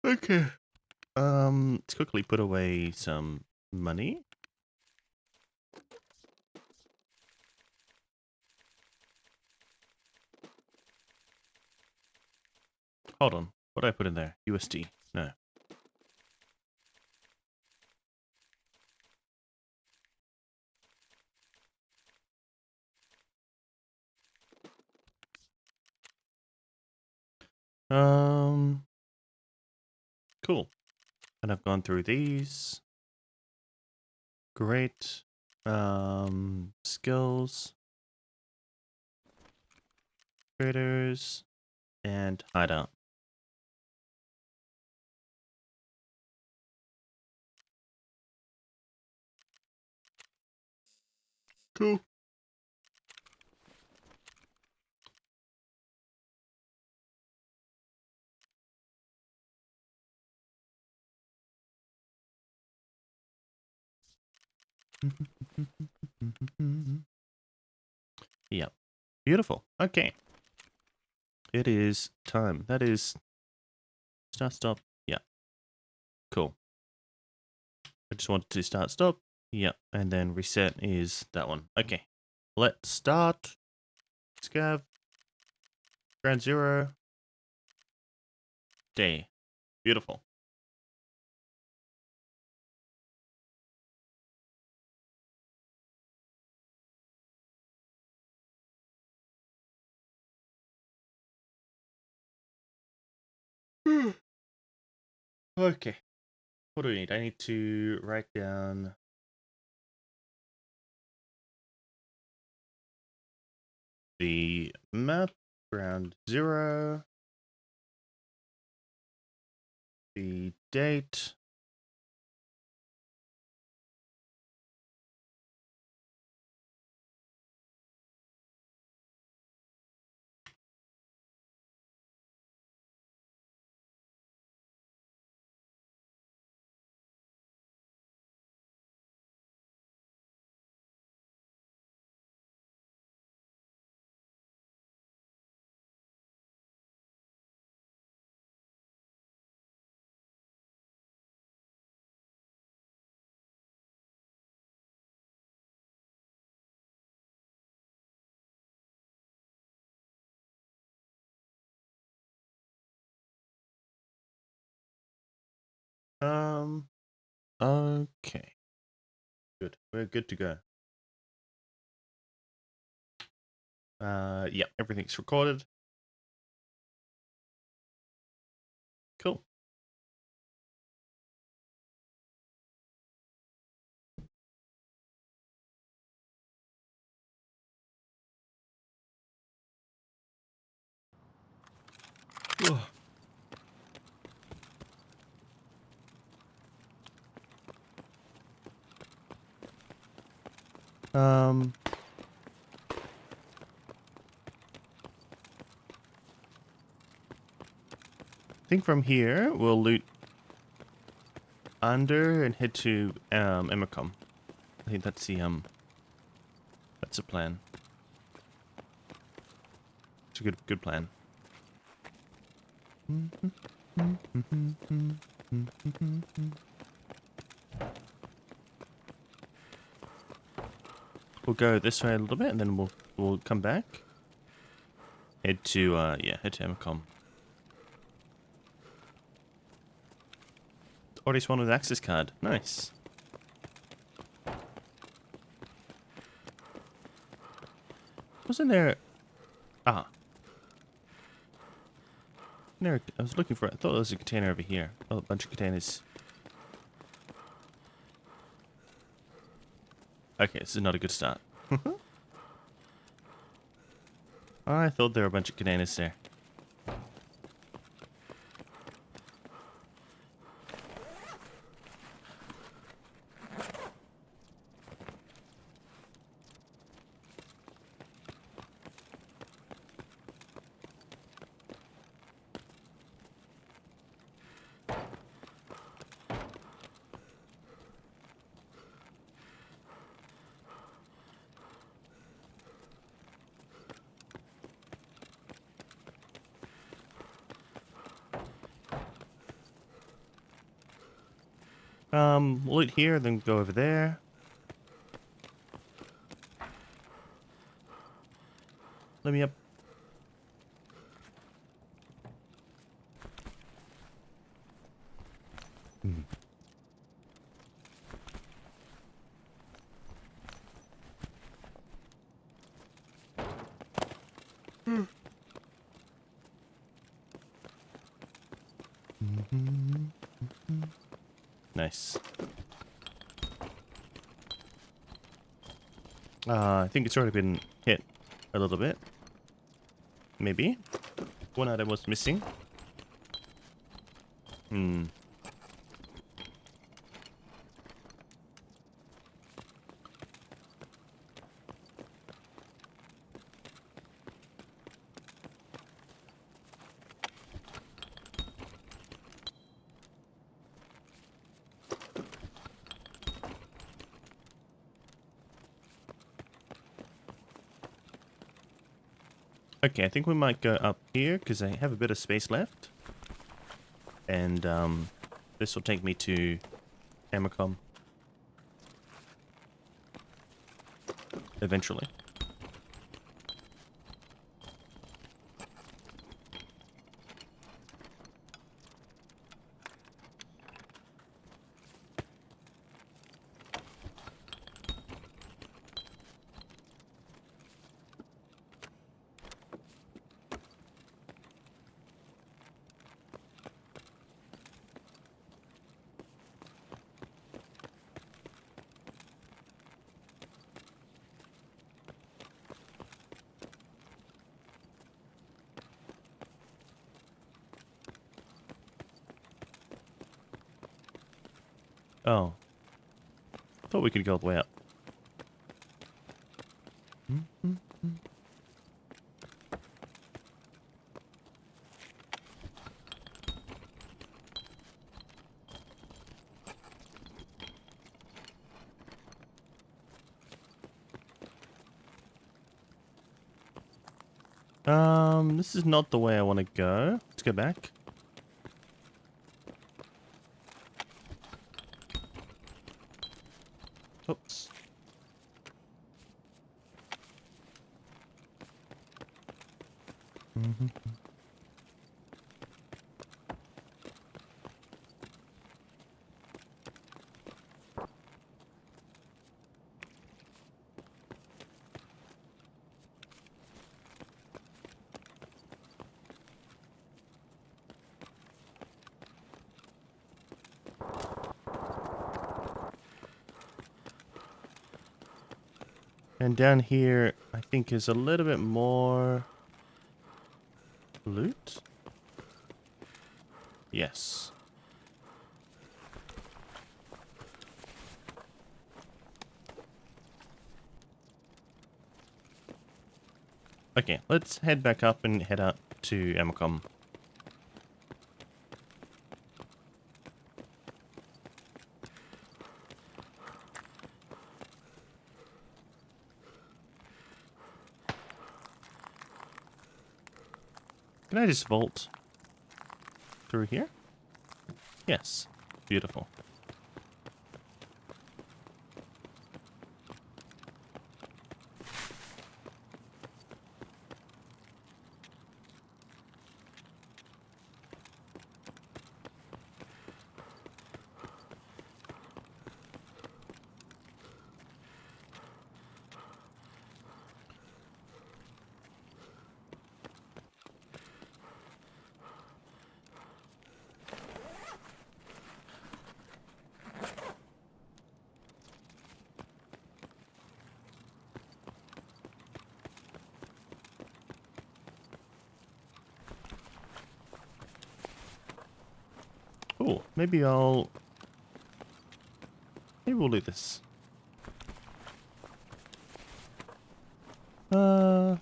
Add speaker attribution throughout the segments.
Speaker 1: Okay. Let's quickly put away some money. Hold on. What did I put in there? USD. No. Cool. And I've gone through these. Great. Skills. Traders. And hideout. Cool. Yep. Beautiful. Okay. It is time. That is start, stop. Yeah. Cool. I just wanted to start, stop. Yeah. And then reset is that one. Okay. Let's start. Scav. Ground zero. Day. Beautiful. Okay. What do we need? I need to write down the map, ground zero, the date, okay. Good. We're good to go. Yeah, everything's recorded. Cool. Um, I think from here we'll loot under and head to Emmercom. I think that's the plan. It's a good plan. We'll go this way a little bit and then we'll come back. Head to head to Emmercom. Already spawned with access card. Nice. Wasn't there... Ah. There, I was looking for it. I thought there was a container over here. Oh, a bunch of containers. Okay, this is not a good start. I thought there were a bunch of containers there. Loot here, then go over there. Let me up. Nice. I think it's already been hit a little bit. Maybe. One item was missing. Okay, I think we might go up here because I have a bit of space left. And this will take me to Amacom. Eventually. Oh. Thought we could go all the way up. This is not the way I want to go. Let's go back. Oops. And down here, I think, is a little bit more loot. Yes. Okay, let's head back up and head out to Amacom. Can I just vault through here? Yes. Beautiful. Cool. Maybe we'll do this.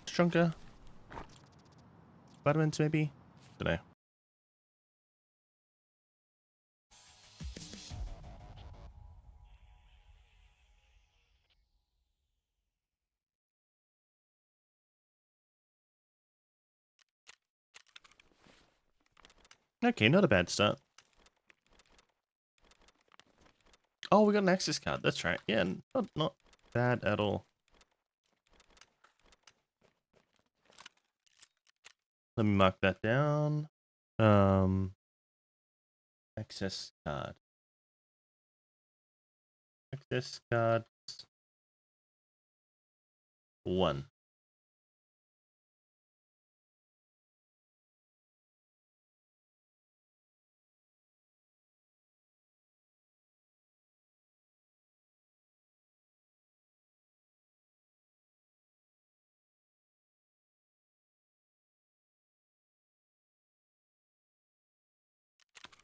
Speaker 1: Stronger. Vitamins, maybe? Don't know. Okay, not a bad start. Oh, we got an access card. That's right. Yeah, not bad at all. Let me mark that down. Access card. Access card 1.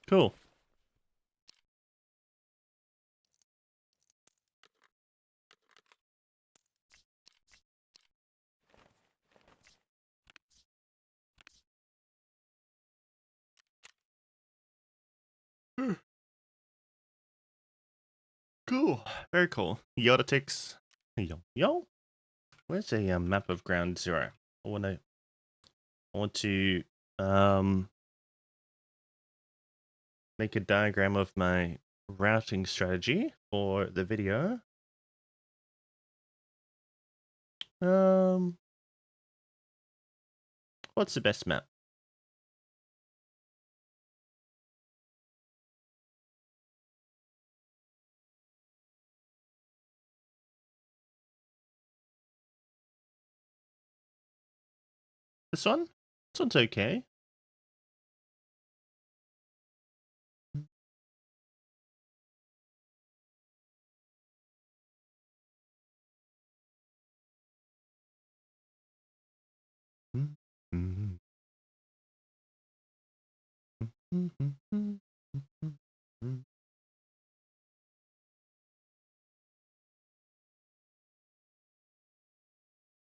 Speaker 1: Cool. Cool. Very cool. Yodatics. Yo. Where's a map of ground zero? I want to um make a diagram of my routing strategy for the video. What's the best map? This one? This one's okay.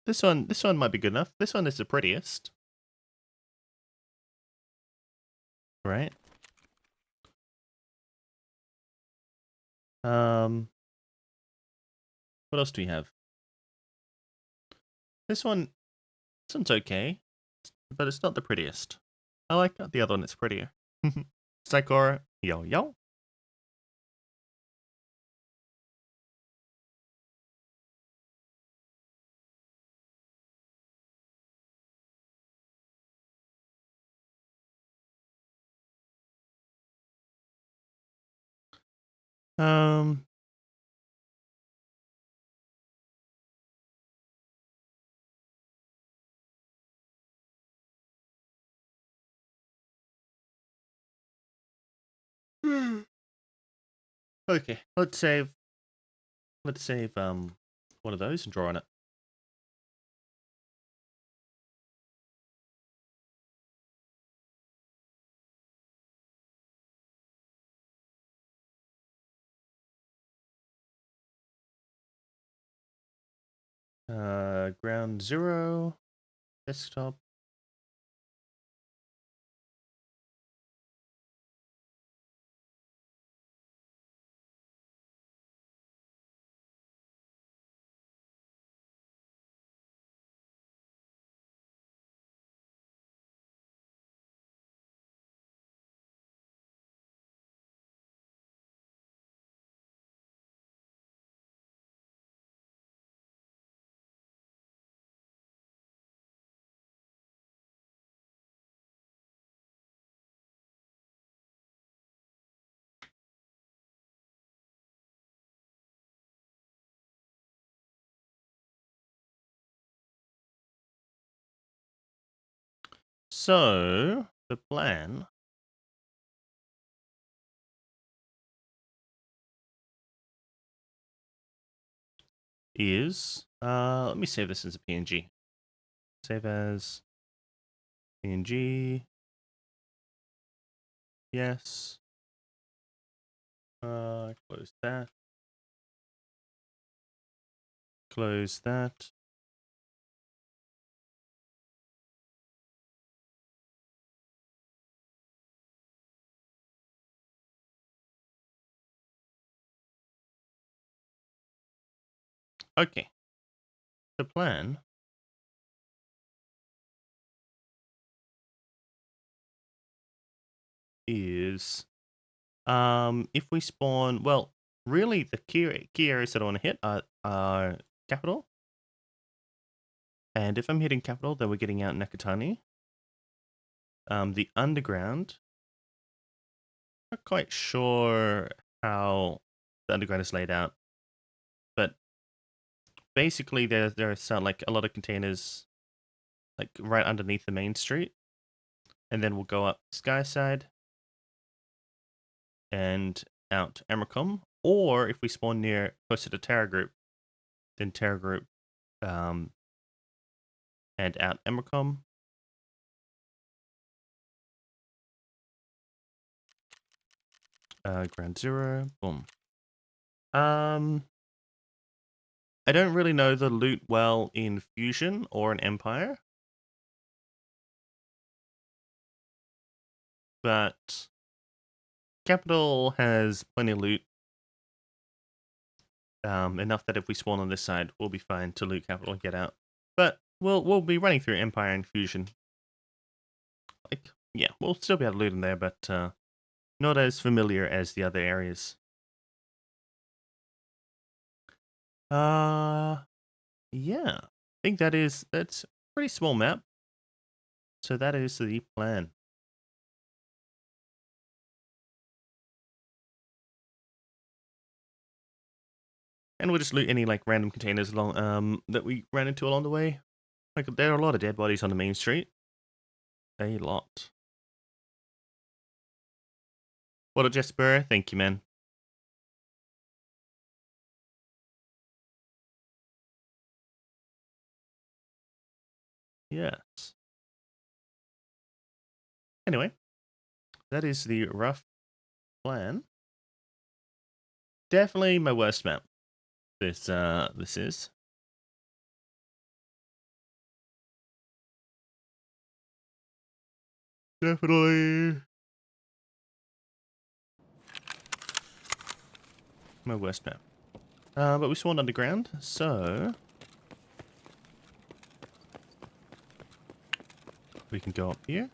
Speaker 1: This one might be good enough. This one is the prettiest. Right? What else do we have? This one's okay, but it's not the prettiest. I like the other one, it's prettier. Psychora, yo. Um, okay, let's save one of those and draw on it. Ground zero, desktop. So the plan is let me save this as a PNG. Save as PNG. Yes. Close that. Close that. Okay. The plan is if we spawn, well, really the key areas that I want to hit are capital. And if I'm hitting capital, then we're getting out Nakatani. The underground, not quite sure how the underground is laid out, but basically there are like a lot of containers like right underneath the main street, and then we'll go up Sky Side and out Amercom, or if we spawn near closer to Terra Group, then Terra Group and out Amercom. Ground Zero, boom. I don't really know the loot well in Fusion or in Empire, but Capital has plenty of loot. Enough that if we spawn on this side, we'll be fine to loot Capital and get out. But we'll be running through Empire and Fusion. Like, yeah, we'll still be able to loot in there, but not as familiar as the other areas. Yeah. I think that's a pretty small map. So that is the plan. And we'll just loot any like random containers along that we ran into along the way. Like there are a lot of dead bodies on the main street. A lot. What a Jesper, thank you, man. Yes. Anyway, that is the rough plan. Definitely my worst map. This is. Definitely my worst map. But we spawned underground, so we can go up here.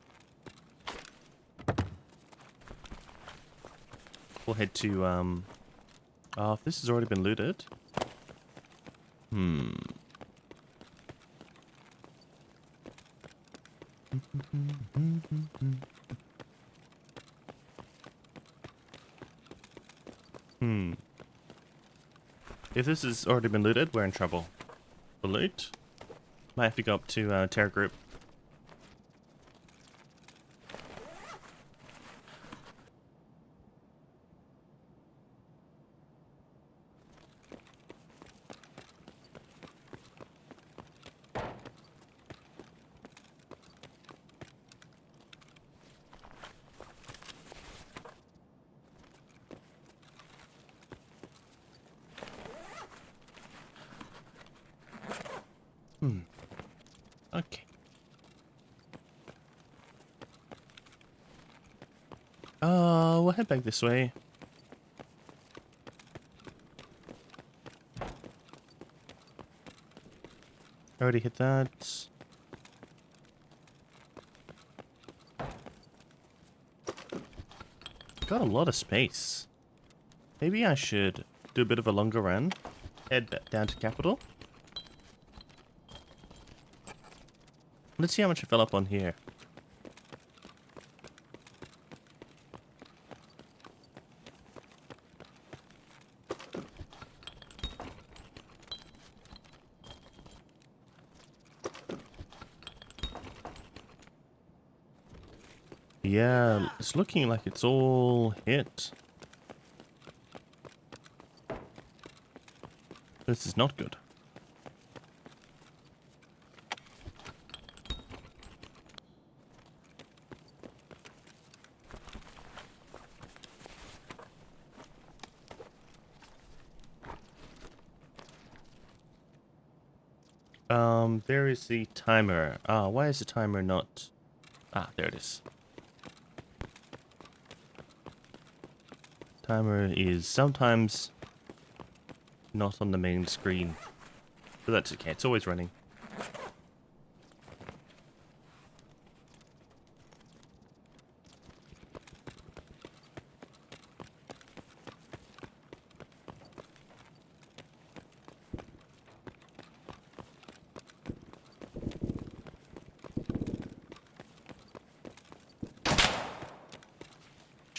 Speaker 1: We'll head to oh, if this has already been looted. If this has already been looted, we're in trouble. For loot, might have to go up to Terra Group. Okay. We'll head back this way. Already hit that. Got a lot of space. Maybe I should do a bit of a longer run. Head down to Capital. Let's see how much I fill up on here. Yeah, it's looking like it's all hit. This is not good. There is the timer. Why is the timer not... there it is. Timer is sometimes not on the main screen. But that's okay, it's always running.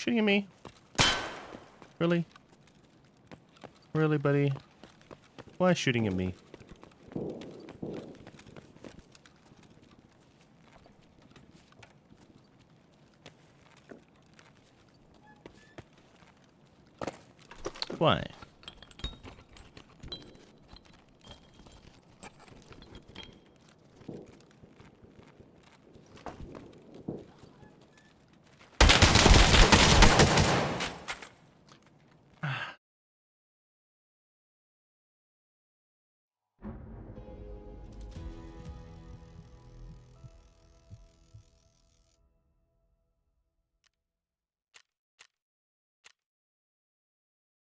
Speaker 1: shooting at me? Really? Really, buddy? Why shooting at me? Why?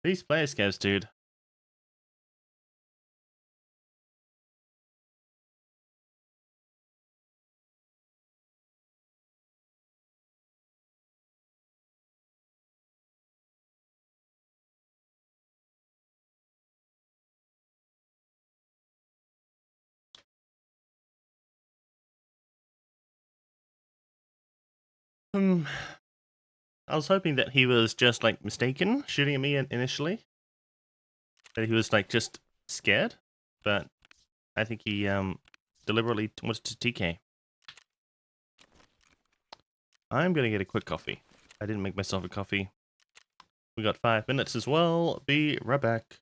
Speaker 1: These player scavs, dude. I was hoping that he was just like mistaken shooting at me initially. That he was like just scared, but I think he deliberately wanted to TK. I'm gonna get a quick coffee. I didn't make myself a coffee. We got 5 minutes as well. Be right back.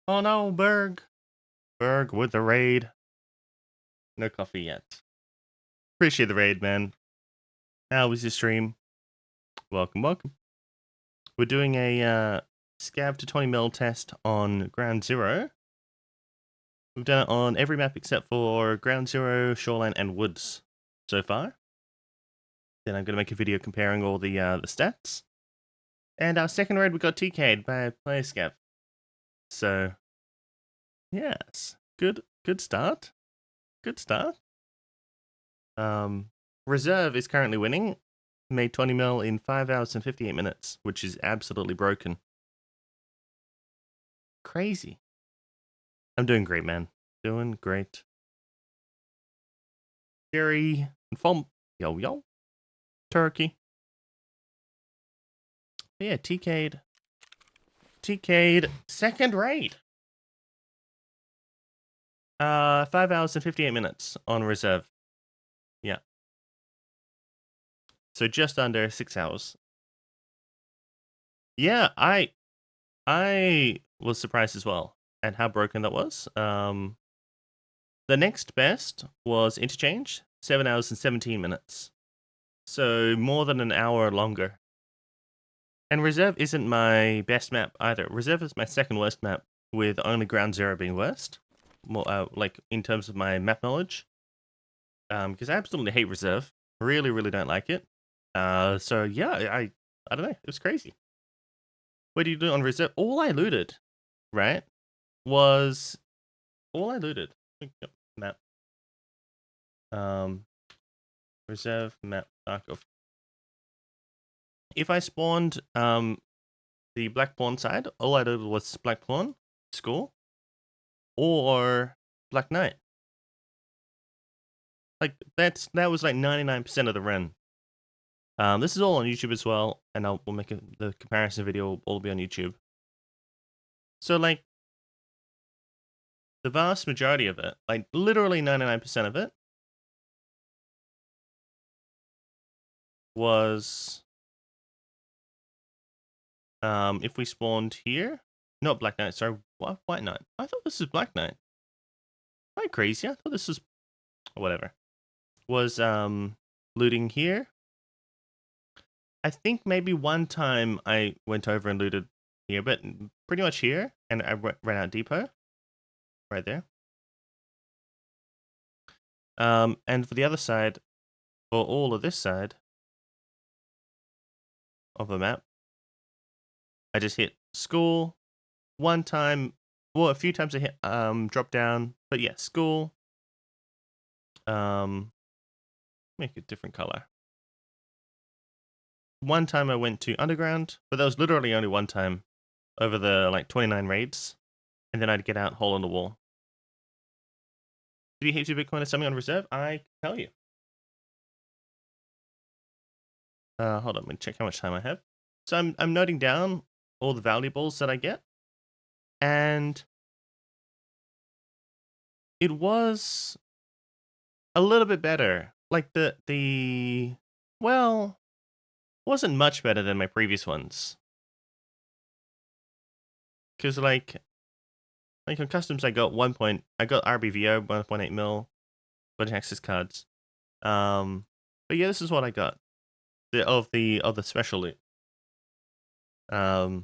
Speaker 1: Oh no, Berg. Berg with the raid. No coffee yet. Appreciate the raid, man. How was your stream? Welcome, welcome. We're doing a Scav to 20 mil test on Ground Zero. We've done it on every map except for Ground Zero, Shoreline, and Woods so far. Then I'm going to make a video comparing all the stats. And our second raid, we got TK'd by a player Scav. So, yes, good start. Good start. Reserve is currently winning. Made 20 mil in 5 hours and 58 minutes, which is absolutely broken. Crazy. I'm doing great, man. Doing great. Jerry and Fomp. Yo, yo. Turkey. But yeah, TK'd. TK'd second raid. 5 hours and 58 minutes on reserve. Yeah. So just under 6 hours. Yeah, I was surprised as well at how broken that was. The next best was Interchange, 7 hours and 17 minutes. So more than an hour longer. And Reserve isn't my best map either. Reserve is my second worst map, with only Ground Zero being worst. More like in terms of my map knowledge. Because I absolutely hate Reserve. Really, really don't like it. So yeah, I don't know. It was crazy. What do you do on Reserve? All I looted, right, was all I looted. Map. Reserve map Darkov. If I spawned the Black Pawn side, all I did was Black Pawn, School, or Black Knight. Like that was like 99% of the run. This is all on YouTube as well, and we'll make the comparison video will all be on YouTube. So like the vast majority of it, like literally 99% of it, was if we spawned here, not Black Knight, sorry, White Knight. I thought this was Black Knight. Am I crazy? I thought this was whatever. Was looting here. I think maybe one time I went over and looted here, but pretty much here, and I ran out depot right there. And for the other side, for all of this side of the map, I just hit school one time. Well, a few times I hit drop down, but yeah, school. Make a different color. One time I went to underground, but that was literally only one time over the like 29 raids, and then I'd get out hole in the wall. Do you heaps of Bitcoin or something on reserve? I can tell you. Hold on, let me check how much time I have. So I'm noting down all the valuables that I get, and it was a little bit better. Like well, wasn't much better than my previous ones. Cause like on customs I got I got RBVO 1.8 mil, bunch of access cards. But yeah, this is what I got. Of the special loot. The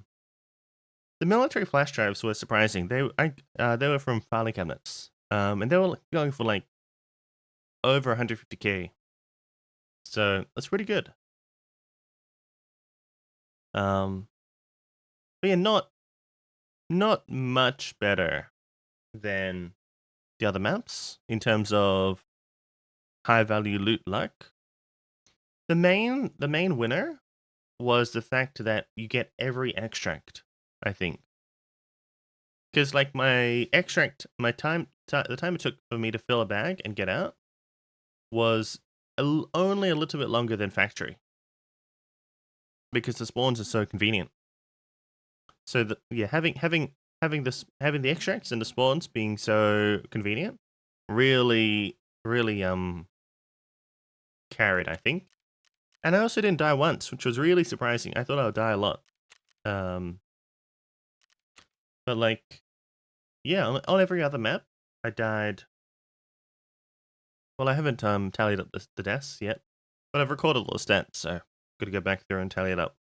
Speaker 1: military flash drives were surprising. They were from filing cabinets. And they were going for like over 150k. So that's pretty good. But yeah, not much better than the other maps in terms of high value loot luck. The main winner was the fact that you get every extract, I think. Because like my extract, the time it took for me to fill a bag and get out was only a little bit longer than factory. Because the spawns are so convenient. So yeah, having the extracts and the spawns being so convenient really carried, I think. And I also didn't die once, which was really surprising. I thought I would die a lot. But like, yeah, on every other map, I died. Well, I haven't tallied up the deaths yet, but I've recorded all the stats, so got to go back through and tally it up.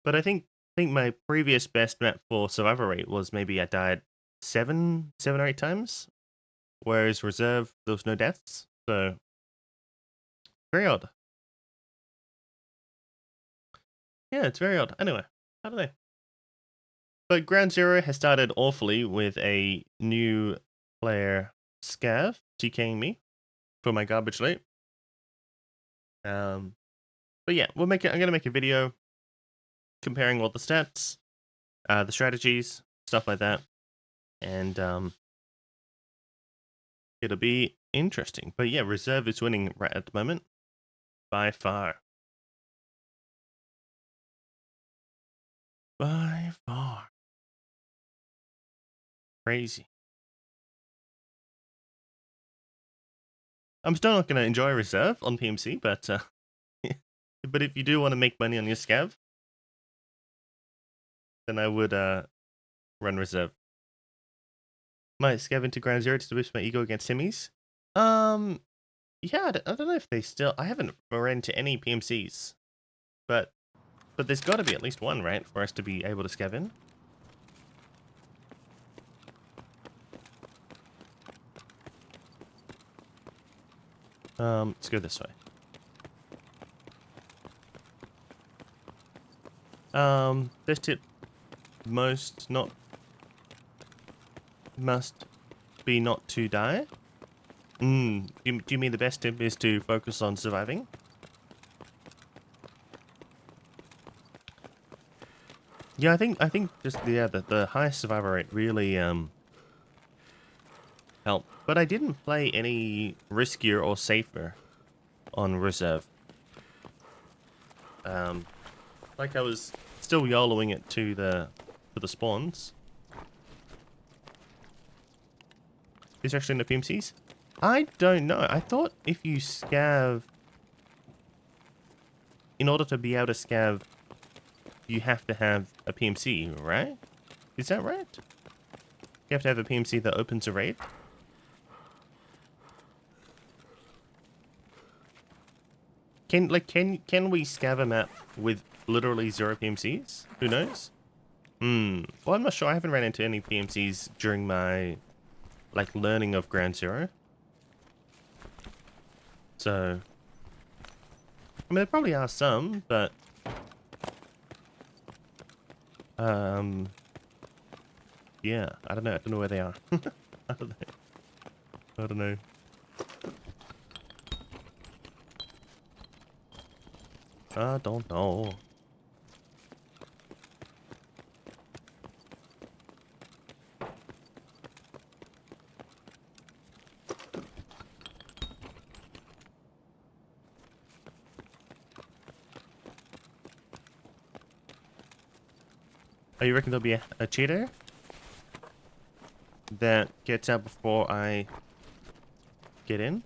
Speaker 1: But I think my previous best map for survivor rate was maybe I died seven or eight times, whereas reserve there was no deaths. So very odd. Yeah, it's very odd. Anyway, I don't know. But Ground Zero has started awfully with a new player, Scav, TKing me for my garbage loot. But yeah, I'm gonna make a video comparing all the stats, the strategies, stuff like that, and it'll be interesting. But yeah, reserve is winning right at the moment by far. By far. Crazy. I'm still not going to enjoy reserve on PMC, but but if you do want to make money on your scav, then I would run reserve. Might scav into ground zero to boost my ego against semis. Yeah, I don't know if they still. I haven't run into any PMCs, but there's got to be at least one, right, for us to be able to scav in. Let's go this way. Best tip, must be not to die. Do you mean the best tip is to focus on surviving? Yeah, I think just the high survivor rate really helped. But I didn't play any riskier or safer on reserve. Like I was still YOLOing it to the spawns. Is there actually no PMCs? I don't know. I thought if you scav, in order to be able to scav, you have to have a PMC, right? Is that right? You have to have a PMC that opens a raid? Can we scav a map with literally 0 PMCs? Who knows? Well, I'm not sure. I haven't ran into any PMCs during my like learning of Ground Zero. So I mean, there probably are some, but yeah, I don't know. I don't know where they are. I don't know. I don't know. I don't know. Oh, you reckon there'll be a cheater that gets out before I get in?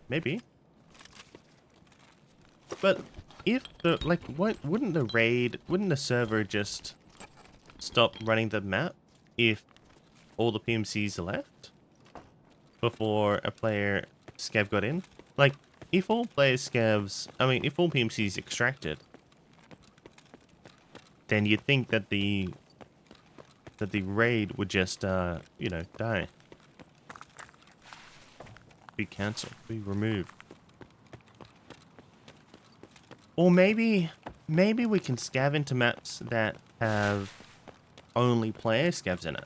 Speaker 1: Maybe. But if the, like, what, wouldn't the server just stop running the map if all the PMCs are left before a player scav got in? Like, if all players scavs, I mean, if all PMCs extracted, then you'd think that the raid would just, you know, die. Be cancelled, be removed. Or maybe we can scav into maps that have only player scavs in it.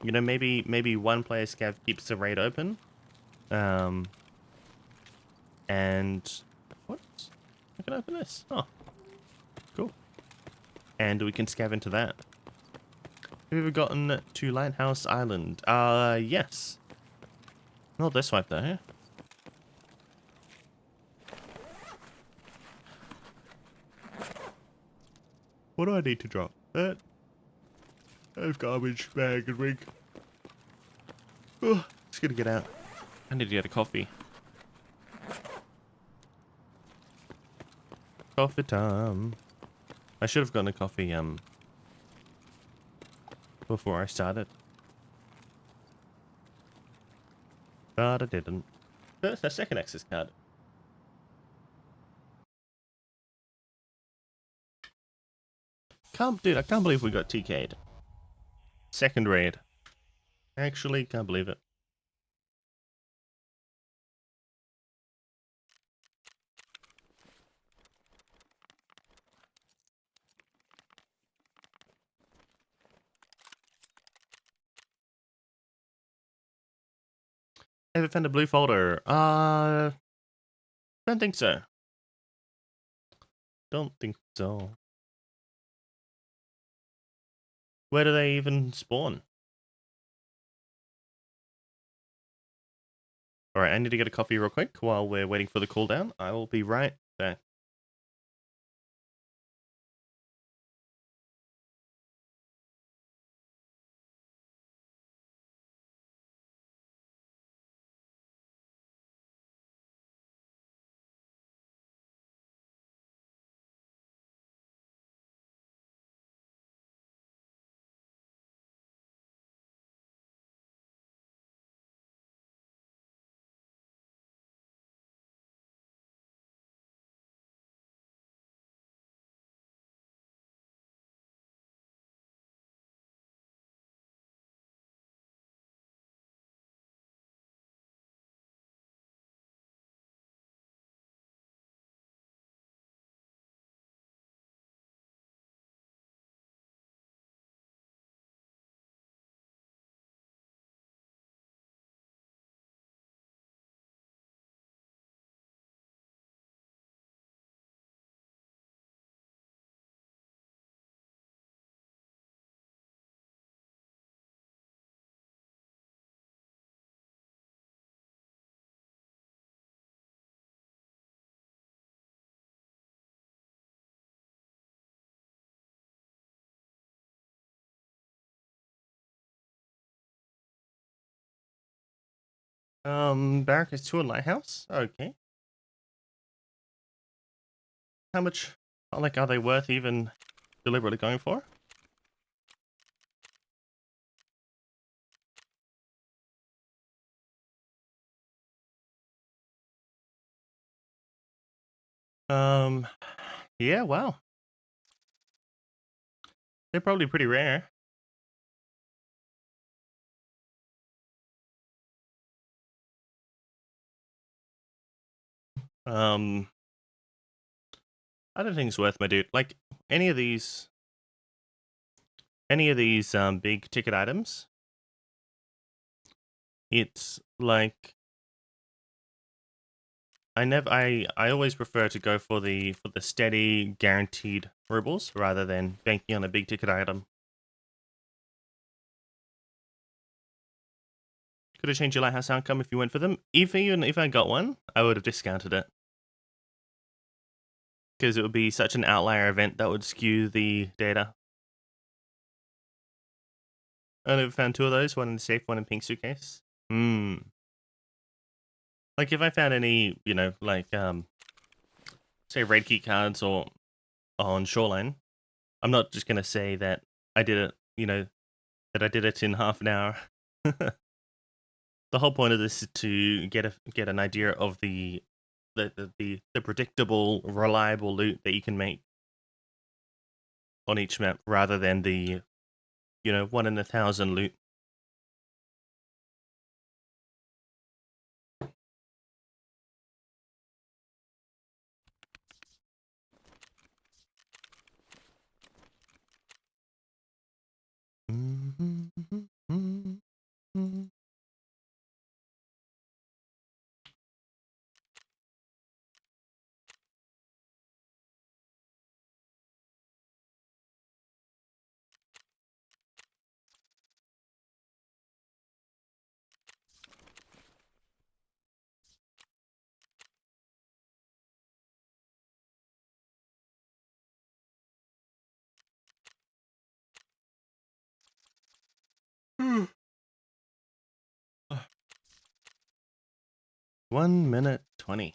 Speaker 1: You know, maybe one player scav keeps the raid open. And what? I can open this. Oh, cool. And we can scav into that. Have you ever gotten to Lighthouse Island? Yes. Not this wipe though. What do I need to drop? That. That's garbage bag and rig. Oh, just gonna get out. I need to get a coffee. Coffee time. I should have gotten a coffee before I started. But I didn't. That's the second access card. Dude, I can't believe we got TK'd. Second raid. Actually, can't believe it. Ever found a blue folder? Don't think so. Don't think so. Where do they even spawn? Alright, I need to get a coffee real quick while we're waiting for the cooldown. I will be right back. Barrack is 2 in Lighthouse? Okay. How much, like, are they worth even deliberately going for? Yeah, wow. They're probably pretty rare. I don't think it's worth my dude. Like, any of these big ticket items, it's like I always prefer to go for the steady guaranteed rubles rather than banking on a big ticket item. Could have changed your lighthouse outcome if you went for them. Even if I got one, I would have discounted it. Because it would be such an outlier event that would skew the data. I only found 2 of those, one in the safe, one in pink suitcase. Hmm. Like, if I found any, you know, like, say raid key cards or on Shoreline, I'm not just gonna say that I did it, you know, that I did it in half an hour. The whole point of this is to get an idea of the predictable, reliable loot that you can make on each map, rather than the, you know, 1 in 1,000 loot. Mm. 1 minute 20.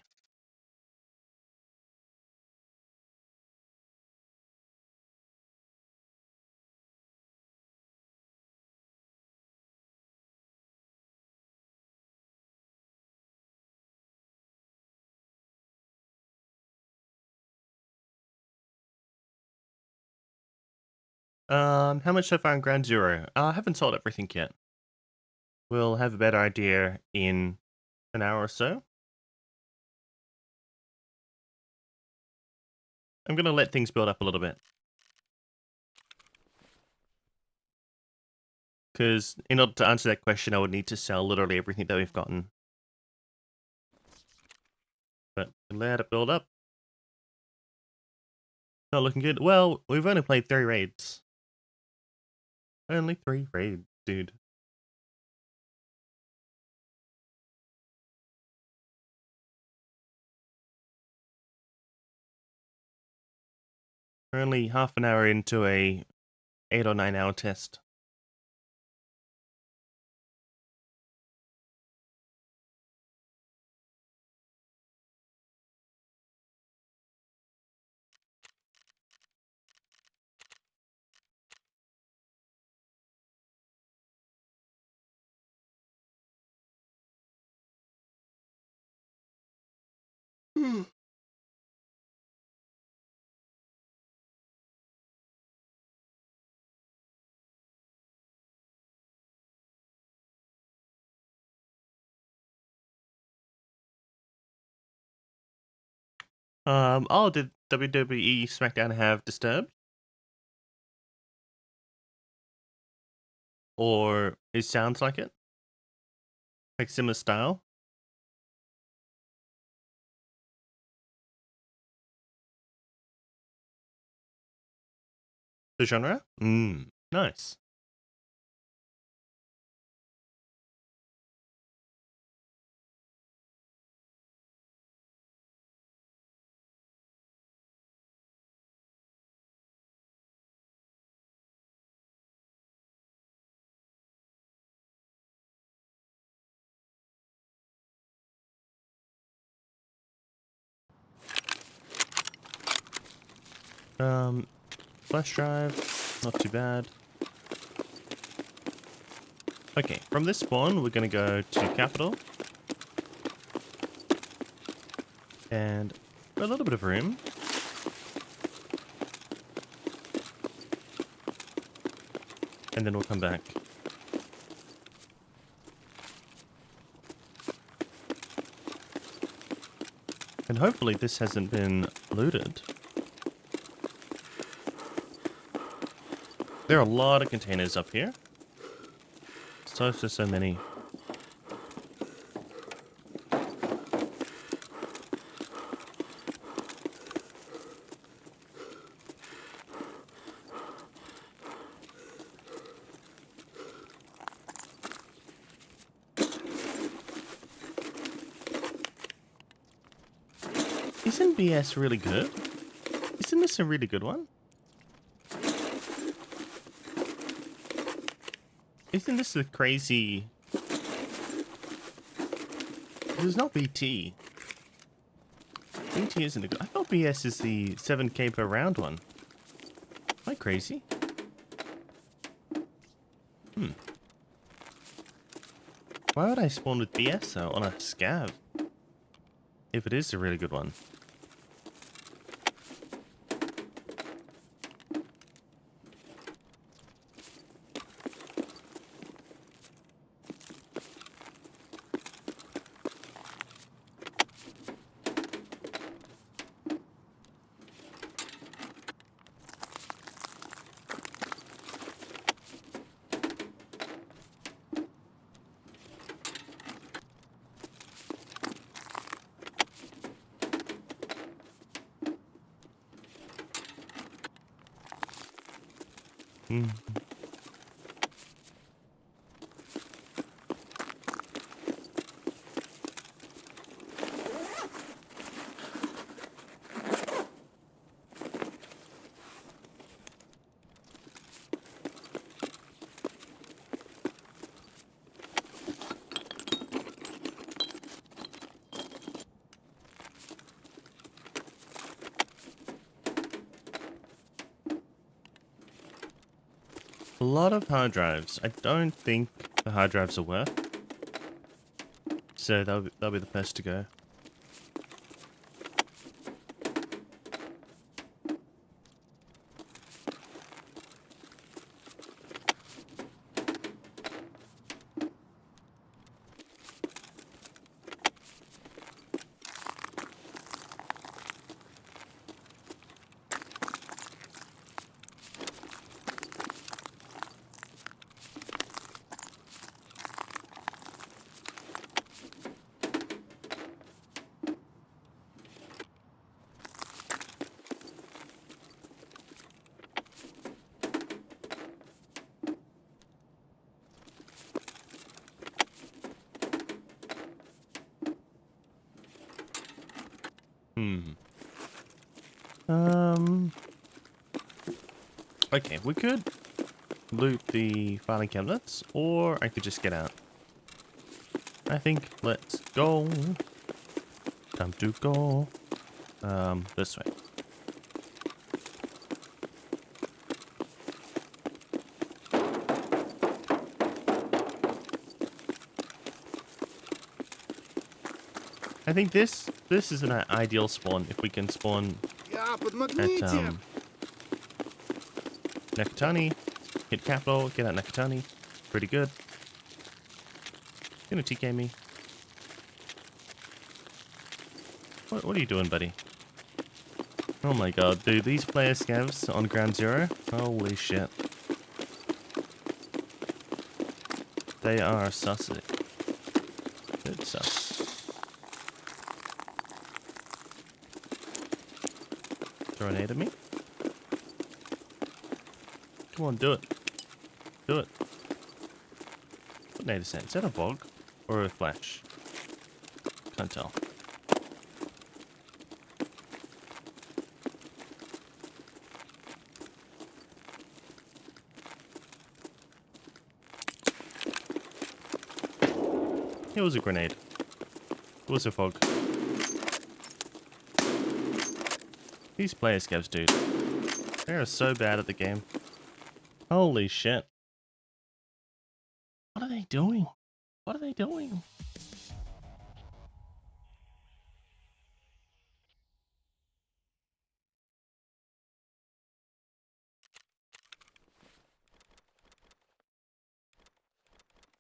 Speaker 1: How much so far in Ground Zero? I haven't sold everything yet. We'll have a better idea in an hour or so. I'm gonna let things build up a little bit, because in order to answer that question, I would need to sell literally everything that we've gotten. But let it build up. Not looking good. Well, we've only played 3 raids. Only 3 raids, dude. We're only half an hour into a 8 or 9 hour test. Oh, did WWE SmackDown have Disturbed? Or it sounds like it? Like similar style? The genre? Nice. Flash drive, not too bad. Okay, from this spawn, we're gonna go to Capital. And a little bit of room. And then we'll come back. And hopefully this hasn't been looted. There are a lot of containers up here. So many. Isn't BS really good? Isn't this a really good one? Isn't this a crazy... This is not BT. BT isn't a good... I thought BS is the 7k per round one. Am I crazy? Why would I spawn with BS though on a Scav? If it is a really good one. A lot of hard drives. I don't think the hard drives are worth. So that'll be the best to go. Okay, we could loot the filing cabinets, or I could just get out. I think let's go. Time to go. This way. I think this is an ideal spawn if we can spawn at Nakatani, hit capital, get out Nakatani. Pretty good. Gonna TK me. What are you doing, buddy? Oh my god, dude, these player scavs on ground zero, holy shit. They are sus. Good sus. Throw an aid at me. Come on, do it. Do it. What nade is that? Is that a bog? Or a flash? Can't tell. It was a grenade. It was a fog. These player scavs, dude. They are so bad at the game. Holy shit. What are they doing? What are they doing?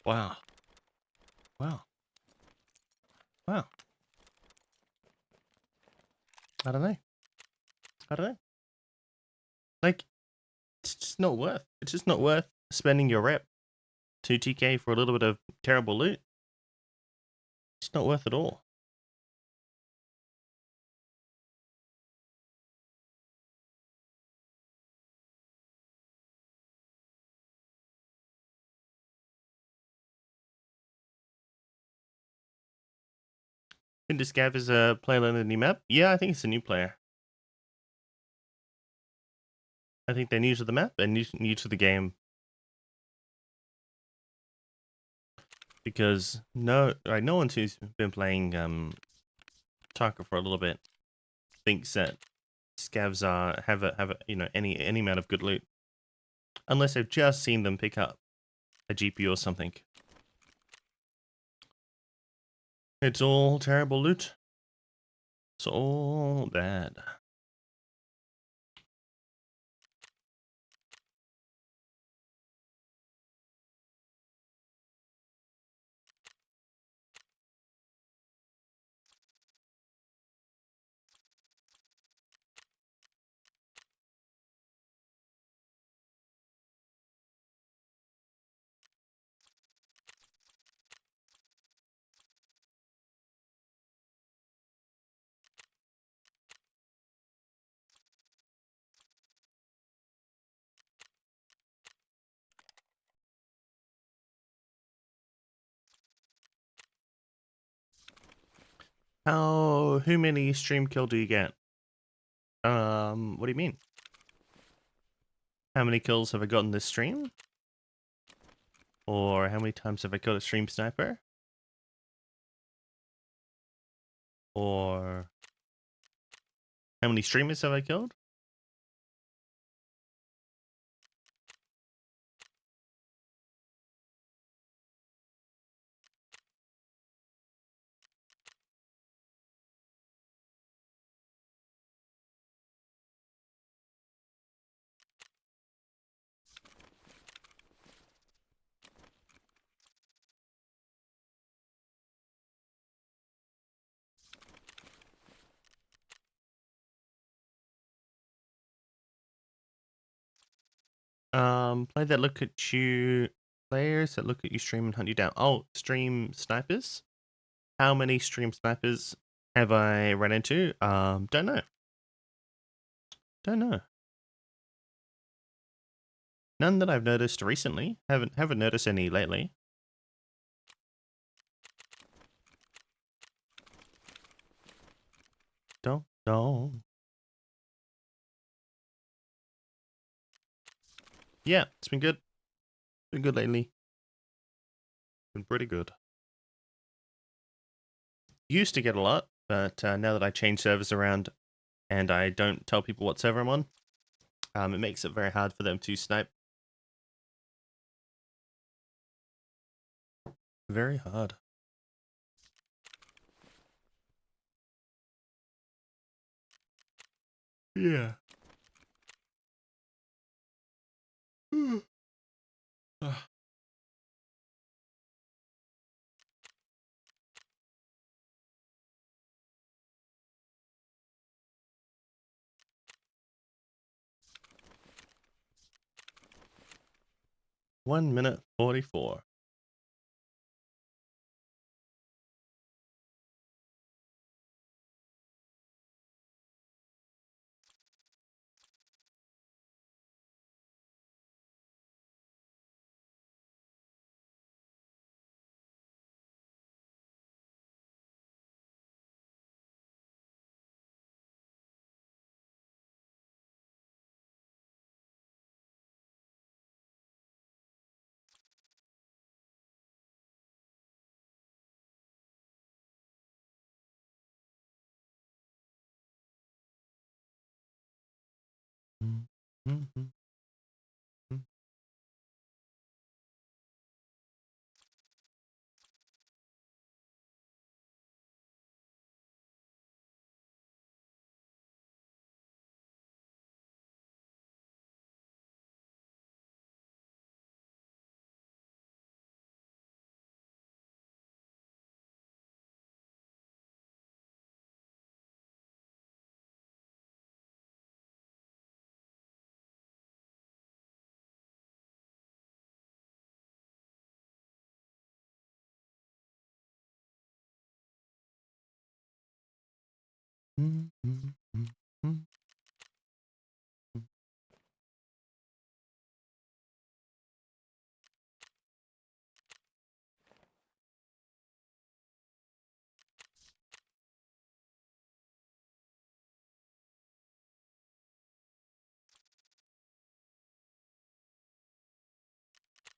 Speaker 1: Wow. Wow. Wow. I don't know. I don't know. Like, it's just not worth. It's just not worth spending your rep 2TK for a little bit of terrible loot. It's not worth it all. Think this Scav is a player on a new map? Yeah, I think it's a new player. I think they're new to the map and new to the game. Because no one who's been playing Taka for a little bit thinks that scavs have a any amount of good loot, unless they've just seen them pick up a GPU or something. It's all terrible loot. It's all bad. How many stream kill do you get? What do you mean? How many kills have I gotten this stream? Or how many times have I killed a stream sniper? Or how many streamers have I killed? Players that look at you stream and hunt you down. Oh, stream snipers? How many stream snipers have I run into? Don't know. Don't know. None that I've noticed recently. Haven't noticed any lately. Don't. Yeah, it's been good. Been good lately. Been pretty good. Used to get a lot, but now that I change servers around and I don't tell people what server I'm on, it makes it very hard for them to snipe. Very hard. Yeah. 1 minute 44.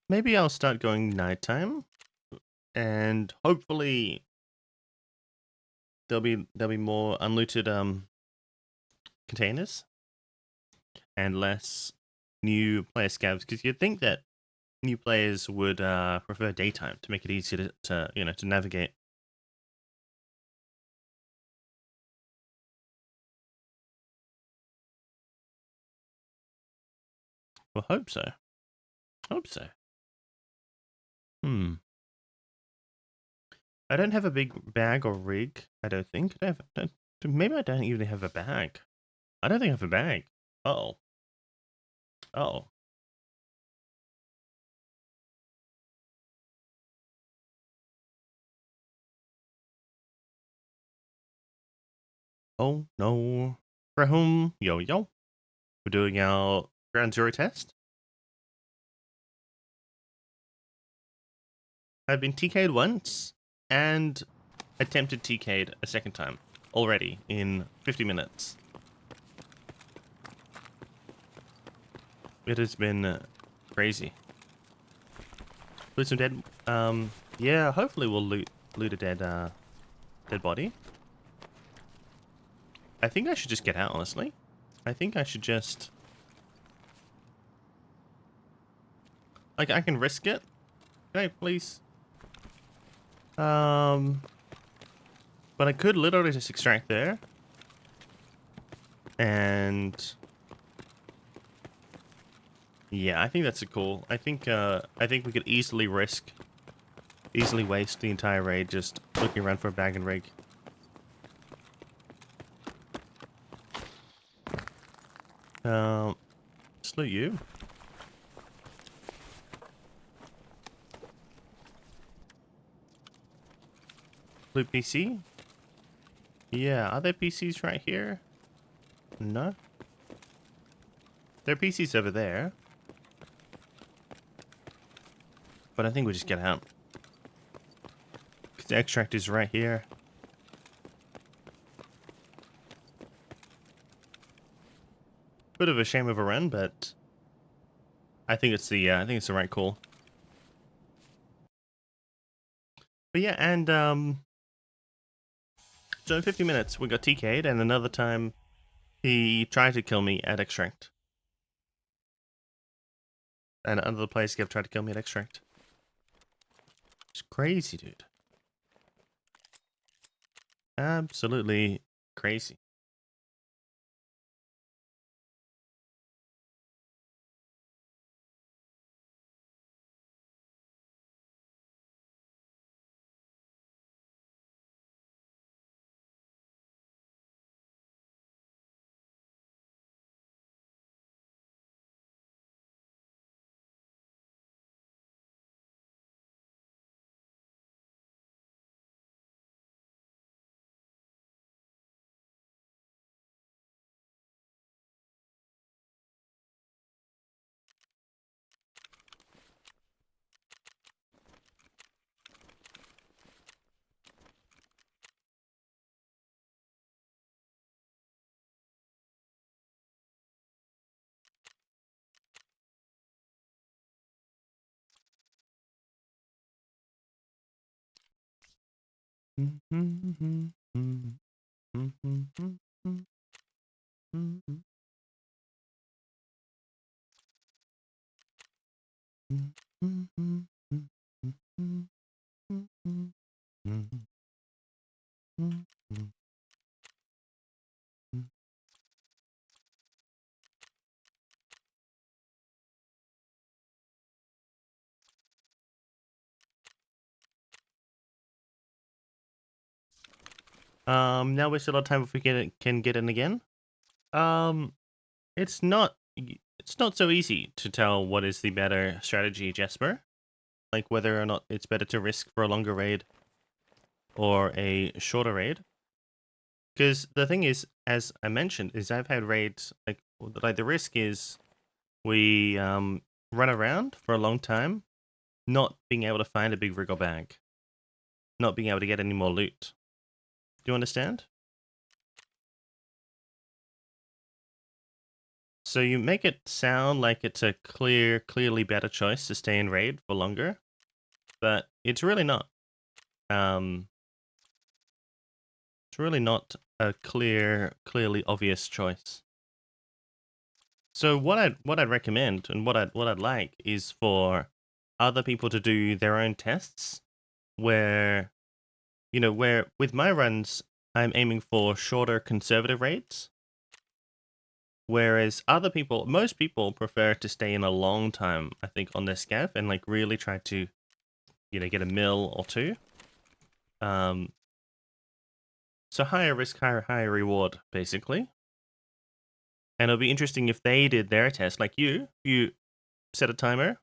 Speaker 1: Maybe I'll start going nighttime. and hopefully there'll be more unlooted containers and less new player scavs, because you'd think that new players would prefer daytime to make it easier to navigate. Well, hope so. Hope so. I don't have a big bag or rig. I don't think. Maybe I don't even have a bag. I don't think I have a bag. Oh. Oh. Oh no. For whom? Yo yo. We're doing our ground zero test. I've been TK'd once and attempted TK'd a second time already in 50 minutes. It has been crazy. Loot some dead. Yeah. Hopefully we'll loot a dead body. I think I should just get out. Honestly, I think I should just. Like, I can risk it. Can I please? But I could literally just extract there. And yeah, I think that's a cool. I think we could easily waste the entire raid just looking around for a bag and rig. Salute you. Loot PC? Yeah, are there PCs right here? No? There are PCs over there. But I think we'll just get out. Because the extract is right here. Bit of a shame of a run, but I think it's the right call. But yeah, and so in 50 minutes we got TK'd, and another time he tried to kill me at extract. And another player Scav tried to kill me at extract. It's crazy, dude. Absolutely crazy. Now we still have time if we can get in again. It's not so easy to tell what is the better strategy, Jesper. Like whether or not it's better to risk for a longer raid or a shorter raid. Because the thing is, as I mentioned, is I've had raids like the risk is we run around for a long time, not being able to find a big rig or bag, not being able to get any more loot. Do you understand? So you make it sound like it's a clearly better choice to stay in raid for longer, but it's really not. it's really not a clearly obvious choice. So what I'd recommend and what I'd like is for other people to do their own tests where, you know, where with my runs I'm aiming for shorter conservative rates, whereas most people prefer to stay in a long time, I think, on their scav and like really try to, you know, get a mill or two. So higher risk, higher reward, basically. And it'll be interesting if they did their test like you set a timer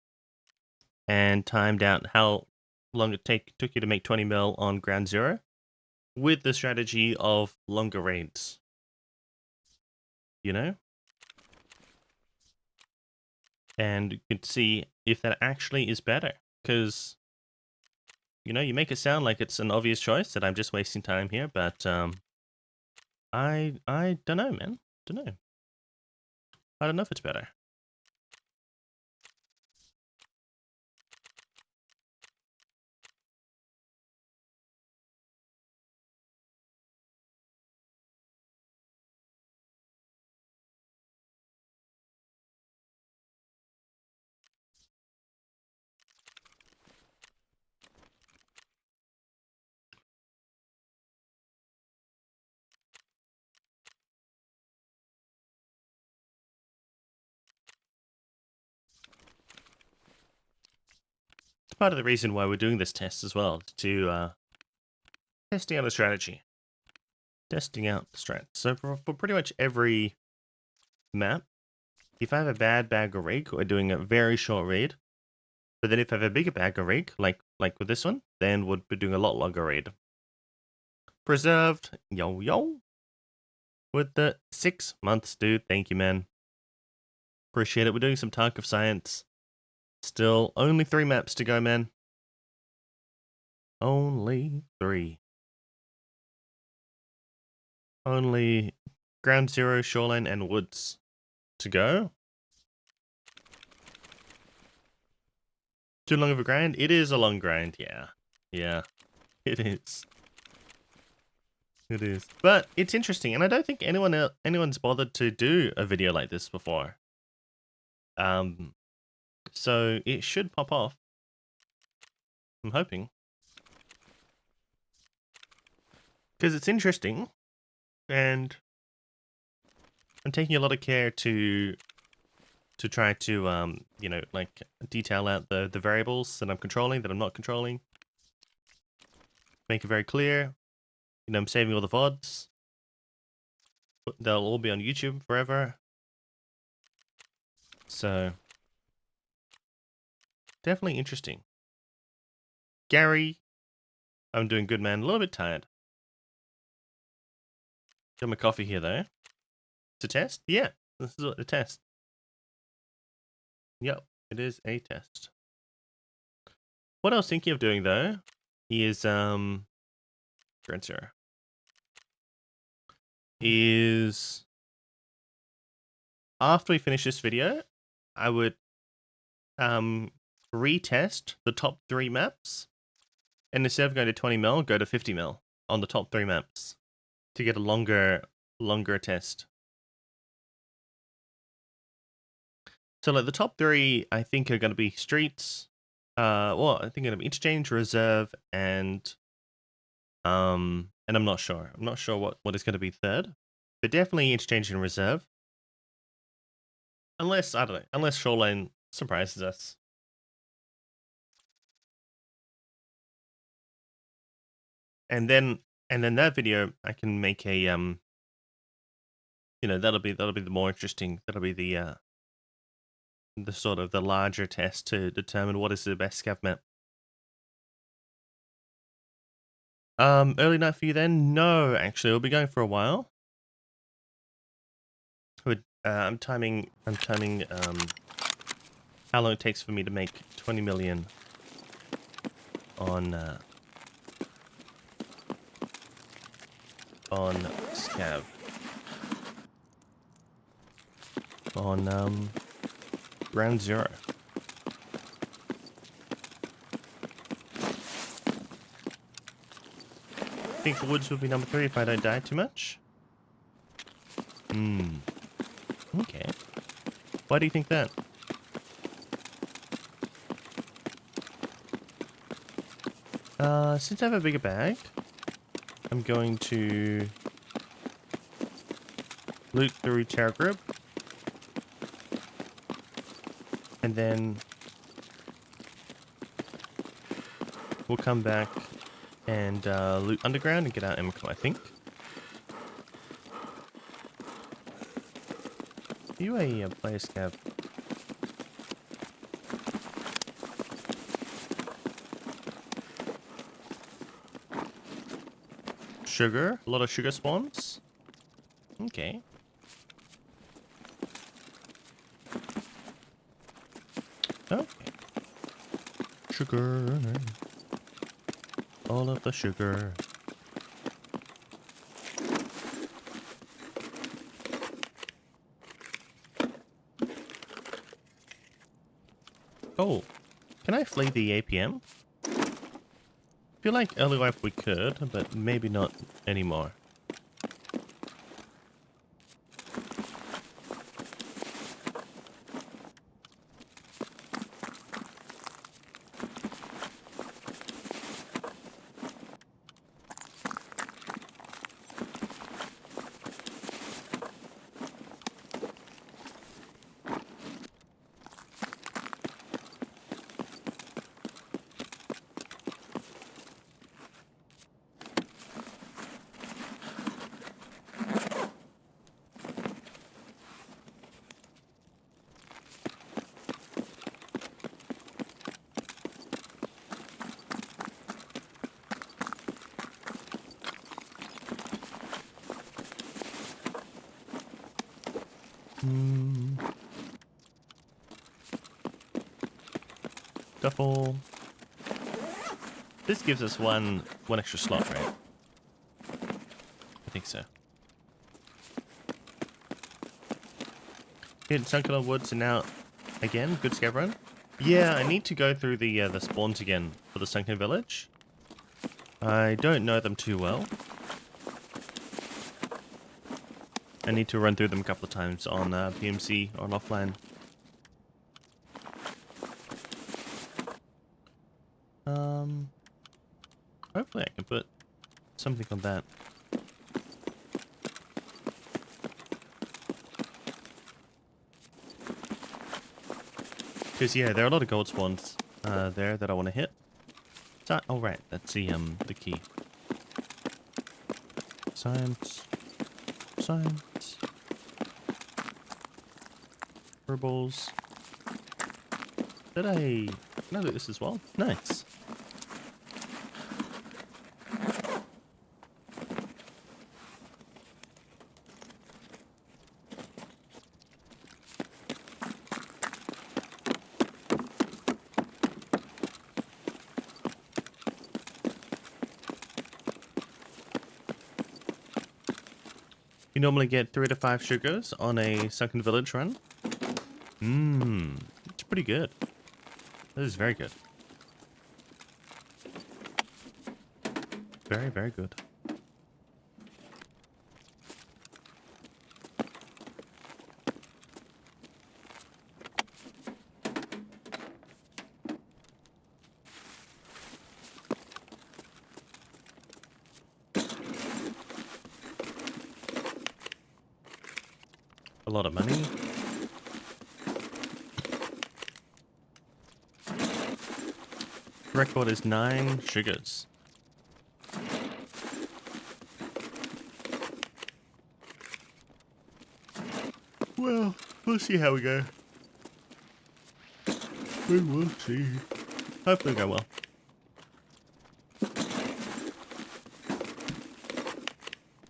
Speaker 1: and timed out how long it took you to make 20 mil on ground zero with the strategy of longer raids. You know? And you can see if that actually is better. Because, you know, you make it sound like it's an obvious choice that I'm just wasting time here, but I don't know, man. Don't know. I don't know if it's better. It's part of the reason why we're doing this test as well, to testing out a strategy. Testing out the strat. So for pretty much every map, if I have a bad bag or rig, we're doing a very short raid. But then if I have a bigger bag or rig, like with this one, then we'd be doing a lot longer raid. Preserved, yo. With the 6 months, dude. Thank you, man. Appreciate it. We're doing some Talk of Science. Still only 3 maps to go, man. Only 3. Only Ground Zero, Shoreline, and Woods to go. Too long of a grind? It is a long grind, yeah. Yeah, it is. It is. But it's interesting, and I don't think anyone's bothered to do a video like this before. So it should pop off. I'm hoping. Because it's interesting, and I'm taking a lot of care to try to, you know, like, detail out the variables that I'm controlling, that I'm not controlling. Make it very clear. You know, I'm saving all the VODs. They'll all be on YouTube forever. So, definitely interesting. Gary, I'm doing good, man. A little bit tired. Got my coffee here, though. It's a test? Yeah, this is a test. Yep, it is a test. What I was thinking of doing, though, is, Ground Zero. Is, after we finish this video, I would, retest the top 3 maps. And instead of going to 20 mil, go to 50 mil on the top 3 maps to get a longer test. So like the top 3, I think are going to be streets. Well, I think going to be interchange, reserve, and I'm not sure. I'm not sure what is going to be third, but definitely interchange and reserve. Unless I don't know. Unless Shoreline surprises us. And then that video I can make a you know, that'll be the more interesting. That'll be the sort of the larger test to determine what is the best scav map. Early night for you then? No, actually, we'll be going for a while. I'm timing how long it takes for me to make 20 million on Scav. On Ground Zero. think the woods will be number 3 if I don't die too much. Okay. Why do you think that? Since I have a bigger bag, I'm going to loot through Terra Group. And then we'll come back and loot underground and get our Emco, I think. Are you a player Scav? Sugar? A lot of sugar spawns? Okay. Okay. Sugar. All of the sugar. Oh, can I flee the APM? I feel like early life we could, but maybe not anymore. Duffel. This gives us one extra slot, right? I think so. Hidden Sunken Woods and now again, good scav run. Yeah, I need to go through the spawns again for the Sunken Village. I don't know them too well. I need to run through them a couple of times on PMC or on offline. Hopefully I can put something on that. Because yeah, there are a lot of gold spawns there that I want to hit. So, oh right, that's the key. Science. Science. Purbles. Can I loot this as well? Nice. You normally get 3 to 5 sugars on a Sunken Village run. It's pretty good. That is very good. Very, very good. A lot of money. Record is 9 sugars. Well, we'll see how we go. We will see. Hopefully go well.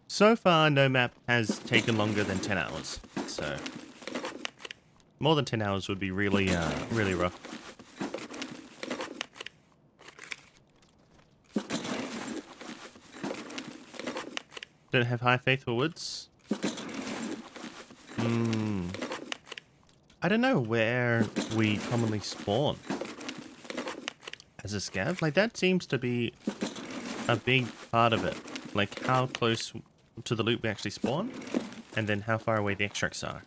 Speaker 1: So far, no map has taken longer than 10 hours. So, more than 10 hours would be really, really rough. Don't have high faith for woods. I don't know where we commonly spawn as a scav. Like, that seems to be a big part of it. like how close to the loop we actually spawn, and then how far away the extracts are.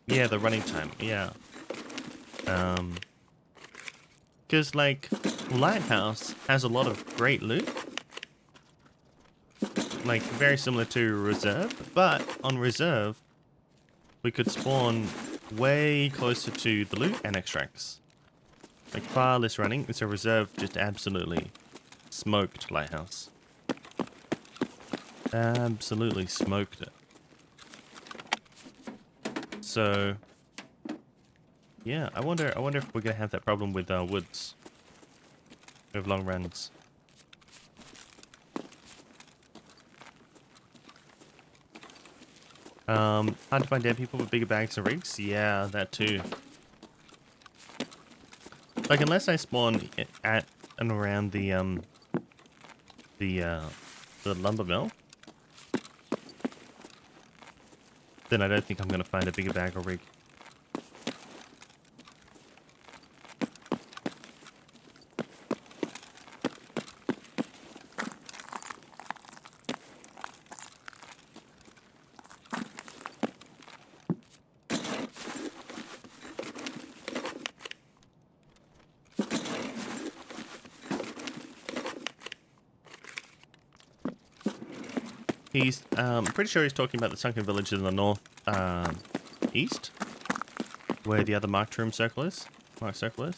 Speaker 1: Yeah, the running time. Yeah. Because like Lighthouse has a lot of great loot, like very similar to Reserve, but on Reserve we could spawn way closer to the loot and extracts. Like far less running. So Reserve just absolutely smoked Lighthouse. Absolutely smoked it. So yeah, I wonder if we're gonna have that problem with woods. With long runs. Hard to find dead people with bigger bags and rigs. Yeah, that too. Like unless I spawn at and around the lumber mill, then I don't think I'm gonna find a bigger bag or rig. He's pretty sure he's talking about the sunken village in the north east, where the other marked room circle is. Marked circle is.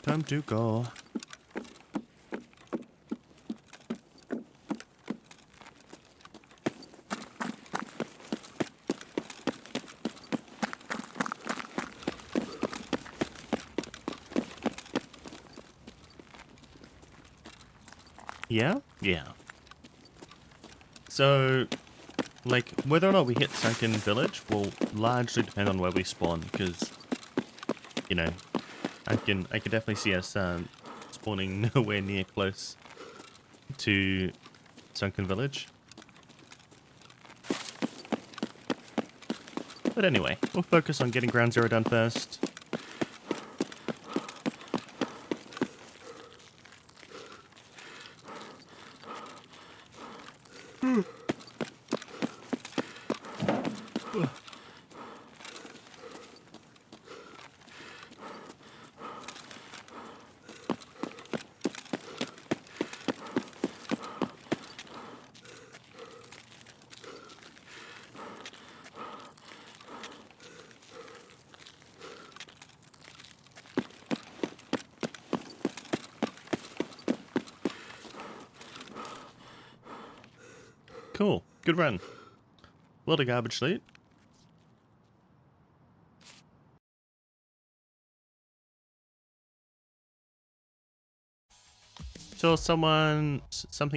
Speaker 1: Time to go. Yeah? Yeah. So, like, whether or not we hit Sunken Village will largely depend on where we spawn, because, you know, I can definitely see us spawning nowhere near close to Sunken Village. But anyway, we'll focus on getting Ground Zero done first. Cool. Good run. A lot of garbage loot. So something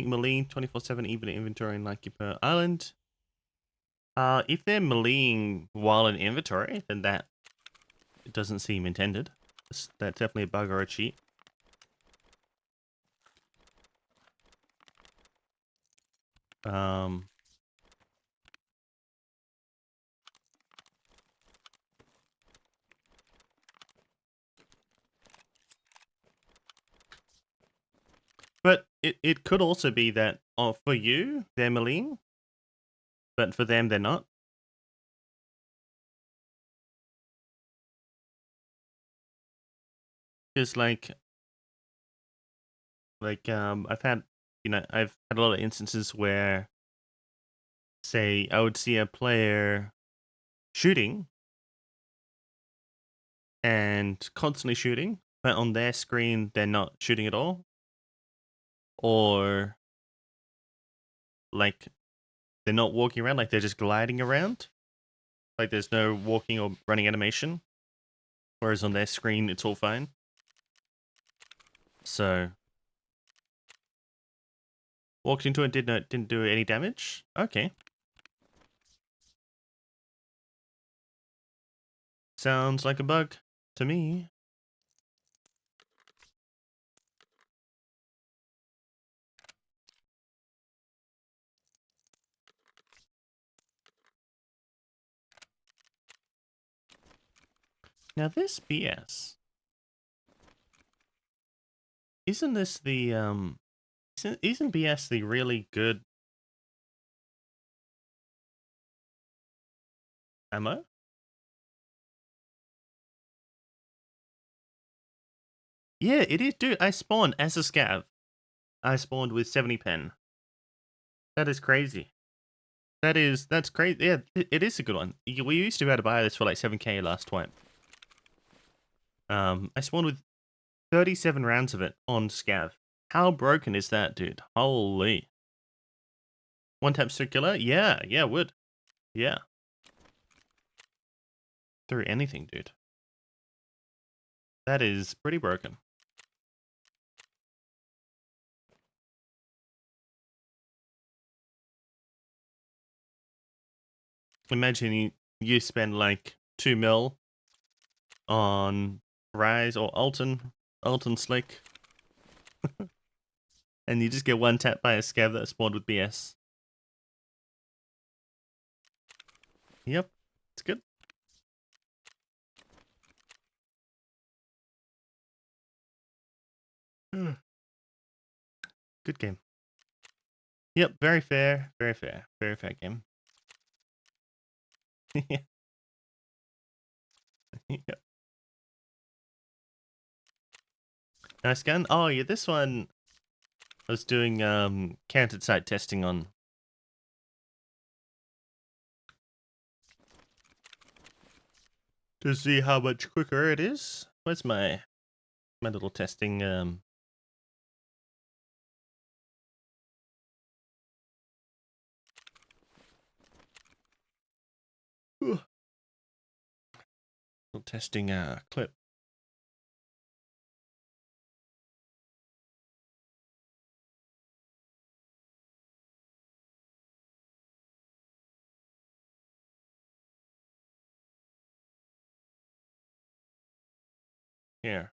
Speaker 1: melee 24/7 even inventory like you per island. If they're meleeing while in inventory, then that it doesn't seem intended. That's definitely a bug or a cheat. Um, but it could also be that for you they're meleeing, but for them they're not. Because I've had I've had a lot of instances where, say, I would see a player shooting and constantly shooting, but on their screen they're not shooting at all, or like they're not walking around, like they're just gliding around, like there's no walking or running animation, whereas on their screen it's all fine. So walked into it, didn't do any damage. Okay, sounds like a bug to me. Now this BS. Isn't this the isn't BS the really good ammo? Yeah, it is, dude. I spawned as a scav. I spawned with 70 pen. That is crazy. That's crazy. Yeah, it is a good one. We used to be able to buy this for like 7k last time. I spawned with 37 rounds of it on scav. How broken is that, dude? Holy. One tap circular? Yeah, would. Yeah. Through anything, dude. That is pretty broken. Imagine you spend like 2 mil on Rise or Alton Slick, and you just get one tap by a scav that spawned with BS. Yep, it's good. Good game. Yep, very fair game. Yep. Nice gun. Oh yeah, this one I was doing counted site testing on. To see how much quicker it is. Where's my little testing little testing clip. Here.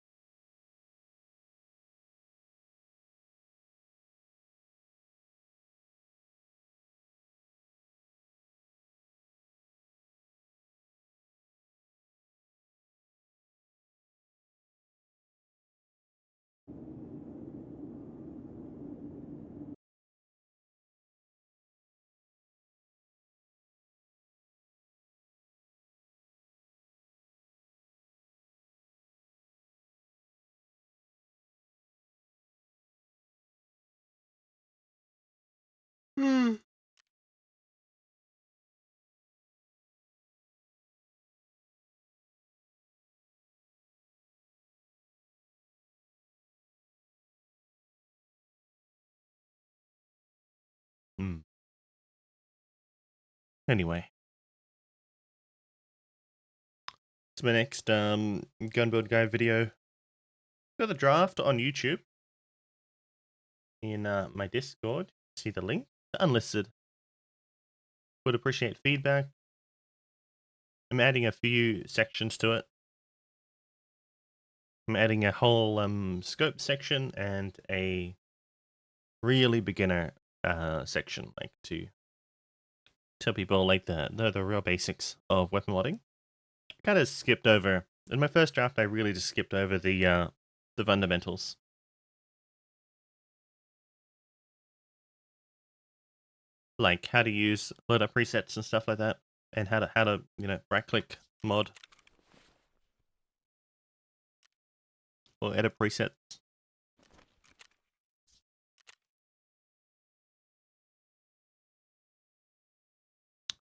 Speaker 1: Hmm. Anyway. It's my next gun build guide video. Got the draft on YouTube. In my Discord. See the link. Unlisted. Would appreciate feedback. I'm adding a few sections to it. I'm adding a whole scope section and a really beginner section, like to tell people like the real basics of weapon modding. I kind of skipped over in my first draft. I really just skipped over the fundamentals, like how to use loader presets and stuff like that, and how to right click mod or edit presets.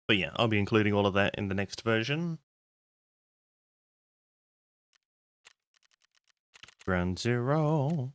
Speaker 1: But yeah, I'll be including all of that in the next version. Ground zero.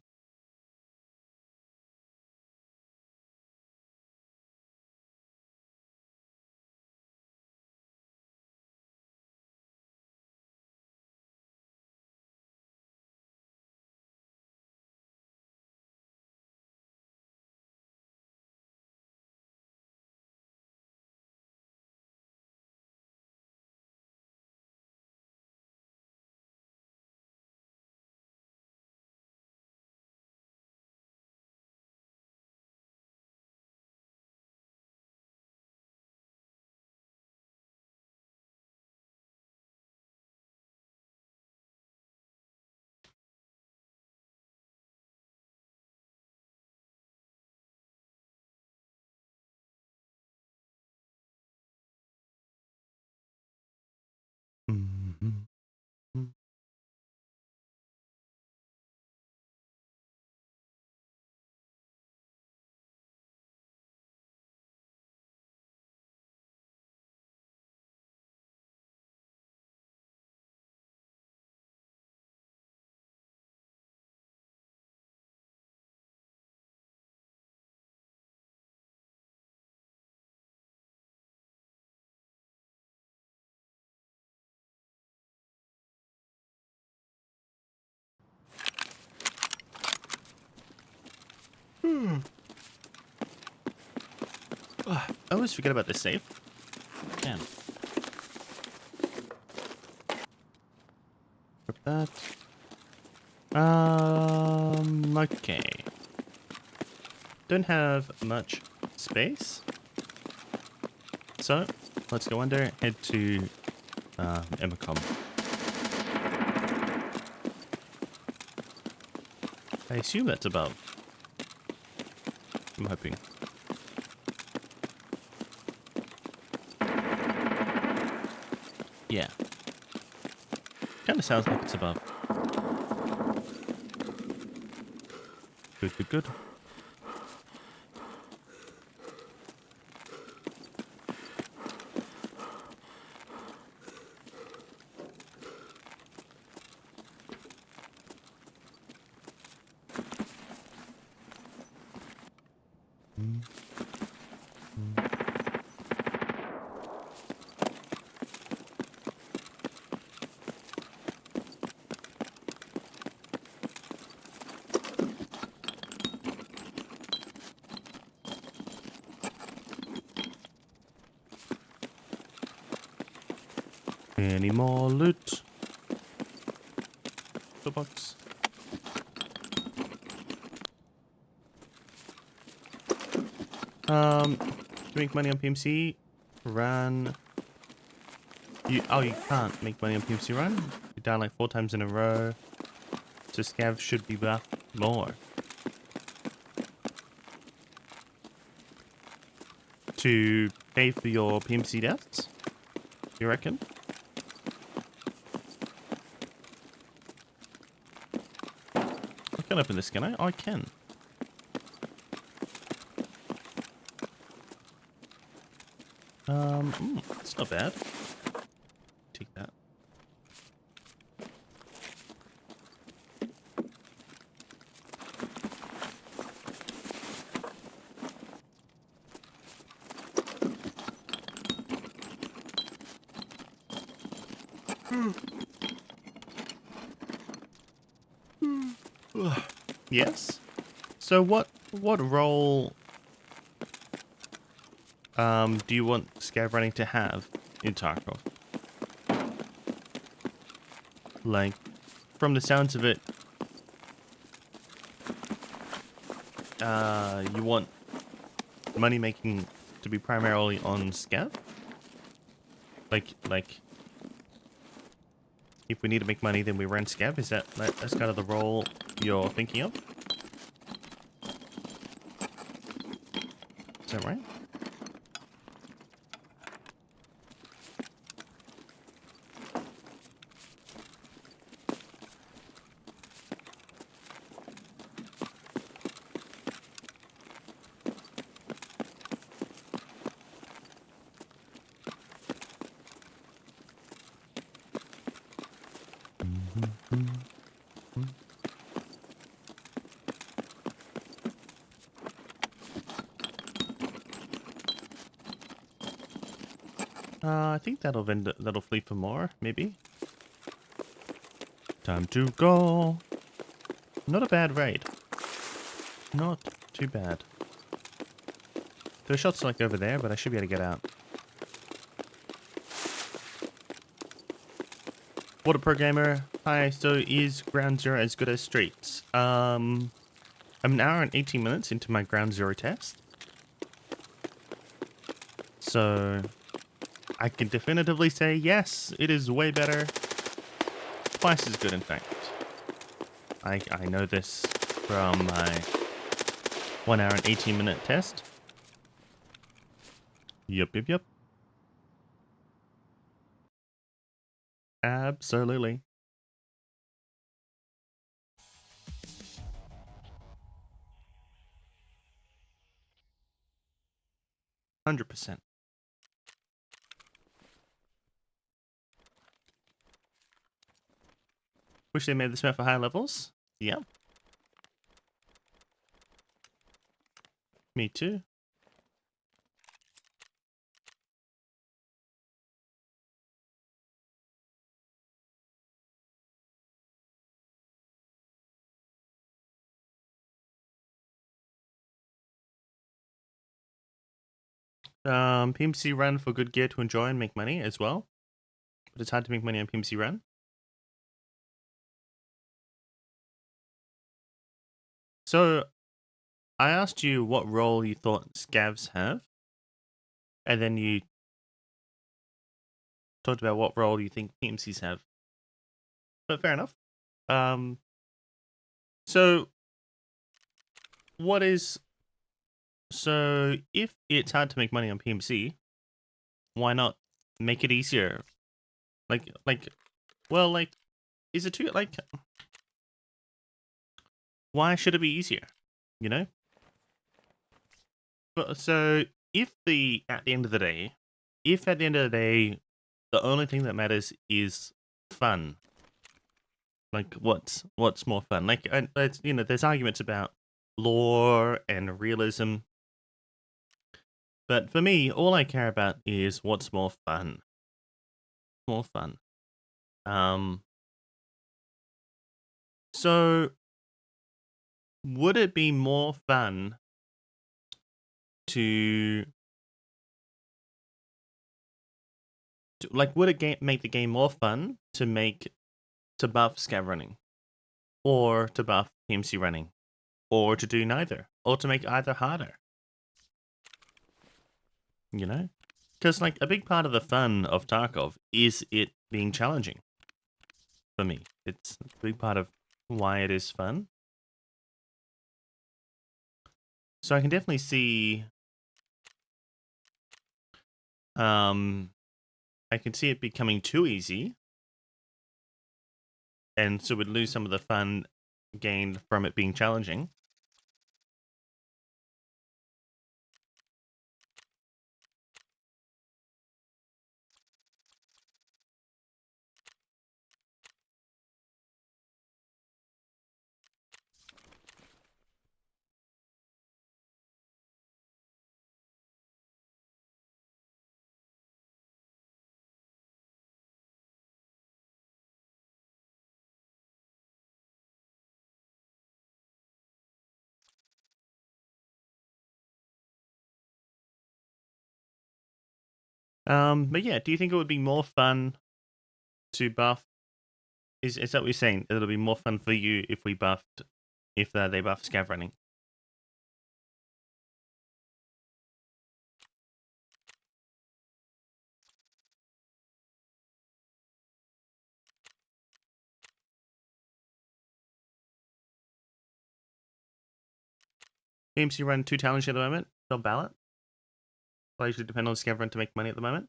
Speaker 1: I always forget about this safe. Damn. Grab that. Okay. Don't have much space. So, let's go under, head to Emacom. I assume that's above. I'm hoping. Yeah. Kind of sounds like it's above. Good, good, good. Any more loot? The box. To make money on PMC, run. You can't make money on PMC run. You die like 4 times in a row. So Scav should be buffed more. To pay for your PMC deaths? You reckon? I can open this, can I? Oh, I can. It's not bad. Take that. Yes. So what role do you want Scav running to have in Tarkov? Like, from the sounds of it, you want money making to be primarily on Scav? Like, if we need to make money, then we run Scav? Is that's kind of the role you're thinking of? Is that right? I think that'll flee for more, maybe. Time to go. Not a bad raid. Not too bad. The shots like over there, but I should be able to get out. Water programmer. Hi, so is Ground Zero as good as Streets? I'm an hour and 18 minutes into my Ground Zero test. So I can definitively say yes, it is way better. Twice as good, in fact. I know this from my 1 hour and 18 minute test. Yep. Absolutely. %. Wish they made this map for higher levels. Yeah. Me too. PMC run for good gear to enjoy and make money as well. But it's hard to make money on PMC run. So I asked you what role you thought scavs have. And then you talked about what role you think PMCs have. But fair enough. So what is... So if it's hard to make money on PMC, why not make it easier? Well, is it too, why should it be easier? You know? But so if at the end of the day, the only thing that matters is fun. Like, what's more fun? Like, it's, there's arguments about lore and realism. But for me, all I care about is what's more fun. More fun. So would it be more fun to would it make the game more fun to buff scav running, or to buff PMC running, or to do neither, or to make either harder? You know? Because, like, a big part of the fun of Tarkov is it being challenging. For me, it's a big part of why it is fun. So I can definitely see... I can see it becoming too easy. And so we'd lose some of the fun gained from it being challenging. But yeah, do you think it would be more fun to buff? Is that what you're saying? It'll be more fun for you if they buff scav running? PMC run too challenging at the moment. They'll ballot. Players should depend on scav run to make money at the moment.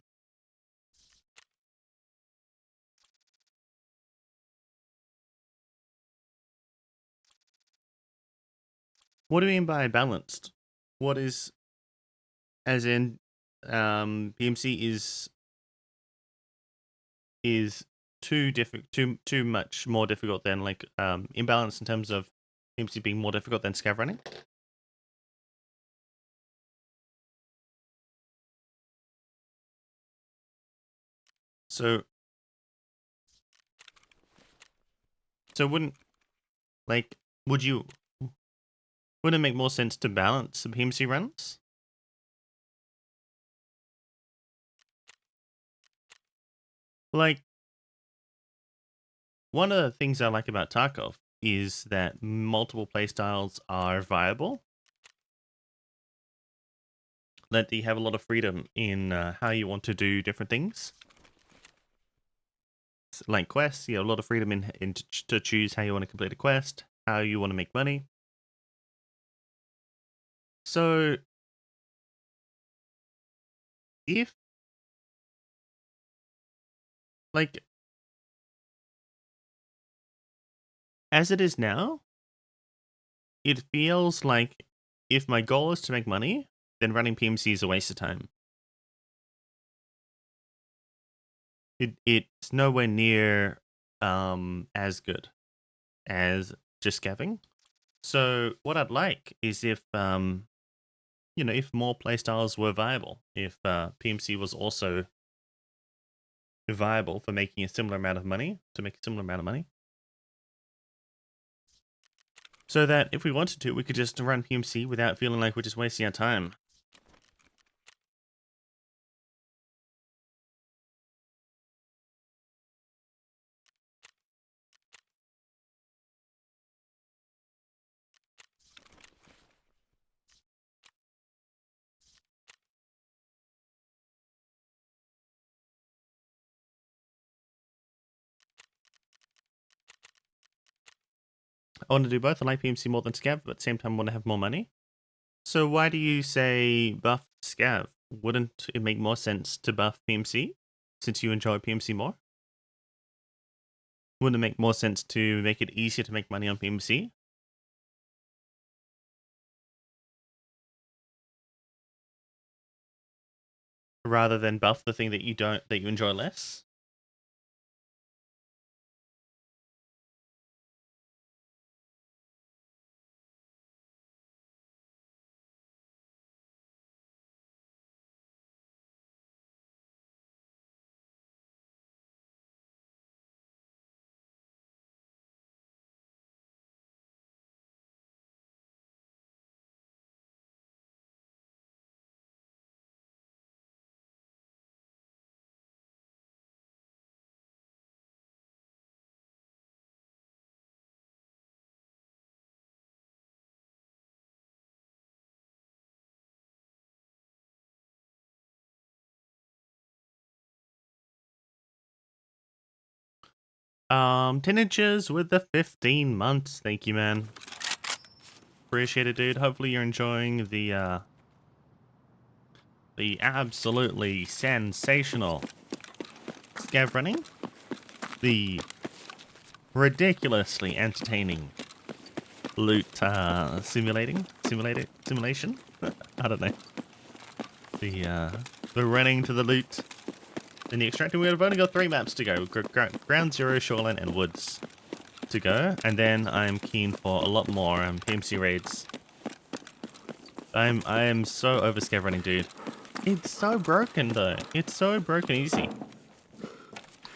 Speaker 1: What do you mean by balanced? What is, as in, PMC is too much more difficult than, like, imbalanced in terms of PMC being more difficult than scav running? So wouldn't it make more sense to balance the PMC runs? Like, one of the things I like about Tarkov is that multiple playstyles are viable. That you have a lot of freedom in how you want to do different things. Like quests, you have a lot of freedom in to choose how you want to complete a quest, how you want to make money. So, if, like, as it is now, it feels like if my goal is to make money, then running PMC is a waste of time. It's nowhere near as good as just scavving. So what I'd like is if if more playstyles were viable, if PMC was also viable for making a similar amount of money, so that if we wanted to, we could just run PMC without feeling like we're just wasting our time. I want to do both. I like PMC more than Scav, but at the same time I want to have more money. So why do you say buff Scav? Wouldn't it make more sense to buff PMC since you enjoy PMC more? Wouldn't it make more sense to make it easier to make money on PMC? Rather than buff the thing that you enjoy less? Teenagers with the 15 months. Thank you, man. Appreciate it, dude. Hopefully you're enjoying the absolutely sensational Scav running. The ridiculously entertaining loot simulation. I don't know. The running to the loot. And the extracting, we've only got 3 maps to go. Ground Zero, Shoreline, and Woods to go. And then I'm keen for a lot more PMC raids. I am so over Scav running, dude. It's so broken though. It's so broken easy.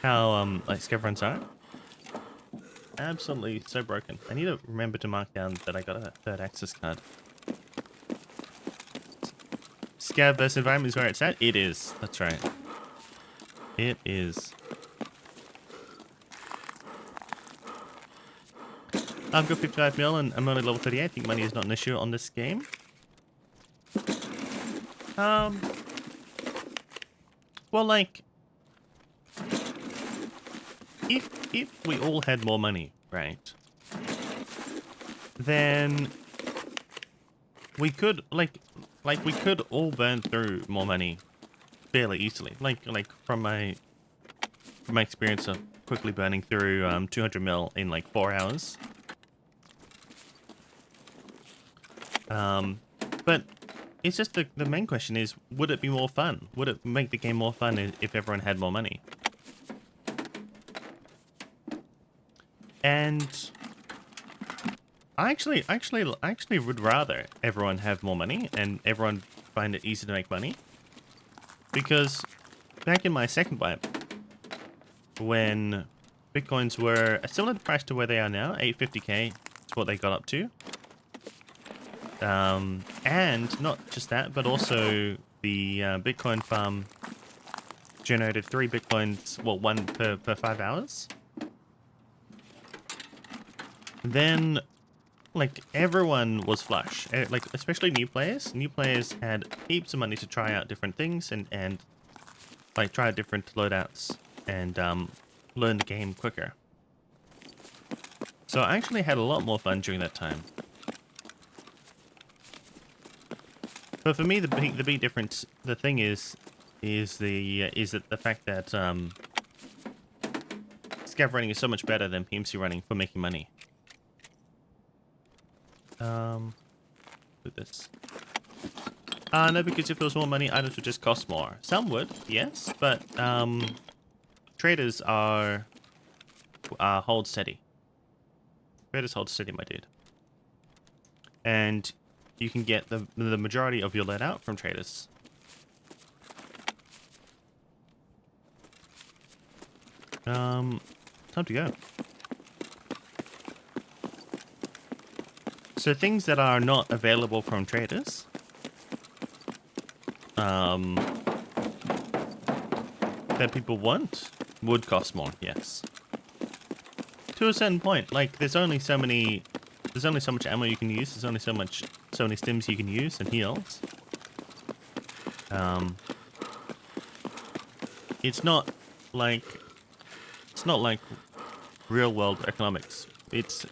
Speaker 1: How like Scav runs are. Absolutely so broken. I need to remember to mark down that I got a 3rd access card. Scav versus environment is where it's at? It is. That's right. It is. I've got 55 mil and I'm only level 38. I think money is not an issue on this game. Well, like, if we all had more money, right, then we could like we could all burn through more money fairly easily. Like from my experience of quickly burning through 200 mil in like 4 hours. But it's just the main question is, would it be more fun? Would it make the game more fun if everyone had more money? And I actually would rather everyone have more money and everyone find it easy to make money. Because back in my second wipe, when Bitcoins were a similar price to where they are now, 850k is what they got up to. And not just that, but also the Bitcoin farm generated 3 Bitcoins, well, 1 per 5 hours. Then, like, everyone was flush. Like, especially new players. New players had heaps of money to try out different things and like, try out different loadouts and learn the game quicker. So I actually had a lot more fun during that time. But for me, the big difference, the thing is that the fact that Scav running is so much better than PMC running for making money. Do this. No, because if there was more money, items would just cost more. Some would, yes, but traders are hold steady. Traders hold steady, my dude. And you can get the majority of your loadout from traders. Time to go. So things that are not available from traders, that people want, would cost more, yes. To a certain point, like there's only so much ammo you can use. There's only so many stims you can use and heals. It's not like real world economics. it's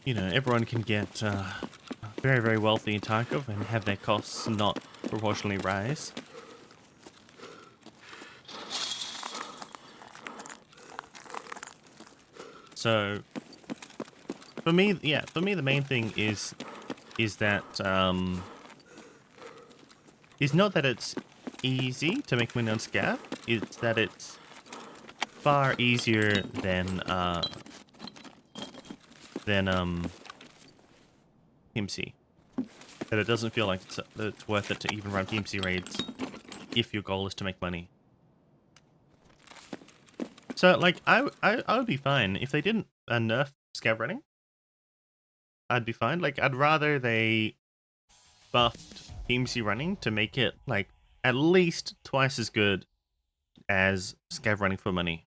Speaker 1: you know, everyone can get very, very wealthy in Tarkov and have their costs not proportionally rise. So for me, yeah, for me the main thing is that is not that it's easy to make money on Scav, it's that it's far easier than PMC. That it doesn't feel like it's worth it to even run PMC raids if your goal is to make money. So like I would be fine if they didn't nerf Scav running. I'd be fine. Like I'd rather they buffed PMC running to make it like at least twice as good as Scav running for money.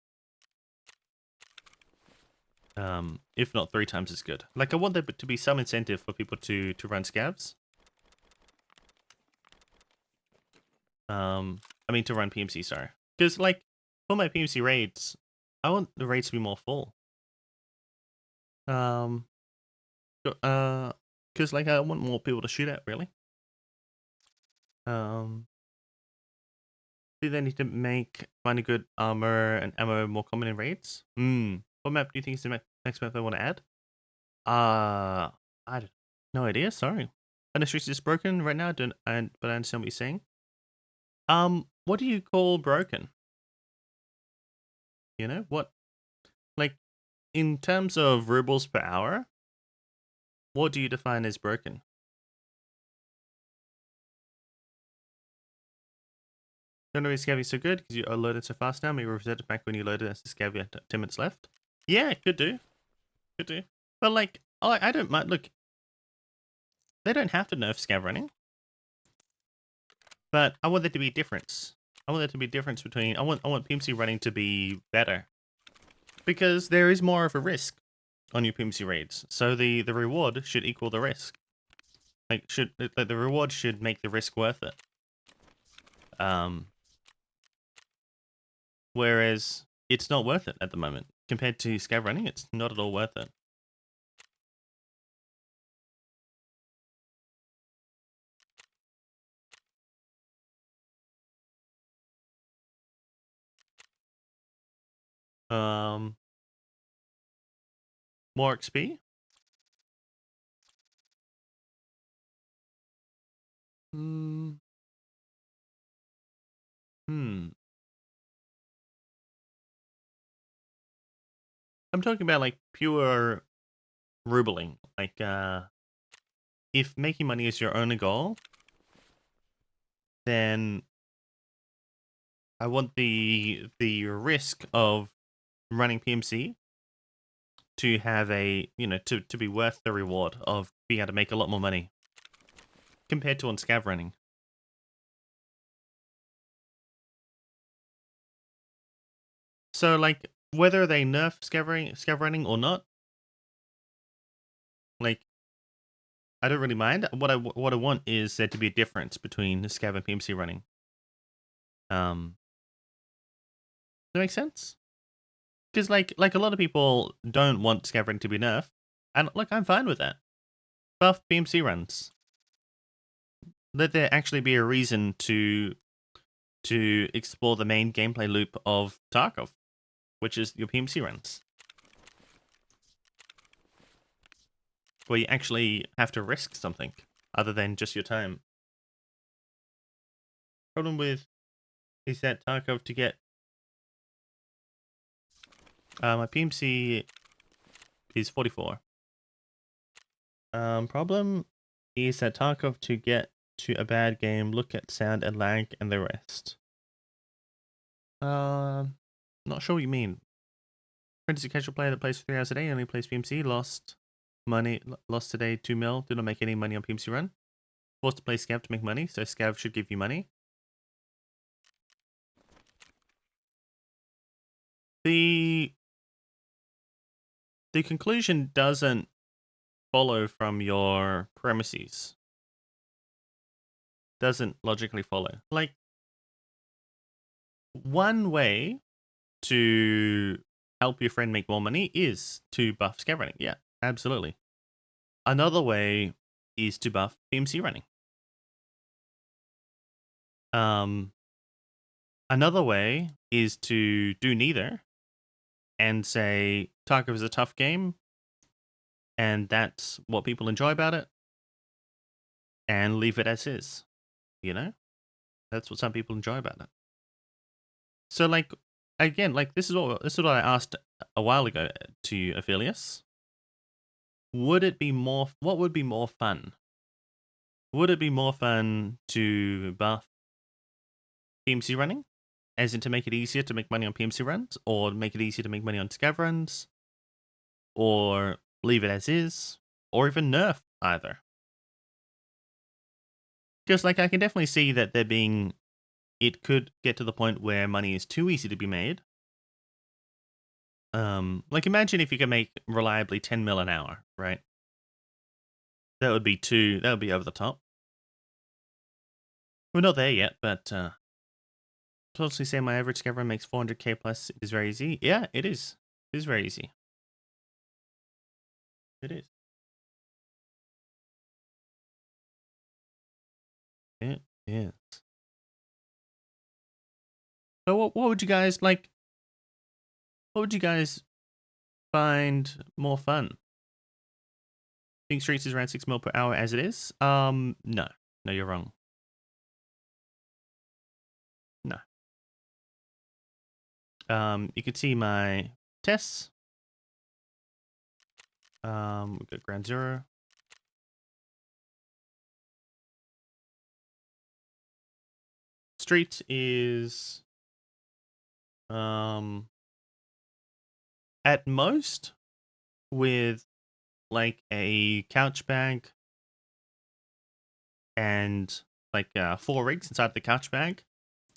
Speaker 1: If not 3 times as good. Like I want there to be some incentive for people to run Scavs. I mean to run PMC, sorry. Because like for my PMC raids, I want the raids to be more full. Because like I want more people to shoot at, really. Do they need to find a good armor and ammo more common in raids? What map do you think is the next map they want to add? I don't, no idea. Sorry. And streets is broken right now. But I understand what you're saying. What do you call broken? You know what? Like in terms of rubles per hour, what do you define as broken? Don't know why Scavvy's so good because you are loaded so fast now. Maybe reset it back when you loaded as the Scavvy had 10 minutes left. Yeah, could do. Could do. But like, I don't mind. Look, they don't have to nerf Scav running. But I want there to be a difference. I want there to be a difference between I want PMC running to be better. Because there is more of a risk on your PMC raids. So the reward should equal the risk. Like the reward should make the risk worth it. Whereas it's not worth it at the moment. Compared to Scav running, it's not at all worth it. More XP? Hmm. I'm talking about like pure rubling. Like if making money is your only goal, then I want the risk of running PMC to have a, you know, to be worth the reward of being able to make a lot more money compared to on Scav running. So like whether they nerf Scav running or not, like I don't really mind. What I want is there to be a difference between Scav and PMC running. Does that make sense? Because like a lot of people don't want Scav running to be nerfed, and look, I'm fine with that. Buff PMC runs. Let there actually be a reason to explore the main gameplay loop of Tarkov, which is your PMC runs, where you actually have to risk something other than just your time. Problem with is that Tarkov to get my PMC is 44. Problem is that Tarkov to get to a bad game, look at sound and lag and the rest. Not sure what you mean. Friend is a casual player that plays for 3 hours a day, only plays PMC, lost today 2 mil, did not make any money on PMC run. Forced to play Scav to make money, so Scav should give you money. The conclusion doesn't follow from your premises. Doesn't logically follow. Like, one way to help your friend make more money is to buff scav running. Yeah, absolutely. Another way is to buff PMC running. Another way is to do neither and say Tarkov is a tough game and that's what people enjoy about it and leave it as is, you know? That's what some people enjoy about it. So like, again, like this is what I asked a while ago to you, Aphelios. What would be more fun? Would it be more fun to buff PMC running? As in to make it easier to make money on PMC runs? Or make it easier to make money on scav runs? Or leave it as is? Or even nerf either? Because like I can definitely see that it could get to the point where money is too easy to be made. Like imagine if you could make reliably 10 mil an hour, right? That would be over the top. We're not there yet, but totally say my average scav run makes 400k plus is very easy. Yeah, it is. It is very easy. It is. It is. So what would you guys like? What would you guys find more fun? Think Streets is around 6 mil per hour as it is? No. No, you're wrong. No. You could see my tests. We've got ground zero. Street is at most with like a couch bag and like 4 rigs inside the couch bag.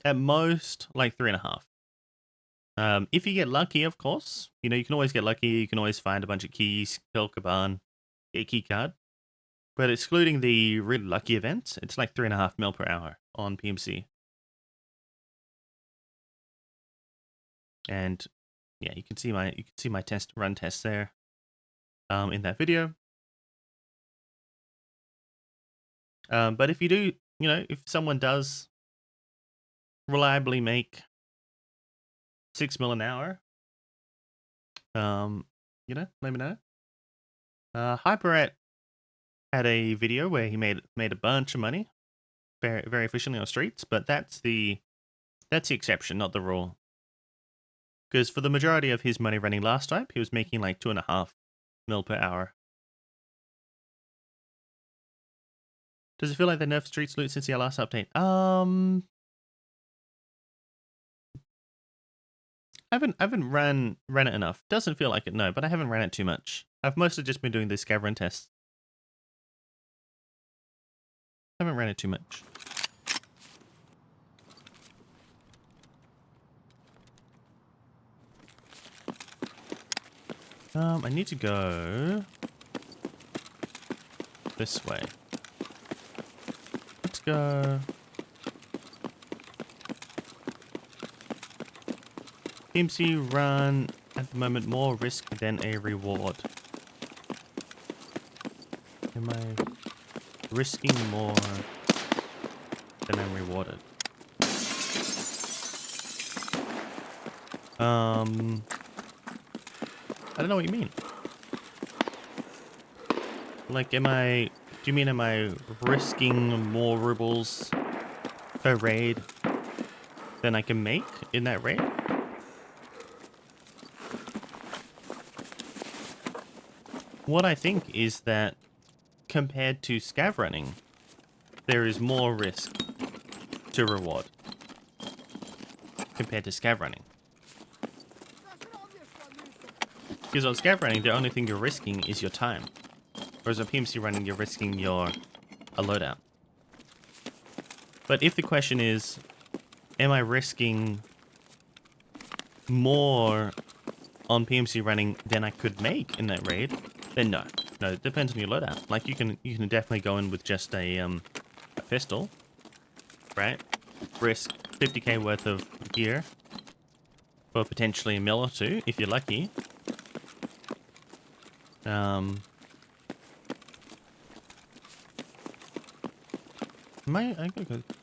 Speaker 1: At most like 3.5. If you get lucky, of course, you know, you can always get lucky. You can always find a bunch of keys, kill Kaban, get a key card. But excluding the really lucky events, it's like 3.5 mil per hour on PMC. And yeah, you can see my run test there in that video. But if you do, you know, if someone does reliably make 6 mil an hour, you know, let me know. Hyperat had a video where he made a bunch of money very, very efficiently on streets, but that's the exception, not the rule. Because for the majority of his money running last time, he was making like 2.5 mil per hour. Does it feel like they nerfed streets loot since the last update? I haven't ran it enough. Doesn't feel like it, no, but I haven't ran it too much. I've mostly just been doing the scav run tests. Haven't ran it too much. I need to go this way. Let's go. PMC run at the moment more risk than a reward. Am I risking more than I'm rewarded? I don't know what you mean. Like, do you mean am I risking more rubles per raid than I can make in that raid? What I think is that compared to scav running, there is more risk to reward compared to scav running. Because on scav running, the only thing you're risking is your time. Whereas on PMC running, you're risking a loadout. But if the question is, am I risking more on PMC running than I could make in that raid, then no. No, it depends on your loadout. Like you can definitely go in with just a pistol, right? Risk 50k worth of gear for potentially a mill or two, if you're lucky. I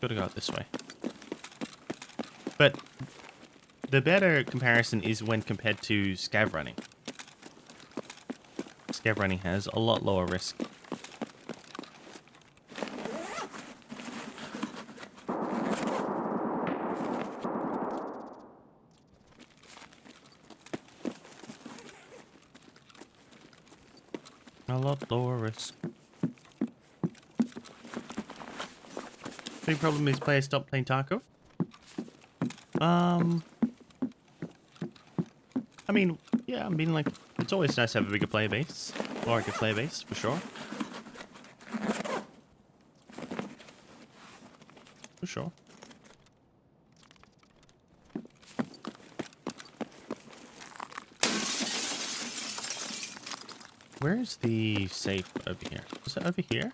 Speaker 1: gotta go out this way. But the better comparison is when compared to scav running. Scav running has a lot lower risk. A lot lower risk. Big problem is players stop playing Tarkov. I mean, yeah, I mean, like, it's always nice to have a bigger player base. Or a good player base, for sure. For sure. Where is the safe over here? Is it over here?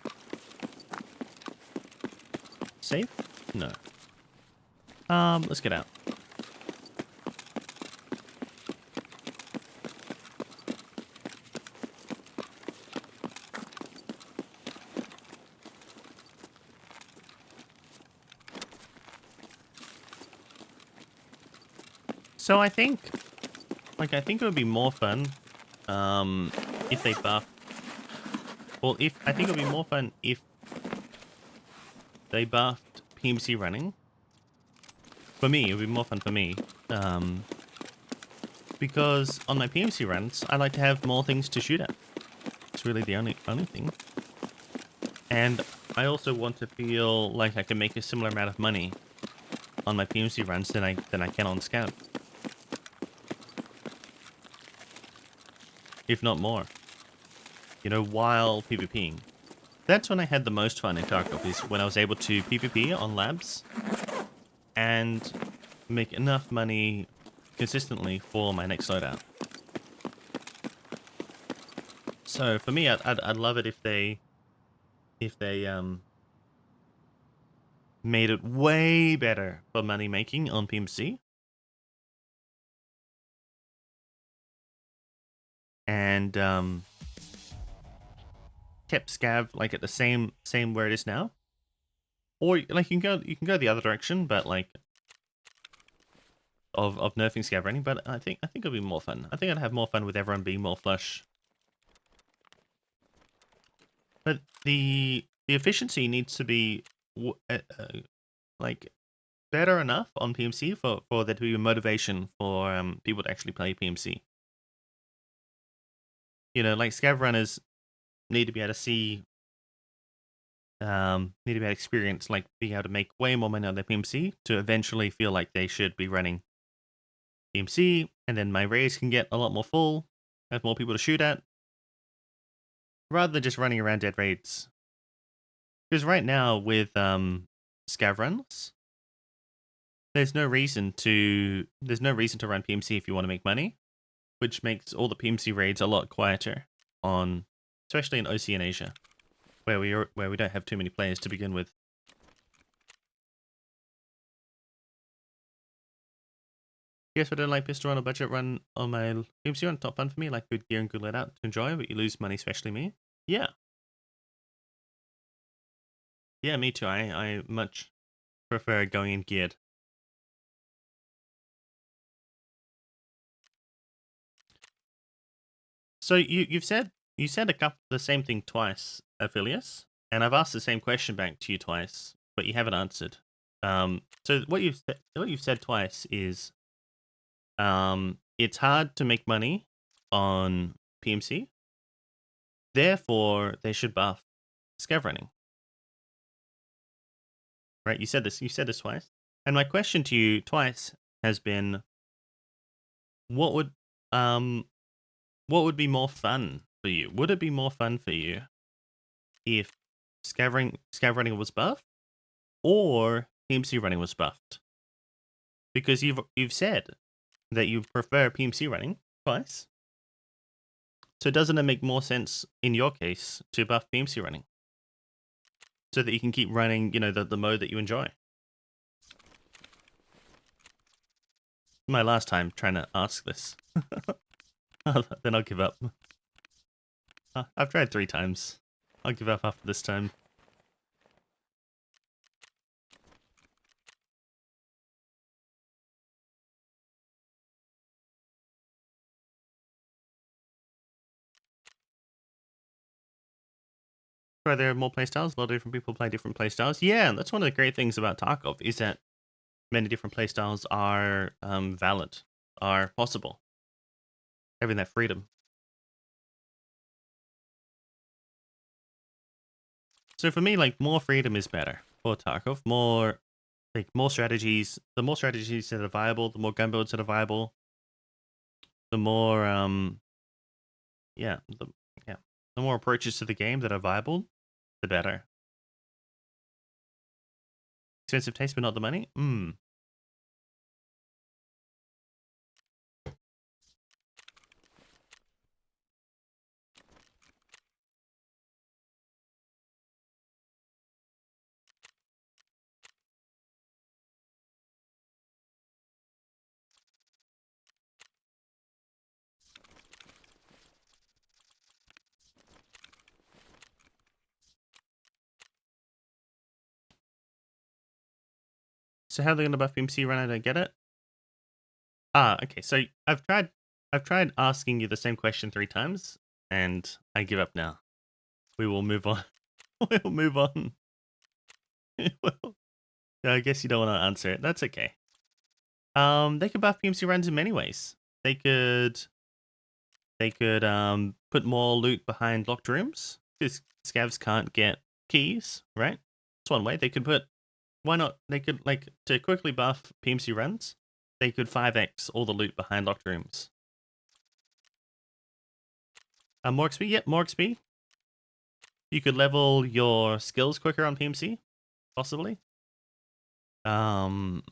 Speaker 1: Safe? No. Let's get out. So I think it would be more fun, if they buff. Well, I think it would be more fun if they buffed PMC running. For me, it would be more fun for me, because on my PMC runs, I like to have more things to shoot at. It's really the only thing. And I also want to feel like I can make a similar amount of money on my PMC runs than I can on Scav. If not more. You know, while PvPing. That's when I had the most fun in Tarkov, is when I was able to PvP on labs and make enough money consistently for my next loadout. So for me, I'd love it if they made it way better for money making on PMC. And kept Scav like at the same where it is now. Or like you can go the other direction, but like of nerfing Scav running, but I think it'll be more fun. I think I'd have more fun with everyone being more flush. But the efficiency needs to be like better enough on PMC for there to be a motivation for people to actually play PMC. You know, like Scav runners need to be able to see, need to be able to experience, like being able to make way more money on their PMC to eventually feel like they should be running PMC, and then my raids can get a lot more full, have more people to shoot at, rather than just running around dead raids. Because right now with Scav runs, there's no reason to run PMC if you want to make money, which makes all the PMC raids a lot quieter on, especially in OC and Asia, where we don't have too many players to begin with. Yes, I don't like pistol on a budget run on my PMC run. Top fun for me, like good gear and good let out to enjoy, but you lose money, especially me. Yeah. Yeah, me too. I much prefer going in geared. So you said the same thing twice, Aphilius, and I've asked the same question back to you twice, but you haven't answered. So what you've said twice is, it's hard to make money on PMC, therefore they should buff scav running. Right? You said this twice, and my question to you twice has been, what would be more fun for you? Would it be more fun for you if scav running was buffed, or PMC running was buffed? Because you've said that you prefer PMC running twice. So doesn't it make more sense in your case to buff PMC running, so that you can keep running, you know, the mode that you enjoy? my last time trying to ask this. Then I'll give up. I've tried 3 times. I'll give up after this time. Are there more playstyles? A lot of different people play different playstyles. Yeah, and that's one of the great things about Tarkov, is that many different playstyles are valid, are possible. Having that freedom. So for me, like, more freedom is better for Tarkov. More strategies. The more strategies that are viable, the more gun builds that are viable, the more yeah, the more approaches to the game that are viable, the better. Expensive taste, but not the money. So how are they gonna buff PMC run? I don't get it. Okay. So I've tried asking you the same question 3 times, and I give up now. We will move on. We'll move on. Well, I guess you don't want to answer it. That's okay. They could buff PMC runs in many ways. They could put more loot behind locked rooms, because scavs can't get keys, right? That's one way. They could put, why not? They could, like, to quickly buff PMC runs, they could 5x all the loot behind locked rooms. More XP? Yep, more XP. You could level your skills quicker on PMC, possibly. Like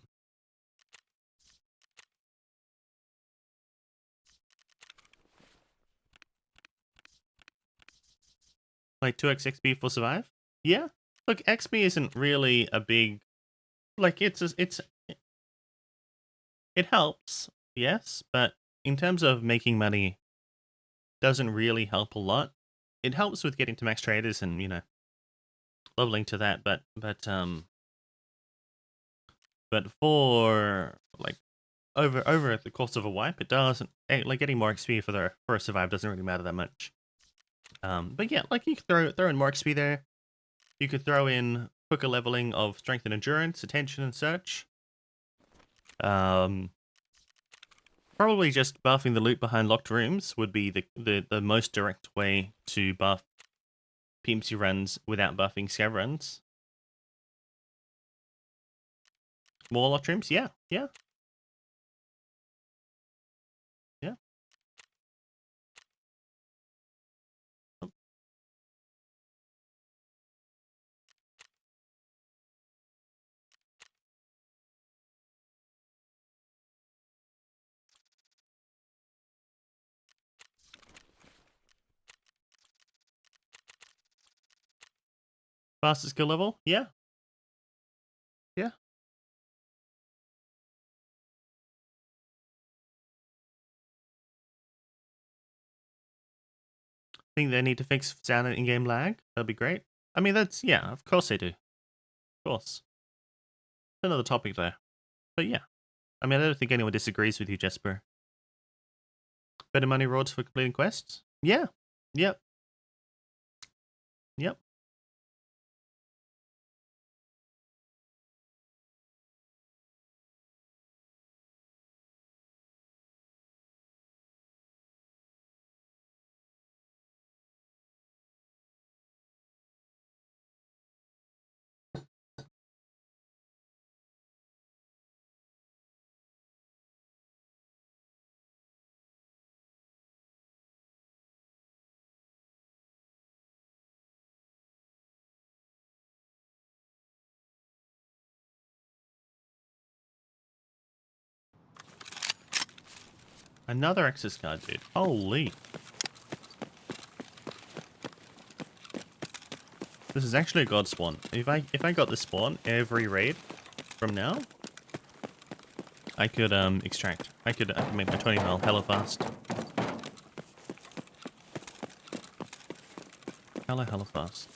Speaker 1: 2x XP for survive? Yeah. Look, XP isn't really a big, like, it helps, yes, but in terms of making money, doesn't really help a lot. It helps with getting to max traders and, you know, leveling to that, but for, like, over the course of a wipe, it doesn't, like, getting more XP for a survive doesn't really matter that much. But yeah, like, you could throw in more XP there. You could throw in quicker leveling of strength and endurance, attention and search. Probably just buffing the loot behind locked rooms would be the most direct way to buff PMC runs without buffing scav runs. More locked rooms? Yeah. Oh, faster skill level? Yeah. Think they need to fix sound and in-game lag? That'd be great. I mean, that's, yeah, of course they do. Of course. Another topic there. But yeah. I mean, I don't think anyone disagrees with you, Jesper. Better money rewards for completing quests? Yeah. Yep. Another access card, dude. Holy. This is actually a god spawn. If I got this spawn every raid from now, I could extract. I could make my 20 mil hella fast. Hella fast.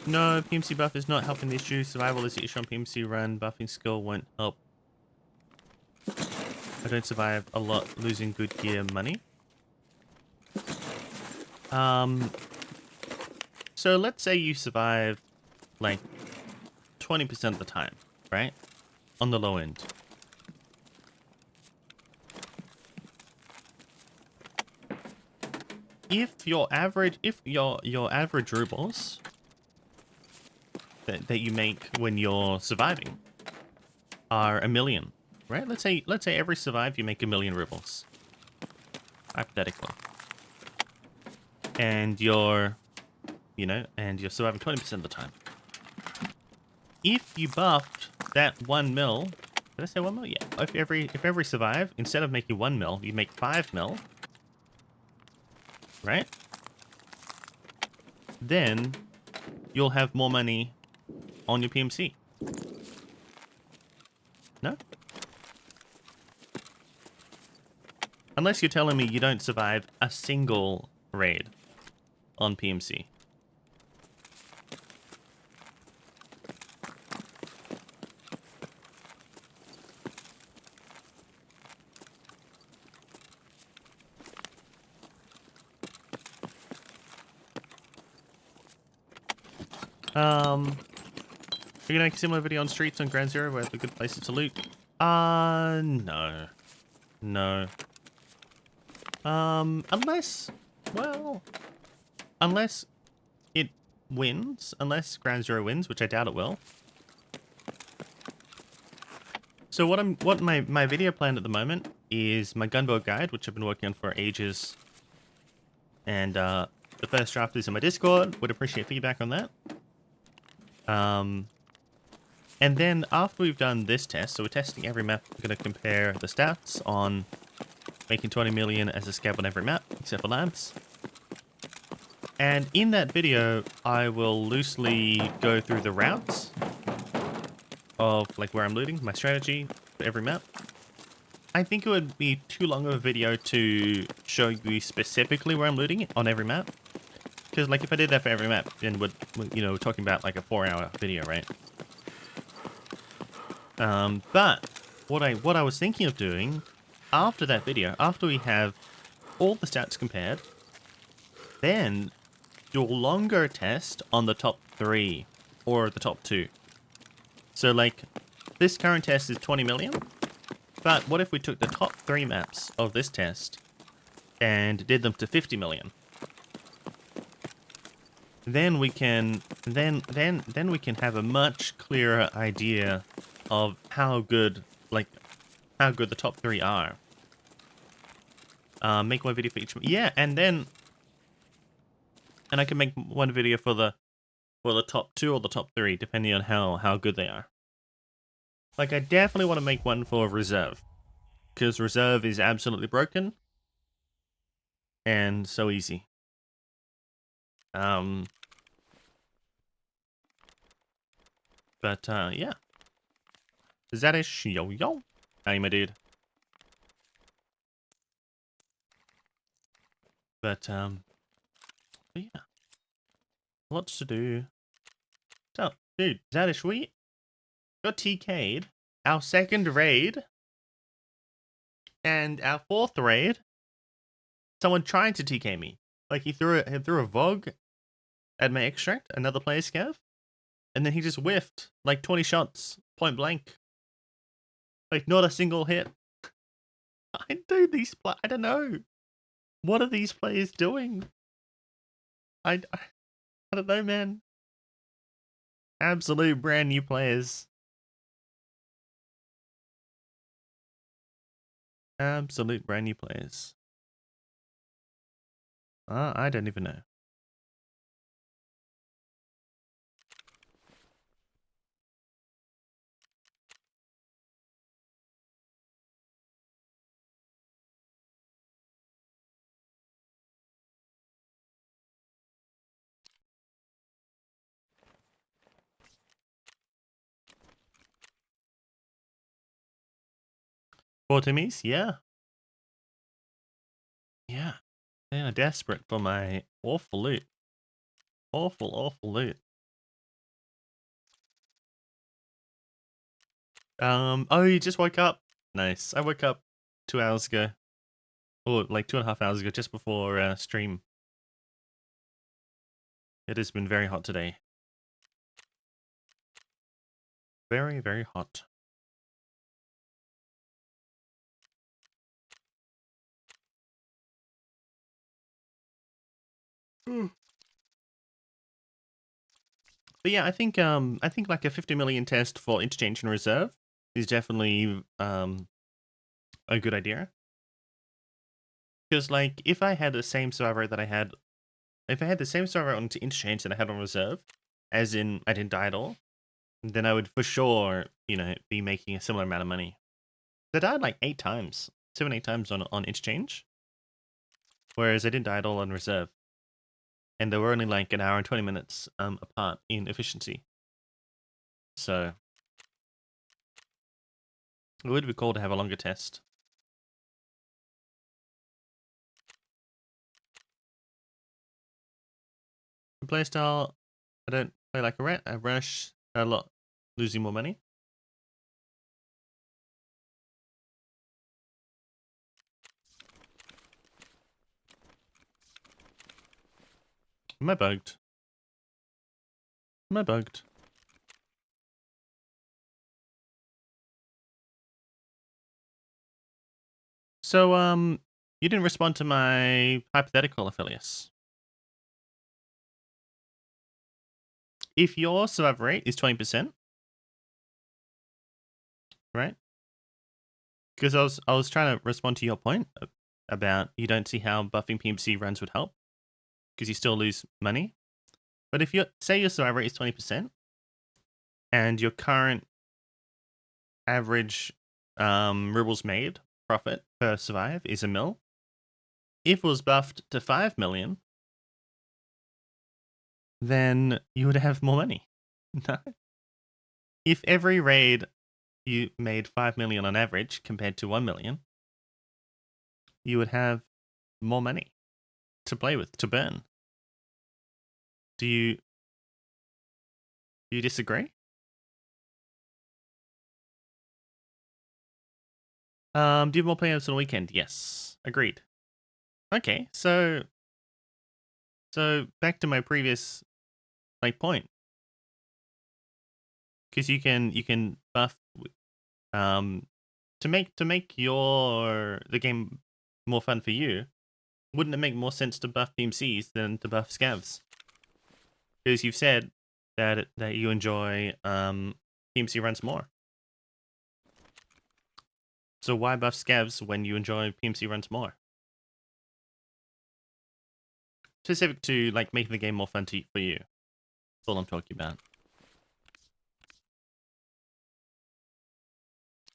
Speaker 1: No, PMC buff is not helping the issue. Survival is the issue on PMC run. Buffing skill won't help. I don't survive a lot losing good gear money. So let's say you survive like 20% of the time, right? On the low end. If your average rubles that you make when you're surviving are 1 million, right? Let's say every survive you make 1 million rubles, hypothetically, and you're surviving 20% of the time. If you buffed that 1 mil, did I say 1 mil? Yeah. If every survive, instead of making 1 mil, you make 5 mil, right? Then you'll have more money on your PMC. No? Unless you're telling me you don't survive a single raid on PMC. We're gonna make a similar video on streets on Ground Zero where the good places to loot. No. No. Unless it wins, unless Ground Zero wins, which I doubt it will. So what my video plan at the moment is my gunboat guide, which I've been working on for ages. And the first draft is in my Discord. Would appreciate feedback on that. And then after we've done this test, so we're testing every map, we're going to compare the stats on making 20 million as a scav on every map, except for labs. And in that video, I will loosely go through the routes of like where I'm looting, my strategy for every map. I think it would be too long of a video to show you specifically where I'm looting on every map. Because like if I did that for every map, then we're talking about like a 4-hour video, right? But what I was thinking of doing after that video, after we have all the stats compared, then do a longer test on the top 3 or the top 2. So like this current test is 20 million, but what if we took the top 3 maps of this test and did them to 50 million? Then we can then we can have a much clearer idea of how good the top 3 are. Make one video for each. Yeah, and I can make one video for the top 2 or the top 3, depending on how good they are. Like I definitely want to make one for reserve, because reserve is absolutely broken and so easy. But yeah. Zadish, yo. Hey, my dude. But yeah. Lots to do. So, dude, Zadish, we got TK'd our 2nd raid and our 4th raid. Someone tried to TK me. Like he threw a VOG at my extract, another player's scav, and then he just whiffed like 20 shots, point blank. Like not a single hit. I don't know. What are these players doing? I don't know, man. Absolute brand new players. Absolute brand new players. I don't even know. 4 Timmies? Yeah. Yeah. They are desperate for my awful loot. Awful loot. Oh, you just woke up? Nice. I woke up 2 hours ago. Or like 2.5 hours ago, just before stream. It has been very hot today. Very, very hot. But yeah, I think like a 50 million test for interchange and reserve is definitely a good idea. Because like if I had the same survival rate that I had, if I had the same survival rate on interchange that I had on reserve, as in I didn't die at all, then I would for sure, you know, be making a similar amount of money. I died like 8 times, 7, 8 times on interchange, whereas I didn't die at all on reserve, and they were only like an hour and 20 minutes apart in efficiency. So it would be cool to have a longer test. The playstyle, I don't play like a rat. I rush a lot, losing more money. Am I bugged? Am I bugged? So, you didn't respond to my hypothetical, Aphelios. If your survival rate is 20%, right? Because I was trying to respond to your point about you don't see how buffing PMC runs would help because you still lose money. But if you say your survival rate is 20% and your current average rubles made profit per survive is $1 mil, if it was buffed to 5 million, then you would have more money. No. If every raid you made 5 million on average compared to 1 million, you would have more money to play with, to burn. Do you disagree? Do you have more players on the weekend? Yes. Agreed. Okay, so back to my previous like point. Because you can buff to make the game more fun for you, wouldn't it make more sense to buff PMCs than to buff scavs? Because you've said that you enjoy PMC runs more. So why buff scavs when you enjoy PMC runs more? Specific to like making the game more fun for you. That's all I'm talking about.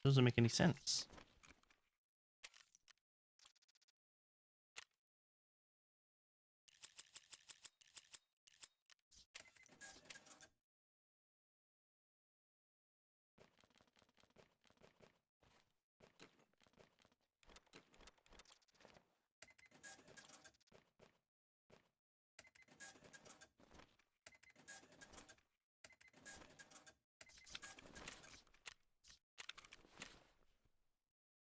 Speaker 1: Doesn't make any sense.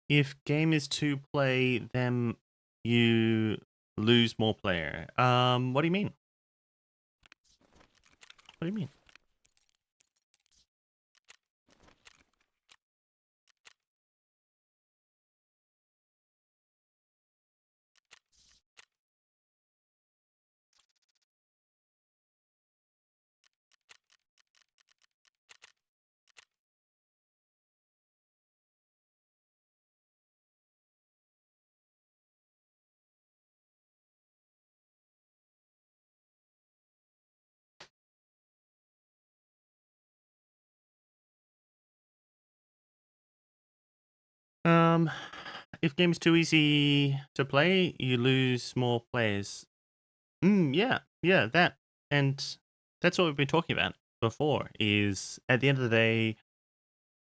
Speaker 1: If game is to play them, you lose more player. What do you mean? What do you mean? If game's too easy to play, you lose more players. Yeah, that, and that's what we've been talking about before. Is at the end of the day,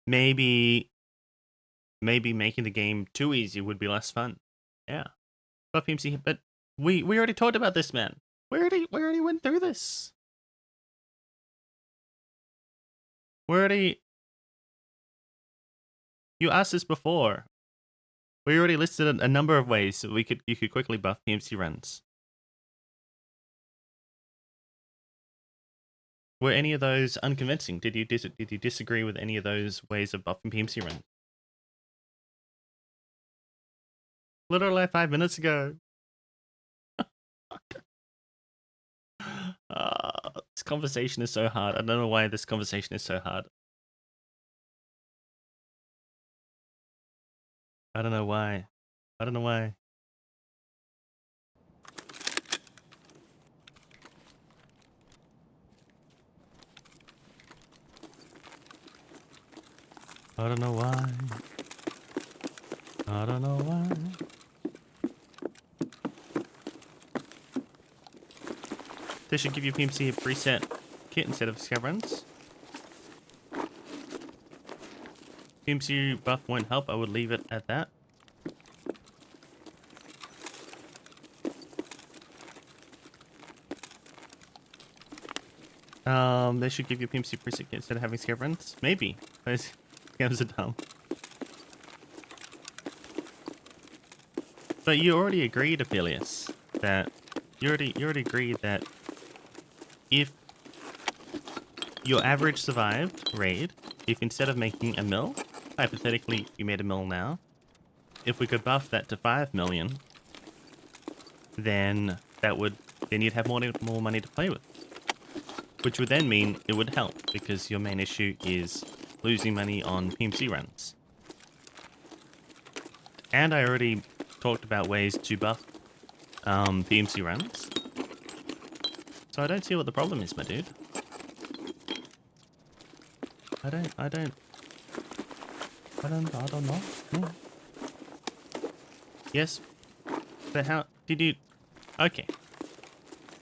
Speaker 1: maybe maybe making the game too easy would be less fun. Yeah. Buff PMC, but we already talked about this, man. We already went through this. You asked this before. We already listed a number of ways that you could quickly buff PMC runs. Were any of those unconvincing? Did you disagree with any of those ways of buffing PMC runs? Literally like 5 minutes ago. This conversation is so hard. I don't know why this conversation is so hard. I don't know why. I don't know why. I don't know why. I don't know why. They should give you PMC a preset kit instead of Scav runs. PMC buff won't help. I would leave it at that. They should give you a PMC preset kit instead of having Scav runs. Maybe. Scavs are dumb. But you already agreed, Aphelios, that you already agreed that if your average survived raid, if instead of making a mill, hypothetically you made a mill now, if we could buff that to 5 million, then you'd have more money to play with. Which would then mean it would help, because your main issue is losing money on PMC runs. And I already talked about ways to buff PMC runs. So I don't see what the problem is, my dude. I don't know. Yeah. Yes. But how did you... Okay.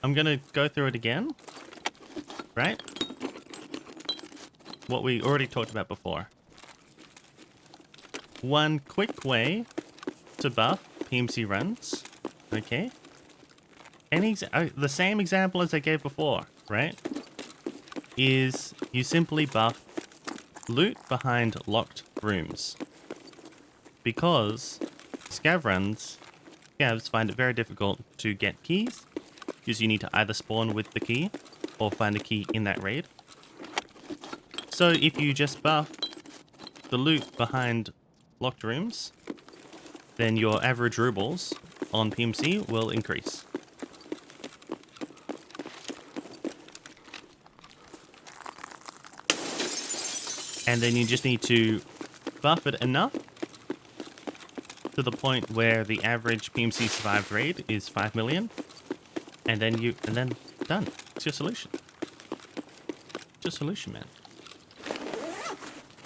Speaker 1: I'm gonna go through it again. Right? What we already talked about before. One quick way to buff PMC runs. Okay. The same example as I gave before, right? Is you simply buff loot behind locked rooms. Because Scavs find it very difficult to get keys, because you need to either spawn with the key or find the key in that raid. So if you just buff the loot behind locked rooms, then your average rubles on PMC will increase. And then you just need to buff it enough to the point where the average PMC survived raid is 5 million. And then done. It's your solution. It's your solution, man.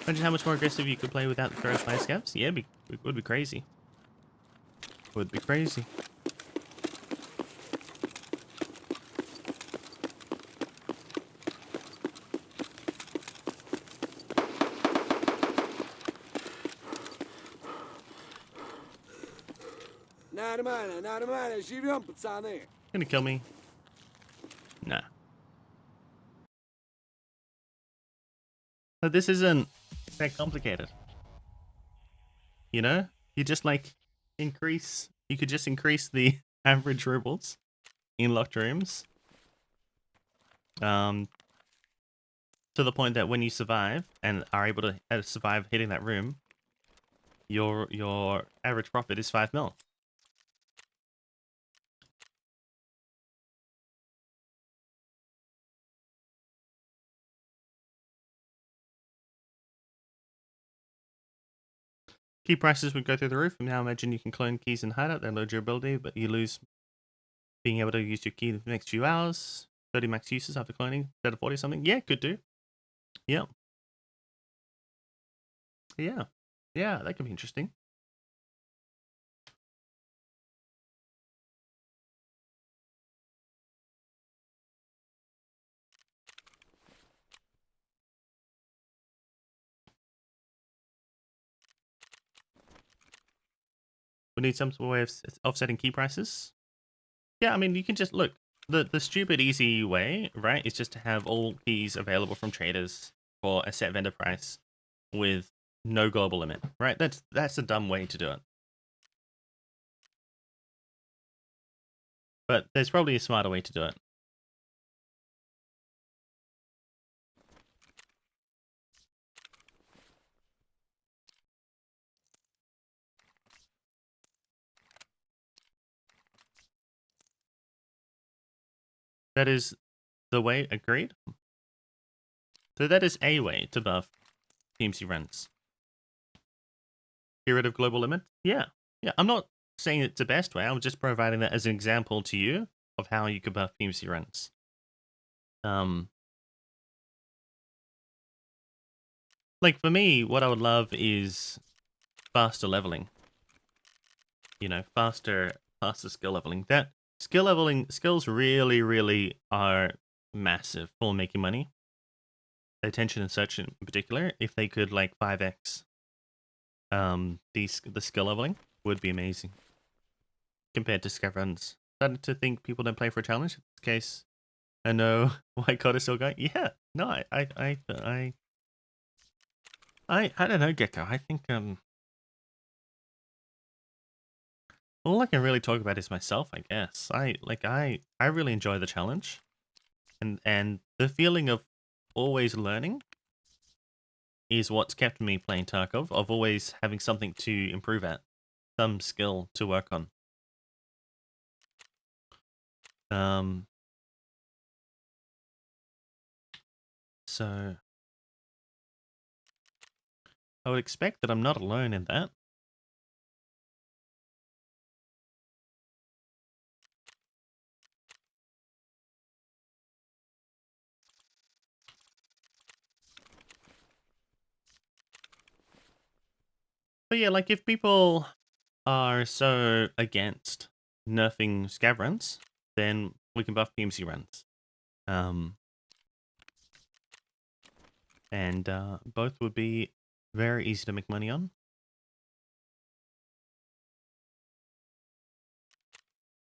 Speaker 1: Imagine how much more aggressive you could play without the throw fire scavs. Yeah, it would be crazy. Would be crazy. Gonna kill me? Nah. But this isn't that complicated. You know? You just like increase... You could just increase the average rubles in locked rooms. To the point that when you survive and are able to survive hitting that room, your average profit is 5 mil. Key prices would go through the roof. Now imagine you can clone keys and hideout. They load your ability, but you lose being able to use your key the next few hours. 30 max uses after cloning instead of 40 something. Yeah, could do. Yeah. Yeah. Yeah, that could be interesting. need some sort of way of offsetting key prices. Yeah, I mean, you can just look. The stupid easy way, right, is just to have all keys available from traders for a set vendor price with no global limit, right? That's a dumb way to do it. But there's probably a smarter way to do it. That is the way, agreed? So that is a way to buff PMC runs. Get rid of global limit? Yeah. Yeah, I'm not saying it's the best way. I'm just providing that as an example to you of how you could buff PMC runs. Like for me, what I would love is faster leveling. You know, faster skill leveling. That skills really are massive for making money. Attention and search in particular, if they could like 5x the skill leveling would be amazing. Compared to Scav runs. Starting to think people don't play for a challenge. In this case, I know why COD is still going. Yeah, no, I don't know, Gecko. I think all I can really talk about is myself, I guess. I really enjoy the challenge. And the feeling of always learning is what's kept me playing Tarkov, of always having something to improve at, some skill to work on. So I would expect that I'm not alone in that. But yeah, like if people are so against nerfing Scav runs, then we can buff PMC runs. And both would be very easy to make money on.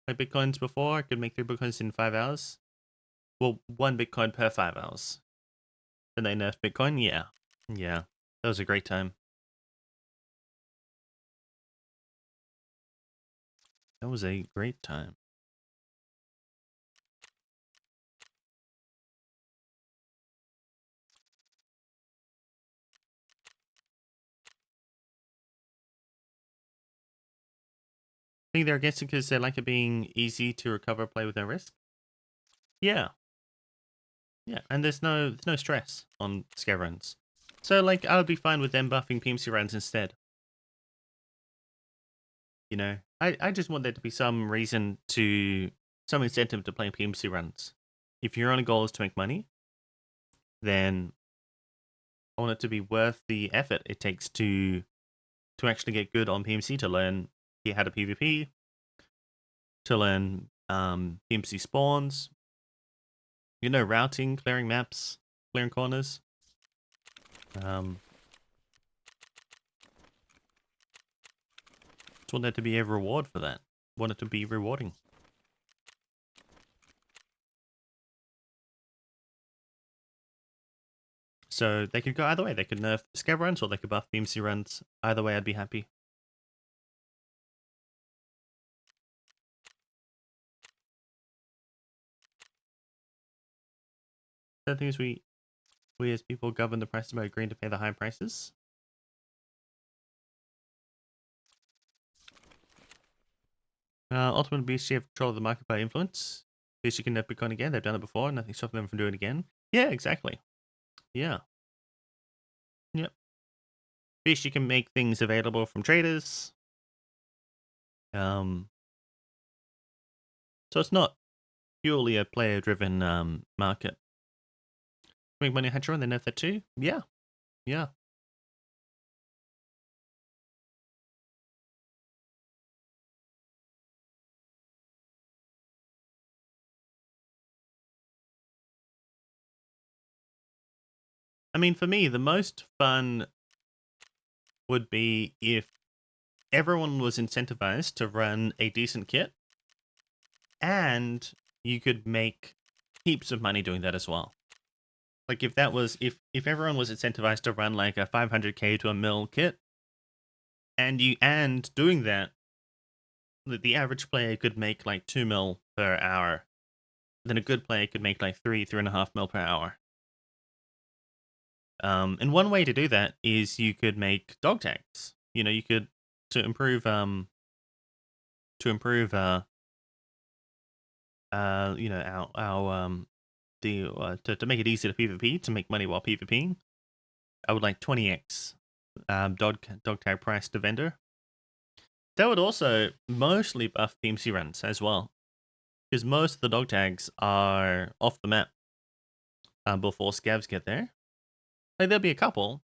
Speaker 1: Like Bitcoins before, I could make 3 Bitcoins in 5 hours. Well, 1 Bitcoin per 5 hours. Then they nerfed Bitcoin? Yeah. Yeah. That was a great time. That was a great time. I think they're against it because they like it being easy to recover play with no risk. Yeah. Yeah, and there's no stress on Scav runs. So like I would be fine with them buffing PMC runs instead. You know, I just want there to be some reason to, some incentive to play PMC runs. If your only goal is to make money, then I want it to be worth the effort it takes to actually get good on PMC, to learn how to PvP, to learn PMC spawns, you know, routing, clearing maps, clearing corners. Just want there to be a reward for that. Want it to be rewarding. So they could go either way. They could nerf Scav runs or they could buff PMC runs. Either way, I'd be happy. The thing is, we as people govern the prices by agreeing to pay the high prices. Ultimate BSG have control of the market by influence. BSG can nerf Bitcoin again. They've done it before. Nothing stopping them from doing it again. Yeah, exactly. Yeah. Yep. BSG can make things available from traders. So it's not purely a player-driven market. Make money hatcher and they nerf that too? Yeah. Yeah. I mean, for me, the most fun would be if everyone was incentivized to run a decent kit, and you could make heaps of money doing that as well. Like if that was if everyone was incentivized to run like a 500k to a mil kit, and doing that, the average player could make like 2 mil per hour. Then a good player could make like 3.5 mil per hour. And one way to do that is you could make dog tags. You know, you could to improve you know, our to make it easier to PvP, to make money while PvPing. I would like 20x dog tag price to vendor. That would also mostly buff PMC runs as well, because most of the dog tags are off the map before scavs get there. Like there'll be a couple,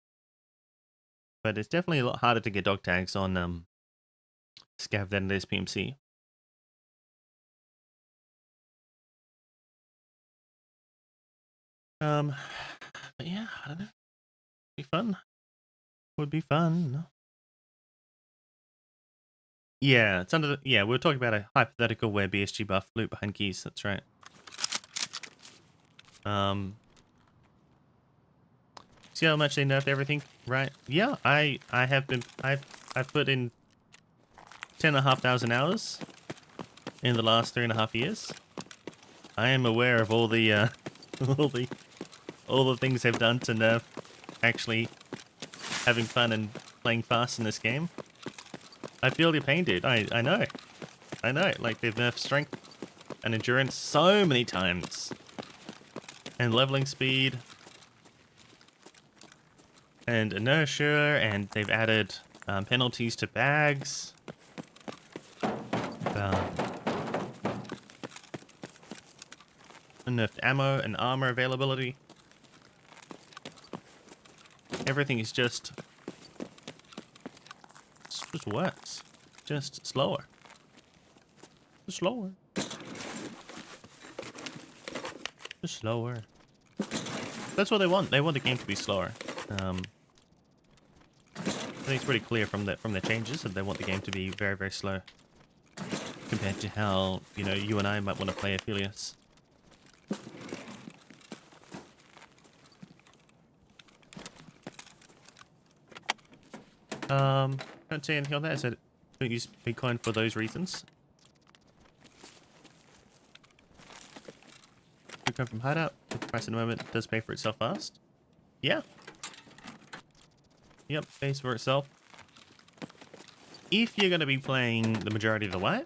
Speaker 1: but it's definitely a lot harder to get dog tags on scav than it is PMC. But yeah, I don't know. Be fun. Would be fun. Yeah, it's under the, yeah, we were talking about a hypothetical where BSG buff loot behind keys, that's right. See how much they nerfed everything, right? Yeah, I've put in 10,500 hours in the last 3.5 years. I am aware of all the all the things they've done to nerf actually having fun and playing fast in this game. I feel your pain, dude. I know. I know. Like, they've nerfed strength and endurance so many times. And leveling speed. And inertia. And they've added penalties to bags. Nerfed ammo and armor availability. Everything is just worse. Just slower. Just slower. Just slower. That's what they want. They want the game to be slower. I think it's pretty clear from the changes that they want the game to be very, very slow compared to how, you know, you and I might want to play Aphelios. Don't see anything on there. I said don't use Bitcoin for those reasons. Bitcoin from hideout. The price at the moment does pay for itself fast. Yeah. Yep, pays for itself. If you're going to be playing the majority of the way,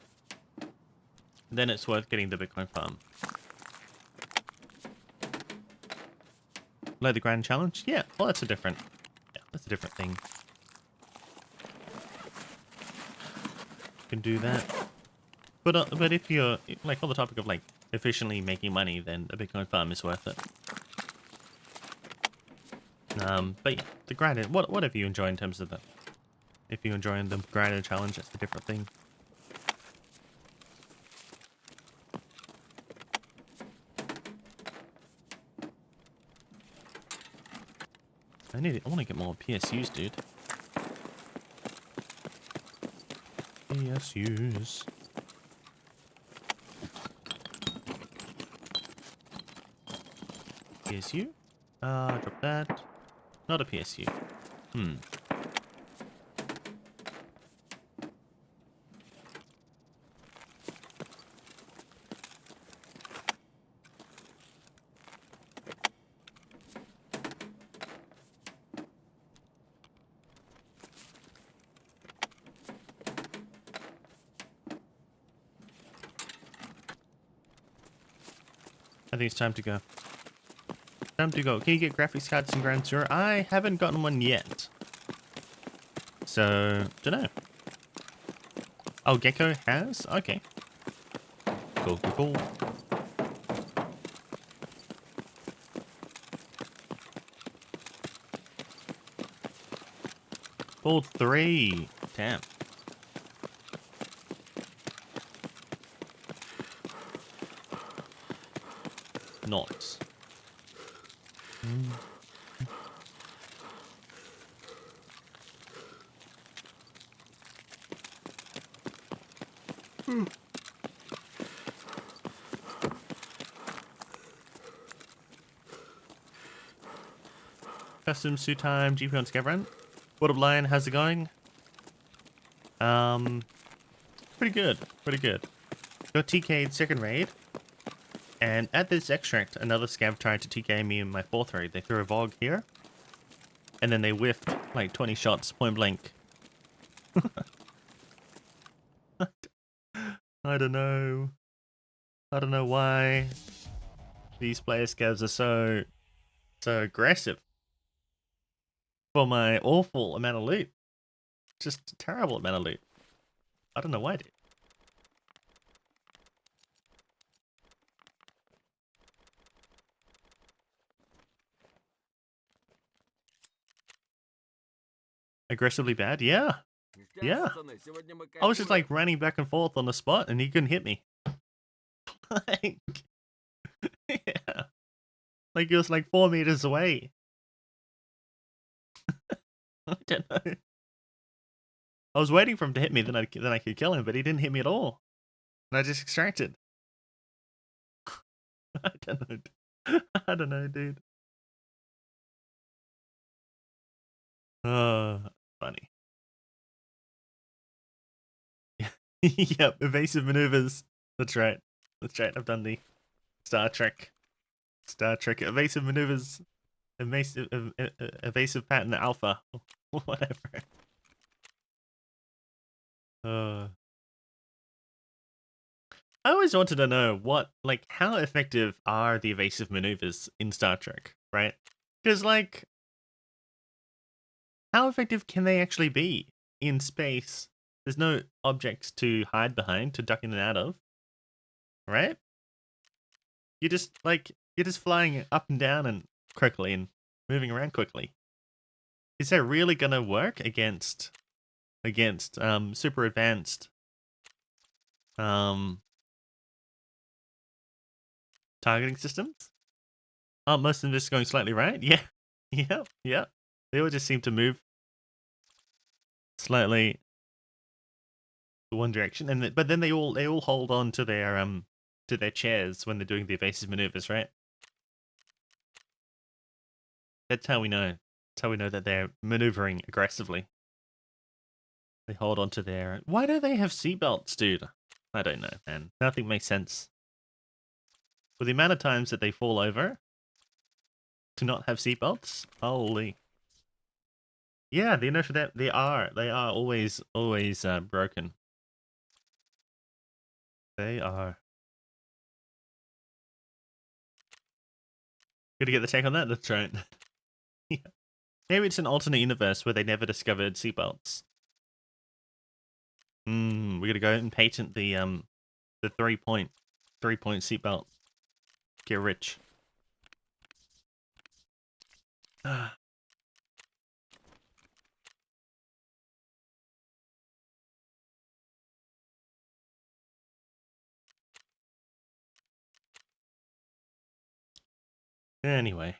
Speaker 1: then it's worth getting the Bitcoin farm. Like the Grand Challenge? Yeah, well, that's a different thing. You can do that. But if you're, like, on the topic of, like, efficiently making money, then a Bitcoin farm is worth it. But yeah, the grind, whatever you enjoy in terms of the, if you enjoy the grind challenge, that's a different thing. I want to get more PSUs, dude. PSUs. PSU? Drop that. Not a PSU. I think it's time to go. Time to go. Can you get graphics cards in Grand Tour? I haven't gotten one yet. So, dunno. Oh, Gecko has? Okay. Cool, cool, cool. Pulled 3. Damn. Not. Custom suit time, GP on Scav run. What up, Lion? How's it going? Pretty good. Pretty good. Got TK'd second raid. And at this extract, another Scav tried to TK me in my fourth raid. They threw a Vog here. And then they whiffed like 20 shots point blank. I don't know. I don't know why these player Scavs are so aggressive for my awful amount of loot. Just a terrible amount of loot. I don't know why, dude. Aggressively bad? Yeah. Yeah. I was just like running back and forth on the spot and he couldn't hit me. Like, yeah. Like he was like 4 meters away. I don't know. I was waiting for him to hit me, then I could kill him, but he didn't hit me at all. And I just extracted. I don't know. I don't know, dude. Oh, funny. Yep, evasive maneuvers. That's right. That's right. I've done the Star Trek evasive maneuvers, evasive pattern alpha, whatever. I always wanted to know how effective are the evasive maneuvers in Star Trek, right? Because like, how effective can they actually be in space? There's no objects to hide behind, to duck in and out of, right? You're just flying up and down and quickly and moving around quickly. Is that really gonna work against super advanced targeting systems? Aren't most of them just going slightly right? Yeah. Yeah. Yeah. They all just seem to move slightly to one direction, and but then they all hold on to their chairs when they're doing the evasive maneuvers, right? That's how we know. That's how we know that they're maneuvering aggressively. They hold on to their... Why do they have seatbelts, dude? I don't know, man. Nothing makes sense. With the amount of times that they fall over to not have seatbelts, holy... Yeah, the inertia that they are always broken. They are. Gotta get the take on that. That's right. Yeah. Maybe it's an alternate universe where they never discovered seatbelts. We gotta go and patent the 3-point seatbelt. Get rich. Anyway.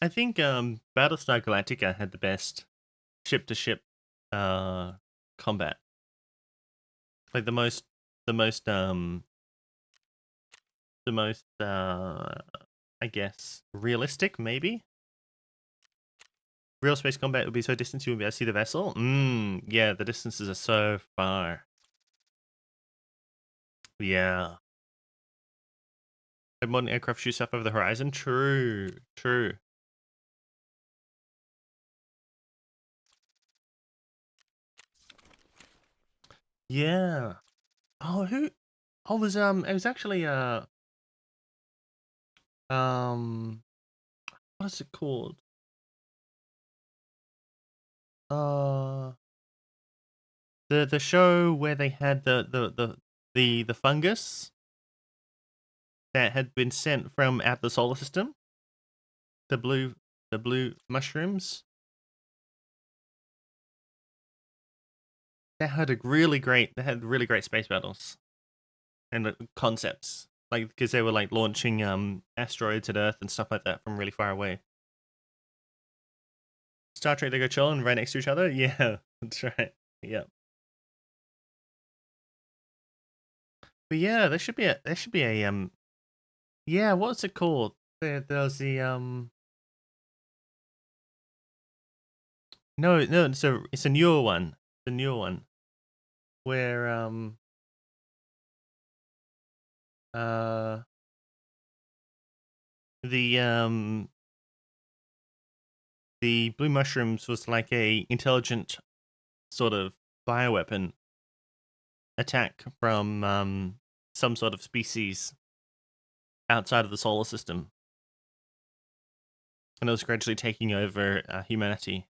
Speaker 1: I think Battlestar Galactica had the best ship-to-ship combat. Like the most I guess realistic, maybe. Real space combat would be so distant you wouldn't be able to see the vessel. Yeah, the distances are so far. Yeah. A modern aircraft shoots up over the horizon. True. Yeah. Oh, who? Oh, it was actually what is it called? Uh, the show where they had the fungus that had been sent from out the solar system. The blue mushrooms. They had really great space battles. and concepts, like because they were like launching asteroids at Earth and stuff like that from really far away. Star Trek, they go chilling right next to each other. Yeah, that's right. Yeah. But yeah, there should be a. Yeah, what's it called? There's the no, it's a newer one. The newer one where uh the um the blue mushrooms was like a intelligent sort of bioweapon attack from some sort of species outside of the solar system, and it was gradually taking over humanity.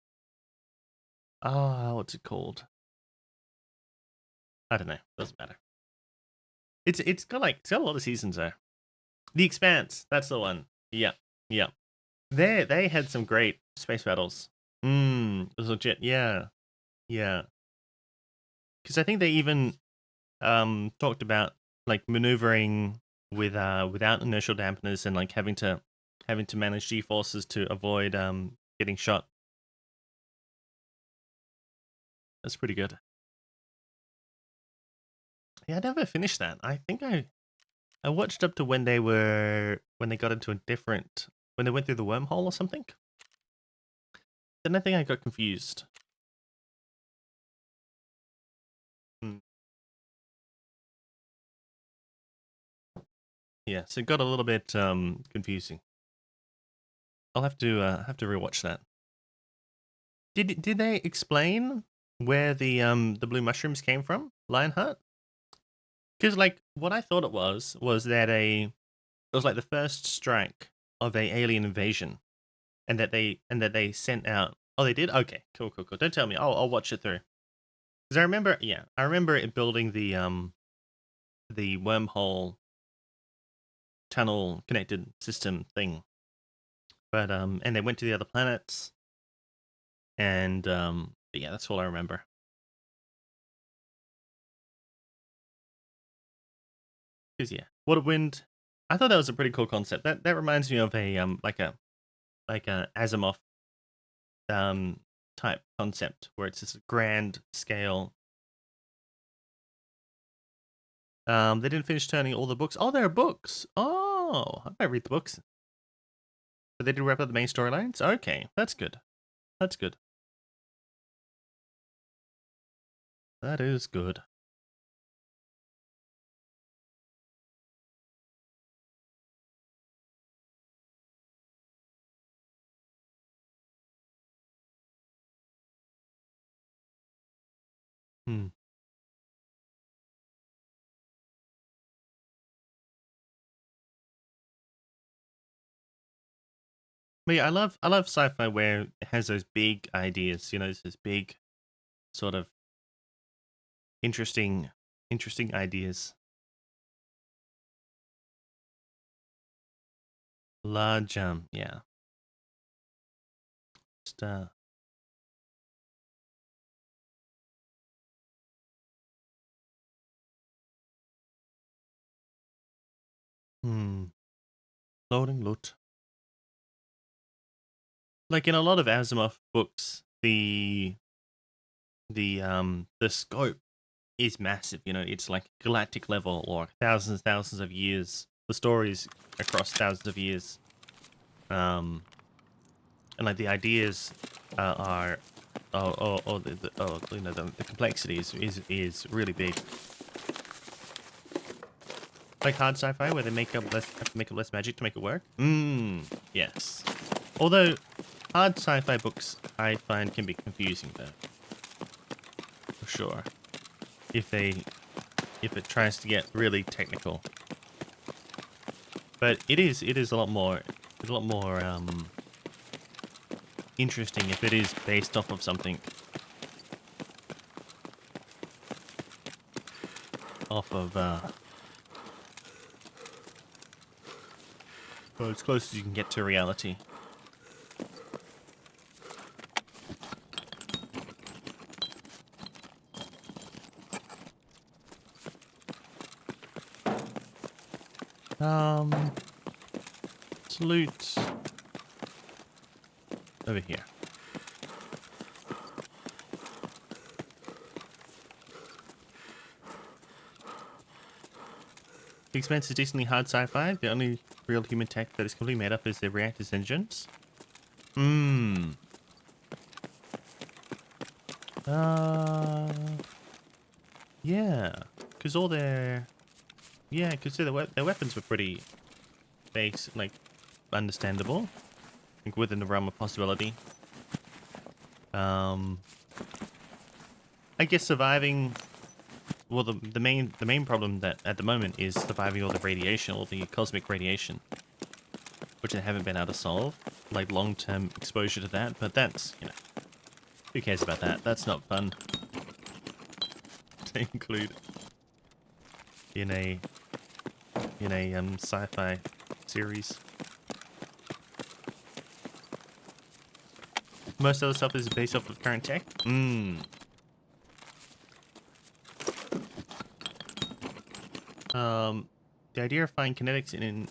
Speaker 1: Ah, what's it called? I don't know. Doesn't matter. It's got a lot of seasons there. The Expanse, that's the one. Yeah, yeah. They had some great space battles. It was legit. Yeah, yeah. Because I think they even talked about like maneuvering with without inertial dampeners and like having to manage G forces to avoid getting shot. That's pretty good. Yeah, I never finished that. I think I watched up to when they got into a different when they went through the wormhole or something. Then I think I got confused. Hmm. Yeah, so it got a little bit confusing. I'll have to rewatch that. Did they explain where the blue mushrooms came from, Lionheart? Because like what I thought it was that it was like the first strike of a alien invasion, and that they sent out. Oh, they did. Okay, cool. Don't tell me. I'll watch it through. Because I remember it building the wormhole tunnel connected system thing. But and they went to the other planets, and but yeah, that's all I remember. Because yeah, Water Wind. I thought that was a pretty cool concept. That reminds me of a like a Asimov um type concept where it's this grand scale. They didn't finish turning all the books. Oh, there are books. Oh, I might read the books. But they did wrap up the main storylines. Okay, that's good. That's good. That is good. Hmm. But yeah, I love sci-fi where it has those big ideas. You know, this big sort of interesting ideas. Large yeah. Just hmm. Loading loot. Like in a lot of Asimov books, the scope is massive. You know, it's like galactic level or thousands of years. The stories across thousands of years. And like the ideas are the complexity is really big. Like hard sci-fi where they have to make up less magic to make it work. Yes. Although hard sci-fi books I find can be confusing though. For sure. If it tries to get really technical. But it is a lot more interesting if it is based off of something. Off of well, as close as you can get to reality. Loot over here. The Expanse is decently hard sci-fi. The only real human tech that is completely made up is the reactor's engines. Yeah. Because all their... Yeah, because their weapons were pretty base, like, understandable. Like, within the realm of possibility. I guess surviving... Well, the main problem that at the moment is surviving all the radiation, all the cosmic radiation, which they haven't been able to solve. Like long-term exposure to that, but that's, you know, who cares about that? That's not fun to include in a sci-fi series. Most other stuff is based off of current tech. The idea of finding kinetics in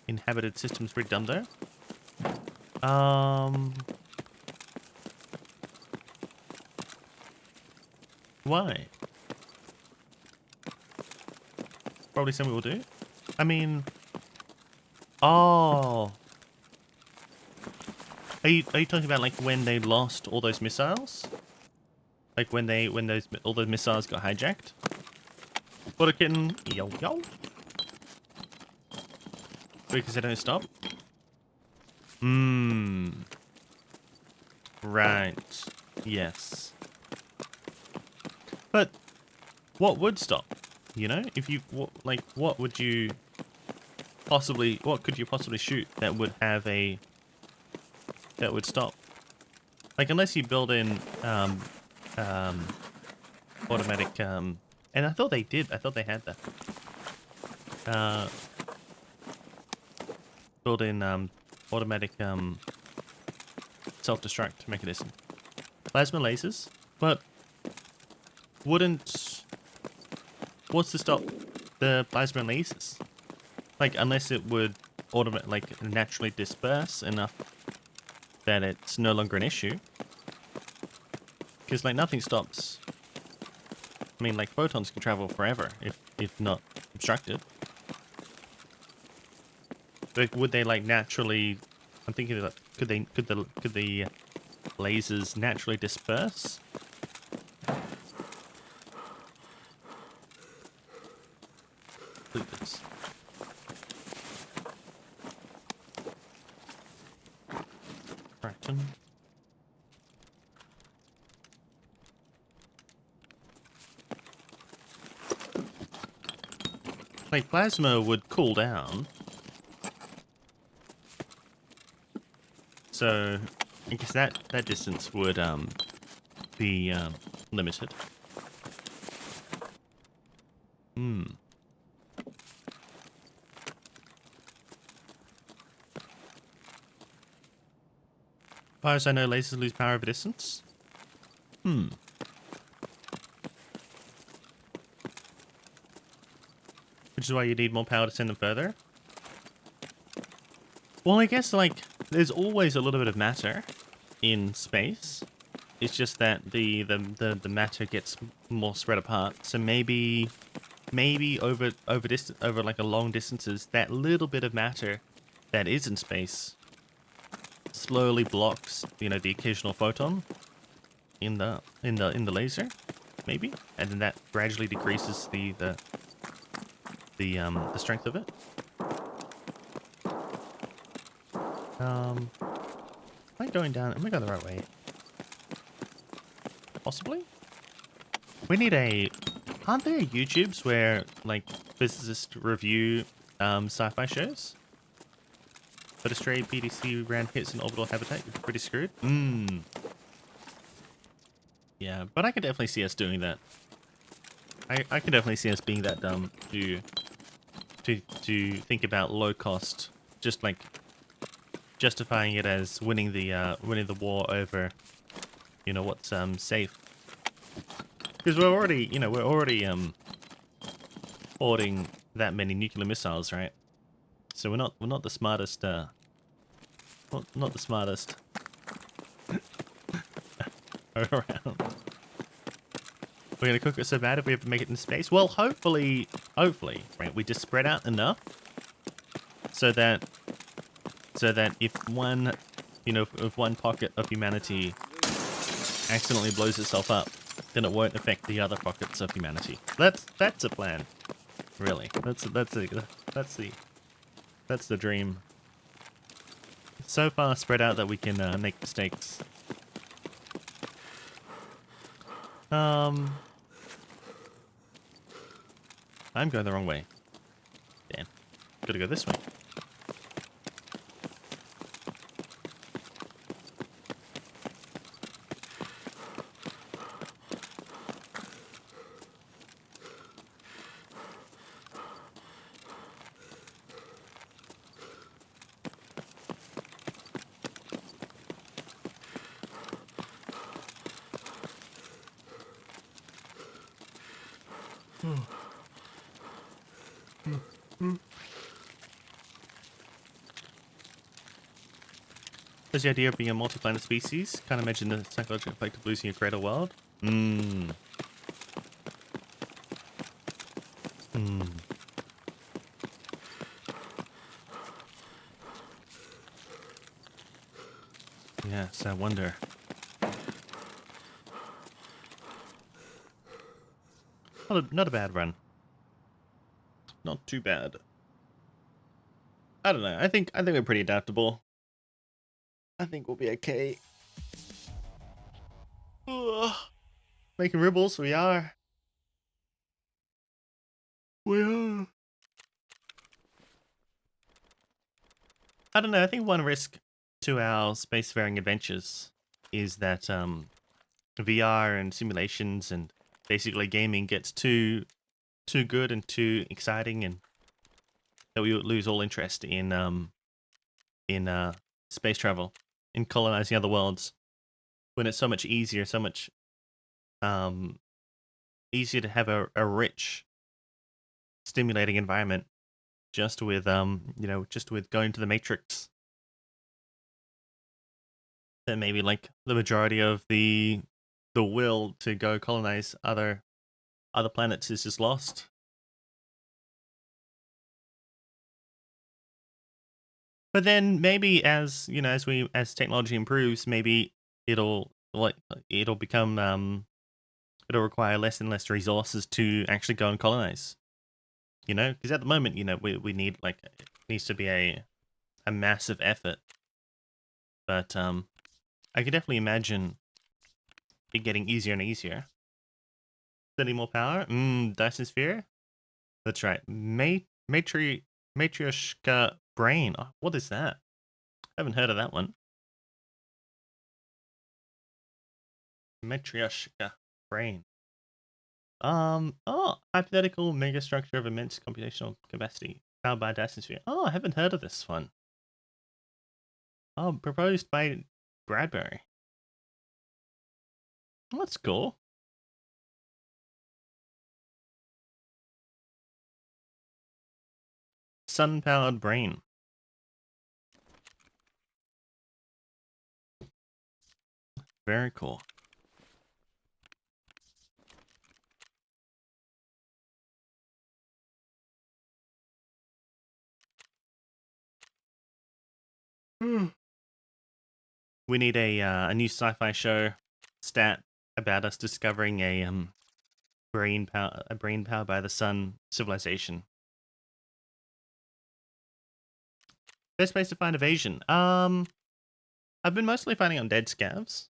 Speaker 1: inhabited systems is pretty dumb, though. Why? Probably something we'll do. I mean, oh, are you talking about like when they lost all those missiles? Like when all those missiles got hijacked? What a kitten, yo yo. Because they don't stop. Right. Yes. But what would stop? You know, if you what would you possibly? What could you possibly shoot that would have that would stop? Like unless you build in automatic and I thought they did. I thought they had that. Build in automatic self-destruct mechanism. Plasma lasers, but wouldn't... What's to stop the plasma lasers? Like, unless it would naturally disperse enough that it's no longer an issue. Because, like, nothing stops... I mean, like, photons can travel forever if not obstructed. But would they, like, naturally... I'm thinking that could the lasers naturally disperse? Look at this. Fraction. Like, plasma would cool down. So, I guess that distance would be limited. As far as I know, lasers lose power over distance. Which is why you need more power to send them further. Well, I guess, like, there's always a little bit of matter in space. It's just that the matter gets more spread apart. So maybe over like a long distances, that little bit of matter that is in space slowly blocks, you know, the occasional photon in the laser, maybe, and then that gradually decreases the strength of it. Am I going down? Am I going the right way? Possibly? We need aren't there YouTubes where, like, physicists review, sci-fi shows? But a stray BDC round hits an orbital habitat, you're pretty screwed? Yeah, but I could definitely see us doing that. I could definitely see us being that dumb to think about low cost, just like justifying it as winning the war over, you know, what's safe. Because we're already hoarding that many nuclear missiles, right? So we're not the smartest not the smartest around. We're gonna cook it so bad if we ever make it in space. Well, hopefully, right? We just spread out enough so that if one, if one pocket of humanity accidentally blows itself up, then it won't affect the other pockets of humanity. That's a plan, really. That's the dream. It's so far spread out that we can make mistakes. I'm going the wrong way. Damn. Gotta go this way. There's the idea of being a multi-planet species. Can't imagine the psychological effect of losing a greater world. Yes, I wonder. Not a bad run. Not too bad. I don't know. I think we're pretty adaptable. I think we'll be okay. Ugh. Making ribbles, we are. We are. I don't know. I think one risk to our spacefaring adventures is that VR and simulations and basically gaming gets too good and too exciting, and that we lose all interest in space travel, in colonizing other worlds, when it's so much easier, so much easier to have a rich, stimulating environment just with just with going to the Matrix. Then maybe like the majority of the will to go colonize other planets is just lost. But then maybe as as technology improves, maybe it'll become it'll require less and less resources to actually go and colonize. Because at the moment, we need it needs to be a massive effort. But I could definitely imagine it getting easier and easier. Any more power? Dyson Sphere? That's right. Matryoshka Brain. Oh, what is that? I haven't heard of that one. Matryoshka Brain. Hypothetical megastructure of immense computational capacity. Powered by Dyson Sphere. Oh, I haven't heard of this one. Oh, proposed by Bradbury. Oh, that's cool. Sun-powered brain. Very cool. We need a new sci-fi show stat about us discovering a brain powered by the sun civilization. Best place to find evasion. I've been mostly finding on dead scavs,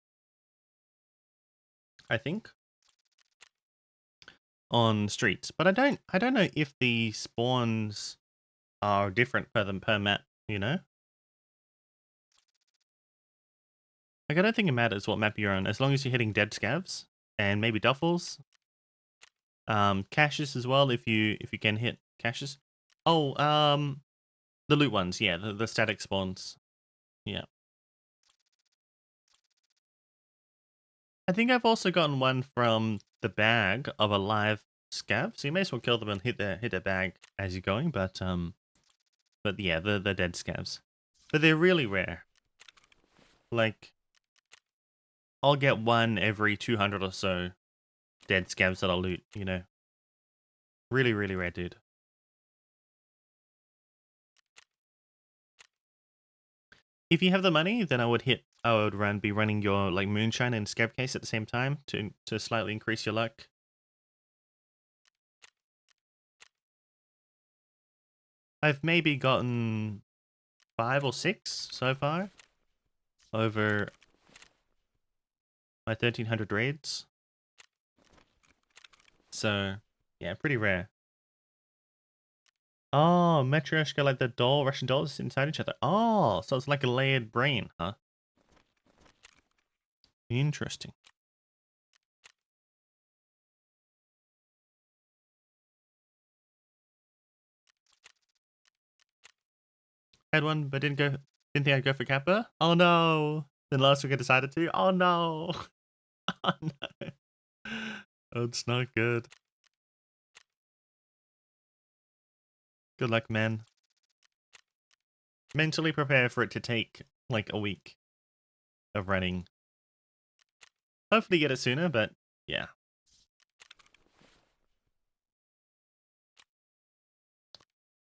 Speaker 1: I think, on streets, but I don't know if the spawns are different per map. Like, I don't think it matters what map you're on, as long as you're hitting dead scavs and maybe duffels. Caches as well, if you can hit caches. Oh, the loot ones, yeah, the static spawns. Yeah. I think I've also gotten one from the bag of a live Scav, so you may as well kill them and hit their bag as you're going. But yeah, they're dead scavs, but they're really rare. Like, I'll get one every 200 or so dead scavs that I'll loot. You know, really rare, dude. If you have the money, then I would be running your like moonshine and scav case at the same time to slightly increase your luck. I've maybe gotten 5 or 6 so far over my 1300 raids. So yeah, pretty rare. Oh, Matryoshka, like the doll, Russian dolls inside each other. Oh, so it's like a layered brain, huh? Interesting. Had one, but didn't think I'd go for Kappa. Oh no. Then last week I decided to. Oh no. Oh no. Oh, it's not good. Good luck, man. Mentally prepare for it to take like a week of running. Hopefully get it sooner, but yeah.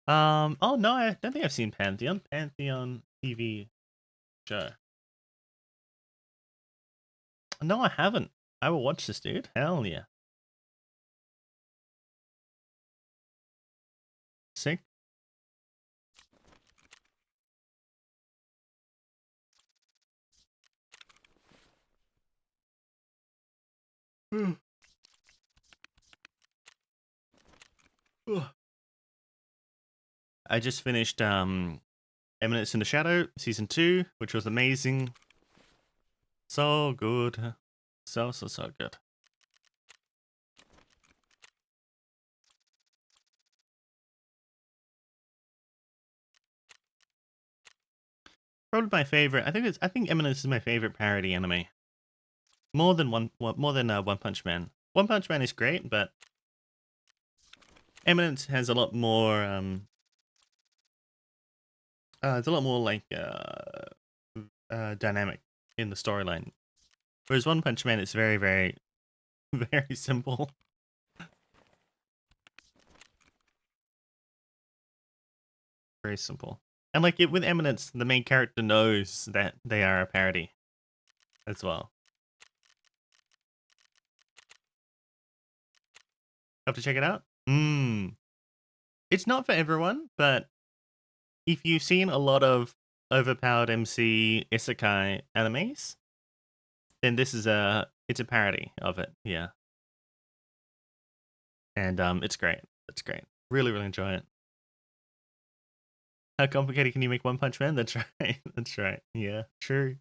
Speaker 1: Oh no, I don't think I've seen Pantheon. Pantheon TV show. No, I haven't. I will watch this, dude. Hell yeah. Sick. I just finished Eminence in the Shadow season 2, which was amazing. So good. So good. Probably my favorite. I think Eminence is my favorite parody anime. More than One Punch Man. One Punch Man is great, but Eminence has a lot more it's a lot more like dynamic in the storyline. Whereas One Punch Man is very very simple. Very simple. And like with Eminence, the main character knows that they are a parody as well. Have to check it out. It's not for everyone, but if you've seen a lot of overpowered MC isekai animes, then this is it's a parody of it. Yeah. And it's great. It's great. Really enjoy it. How complicated can you make One Punch Man? That's right. That's right. Yeah. True.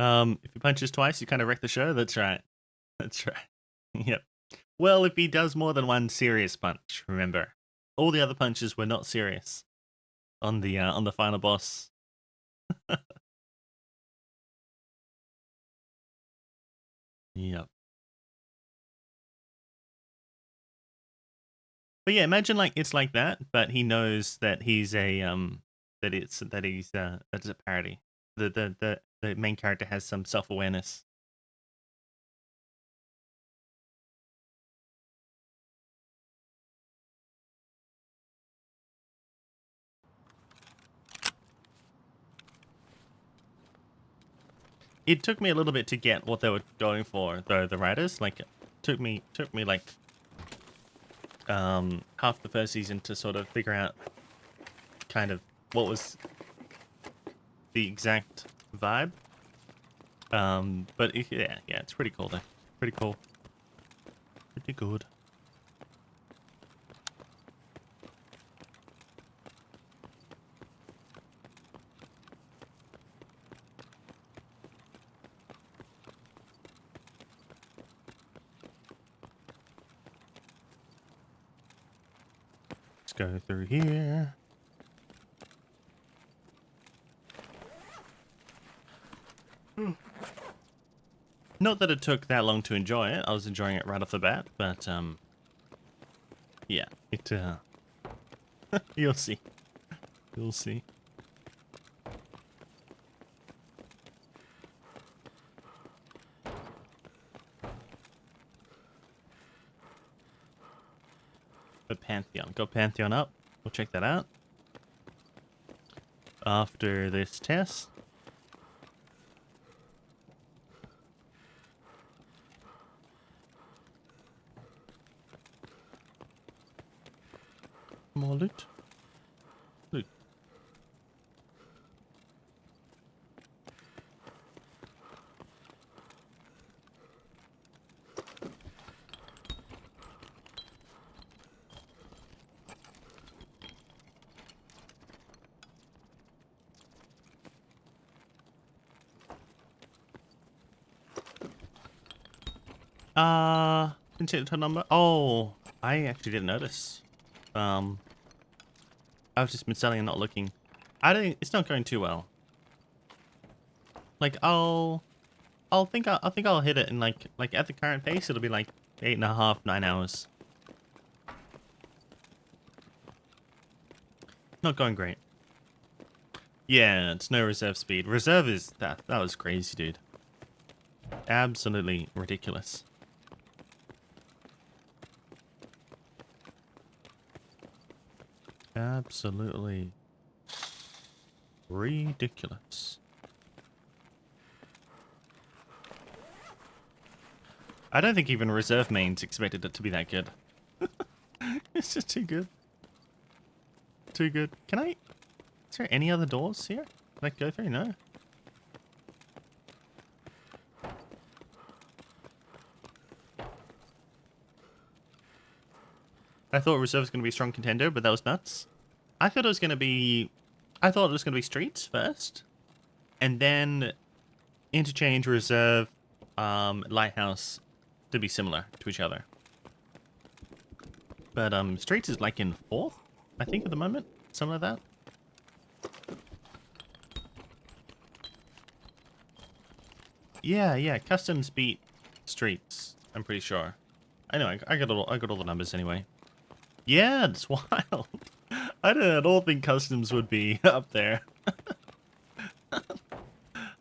Speaker 1: If he punches twice, you kind of wreck the show. That's right. That's right. Yep. Well, if he does more than one serious punch, remember, all the other punches were not serious on the final boss. Yep. But yeah, imagine like it's like that, but he knows that he's a that is a parody. The main character has some self-awareness. It took me a little bit to get what they were going for, though. The writers like took me like half the first season to sort of figure out kind of what was the exact vibe. But yeah, it's pretty cool though. Pretty cool. Pretty good. Let's go through here. Not that it took that long to enjoy it. I was enjoying it right off the bat, but yeah, it you'll see. You'll see. The Pantheon. Got Pantheon up. We'll check that out. After this test. More loot. Loot. Didn't see the number. Oh, I actually didn't notice. I've just been selling and not looking. It's not going too well. Like I think I'll hit it in like at the current pace it'll be like 8.5, 9 hours. Not going great. Yeah, it's no reserve speed. Reserve is that was crazy, dude. Absolutely ridiculous. Absolutely ridiculous. I don't think even reserve mains expected it to be that good. It's just too good. Too good. Can I... Is there any other doors here? Can I go through? No. I thought reserve was going to be a strong contender, but that was nuts. I thought it was going to be streets first, and then interchange reserve, lighthouse to be similar to each other. But streets is like in 4th, I think, at the moment, something like that. Yeah, customs beat streets. I'm pretty sure. I know. I got all the numbers anyway. Yeah, it's wild. I didn't at all think customs would be up there.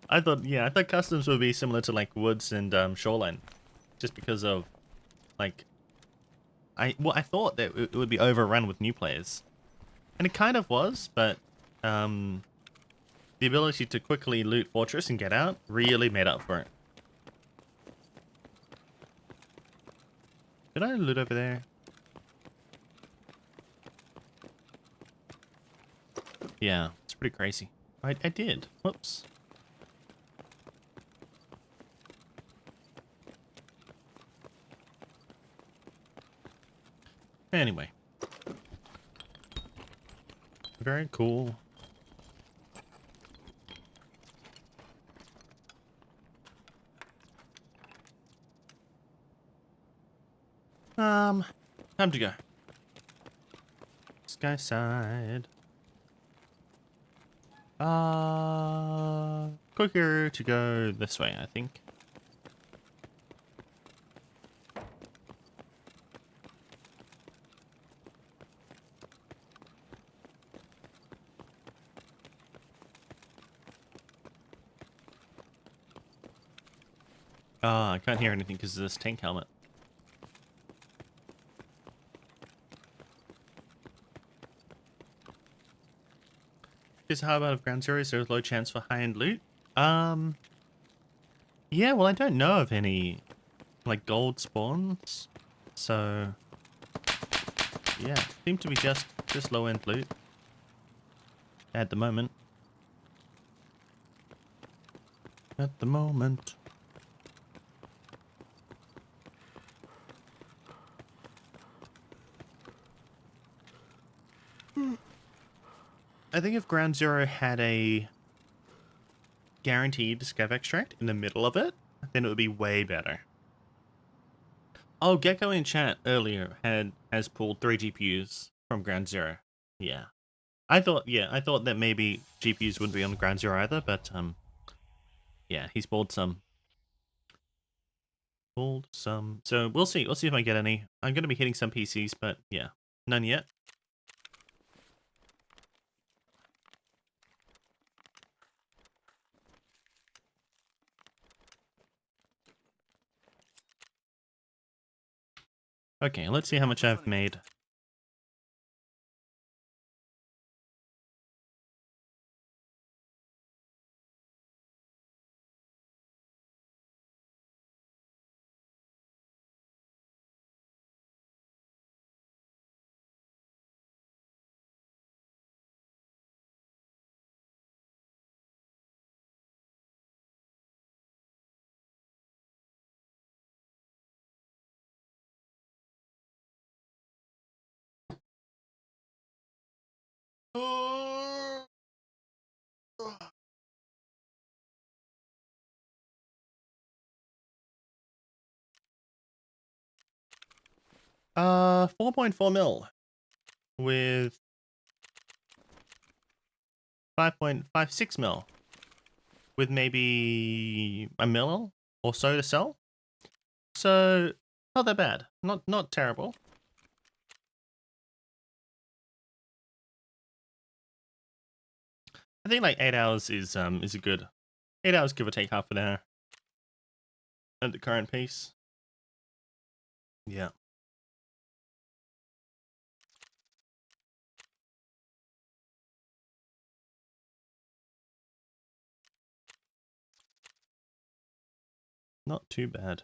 Speaker 1: I thought customs would be similar to like woods and shoreline, just because of like I thought that it would be overrun with new players, and it kind of was, but the ability to quickly loot fortress and get out really made up for it. Did I loot over there? Yeah, it's pretty crazy. I did. Whoops. Anyway. Very cool. Time to go. Sky side. Quicker to go this way, I think. I can't hear anything because of this tank helmet. Just how about of ground zeros? There's low chance for high-end loot. Yeah, well, I don't know of any like gold spawns, so yeah, seem to be just low-end loot at the moment. At the moment. I think if Ground Zero had a guaranteed scav extract in the middle of it, then it would be way better. Oh, Gecko in chat earlier has pulled 3 GPUs from Ground Zero. Yeah. I thought that maybe GPUs wouldn't be on Ground Zero either, but yeah, he's pulled some. So we'll see. We'll see if I get any. I'm gonna be hitting some PCs, but yeah, none yet. Okay, let's see how much I've made. Uh, 4.4 mil with 5.56 mil with maybe a mil or so to sell. So not that bad. Not terrible. I think like 8 hours is a good 8 hours, give or take half an hour at the current pace. Yeah. Not too bad.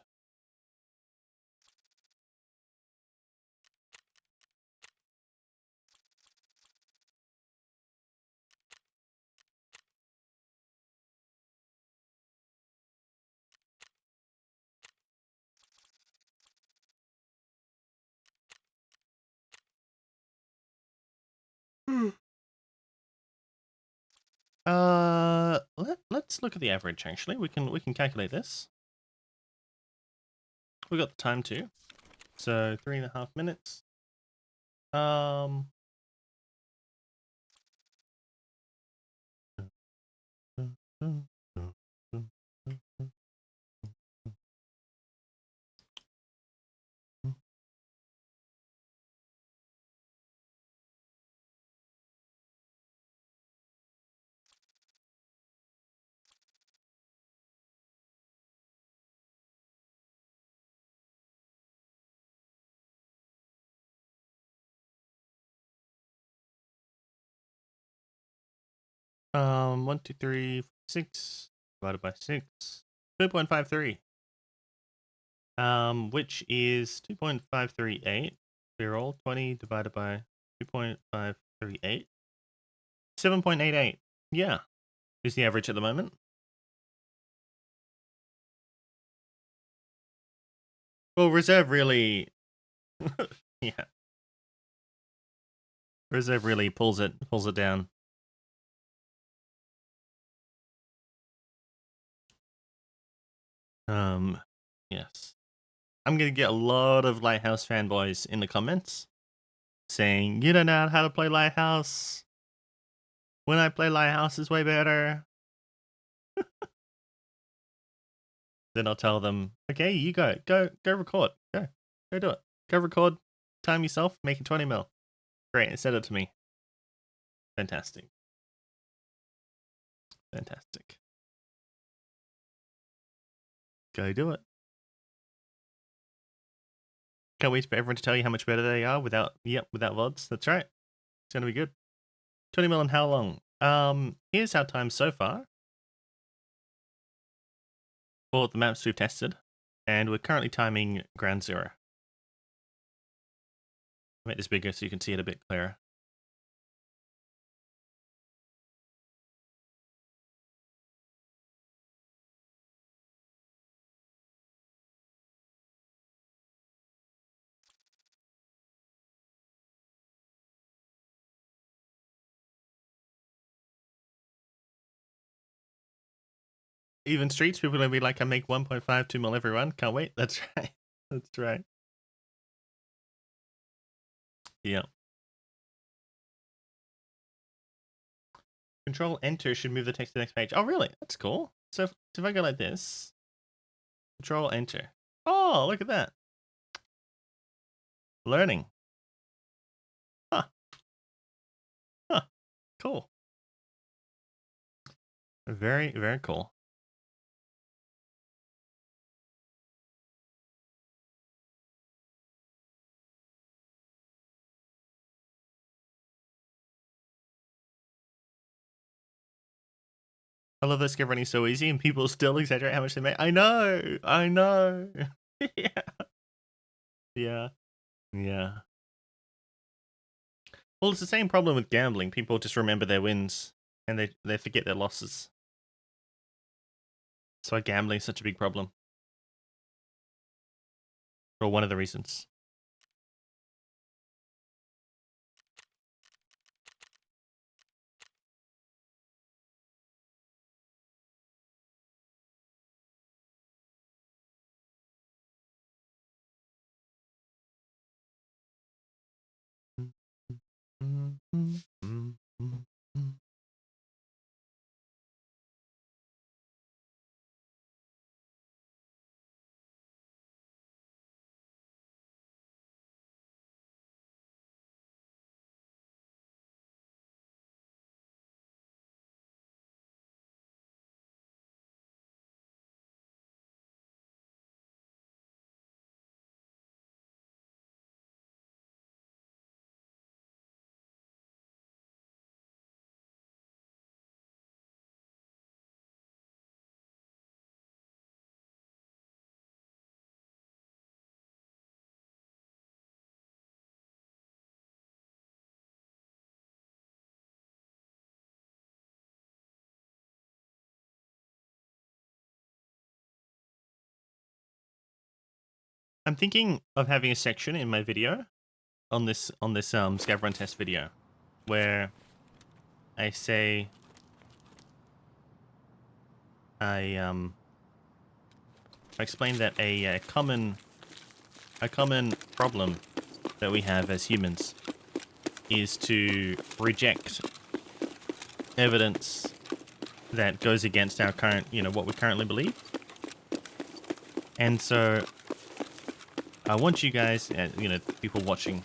Speaker 1: 'Let's look at the average actually. We can calculate this. We got the time too. So 3.5 minutes. Um One, two, three, 6 divided by 6. 2.53. Which is 2.538. We're all 20 divided by 2.538. 7.88. Yeah. Is the average at the moment. Well, reserve really yeah. Reserve really pulls it down. Yes. I'm gonna get a lot of Lighthouse fanboys in the comments saying, you don't know how to play Lighthouse. When I play Lighthouse is way better. Then I'll tell them, okay, you go record. Go do it. Go record, time yourself, make it 20 mil. Great, and send it to me. Fantastic. Fantastic. Go do it. Can't wait for everyone to tell you how much better they are without VODs. That's right. It's gonna be good. 20 mil in how long? Here's our time so far for the maps we've tested, and we're currently timing Ground Zero. Make this bigger so you can see it a bit clearer. Even streets, people are gonna be like, I make 1.52 mil every run. Can't wait. That's right. That's right. Yeah. Control Enter should move the text to the next page. Oh, really? That's cool. So if I go like this, Control Enter. Oh, look at that. Learning. Huh. Huh. Cool. Very, very cool. I love that Scav running so easy and people still exaggerate how much they make. I know. I know. Yeah. Yeah. Yeah. Well, it's the same problem with gambling. People just remember their wins and they forget their losses. That's why gambling is such a big problem. Or one of the reasons. I'm thinking of having a section in my video on this scav run test video where I say I explain that a common problem that we have as humans is to reject evidence that goes against our current, what we currently believe. And so I want you guys, people watching,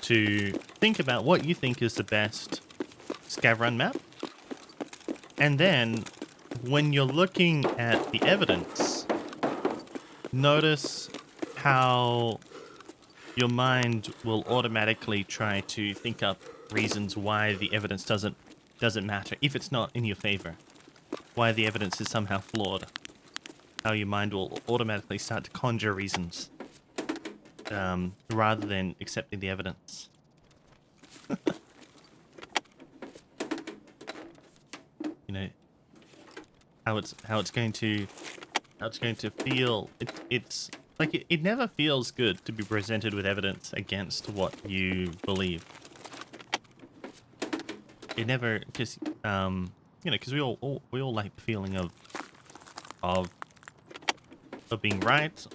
Speaker 1: to think about what you think is the best scav run map. And then when you're looking at the evidence, notice how your mind will automatically try to think up reasons why the evidence doesn't matter if it's not in your favor. Why the evidence is somehow flawed. How your mind will automatically start to conjure reasons rather than accepting the evidence. How it's going to feel. It's like it never feels good to be presented with evidence against what you believe. It never, because because we all like the feeling of being right,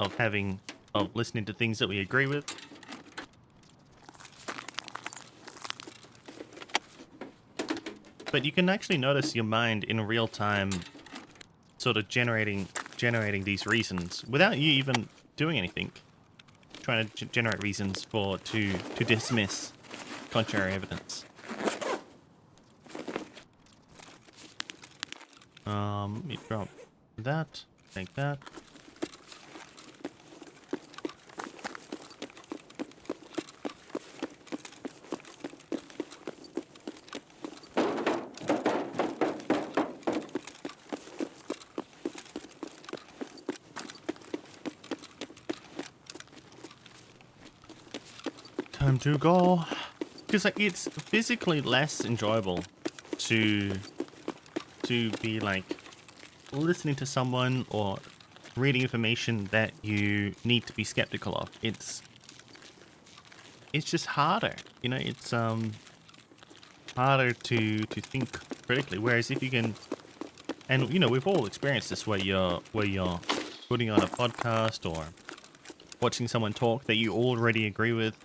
Speaker 1: of listening to things that we agree with. But you can actually notice your mind in real time sort of generating these reasons without you even doing anything. Trying to generate reasons to dismiss contrary evidence. Let me drop that, take that. Time to go. Because like, it's physically less enjoyable to be like listening to someone or reading information that you need to be skeptical of. It's just harder, it's harder to think critically. Whereas if you can, and we've all experienced this, where you're putting on a podcast or watching someone talk that you already agree with,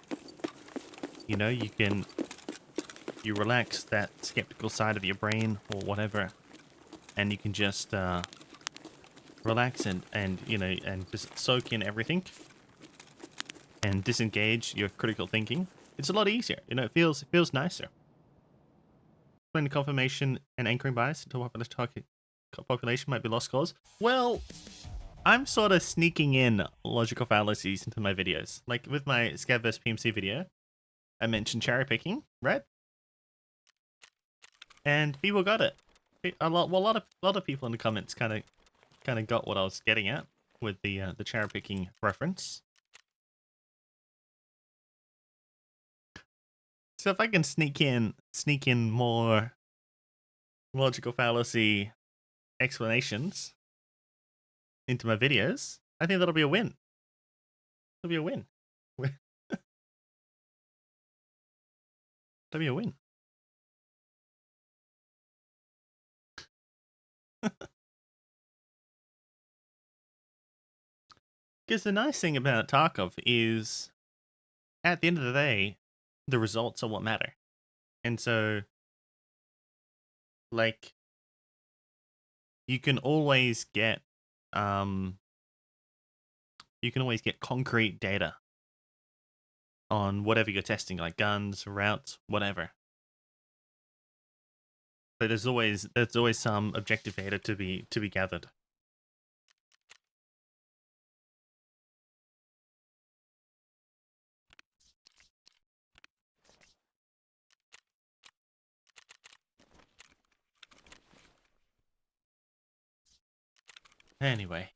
Speaker 1: you can you relax that skeptical side of your brain or whatever, and you can just relax and you know, and just soak in everything and disengage your critical thinking. It's a lot easier. You know, it feels nicer. When confirmation and anchoring bias into what the target population might be lost cause. Well, I'm sort of sneaking in logical fallacies into my videos. Like with my Scav vs PMC video, I mentioned cherry picking, right? And people got it. A lot of people in the comments kind of got what I was getting at with the cherry picking reference. So if I can sneak in more logical fallacy explanations into my videos, I think that'll be a win. That'll be a win. That'll be a win. Because the nice thing about Tarkov is, at the end of the day, the results are what matter. And so, like, you can always get, concrete data on whatever you're testing, like guns, routes, whatever. But there's always some objective data to be gathered. Anyway.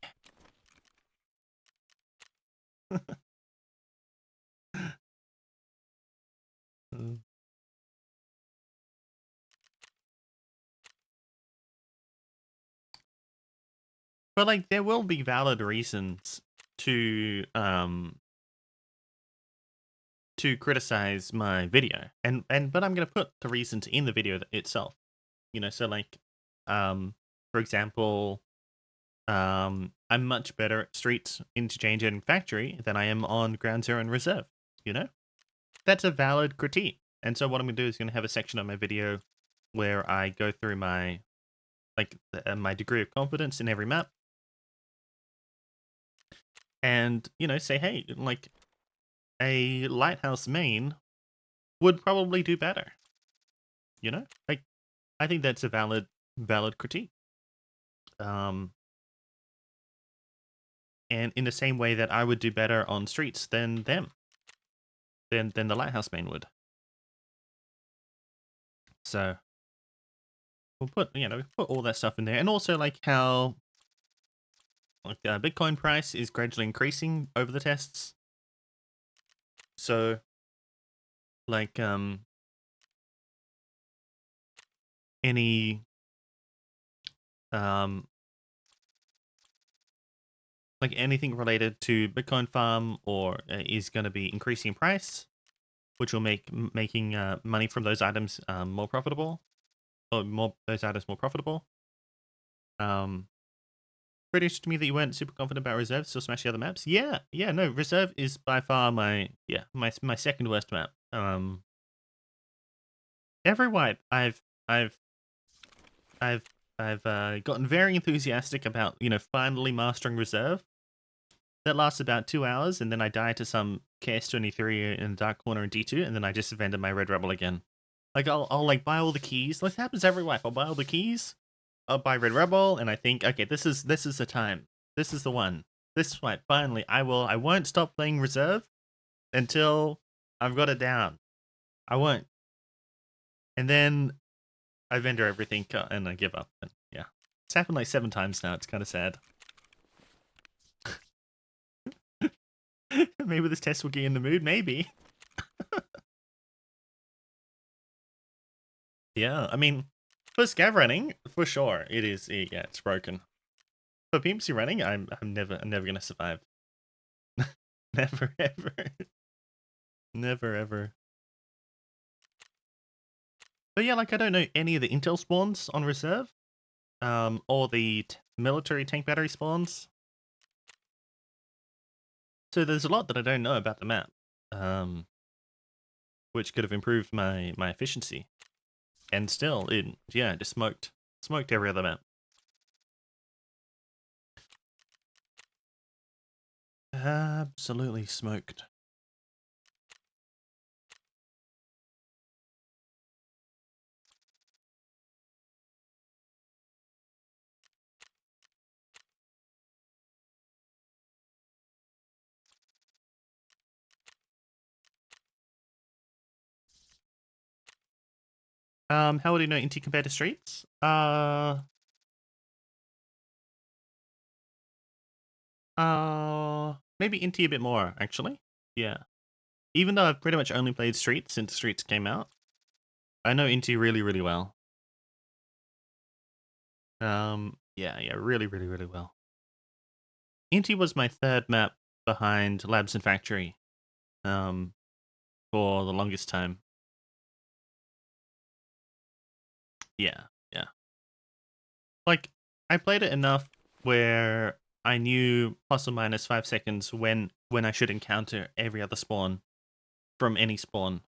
Speaker 1: But like, there will be valid reasons to criticize my video, but I'm gonna put the reasons in the video itself. You know, so like, for example, I'm much better at streets, interchange, and factory than I am on ground zero and reserve. You know, that's a valid critique. And so what I'm gonna do is gonna have a section of my video where I go through my my degree of confidence in every map, and you know, say, hey, like, a lighthouse main would probably do better. You know, like, I think that's a valid critique. And in the same way that I would do better on streets than them, than the lighthouse main would. So we'll put all that stuff in there, and also like how like the Bitcoin price is gradually increasing over the tests. So like any like anything related to Bitcoin farm or is going to be increasing in price, which will making money from those items more profitable, or those items more profitable. Pretty interesting to me that you weren't super confident about reserve, still smash the other maps. Yeah, no, reserve is by far my second worst map. Every wipe I've gotten very enthusiastic about, you know, finally mastering reserve. That lasts about 2 hours, and then I die to some KS23 in the dark corner in D2, and then I just abandon my red rebel again. Like, I'll like buy all the keys. Like, that happens every wipe. I'll buy all the keys. I'll buy red rebel, and I think, okay, this is the time. This is the one. This wipe, finally, I won't stop playing reserve until I've got it down. I won't. And then I vendor everything and I give up. And yeah, it's happened like 7 times now. It's kind of sad. Maybe this test will get you in the mood. Maybe. Yeah, I mean, for scav running, for sure, it is. Yeah, it's broken. For PMC running, I'm never gonna survive. Never ever. Never ever. But yeah, like, I don't know any of the intel spawns on reserve, or the military tank battery spawns. So there's a lot that I don't know about the map, which could have improved my efficiency. And still, yeah, just smoked every other map. Absolutely smoked. How would you know Inti compared to Streets? Maybe Inti a bit more, actually. Yeah. Even though I've pretty much only played Streets since Streets came out, I know Inti really, really well. Yeah, really, really, really well. Inti was my third map behind Labs and Factory, for the longest time. Yeah. Like, I played it enough where I knew plus or minus 5 seconds when I should encounter every other spawn from any spawn.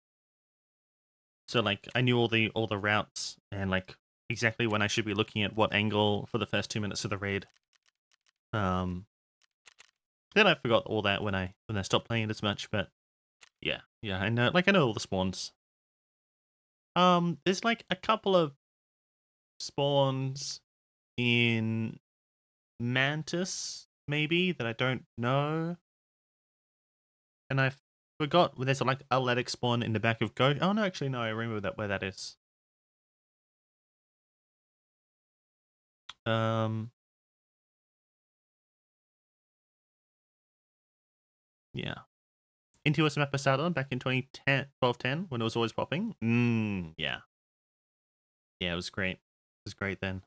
Speaker 1: So like I knew all the routes and like exactly when I should be looking at what angle for the first 2 minutes of the raid. Then I forgot all that when I stopped playing it as much, but yeah, I know all the spawns. There's like a couple of spawns in Mantis maybe that I don't know. And I forgot there's like a Atletic spawn in the back of Go. Oh no, actually no, I remember that where that is. Yeah. Into was a map I started on back in 2010, 1210 when it was always popping. Yeah. Yeah, it was great. It was great then.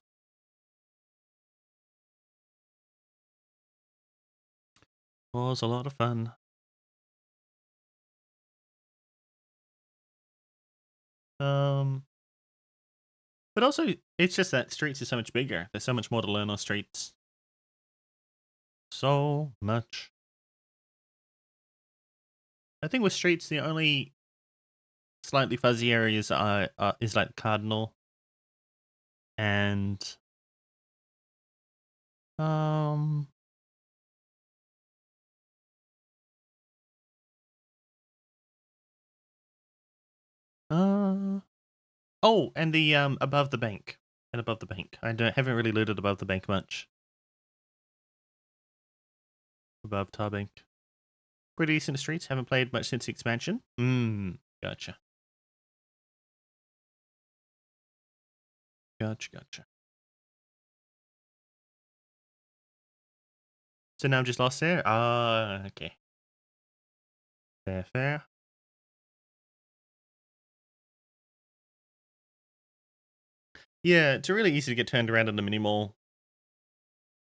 Speaker 1: It was a lot of fun. But also it's just that Streets is so much bigger. There's so much more to learn on Streets. So much. I think with Streets the only slightly fuzzy areas is like Cardinal and oh, and the above the bank. And above the bank. I haven't really looted above the bank much. Above Tar Bank. Pretty decent Streets. Haven't played much since the expansion. Gotcha. Gotcha. So now I'm just lost there? Okay. Fair. Yeah, it's really easy to get turned around in the mini mall.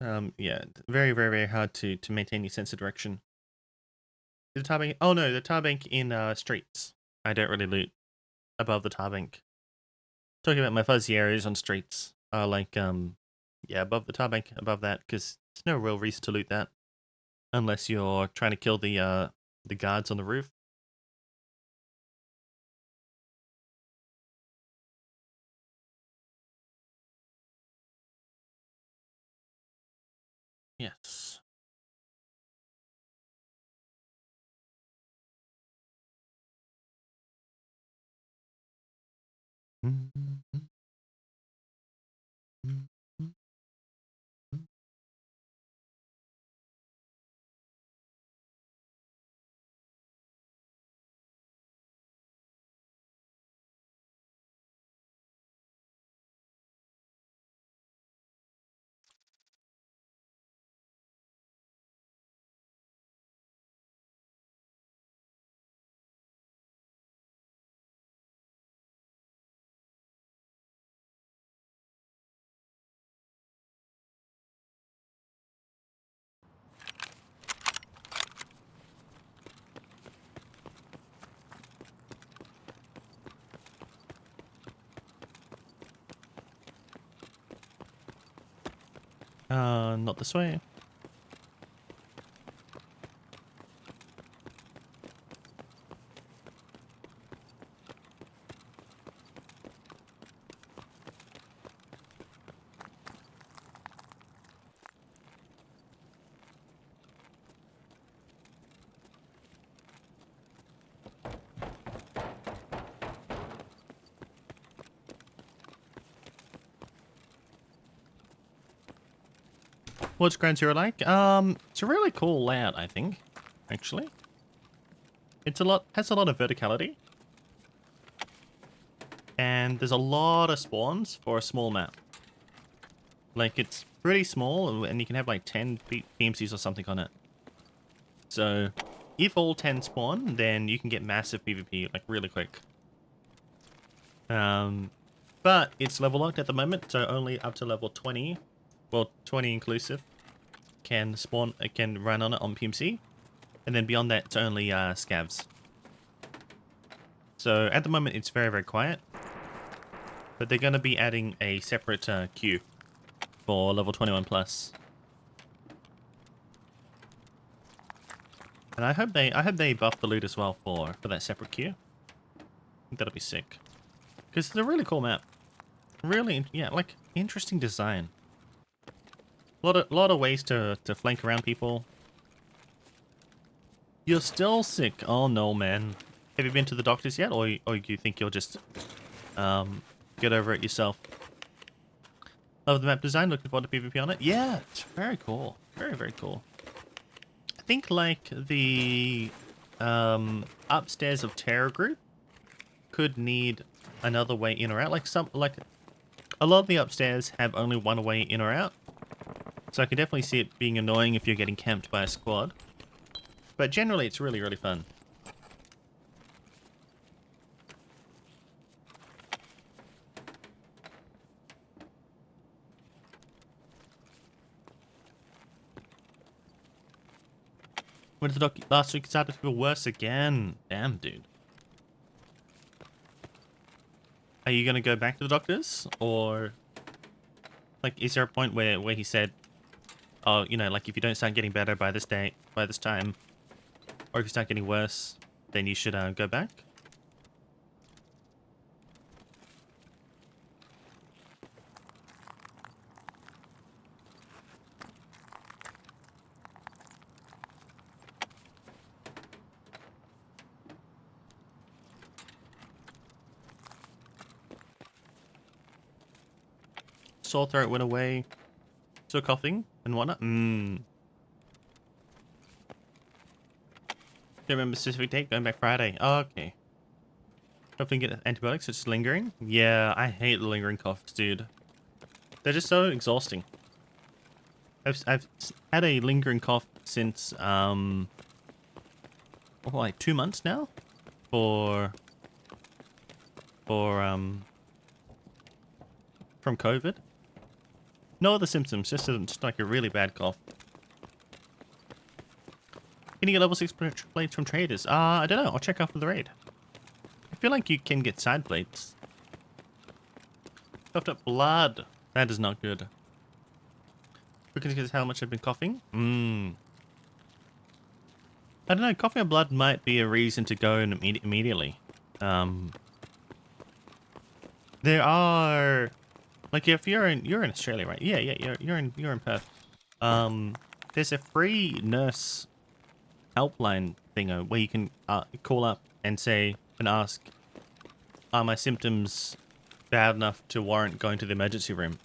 Speaker 1: Yeah, very, very, very hard to maintain your sense of direction. The tar bank. Oh no, the tar bank in Streets. I don't really loot above the tar bank. Talking about my fuzzy areas on Streets are like yeah, above the tar bank, above that, because there's no real reason to loot that unless you're trying to kill the guards on the roof. Yes. Not this way. What's Ground Zero like? It's a really cool layout, I think, actually. Has a lot of verticality. And there's a lot of spawns for a small map. Like, it's pretty small, and you can have like 10 PMCs or something on it. So, if all 10 spawn, then you can get massive PvP, like, really quick. But it's level locked at the moment, so only up to level 20, well, 20 inclusive, can run on it on PMC. And then beyond that, it's only scavs. So, at the moment, it's very, very quiet. But they're going to be adding a separate queue for level 21 plus. And I hope they buff the loot as well for that separate queue. I think that'll be sick. Because it's a really cool map. Really, yeah, like, interesting design. Lot of ways to flank around people. You're still sick. Oh no, man. Have you been to the doctors yet, or do you think you'll just get over it yourself? Love the map design. Looking forward to PvP on it. Yeah, it's very cool. Very, very cool. I think like the upstairs of Terror Group could need another way in or out. Like a lot of the upstairs have only one way in or out. So I can definitely see it being annoying if you're getting camped by a squad. But generally it's really, really fun. Went to the doc last week, started to feel worse again. Damn, dude. Are you gonna go back to the doctors? Or like is there a point where he said, oh, you know, like if you don't start getting better by this time, or if you start getting worse, then you should go back? Sore throat went away. Still coughing and whatnot. Don't remember the specific date. Going back Friday. Oh, okay. Hopefully get antibiotics. It's lingering. Yeah, I hate lingering coughs, dude. They're just so exhausting. I've had a lingering cough since like 2 months now, for from COVID. No other symptoms, just like a really bad cough. Can you get level 6 blades from traders? I don't know. I'll check after the raid. I feel like you can get side blades. Coughed up blood. That is not good. Because how much I've been coughing? I don't know. Coughing up blood might be a reason to go in immediately. There are, like, if you're in Australia, right? Yeah, you're in Perth. There's a free nurse helpline thingo where you can call up and say and ask, are my symptoms bad enough to warrant going to the emergency room?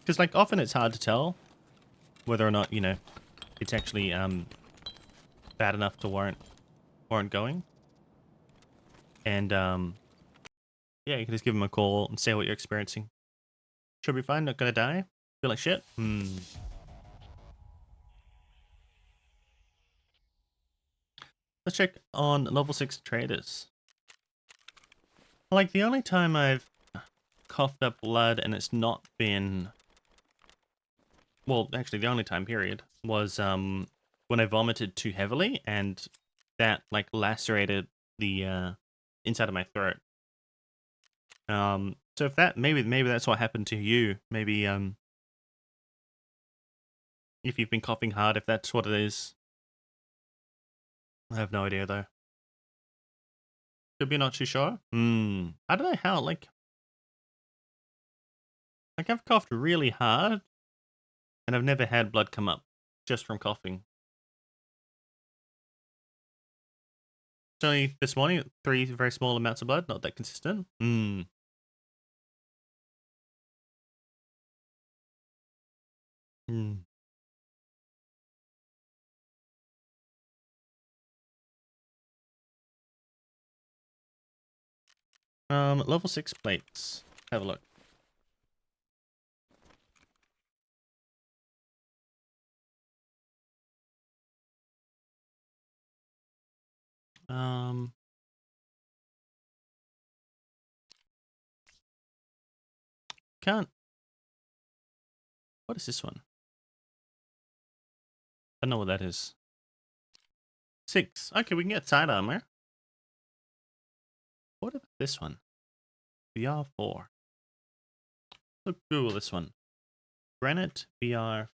Speaker 1: Because like often it's hard to tell whether or not, you know, it's actually bad enough to warrant going. And yeah, you can just give them a call and say what you're experiencing. Should be fine, not gonna die. Feel like shit? Let's check on level 6 traders. Like, the only time I've coughed up blood and it's not been... Well, actually, the only time, period, was when I vomited too heavily and that, like, lacerated the inside of my throat. So if that... Maybe that's what happened to you. Maybe, if you've been coughing hard, if that's what it is. I have no idea, though. Could be not too sure. I don't know how, like I've coughed really hard, and I've never had blood come up just from coughing. It's only this morning, 3 very small amounts of blood, not that consistent. Level 6 plates. Have a look. Can't. What is this one? I don't know what that is. 6. Okay, we can get side armor. What about this one? VR4. Look, Google this one. Granite VR4.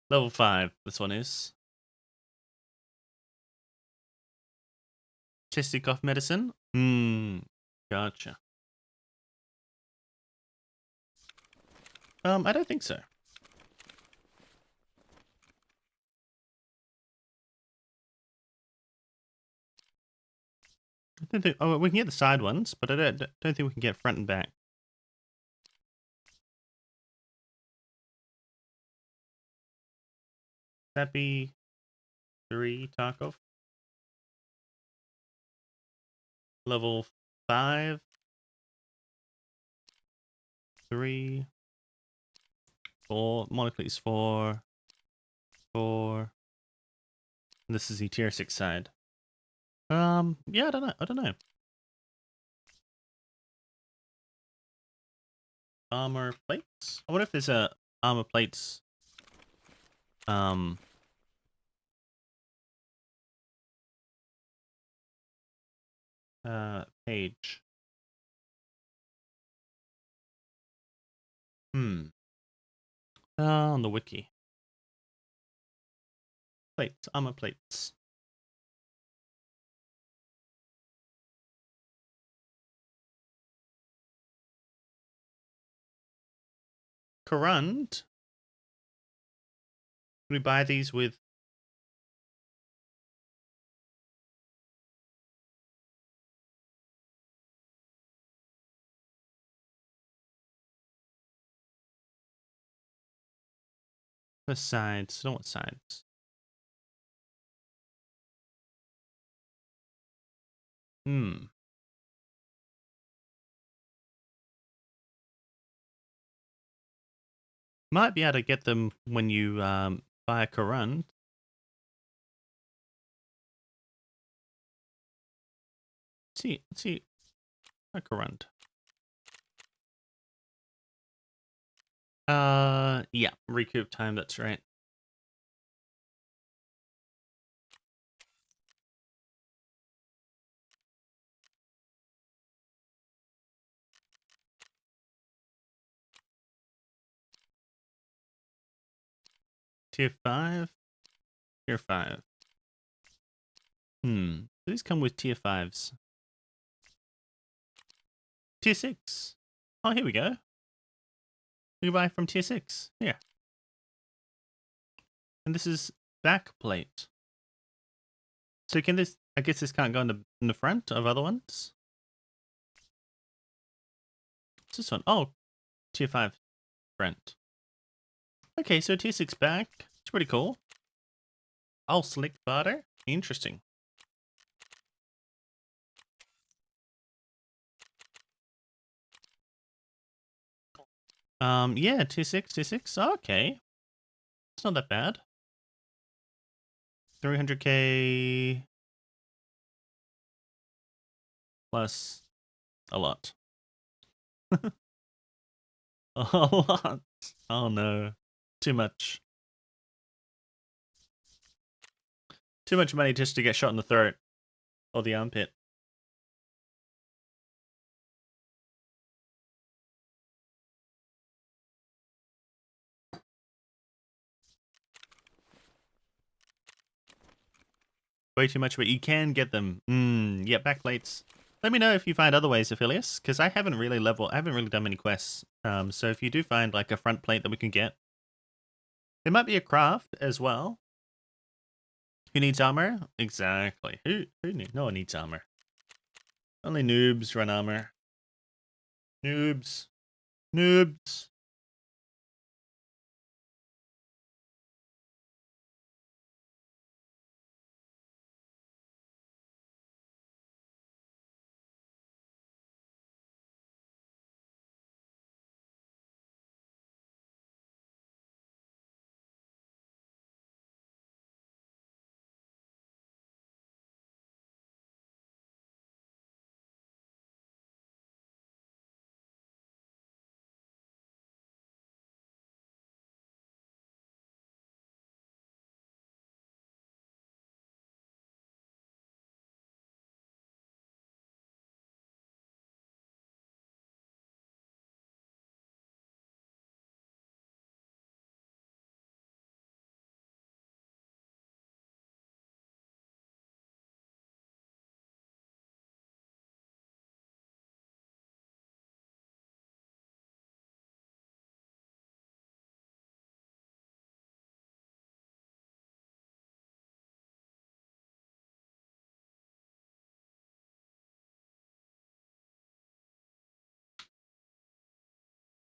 Speaker 1: Level 5, this one is. Chesty cough medicine? Gotcha. I don't think so. I don't think, oh, we can get the side ones, but I don't think we can get front and back. That'd be 3 Tarkov. Level 5. 3. 4. Monocle's 4. 4. And this is the tier 6 side. Yeah, I don't know. Armor plates? I wonder if there's a armor plates page. On the wiki. Plates, armor plates. Corund. Can we buy these with the sides? I don't want sides. Might be able to get them when you buy a Corund. Let's see. A Corund. Yeah, recoup time, that's right. Tier 5? Tier 5. These come with tier 5s. Tier 6. Oh, here we go. We can buy from tier 6. Here. And this is back plate. So can this, I guess this can't go in the front of other ones? What's this one? Oh, tier 5 front. Okay, so tier 6 back. It's pretty cool. Oh, slick butter. Interesting. Yeah, tier 6, tier 6. Okay. It's not that bad. 300k plus a lot. A lot. Oh no. Too much. Too much money just to get shot in the throat or the armpit. Way too much, but you can get them. Yeah, backplates. Let me know if you find other ways, Aphelios, because I haven't really done many quests. So if you do find like a front plate that we can get, there might be a craft as well. Who needs armor? Exactly. Who needs? No one needs armor. Only noobs run armor. Noobs. Noobs.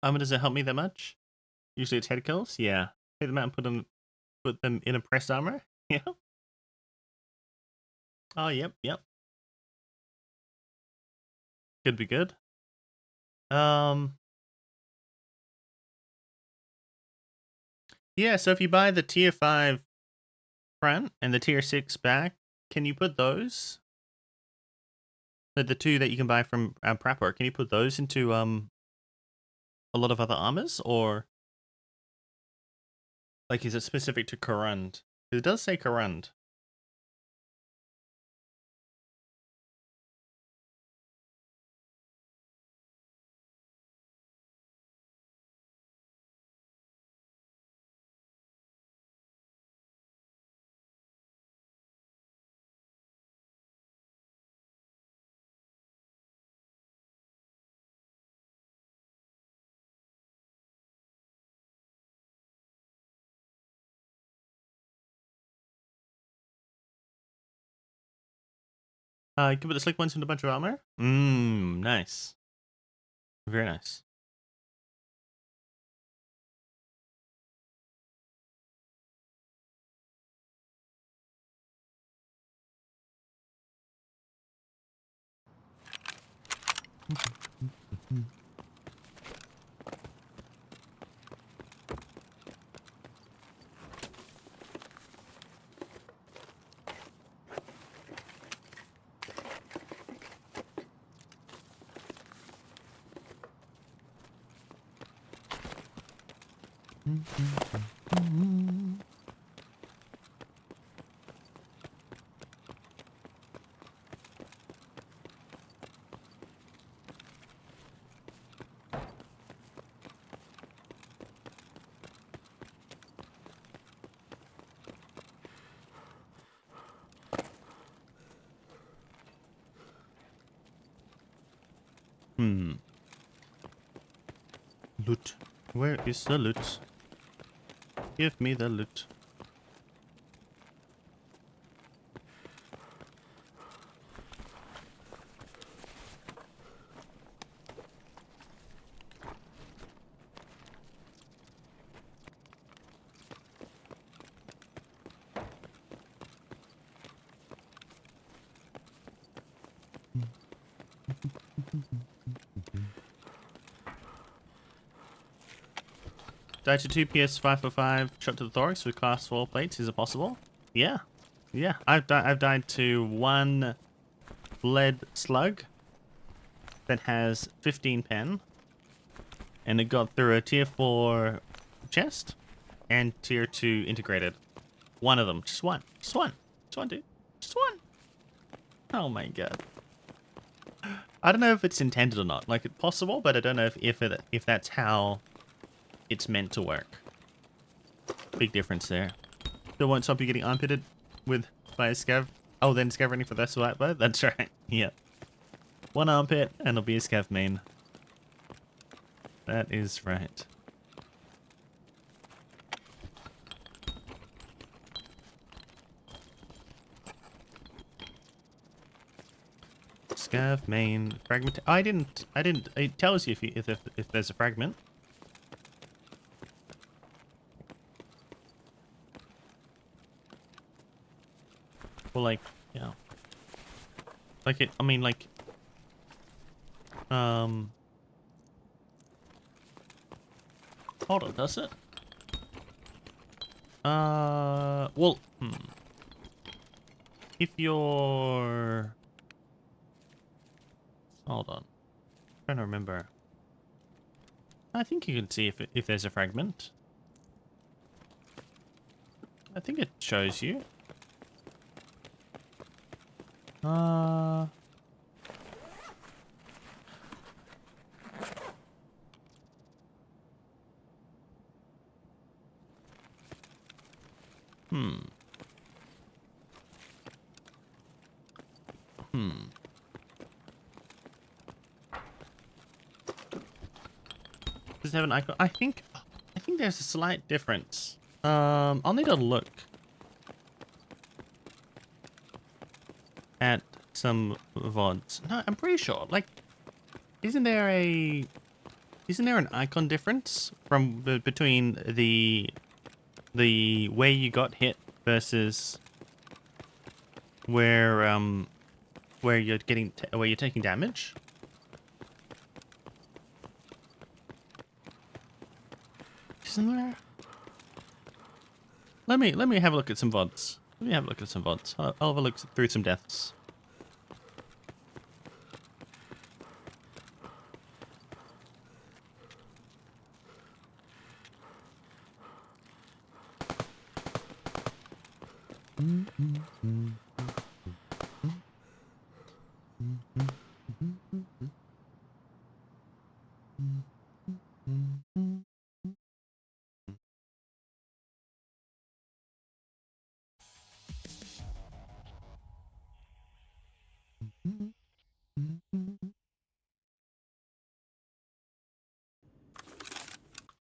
Speaker 1: Does it help me that much? Usually it's head kills. Yeah. Take them out and put them in a pressed armor. Yeah. Oh, yep, yep. Could be good. Yeah, so if you buy the tier 5 front and the tier 6 back, can you put those? The two that you can buy from Prepper, can you put those into a lot of other armors? Or like is it specific to Korund? It does say Korund. You can put the slick ones into a bunch of armor? Nice. Very nice. Loot. Where is the loot? Give me the loot. Die to 2 PS 545, shot to the thorax with class 4 plates. Is it possible? Yeah. Yeah. I've died to 1 lead slug that has 15 pen. And it got through a tier 4 chest and tier 2 integrated. One of them. Just one. Just one. Just one, dude. Just one. Oh my god. I don't know if it's intended or not. Like, it's possible, but I don't know if that's how it's meant to work. Big difference there. Still won't stop you getting armpitted by a scav. Oh, then scav running for the swiper? That's right. Yeah. 1 armpit and it'll be a scav main. That is right. Scav main fragment. I didn't. It tells you if there's a fragment. Well, like, you know, like it. I mean, like, hold on, does it? Well, if you're, hold on, I'm trying to remember. I think you can see if there's a fragment. I think it shows you. Does it have an icon? I think there's a slight difference. I'll need to look at some VODs. No, I'm pretty sure. Like, isn't there Isn't there an icon difference from between the where you got hit versus where you're getting where you're taking damage? Isn't there? Let me have a look at some VODs. Let me have a look at some VODs. I'll have a look through some deaths.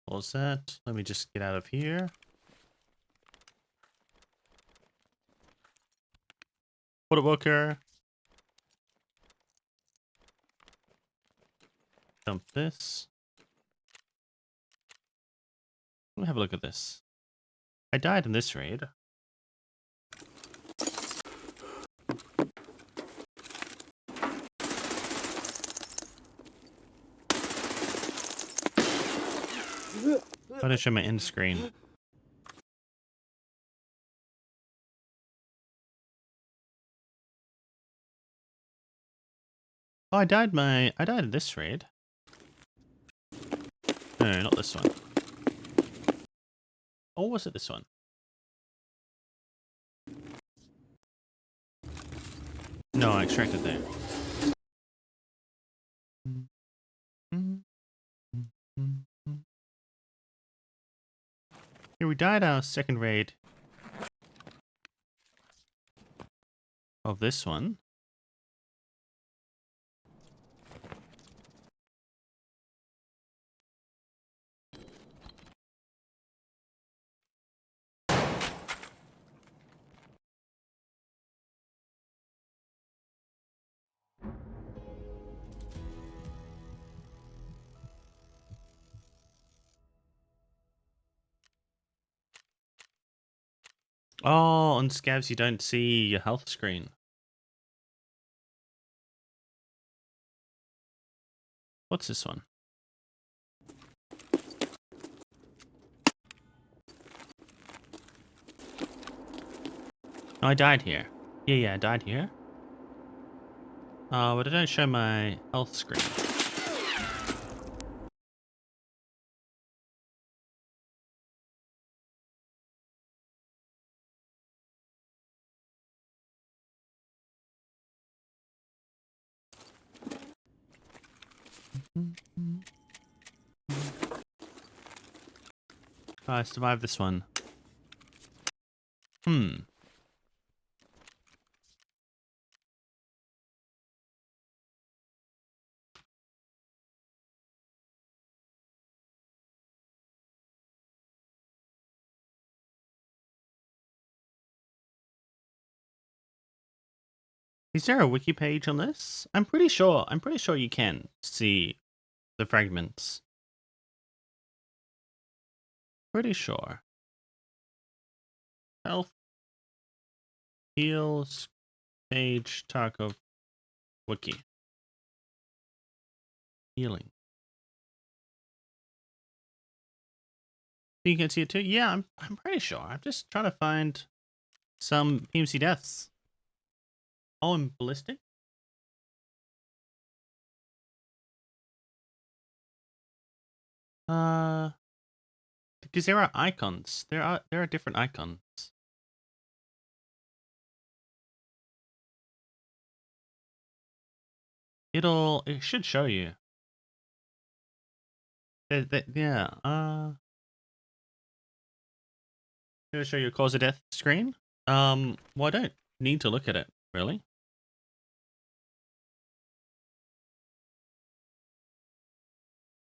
Speaker 1: What was that? Let me just get out of here. Photo worker. Dump this. Let me have a look at this. I died in this raid. I'm going to show my end screen. Oh, I died in this raid. No, not this one. Or was it this one? No, I extracted there. Here we died our second raid of this one. Oh, on Scavs you don't see your health screen. What's this one? Oh, I died here. Yeah, I died here. But I don't show my health screen. Oh, I survived this one. Is there a wiki page on this? I'm pretty sure you can see the fragments. Pretty sure. Health. Heals. Page. Tarkov. Wiki. Healing. You can see it too? Yeah, I'm pretty sure. I'm just trying to find some PMC deaths. Oh, I'm ballistic? Because there are icons. There are different icons. It should show you. Yeah. It'll show you a cause of death screen. Well, I don't need to look at it really.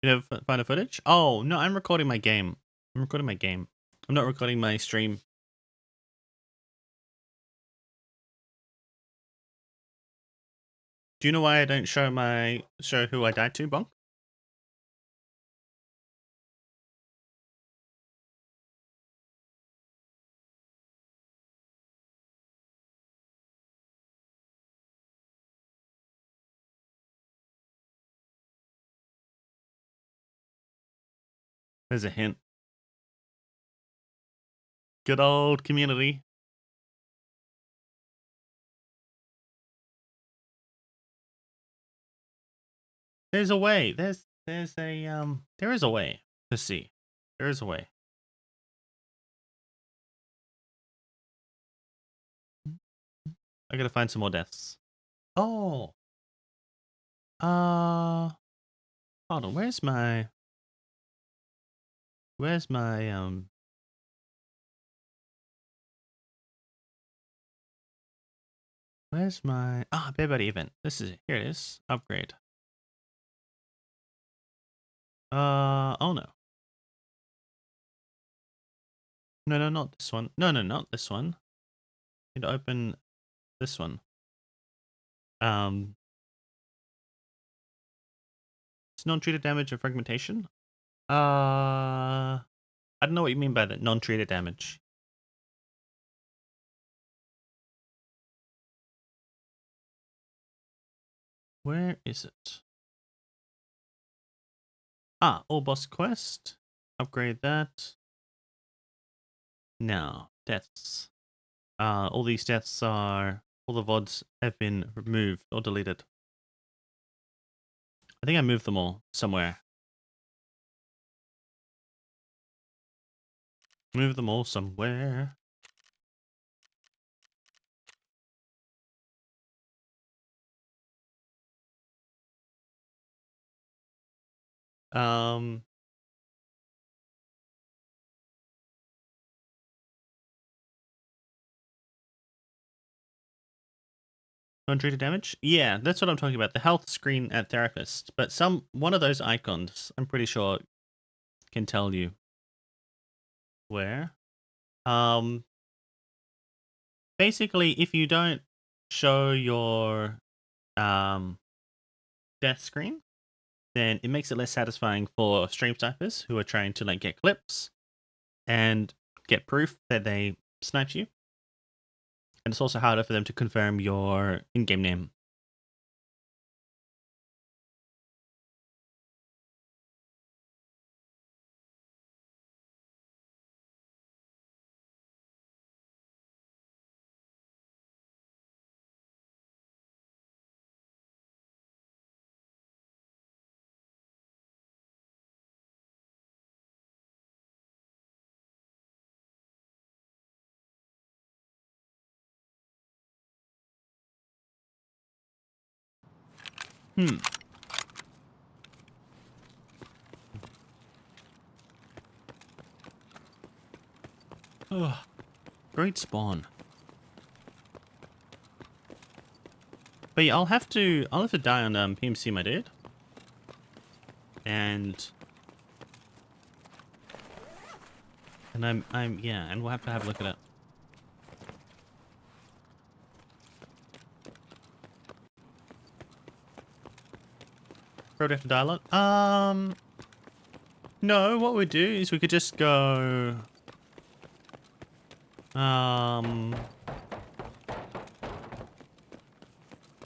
Speaker 1: You never find the footage? Oh no, I'm recording my game. I'm recording my game. I'm not recording my stream. Do you know why I don't show who I died to, Bonk? There's a hint. Good old community. There's a way. There is a way to see. There is a way. I gotta find some more deaths. Oh. Hold on. Where's my where's my Bear Buddy event? This is it. Here it is. Upgrade. Oh no. No, not this one. No, not this one. Need to open this one. It's non-treated damage and fragmentation. I don't know what you mean by that. Non-treated damage. Where is it? All boss quest. Upgrade that. Now, deaths. All these deaths all the VODs have been removed or deleted. I think I moved them all somewhere. Move them all somewhere. Non-treated damage? Yeah, that's what I'm talking about. The health screen at therapist. But one of those icons, I'm pretty sure, can tell you where. Basically, if you don't show your death screen, then it makes it less satisfying for stream snipers who are trying to like get clips and get proof that they sniped you. And it's also harder for them to confirm your in-game name. Oh, great spawn. But yeah, I'll have to die on PMC, my dude. And and we'll have to have a look at it. Product dialogue. No, what we do is we could just go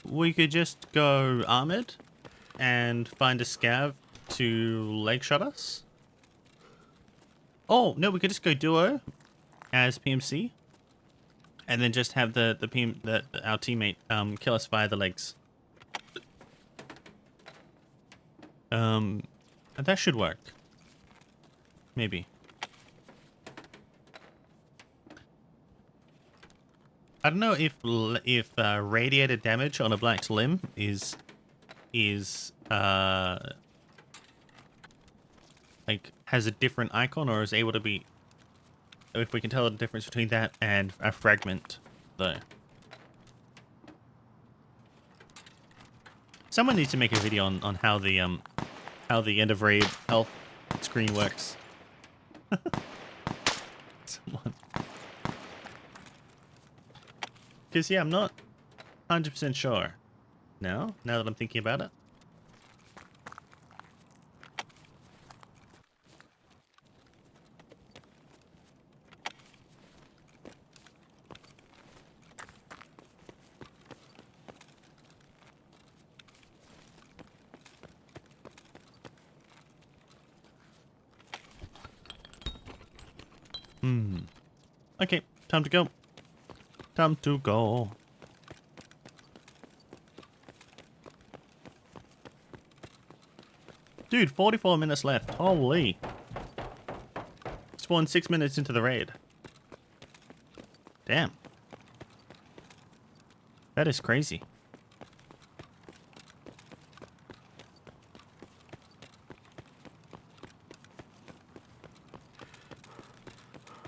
Speaker 1: we could just go armored and find a scav to leg shot us. Oh, no, we could just go duo as PMC and then just have our teammate kill us via the legs. And that should work. Maybe. I don't know if radiated damage on a black limb is like has a different icon or is able to be, if we can tell the difference between that and a fragment though. Someone needs to make a video on how the end of raid health screen works. Someone. Because yeah, I'm not 100% sure now that I'm thinking about it. Okay, time to go. Time to go. Dude, 44 minutes left. Holy. Spawned 6 minutes into the raid. Damn. That is crazy.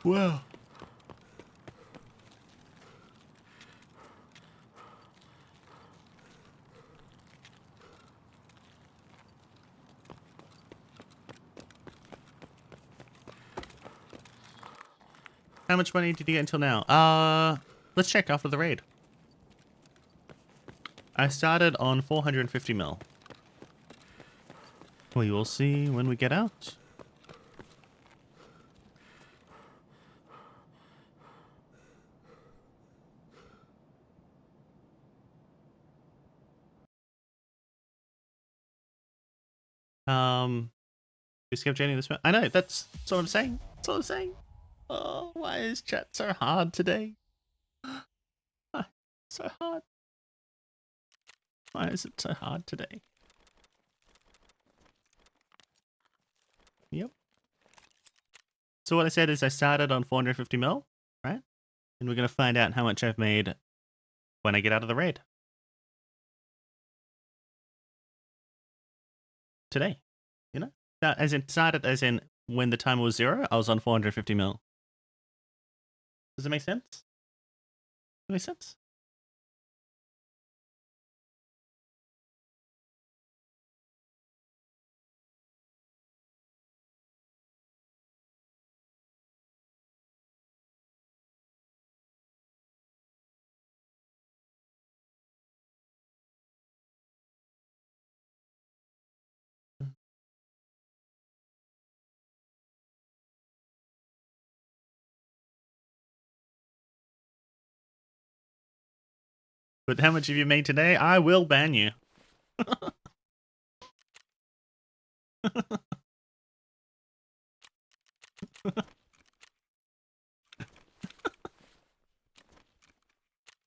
Speaker 1: Wow. How much money did you get until now? Let's check after the raid. I started on 450 mil. We will see when we get out. We skipped Jenny this month. I know, that's what I'm saying. That's what I'm saying. Oh, why is chat so hard today? Why so hard? Why is it so hard today? Yep. So what I said is I started on 450 mil, right? And we're going to find out how much I've made when I get out of the raid. Today, you know? Now, as in started, as in when the timer was 0, I was on 450 mil. Does it make sense? Does it make sense? But how much have you made today? I will ban you.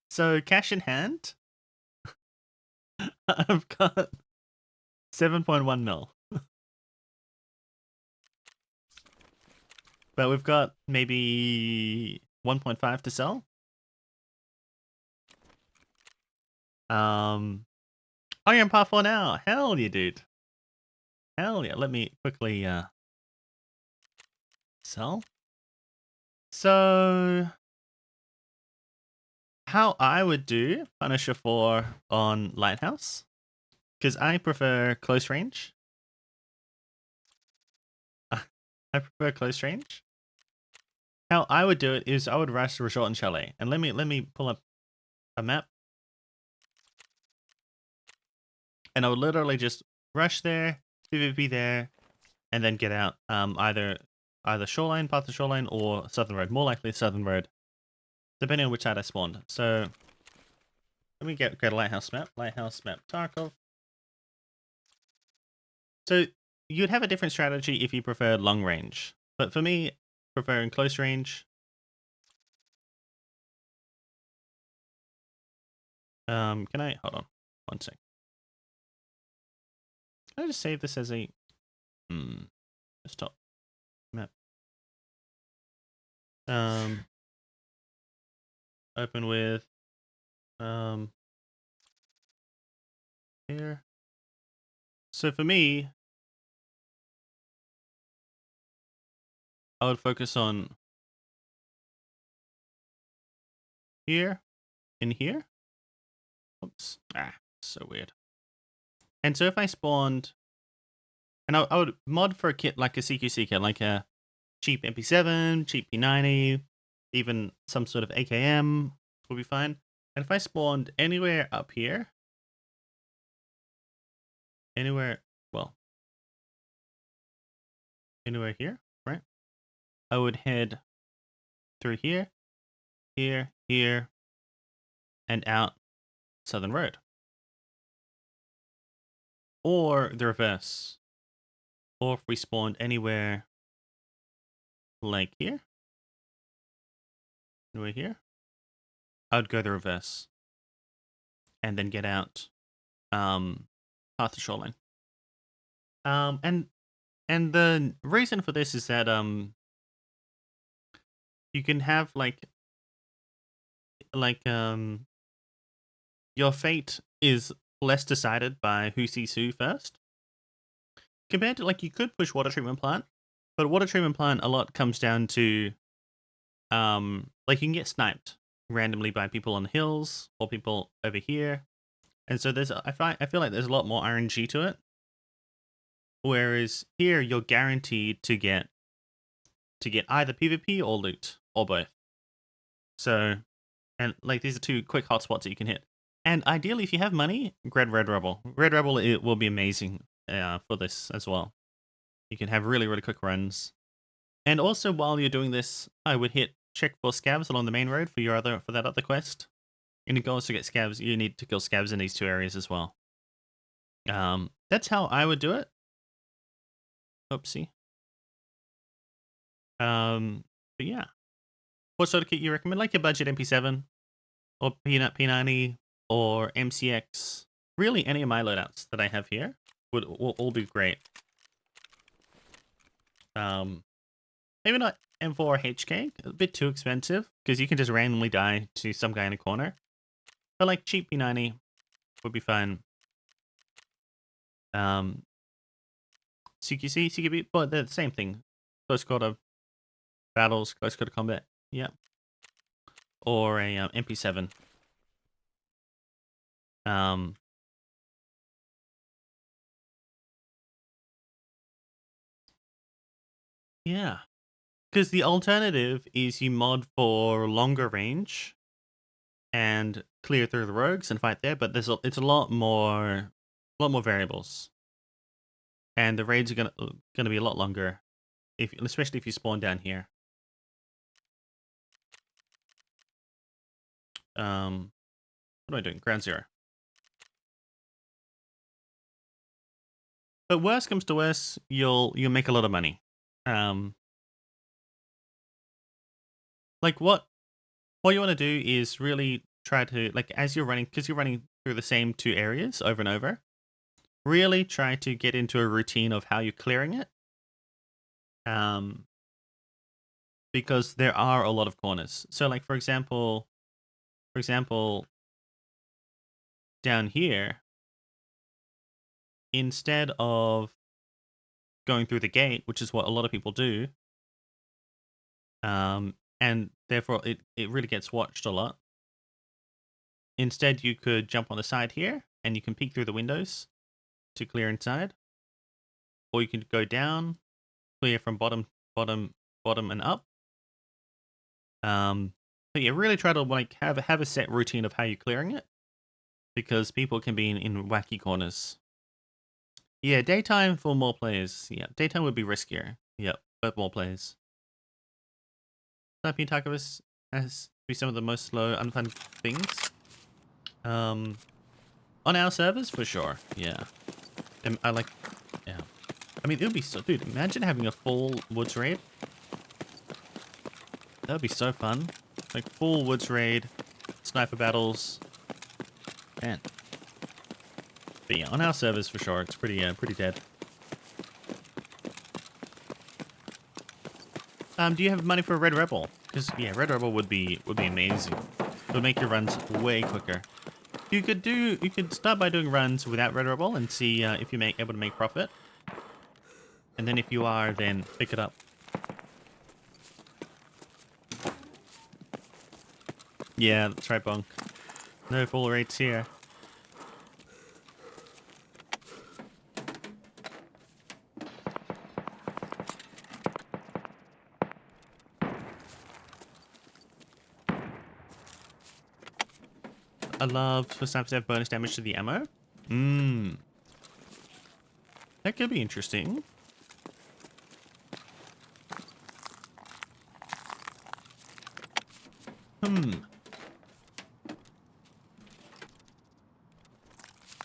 Speaker 1: So cash in hand, I've got 7.1 mil. But we've got maybe 1.5 to sell. Oh, you're in part 4 now. Hell yeah, dude. Hell yeah. Let me quickly sell. So how I would do Punisher 4 on Lighthouse, because I prefer close range. I prefer close range. How I would do it is I would rush Resort and Chalet. And let me pull up a map. And I would literally just rush there, PvP there, and then get out. Either shoreline, path to shoreline, or southern road. More likely southern road, depending on which side I spawned. So let me get a lighthouse map. Lighthouse map Tarkov. So you'd have a different strategy if you preferred long range. But for me, preferring close range. Can I hold on one sec? Can I just save this as a desktop map? Open with here. So for me, I would focus on here and here. Oops. So weird. And so if I spawned, and I would mod for a kit like a CQC kit, like a cheap MP7, cheap P90, even some sort of AKM will be fine. And if I spawned anywhere up here, anywhere here, right? I would head through here, here, and out Southern Road. Or the reverse. Or if we spawned anywhere like here, we're here, I would go the reverse and then get out past the shoreline. And the reason for this is that you can have like your fate is less decided by who sees who first. Compared to, like, you could push water treatment plant, but water treatment plant a lot comes down to like you can get sniped randomly by people on the hills or people over here. And so I feel like there's a lot more RNG to it. Whereas here you're guaranteed to get either PvP or loot or both. So, and like these are two quick hotspots that you can hit. And ideally, if you have money, grab Red Rebel. Red Rebel, it will be amazing for this as well. You can have really, really quick runs. And also, while you're doing this, I would check for scavs along the main road for that other quest. And in goals to get scavs, you need to kill scavs in these two areas as well. That's how I would do it. Oopsie. But yeah. What sort of kit you recommend? Like your budget MP7 or Peanut P90 or MCX. Really, any of my loadouts that I have here will all be great. Maybe not M4 or HK. A bit too expensive because you can just randomly die to some guy in a corner. But like cheap P90 would be fun. CQC, CQB, but they're the same thing. Close quarter battles, close quarter combat. Yeah. Or a MP7. Yeah. Because the alternative is you mod for longer range and clear through the rogues and fight there, but it's a lot more variables. And the raids are gonna be a lot longer, especially if you spawn down here. What am I doing? Ground zero. But worst comes to worst, you'll make a lot of money. Like what you want to do is really try to, like, as you're running, because you're running through the same two areas over and over, really try to get into a routine of how you're clearing it. Because there are a lot of corners. So like for example, down here, instead of going through the gate, which is what a lot of people do, and therefore it really gets watched a lot. Instead, you could jump on the side here, and you can peek through the windows to clear inside. Or you can go down, clear from bottom, and up. But yeah, really try to like have a set routine of how you're clearing it, because people can be in wacky corners. Yeah, daytime for more players. Yeah, daytime would be riskier. Yep, but more players. Sniping Tarkovus has to be some of the most slow, unfun things. On our servers, for sure. Yeah. And I like, yeah. I mean, it would be so, dude, imagine having a full woods raid. That would be so fun. Like, full woods raid, sniper battles. Man. But yeah, on our servers, for sure, it's pretty dead. Do you have money for a Red Rebel? Because, yeah, Red Rebel would be amazing. It would make your runs way quicker. You could start by doing runs without Red Rebel and see if you're able to make profit. And then if you are, then pick it up. Yeah, that's right, Bonk. No full rates here. I love for snipers to have bonus damage to the ammo. That could be interesting.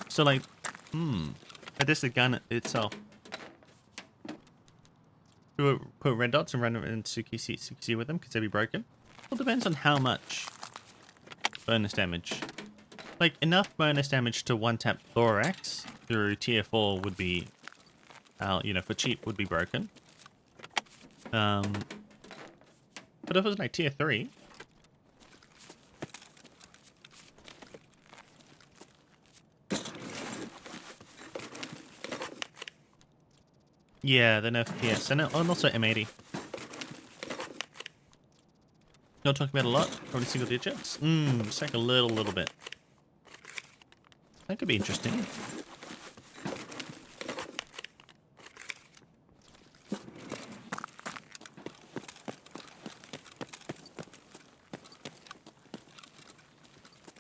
Speaker 1: So like, but this is the gun itself. Put red dots and run into CQC with them because they'd be broken. Well, depends on how much bonus damage. Like, enough bonus damage to one-tap Thorax through tier 4 would be, you know, for cheap would be broken. But if it was like tier 3... Yeah, the nerf PS, and also M80. Not talking about a lot, probably single digits. Just like a little bit. That could be interesting.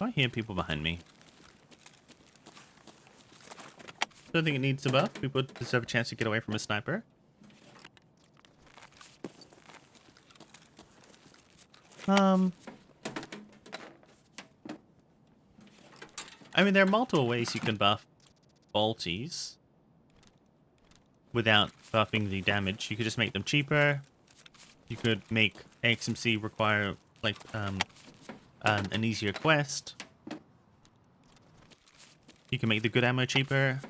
Speaker 1: I hear people behind me. Don't think it needs a buff. People deserve a chance to get away from a sniper. I mean, there are multiple ways you can buff bolties without buffing the damage. You could just make them cheaper. You could make XMC require, like, an easier quest. You can make the good ammo cheaper.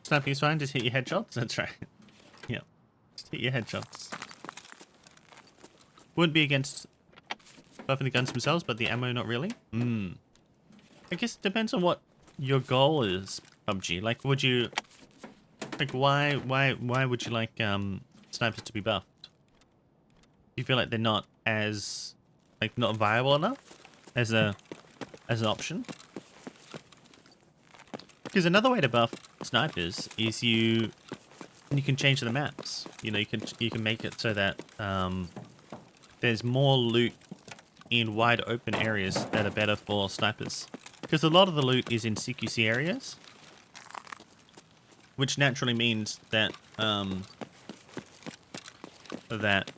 Speaker 1: Sniping's fine, just hit your headshots. That's right. Yeah, just hit your headshots. Wouldn't be against buffing the guns themselves, but the ammo not really. I guess it depends on what your goal is, PUBG. Like, would you... Like, why would you like, snipers to be buffed? Do you feel like they're not as... Like, not viable enough as an option? Because another way to buff snipers is you can change the maps. You know, you can make it so that, there's more loot in wide open areas that are better for snipers. Because a lot of the loot is in CQC areas, which naturally means that that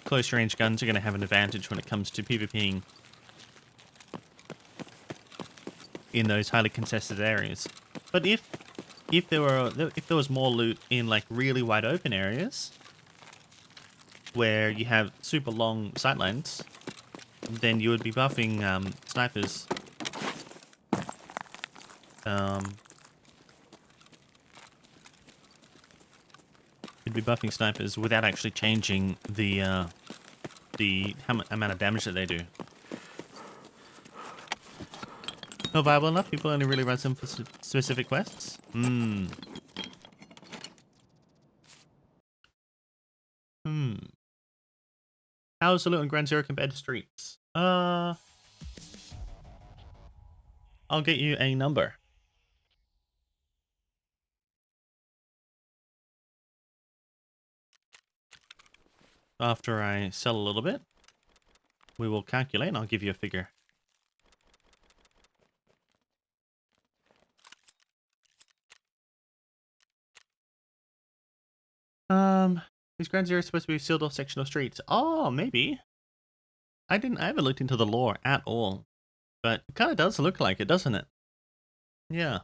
Speaker 1: close range guns are going to have an advantage when it comes to PvPing in those highly contested areas. But if there was more loot in like really wide open areas where you have super long sightlines, then you would be buffing snipers. You'd be buffing snipers without actually changing the amount of damage that they do. Not viable enough? People only really run them for specific quests? How's the loot on Ground Zero compared to Streets? I'll get you a number. After I sell a little bit, we will calculate and I'll give you a figure. Is Ground Zero supposed to be a sealed off section of streets? Oh, maybe. I haven't looked into the lore at all. But it kind of does look like it, doesn't it? Yeah.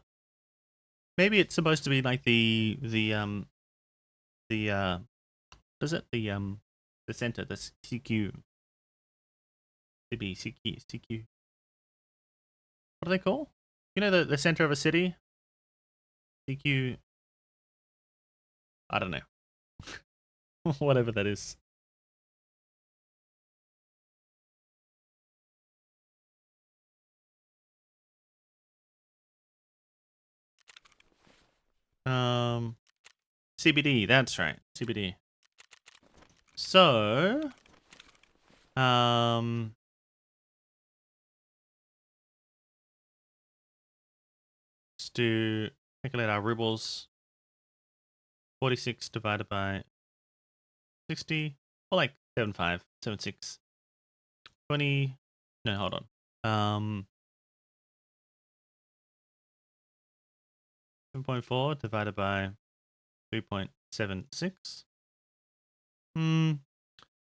Speaker 1: Maybe it's supposed to be like the what is it? The center, the CQ. CQ. What do they call? You know the center of a city? CQ. I don't know. Whatever that is. CBD, that's right. CBD. So, let's do calculate our rubles. 46 divided by 60, or like 75, 76. 20. No, hold on. 7.4 divided by 3.76.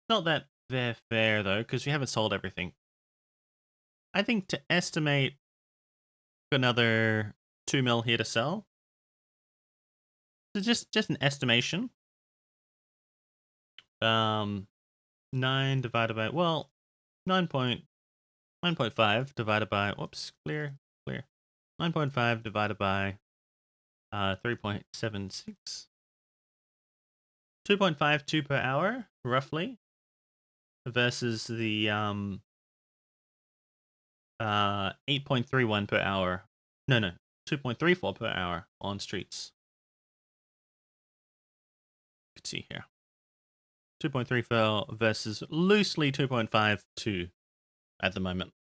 Speaker 1: Not that they're fair though, because we haven't sold everything. I think to estimate another 2 mil here to sell. So just an estimation. 9 divided by 9.5 divided by clear. 9.5 divided by 3.76. 2.52 per hour, roughly, versus the 8.31 per hour. No, 2.34 per hour on streets. You can see here. 2.34 versus loosely 2.52 at the moment.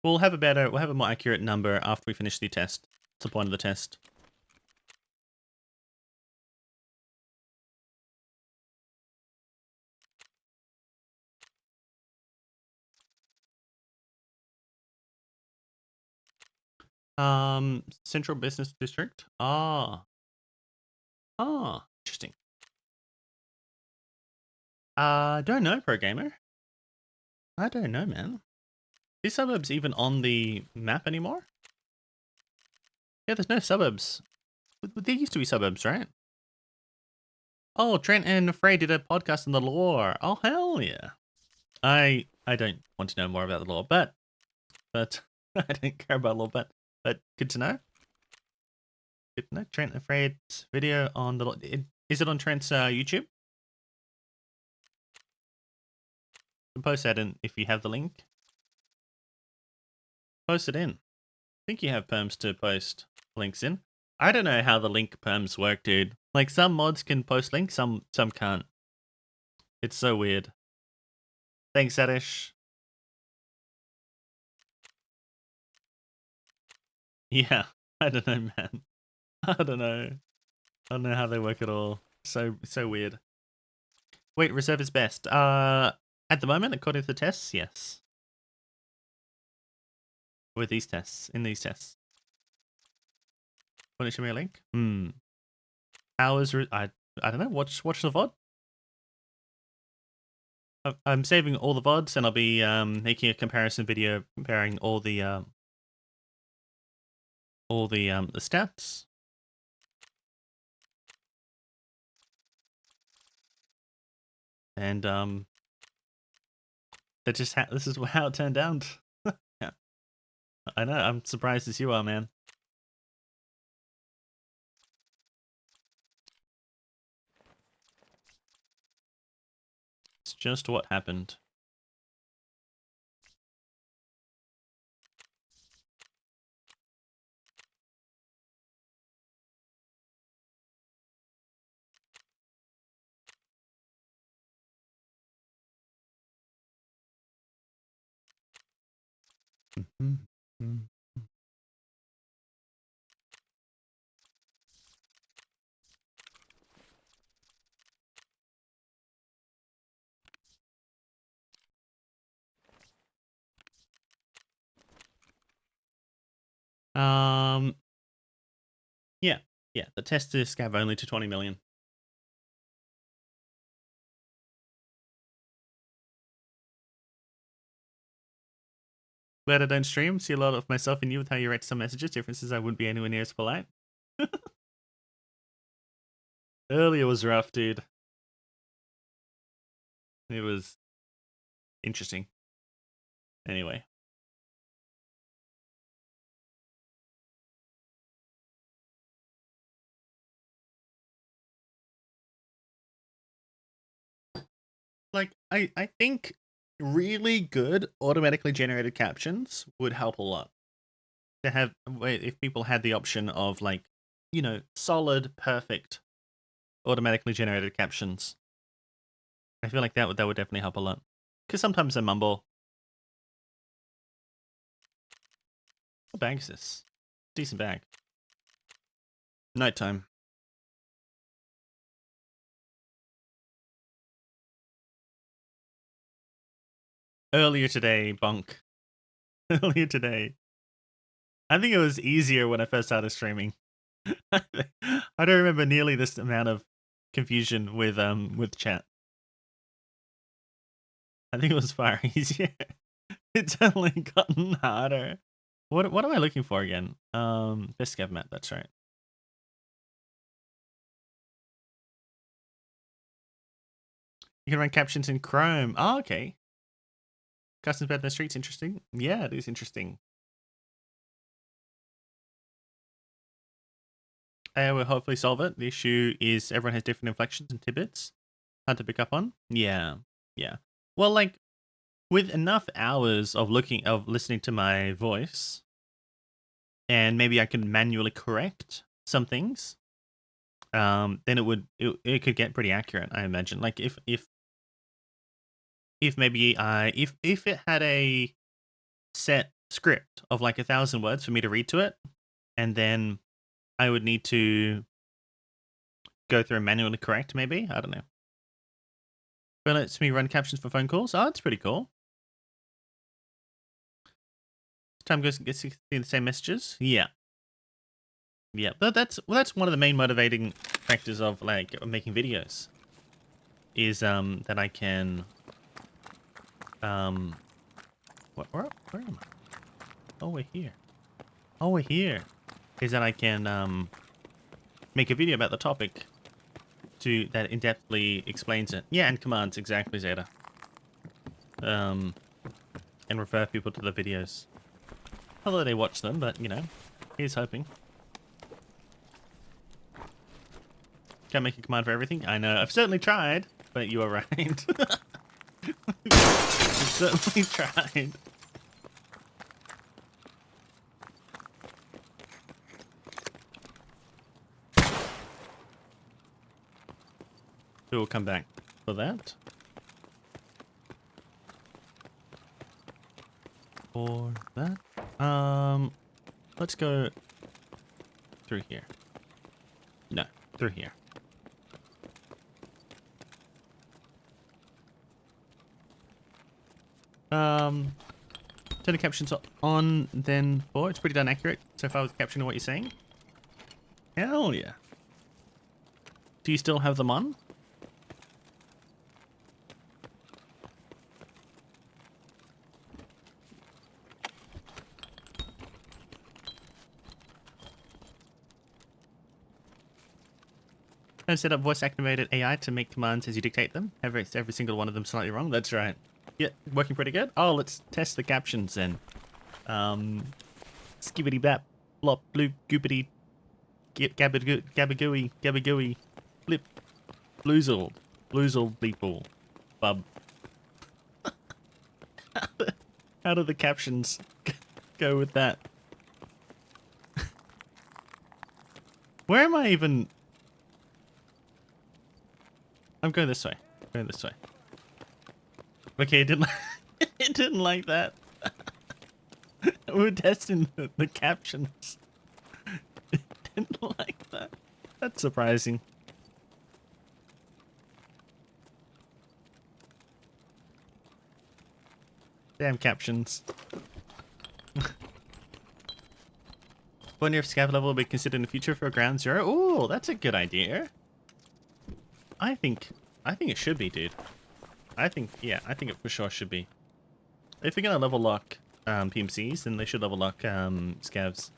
Speaker 1: We'll have a more accurate number after we finish the test. That's the point of the test. Central Business District. Interesting. Don't know, Pro Gamer. I don't know, man. These suburbs even on the map anymore? Yeah, there's no suburbs. There used to be suburbs, right? Oh, Trent and Frey did a podcast on the lore. Oh, hell yeah. I don't want to know more about the lore, but I don't care about lore, but good to know. Good to know. Trent and Frey's video on the lore. Is it on Trent's YouTube? Post that in if you have the link. Post it in. I think you have perms to post links in. I don't know how the link perms work, dude. Like, some mods can post links, some can't. It's so weird. Thanks, Sadish. Yeah, I don't know, man. I don't know. I don't know how they work at all. So weird. Wait, reserve is best. At the moment, according to the tests, yes. With these tests, in these tests. Want to show me a link? Hours, I don't know. Watch the VOD. I'm saving all the VODs, and I'll be making a comparison video comparing all the stats. And that just this is how it turned out. Yeah. I know. I'm surprised as you are, man. It's just what happened. Yeah. The test is scav only to 20 million. Glad I don't stream. See a lot of myself in you with how you write some messages. Differences I wouldn't be anywhere near as polite. Earlier was rough, dude. It was interesting. Anyway. Like, I think really good automatically generated captions would help a lot. To have, if people had the option of, like, you know, solid, perfect, automatically generated captions. I feel like that would definitely help a lot. Because sometimes I mumble. What bag is this? Decent bag. Nighttime. Earlier today, Bonk. Earlier today. I think it was easier when I first started streaming. I don't remember nearly this amount of confusion with chat. I think it was far easier. It's only gotten harder. What am I looking for again? Best scav map, that's right. You can run captions in Chrome. Oh, okay. Customs bed in the streets, interesting. Yeah, it is interesting. We'll hopefully solve it. The issue is everyone has different inflections and tidbits. Hard to pick up on. Yeah, yeah. Well, like with enough hours of listening to my voice, and maybe I can manually correct some things. Then it could get pretty accurate, I imagine. Like if maybe if it had a set script of like 1,000 words for me to read to it, and then I would need to go through and manually correct, maybe? I don't know. But it lets me run captions for phone calls. Oh, that's pretty cool. Time gets to see the same messages. Yeah. Yeah. But that's one of the main motivating factors of like making videos. Is that I can where am I? Oh, we're here. Oh, we're here. Is that I can make a video about the topic that in-depthly explains it. Yeah, and commands, exactly, Zeta. And refer people to the videos. Although they watch them, but, you know, here's hoping. Can't make a command for everything? I know, I've certainly tried, but you are right. I've certainly tried. We will come back for that. For that. Let's go through here. No, through here. Turn the captions on, then for. It's pretty darn accurate so far with captioning what you're saying. Hell yeah. Do you still have them on? Don't set up voice-activated AI to make commands as you dictate them. Every single one of them slightly wrong. That's right. Yeah, working pretty good. Oh, let's test the captions then. Skibbity bap, blop, bloop, goopity, gabagooey, flip, bloozle, bleeple, bub. How do the captions go with that? Where am I even? I'm going this way. Going this way. Okay, it didn't. It didn't like that. We were testing the captions. It didn't like that. That's surprising. Damn captions. Wonder if Scav level will be considered in the future for ground zero. Oh, that's a good idea. I think it should be, dude. I think it for sure should be. If we're gonna level lock PMCs, then they should level lock Scavs.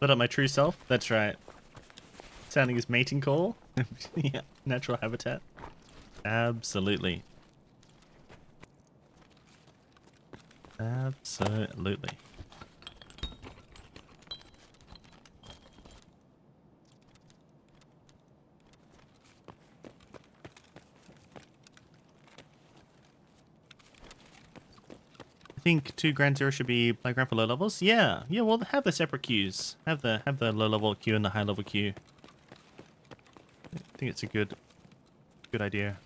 Speaker 1: Lit up my true self. That's right. Sounding his mating call. Yeah, natural habitat. Absolutely. Absolutely. I think 2 Grand Zero should be playground for low levels. Yeah, yeah. Well, have the separate queues. Have the low level queue and the high level queue. I think it's a good idea.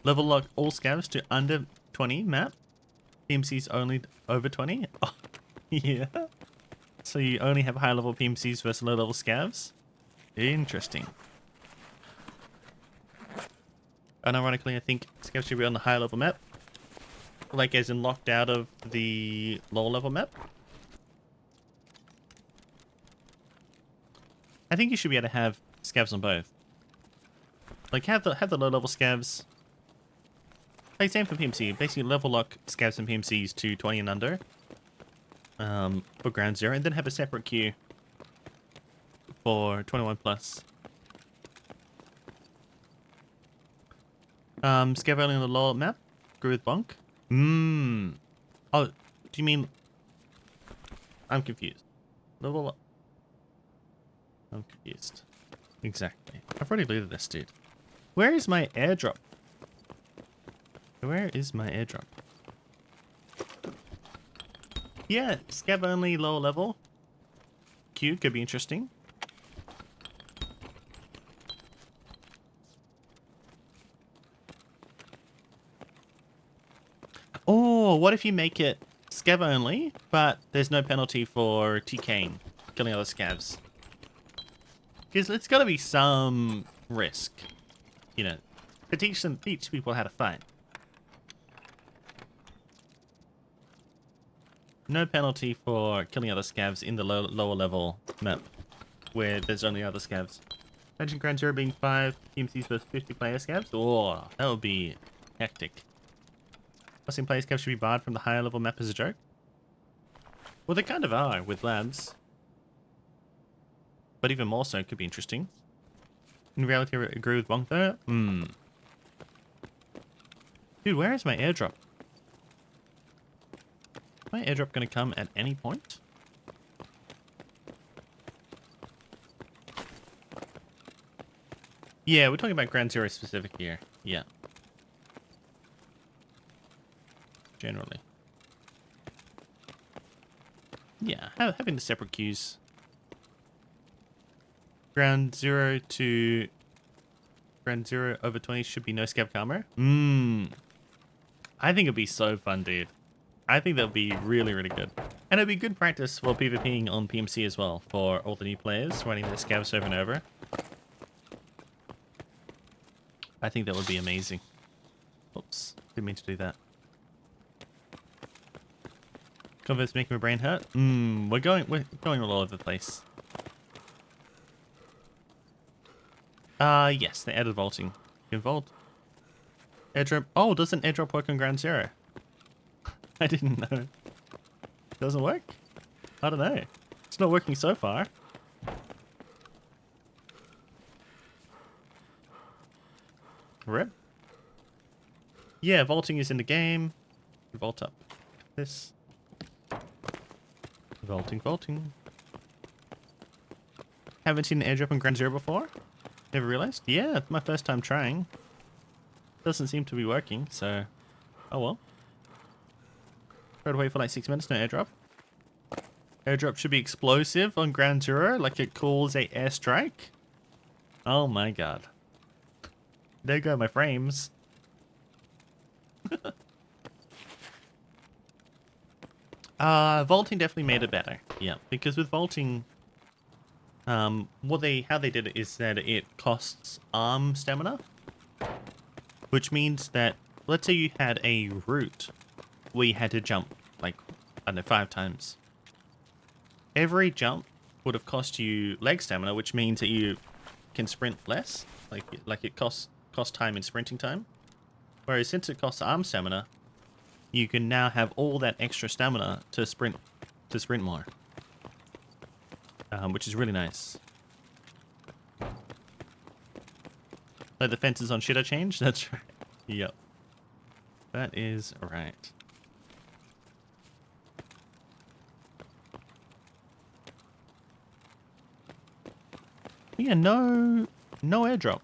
Speaker 1: Level lock all scavs to under 20 map. PMCs only over 20. Oh, yeah. So you only have high level PMCs versus low level scavs. Interesting. And ironically, I think scavs should be on the higher level map. Like as in locked out of the lower level map? I think you should be able to have scavs on both. Like have the low level scavs. Like same for PMC. Basically level lock scavs and PMCs to 20 and under. For ground zero, and then have a separate queue for 21 plus. Scav only on the lower map? Agree with Bonk? Oh, do you mean... I'm confused. Level up. I'm confused. Exactly. I've already looted this, dude. Where is my airdrop? Where is my airdrop? Yeah, scav only lower level. Q could be interesting. Oh, what if you make it scav only, but there's no penalty for TKing, killing other scavs? Because it's got to be some risk, you know, to teach people how to fight. No penalty for killing other scavs in the lower level map, where there's only other scavs. Imagine Ground Zero being 5 PMCs versus 50 player scavs. Oh, that would be hectic. Busting player scavs should be barred from the higher level map as a joke. Well, they kind of are with labs. But even more so could be interesting. In reality, I agree with Wong though. Dude, where is my airdrop? Is my airdrop going to come at any point? Yeah, we're talking about Ground Zero specific here. Yeah. Generally. Yeah, having the separate queues. Ground Zero to Ground Zero over 20 should be no scav karma. I think it'd be so fun, dude. I think that'd be really, really good. And it'd be good practice for PvPing on PMC as well, for all the new players running their scavs over and over. I think that would be amazing. Oops, didn't mean to do that. Converse making my brain hurt. We're going all over the place. Yes, they added vaulting. You can vault. Airdrop. Oh, doesn't airdrop work on Ground Zero? I didn't know. Doesn't work? I don't know. It's not working so far. Rip. Yeah, vaulting is in the game. Vault up. This. Vaulting. Haven't seen an airdrop on Ground Zero before? Never realized? Yeah, it's my first time trying. Doesn't seem to be working, so... Oh well. Tried to wait for like 6 minutes, no airdrop. Airdrop should be explosive on Ground Zero, like it calls a airstrike. Oh my god. There go my frames. Vaulting definitely made it better. Yeah, because with vaulting, how they did it is that it costs arm stamina, which means that let's say you had a route where you had to jump like I don't know 5 times. Every jump would have cost you leg stamina, which means that you can sprint less. Like it costs time in sprinting time. Whereas since it costs arm stamina, you can now have all that extra stamina to sprint more, which is really nice. Like the fences on shit are changed. That's right. Yep, that is right. Yeah, no airdrop.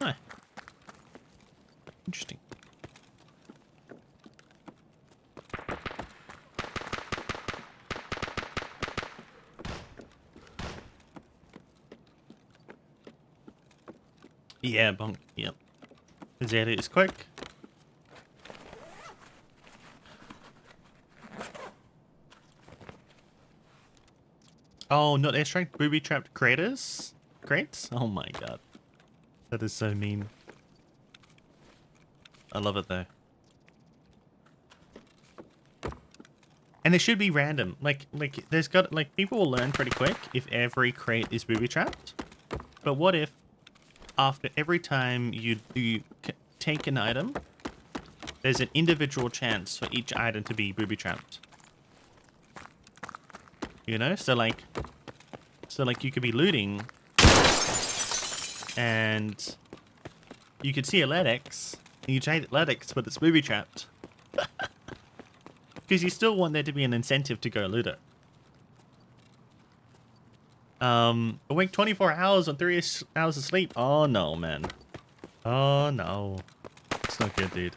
Speaker 1: Huh. Interesting. Yeah, bonk. Yep. That is quick. Oh, not airstrike. Booby trapped craters? Crates? Oh my god. That is so mean. I love it though. And it should be random. Like there's got like people will learn pretty quick if every crate is booby trapped. But what if after every time you take an item, there's an individual chance for each item to be booby trapped. You know, so like you could be looting, and you could see a LEDX, and you take LEDX, but it's booby trapped. Because you still want there to be an incentive to go loot it. Awake 24 hours on 3 hours of sleep. Oh no, man. Oh no. It's not good, dude.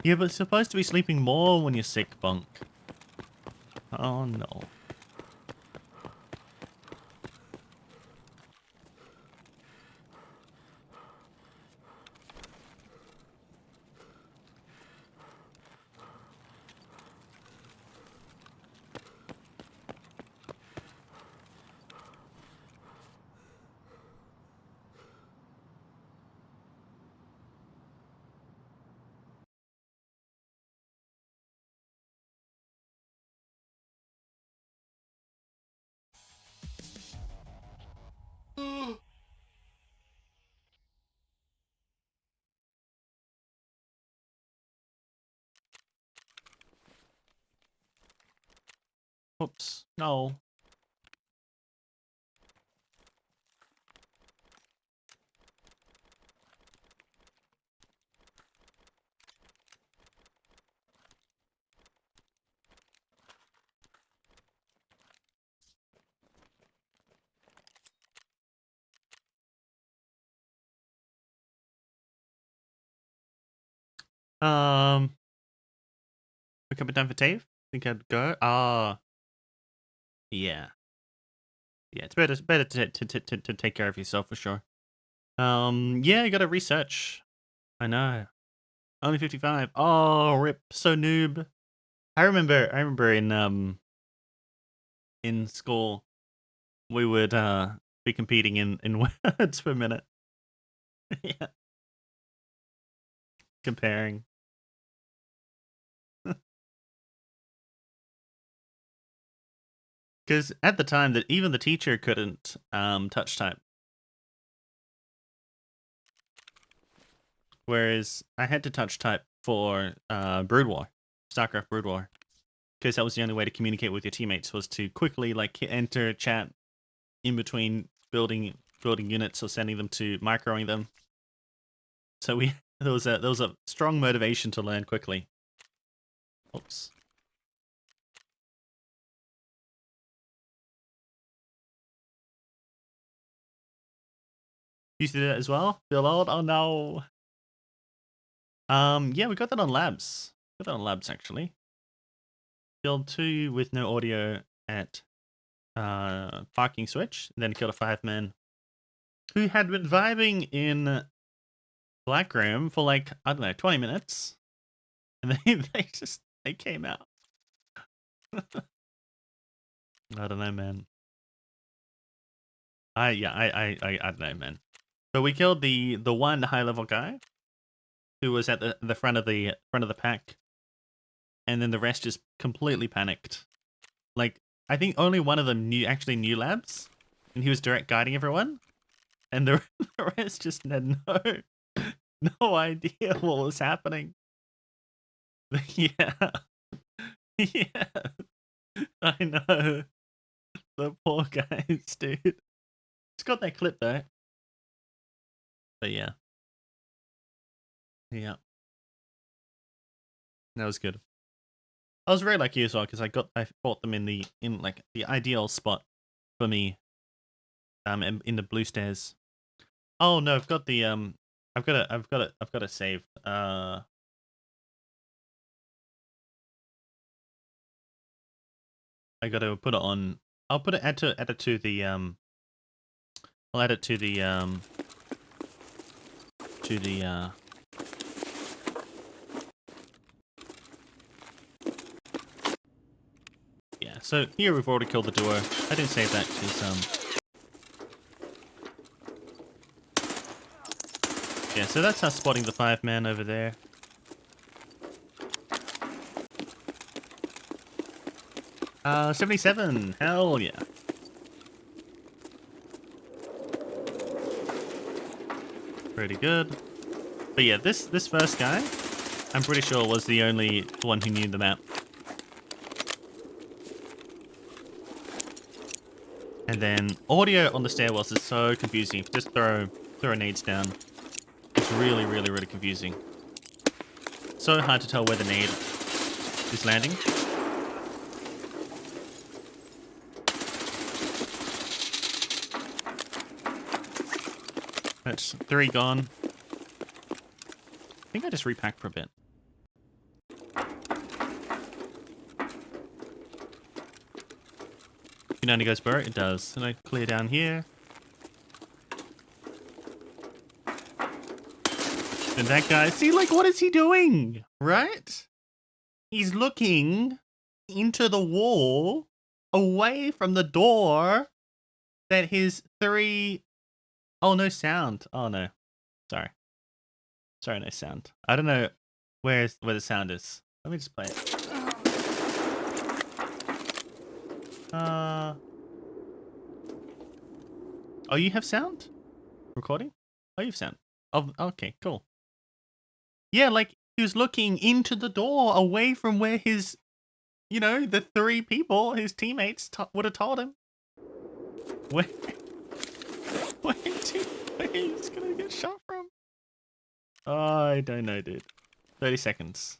Speaker 1: Yeah, but it's supposed to be sleeping more when you're sick, bunk. Oh no. Oops. No. Wake up in time for TAFE? Think I'd go? Ah. Yeah. Yeah, it's better to take care of yourself for sure. Yeah, you gotta research. I know. Only 55. Oh, rip. So noob. I remember in school we would be competing in words per minute. Yeah. Comparing. Because at the time that even the teacher couldn't touch type. Whereas I had to touch type for Brood War. StarCraft Brood War. Because that was the only way to communicate with your teammates, was to quickly like enter chat in between building units or sending them to microing them. So there was a strong motivation to learn quickly. Oops. You used to do that as well? Feel old? Oh no. Yeah, we got that on labs. Got that on labs actually. Killed 2 with no audio at parking switch, and then killed a 5-man who had been vibing in Black Room for like, I don't know, 20 minutes. And they came out. I don't know, man. I don't know, man. So we killed the one high level guy who was at the front of the pack, and then the rest just completely panicked. Like, I think only one of them actually knew labs, and he was direct guiding everyone, and the rest just had no idea what was happening. Yeah. Yeah. I know. The poor guys, dude. It's got that clip though. But yeah. Yeah. That was good. I was very lucky as well because I fought them in like the ideal spot for me. In the blue stairs. Oh no, I've got the I've got it saved. I got to put it on. I'll put it add it to the I'll add it to the yeah. So here we've already killed the duo. I didn't save that because yeah. So that's us spotting the 5-man over there. 77. Hell yeah. Pretty good. But yeah, this first guy, I'm pretty sure was the only one who knew the map. And then audio on the stairwells is so confusing. Just throw nades down. It's really, really, really confusing. So hard to tell where the nade is landing. That's 3 gone. I think I just repacked for a bit. It only goes where it does. And I clear down here. And that guy, see, like, what is he doing? Right? He's looking into the wall, away from the door that his 3... Oh, no sound. Oh, no. Sorry. Sorry, no sound. I don't know where the sound is. Let me just play it. Oh, you have sound? Recording? Oh, you have sound. Oh, okay, cool. Yeah, like, he was looking into the door away from where his, you know, the 3 people, his teammates, would have told him. Where he's gonna get shot from? Oh, I don't know, dude. 30 seconds.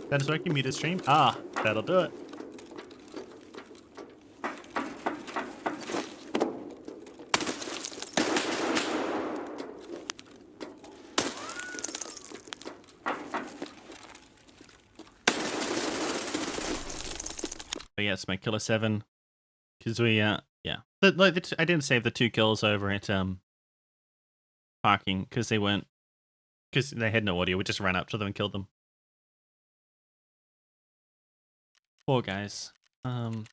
Speaker 1: That is working, muted stream. Ah, that'll do it. But yeah, it's my killer 7. Because we, yeah. I didn't save the 2 kills over at, parking, because they weren't, because they had no audio. We just ran up to them and killed them. Poor guys. But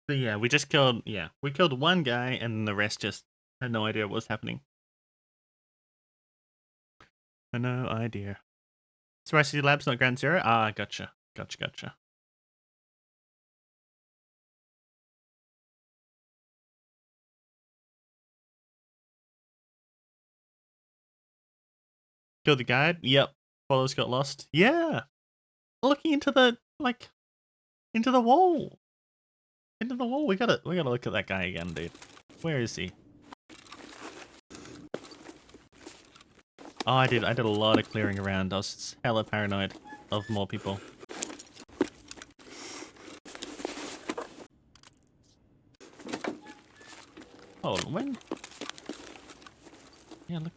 Speaker 1: yeah, we just killed, we killed 1 guy, and the rest just had no idea what was happening. No idea. Spicy City Labs, not Ground Zero? Ah, gotcha. Gotcha. Killed the guide? Yep. Followers got lost? Yeah! Looking into the, like, into the wall. Into the wall. We gotta look at that guy again, dude. Where is he? Oh, I did a lot of clearing around. I was hella paranoid of more people. Hold on, when? Yeah, look.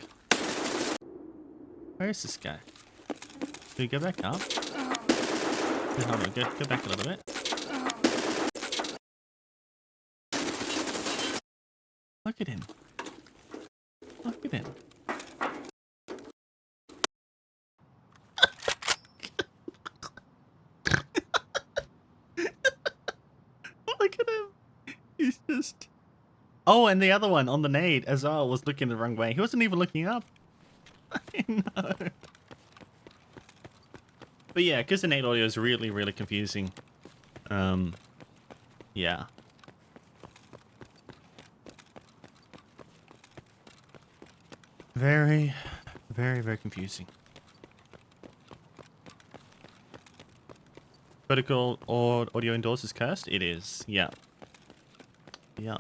Speaker 1: Where is this guy? Do we go back up? Hold on, go back a little bit. Look at him. Look at him. Look at him. He's just... Oh, and the other one on the nade as well was looking the wrong way. He wasn't even looking up. No. But yeah, because the nade audio is really, really confusing. Yeah. Very, very, very confusing. Vertical or audio indoors is cursed? It is, yeah. Yeah.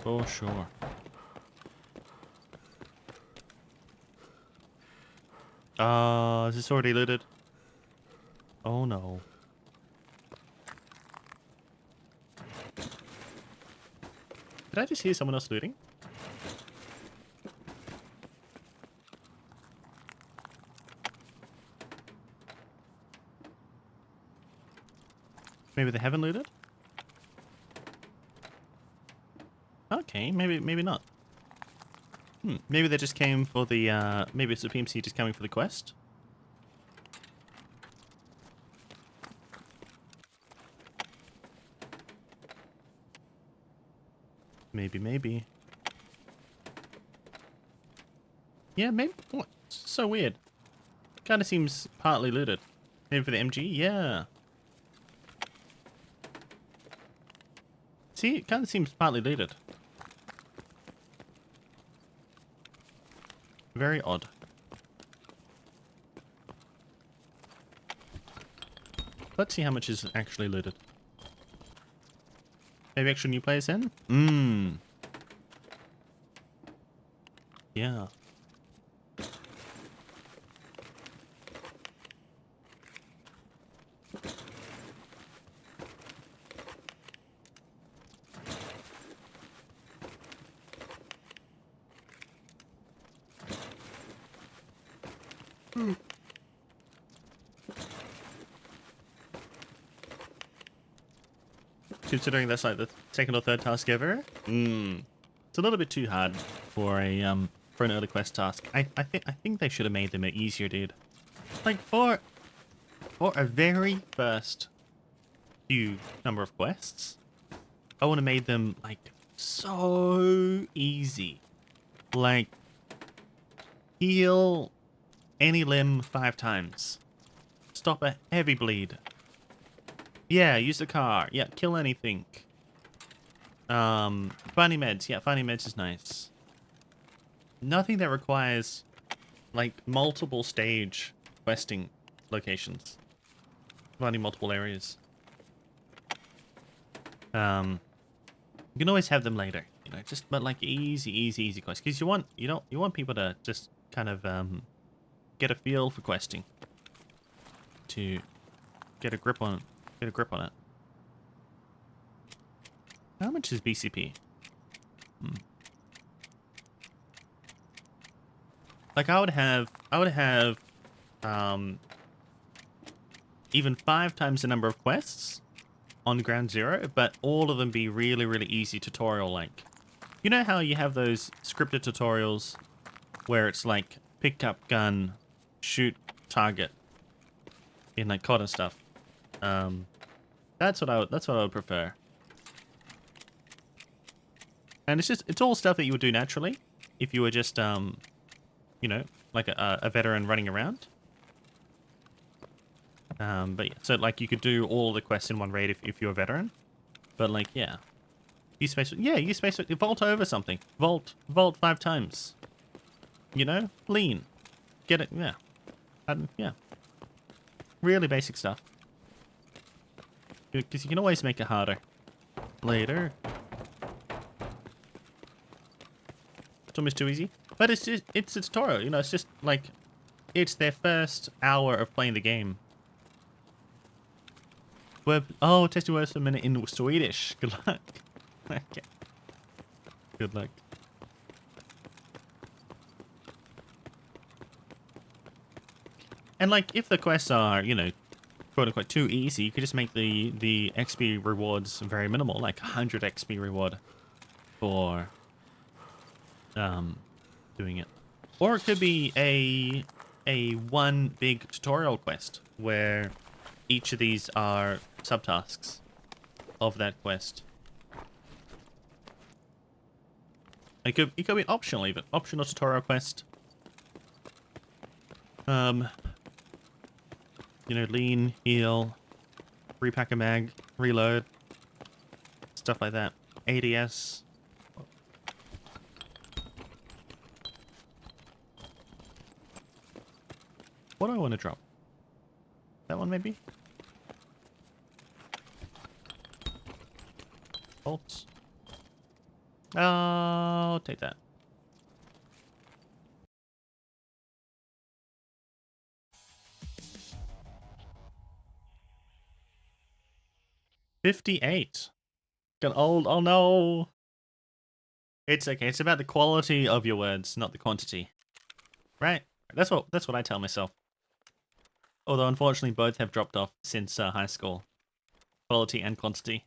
Speaker 1: For sure. Is this already looted? Oh no. Did I just hear someone else looting? Maybe they haven't looted? Okay, maybe not. Maybe they just came for the, maybe it's the PMC just coming for the quest? Maybe. Yeah, maybe. What? So weird. Kind of seems partly looted. Maybe for the MG? Yeah. See, it kind of seems partly looted. Very odd. Let's see how much is actually looted. Maybe extra new players in? Mmm. Yeah. Considering that's like the second or third task ever, it's a little bit too hard for an early quest task. I think they should have made them easier, dude. Like for a very first few number of quests, I would have made them like so easy. Like heal any limb 5 times, stop a heavy bleed. Yeah, use the car. Yeah, kill anything. Finding meds. Yeah, finding meds is nice. Nothing that requires, like, multiple stage questing locations. Finding multiple areas. You can always have them later. You know, just, but like, easy quests. Because you want people to just kind of, get a feel for questing. To get a grip on it. How much is BCP? Like I would have even 5 times the number of quests on ground 0, but all of them be really easy tutorial like. You know how you have those scripted tutorials where it's like pick up gun, shoot target in like COD and stuff. That's what I would prefer. And it's all stuff that you would do naturally if you were just you know, like a veteran running around. But yeah, so like you could do all the quests in one raid if you're a veteran. But like, yeah. Use space, vault over something. Vault 5 times. You know? Lean. Get it, yeah. Yeah. Really basic stuff. Because you can always make it harder. Later. It's almost too easy. But it's a tutorial, you know, it's just like, it's their first hour of playing the game. Oh, testing words for a minute in Swedish. Good luck. Okay. Good luck. And like, if the quests are, you know, quote unquote too easy, you could just make the XP rewards very minimal, like 100 XP reward for doing it. Or it could be a one big tutorial quest where each of these are subtasks of that quest. It could be optional even. Optional tutorial quest. You know, lean, heal, repack a mag, reload, stuff like that. ADS. What do I want to drop? That one maybe? Bolts. I'll take that. $58. Got old. Oh no. It's okay. It's about the quality of your words, not the quantity. Right? That's what I tell myself. Although unfortunately both have dropped off since high school. Quality and quantity.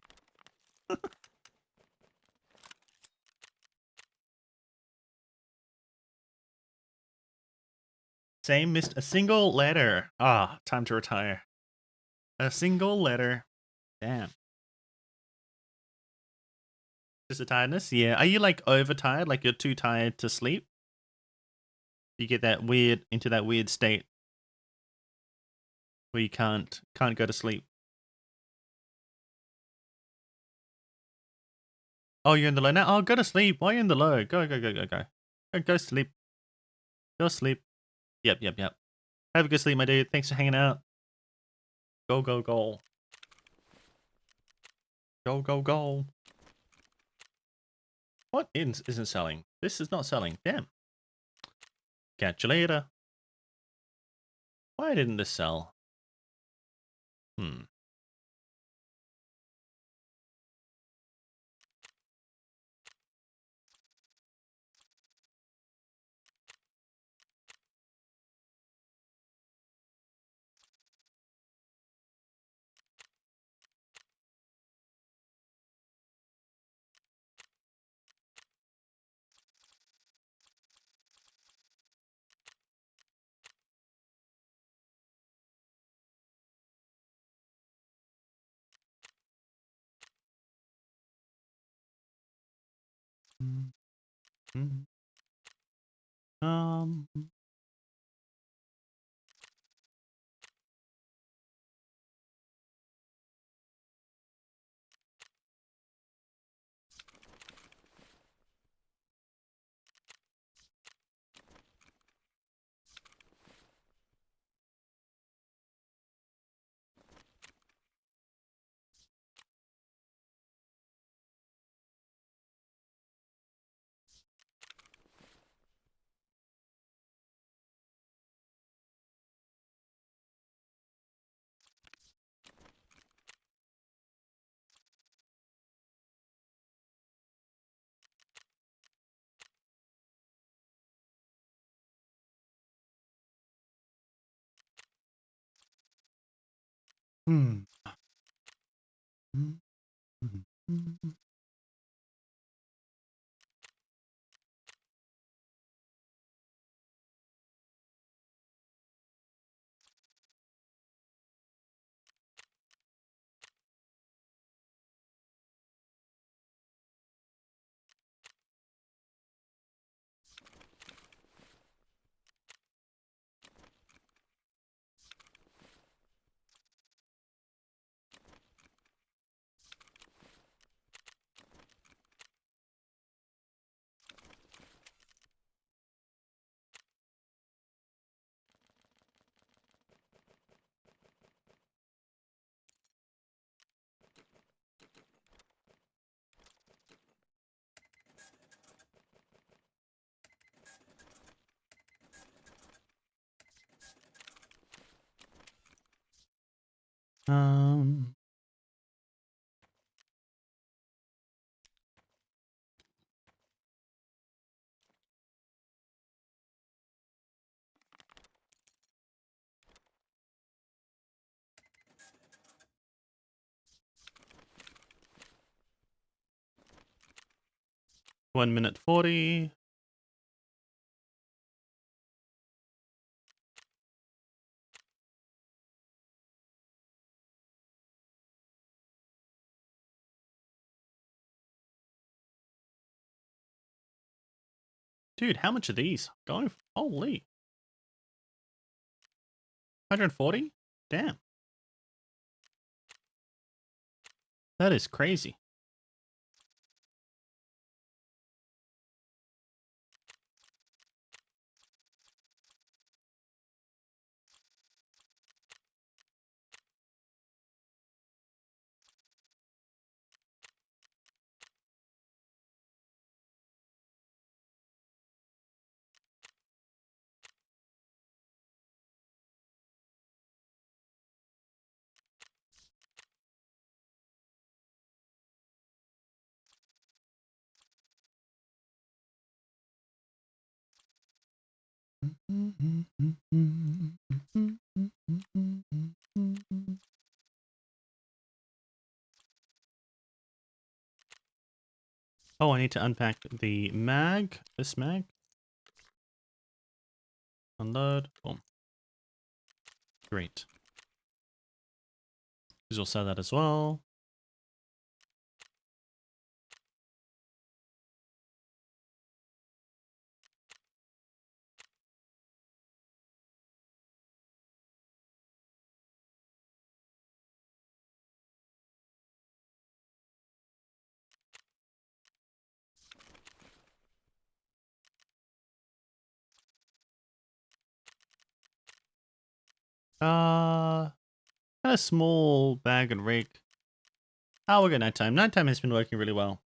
Speaker 1: Same, missed a single letter. Ah, time to retire. A single letter. Damn. Just a tiredness? Yeah. Are you like overtired? Like you're too tired to sleep? You get that weird, into that weird state where you can't go to sleep. Oh, you're in the low now? Oh, go to sleep. Why are you in the low? Go, go, go, go, go. Go sleep. Go sleep. Yep. Have a good sleep, my dude. Thanks for hanging out. Go, go, go. Go, go, go. What isn't selling? This is not selling. Damn. Catch you later. Why didn't this sell? Hmm. Um. 1 minute 40. Dude, how much are these going for? Holy. 140? Damn. That is crazy. Oh, I need to unpack the mag. This mag. Unload. Boom. Great. We'll sell that as well. Kind of small bag and rig. Oh, we'll go nighttime. Nighttime has been working really well.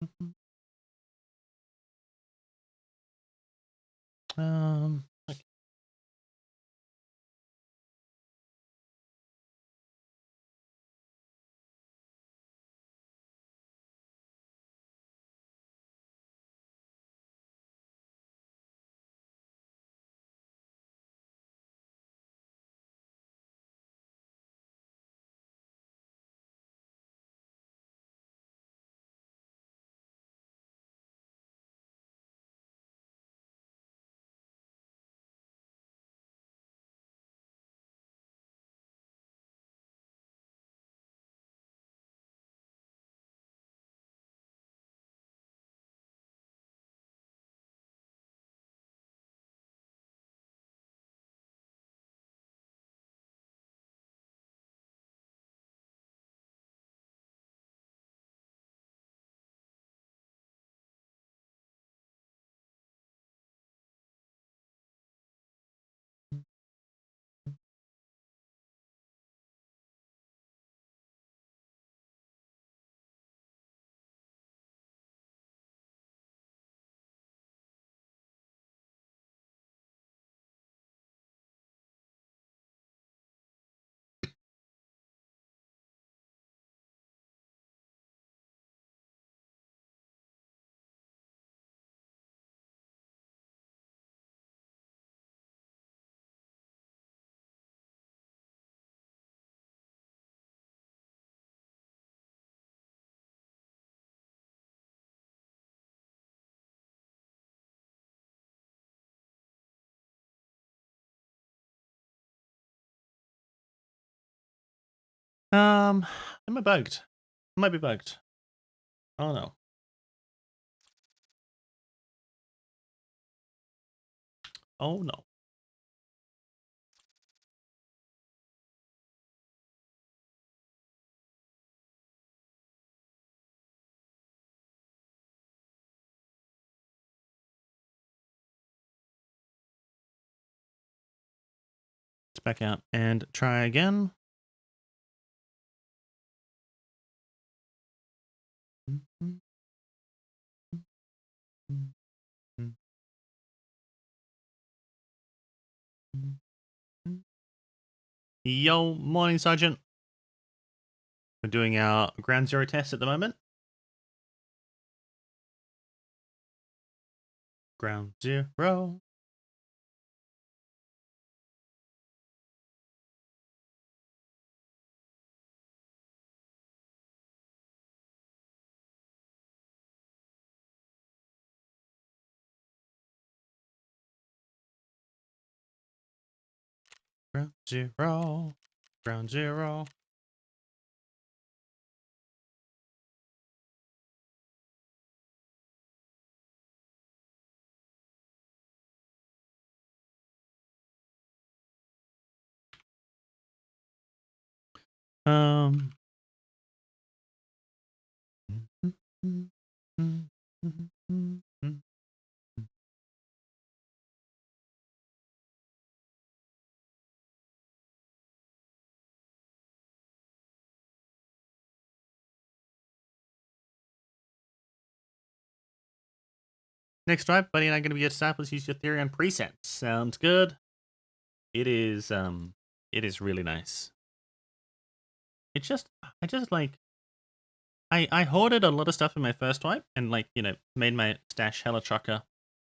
Speaker 1: Okay. Am I bugged? Might be bugged. Oh no. Oh no. Let's back out and try again. Yo, morning, Sergeant. We're doing our ground zero test at the moment. Ground zero. Ground zero. Ground zero. Um. Next drive, buddy, and I'm gonna be your disciples. Use your theory on presets. Sounds good. It is really nice. It just I just like I hoarded a lot of stuff in my first wipe and like, you know, made my stash hella chocker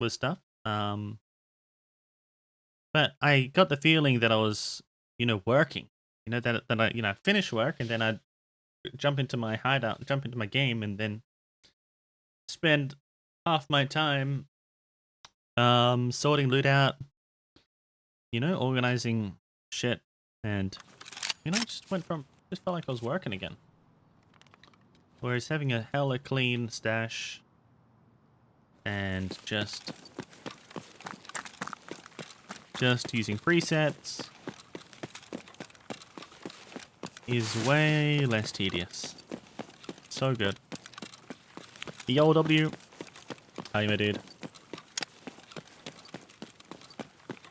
Speaker 1: with stuff. But I got the feeling that I was, you know, working. You know, that I, you know, finish work and then I'd jump into my hideout, jump into my game, and then spend half my time sorting loot out, you know, organizing shit, and you know, just felt like I was working again. Whereas having a hella clean stash and just using presets is way less tedious. So good. Yo, W. Hi, my dude.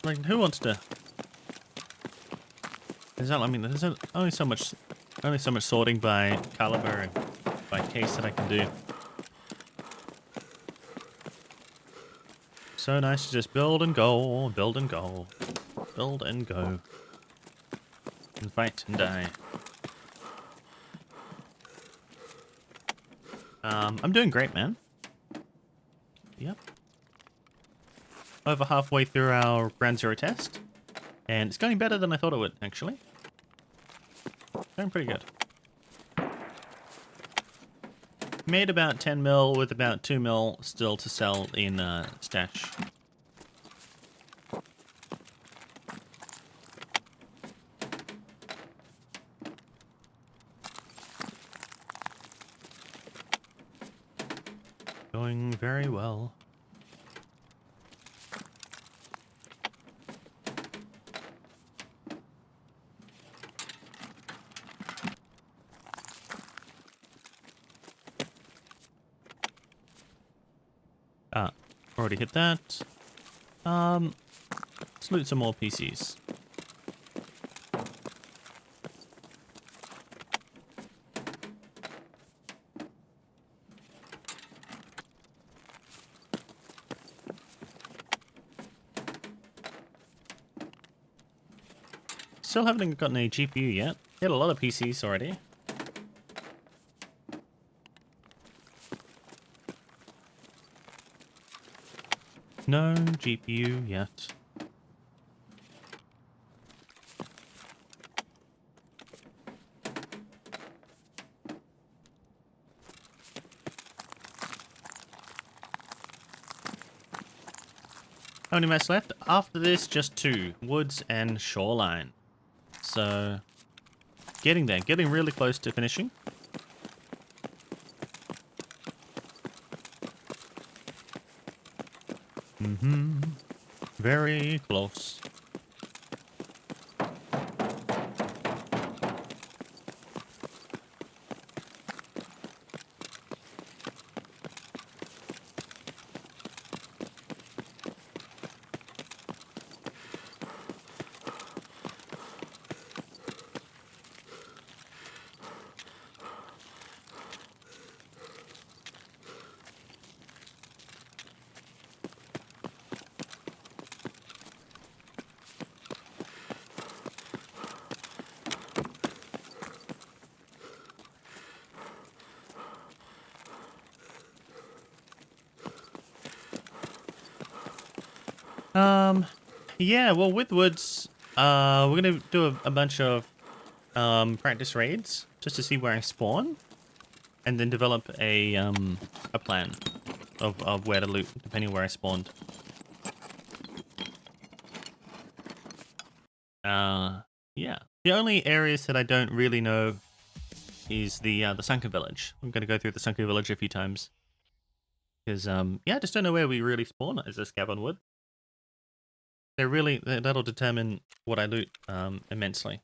Speaker 1: Like, who wants to? I mean, there's only so much sorting by caliber and by case that I can do. So nice to just build and go, build and go, build and go, and fight and die. I'm doing great, man. Yep. Over halfway through our Ground Zero test, and it's going better than I thought it would, actually. Going pretty good. Made about 10 mil with about 2 mil still to sell in stash. Going very well. Already hit that. Let's loot some more PCs. Still haven't gotten a GPU yet. Hit a lot of PCs already. No GPU yet. How many maps left? After this, just 2. Woods and Shoreline. So, getting there. Getting really close to finishing. Very close. Yeah, well, with Woods, we're gonna do a bunch of practice raids just to see where I spawn, and then develop a plan of where to loot depending on where I spawned. Yeah. The only areas that I don't really know is the sunken village. I'm gonna go through the sunken village a few times because yeah, I just don't know where we really spawn as a Scav on wood. That'll determine what I loot immensely.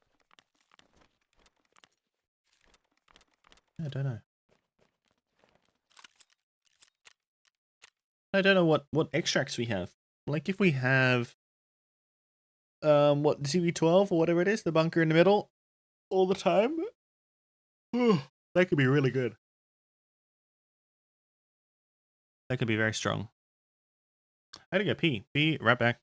Speaker 1: I don't know. I don't know what extracts we have. Like if we have what CV12 or whatever it is, the bunker in the middle all the time. That could be really good. That could be very strong. I gotta go pee. Be right back.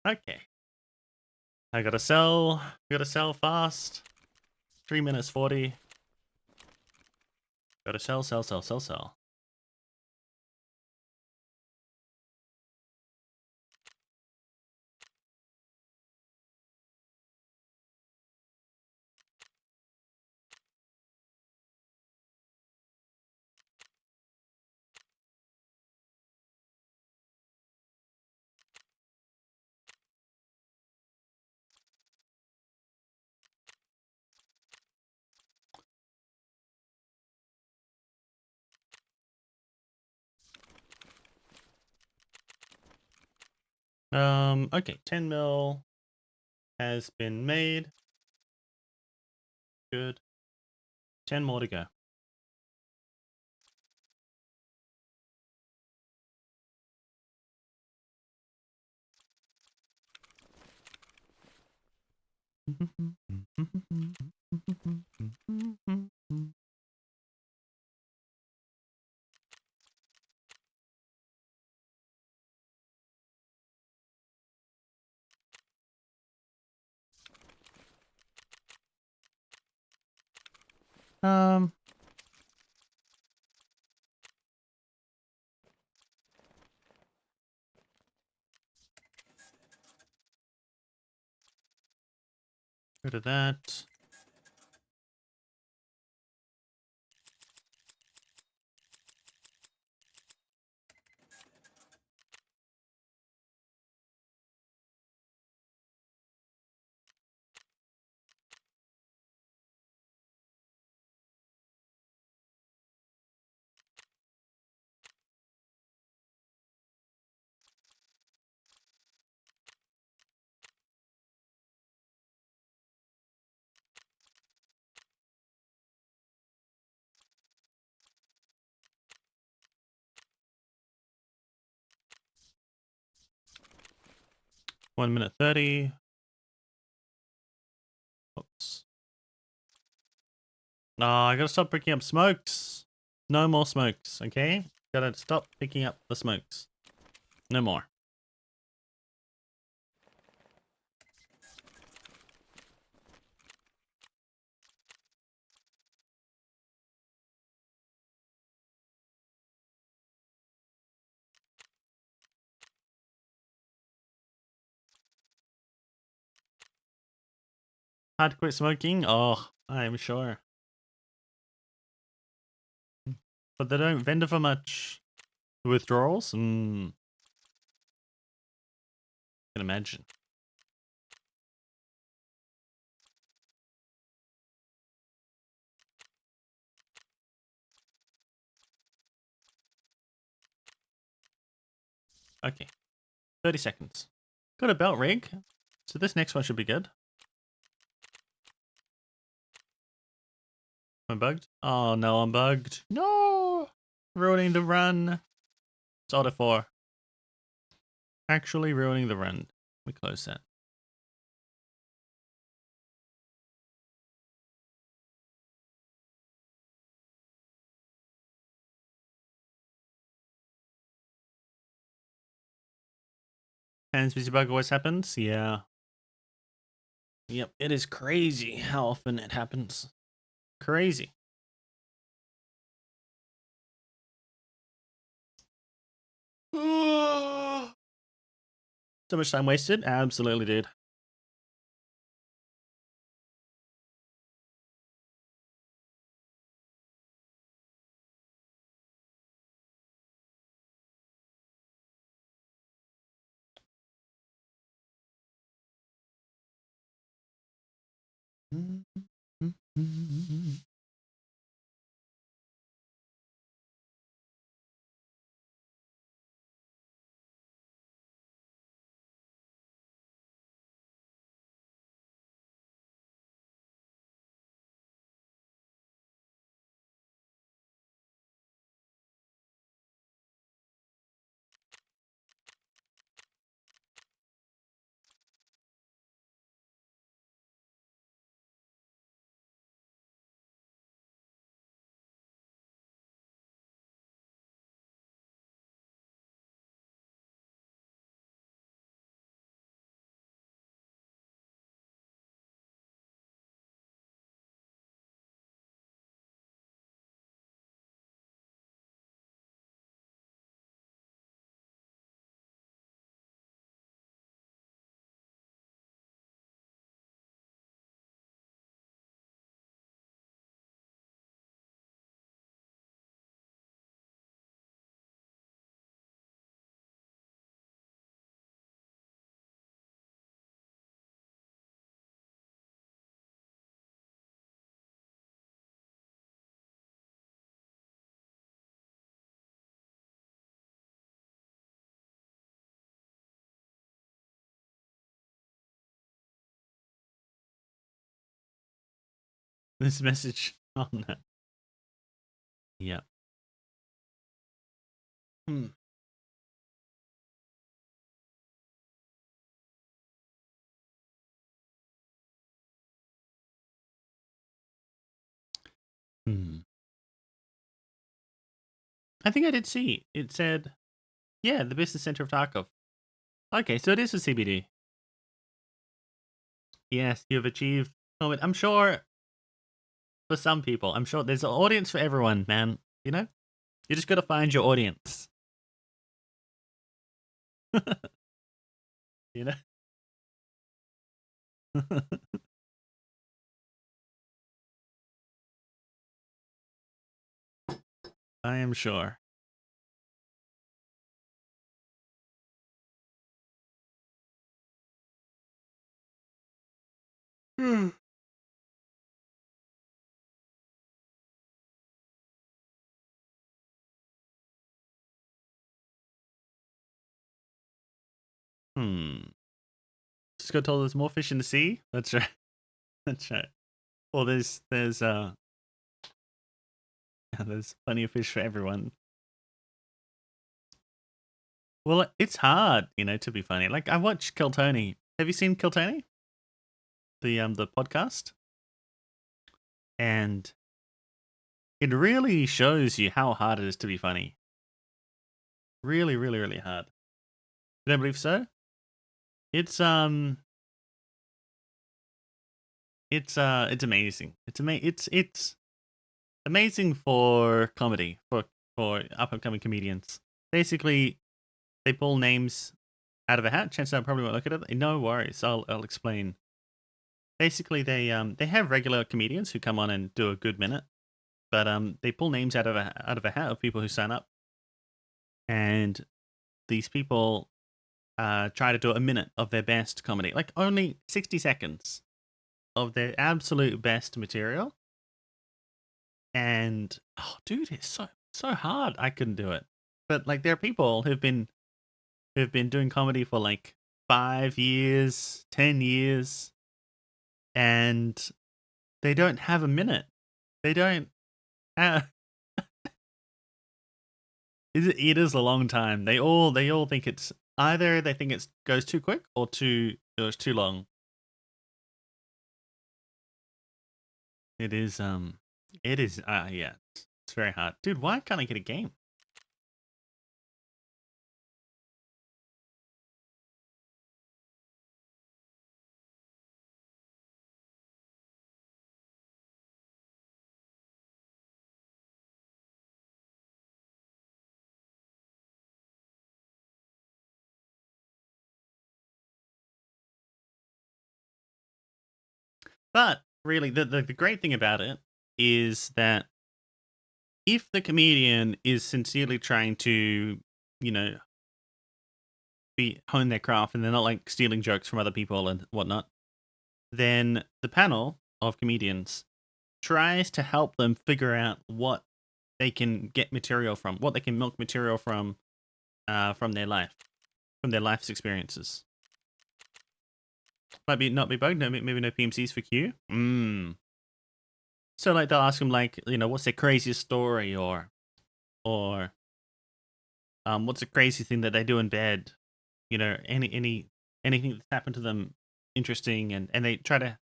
Speaker 1: Okay. I gotta sell. Gotta sell fast. 3 minutes 40. Gotta sell, sell, sell, sell, sell. Okay, 10 mil has been made. Good. 10 more to go. Um, rid of that. One minute 30. Oops. No, I gotta stop picking up smokes. No more smokes, okay? Gotta stop picking up the smokes. No more. Hard to quit smoking? Oh, I am sure. But they don't vendor for much withdrawals? Can imagine. Okay. 30 seconds. Got a belt rig. So this next one should be good. Am I bugged? Oh no, I'm bugged. No! Ruining the run. It's auto 4. Actually ruining the run. We close that. Hands busy bug always happens? Yeah. Yep, it is crazy how often it happens. Crazy. So much time wasted? Absolutely, dude. This message. Oh no. Yeah. Hmm. I think I did see. It said, yeah, the business center of Tarkov. Okay, so it is a CBD. Yes, you've achieved. Oh, I'm sure for some people, I'm sure there's an audience for everyone, man. You know? You just gotta find your audience. You know? I am sure. Hmm. Just got told there's more fish in the sea. That's right. That's right. Well, there's plenty of fish for everyone. Well, it's hard, to be funny. Like I watch Kill Tony. Have you seen Kill Tony? The podcast? And it really shows you how hard it is to be funny. Really, really, really hard. You don't believe so? It's amazing. It's amazing for comedy, for up and coming comedians. Basically, they pull names out of a hat. Chances are I probably won't look at it. No worries. I'll explain. basically they have regular comedians who come on and do a good minute, but they pull names out of a hat of people who sign up, and these people try to do a minute of their best comedy, like only 60 seconds of their absolute best material. And oh, dude, it's so hard. I couldn't do it. But like, there are people who've been doing comedy for like 5 years, 10 years, and they don't have a minute. They don't. Have, it is a long time. They all think it's either they think it goes too quick or it's too long. It is yeah, it's very hard. Dude, why can't I get a game? But really, the great thing about it is that if the comedian is sincerely trying to, you know, hone their craft and they're not like stealing jokes from other people and whatnot, then the panel of comedians tries to help them figure out what they can get material from, what they can milk material from their life, from their life's experiences. Might be not be bugged, maybe no PMCs for Q. So like they'll ask them like, what's their craziest story or what's the crazy thing that they do in bed? Anything that's happened to them interesting, and they try to,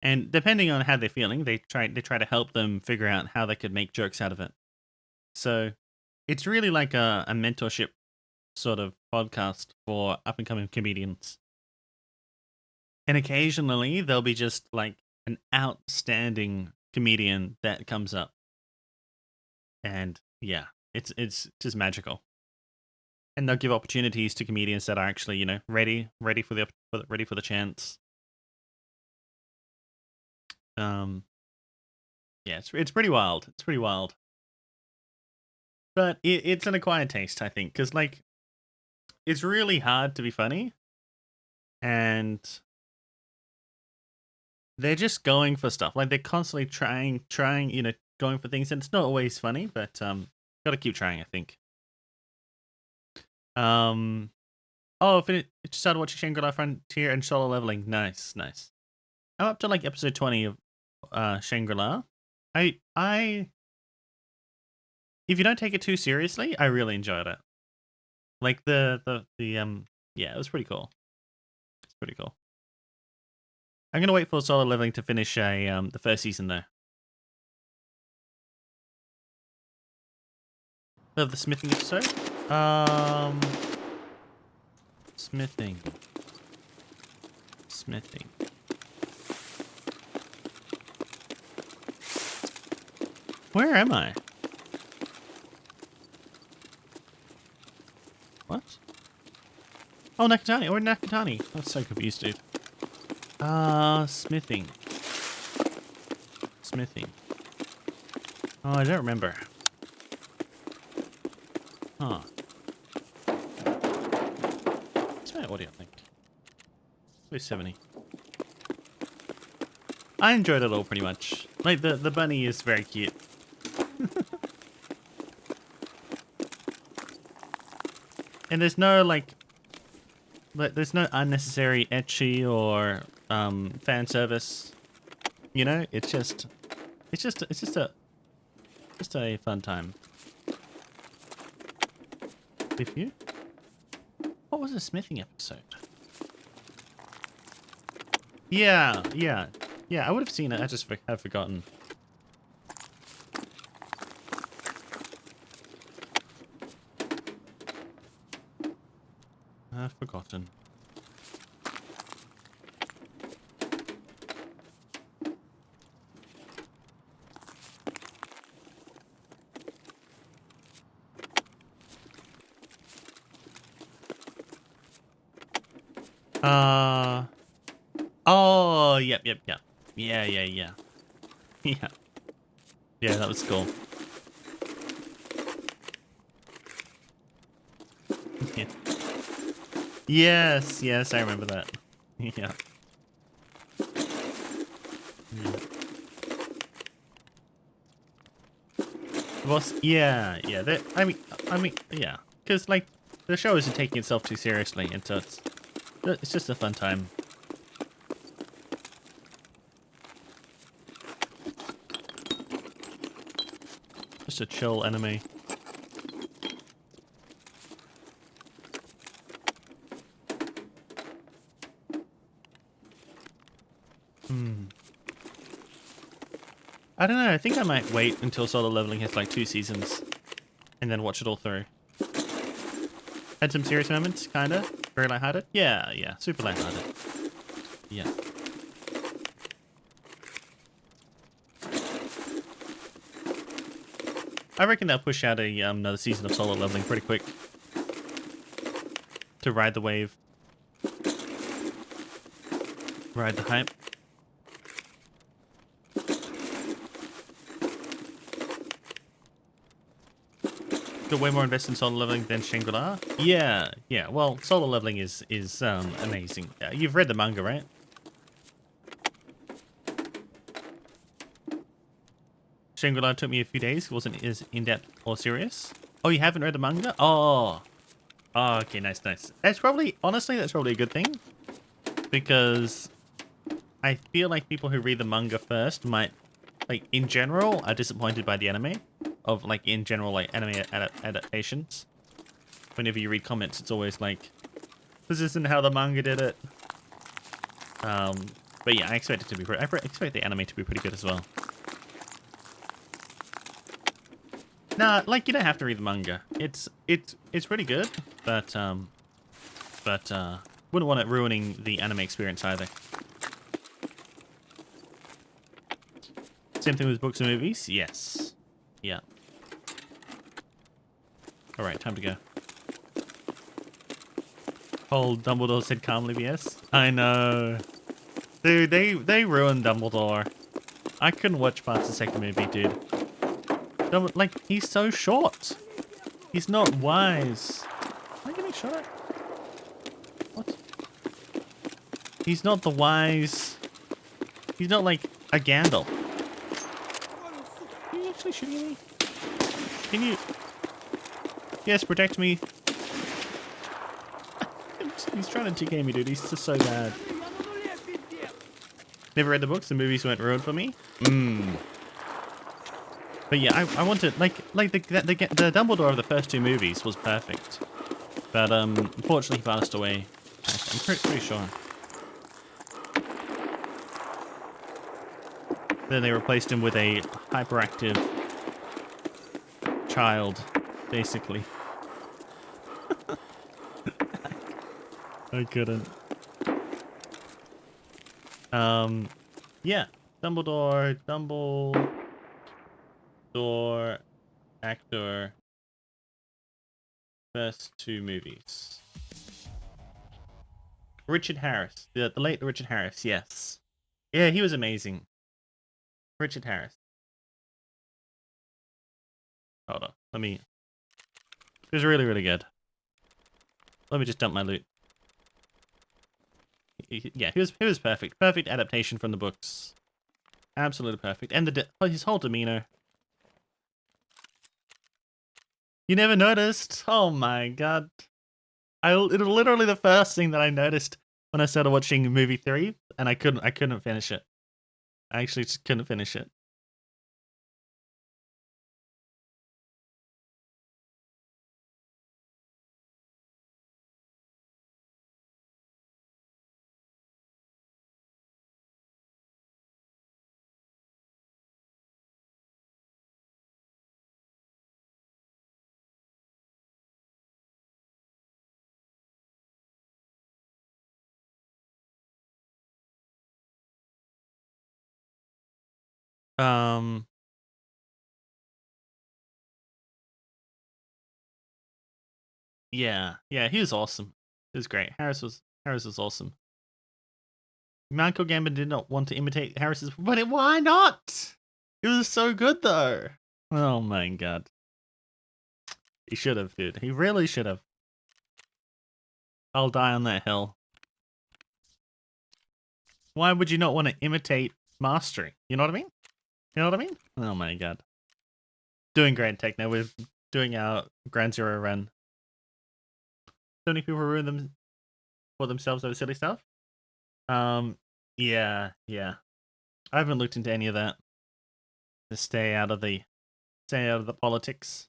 Speaker 1: and depending on how they're feeling, they try to help them figure out how they could make jokes out of it. So it's really like a mentorship sort of podcast for up and coming comedians. And occasionally there'll be just like an outstanding comedian that comes up. And yeah, it's just magical. And they'll give opportunities to comedians that are actually, ready for the chance. Yeah, it's pretty wild. It's pretty wild. But it's an acquired taste, I think, because like it's really hard to be funny, and they're just going for stuff. Like they're constantly trying, going for things, and it's not always funny, but gotta keep trying, I think. Oh, it just started watching Shangri-La Frontier and Solo Leveling. Nice. I'm up to like episode 20 of Shangri-La. I if you don't take it too seriously, I really enjoyed it. Like the yeah, it was pretty cool. It's pretty cool. I'm gonna wait for Solo Leveling to finish the first season though. Of the smithing episode? Smithing. Where am I? What? Oh, Nakatani. We're in Nakatani. I'm so confused, dude. Smithing. Oh, I don't remember. Huh. What's my audio, I think? Where's 70? I enjoyed it all pretty much. Like, the bunny is very cute. And there's no, there's no unnecessary ecchi or fan service. It's just a fun time. With you? What was the smithing episode? Yeah. I would have seen it. I just have forgotten. I've forgotten. Oh yep. Yeah. Yeah. Yeah, that was cool. Yeah. Yes, I remember that. Yeah. Was yeah. I mean, yeah. Because like the show isn't taking itself too seriously, and so it's just a fun time. Just a chill anime. I don't know. I think I might wait until Solo Leveling has like 2 seasons, and then watch it all through. Had some serious moments, kinda. Very lighthearted. Yeah. Super lighthearted. Yeah. I reckon they'll push out another season of Solo Leveling pretty quick to ride the wave, ride the hype. Got way more invested in Solo Leveling than Shangri-La. Yeah. Well, Solo Leveling is amazing. You've read the manga, right? Shangri-La took me a few days. It wasn't as in-depth or serious. Oh, you haven't read the manga? Oh, okay, nice. That's probably, honestly, that's probably a good thing. Because I feel like people who read the manga first might, like, in general, are disappointed by the anime. Of, like, in general, like, anime adaptations. Whenever you read comments, it's always like, this isn't how the manga did it. But yeah, I expect the anime to be pretty good as well. Nah, like, you don't have to read the manga. It's pretty good, but wouldn't want it ruining the anime experience either. Same thing with books and movies. Yes. Yeah. All right, time to go. Old Dumbledore said calmly, yes. I know. Dude, they ruined Dumbledore. I couldn't watch past the second movie, dude. Like, he's so short. He's not wise. Am I getting shot at? What? He's not the wise. He's not like a Gandalf. Are you actually shooting me? Can you? Yes, protect me. He's trying to TK me, dude. He's just so bad. Never read the books. The movies weren't ruined for me. But yeah, I wanted like the Dumbledore of the first 2 movies was perfect, but unfortunately he passed away. I'm pretty sure. Then they replaced him with a hyperactive child, basically. I couldn't. Yeah, Dumbledore, actor, first 2 movies. Richard Harris, the late Richard Harris, yes. Yeah, he was amazing. Richard Harris. Hold on, he was really good. Let me just dump my loot. Yeah, he was perfect. Perfect adaptation from the books. Absolutely perfect. And his whole demeanor. You never noticed? Oh my god. It was literally the first thing that I noticed when I started watching movie 3, and I couldn't finish it. I actually just couldn't finish it. Um yeah, he was awesome. It was great. Harris was awesome. Michael Gambon did not want to imitate Harris's, but why not? It was so good though. Oh my god. He should have, dude. He really should have. I'll die on that hill. Why would you not want to imitate mastery? You know what I mean? You know what I mean? Oh my god. Doing great, Techno. We're doing our Ground Zero run. So many people ruin them for themselves over silly stuff. Yeah. I haven't looked into any of that. To stay out of the politics.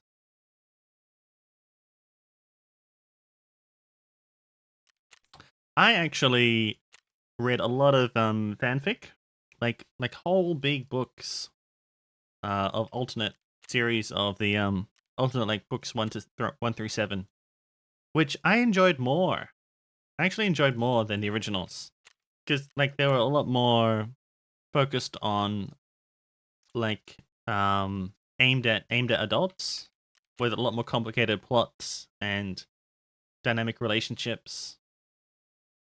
Speaker 1: I actually read a lot of fanfic, like whole big books of alternate series of the alternate like books 1 through 7, which I enjoyed more. I actually enjoyed more than the originals because like they were a lot more focused on like aimed at adults with a lot more complicated plots and dynamic relationships,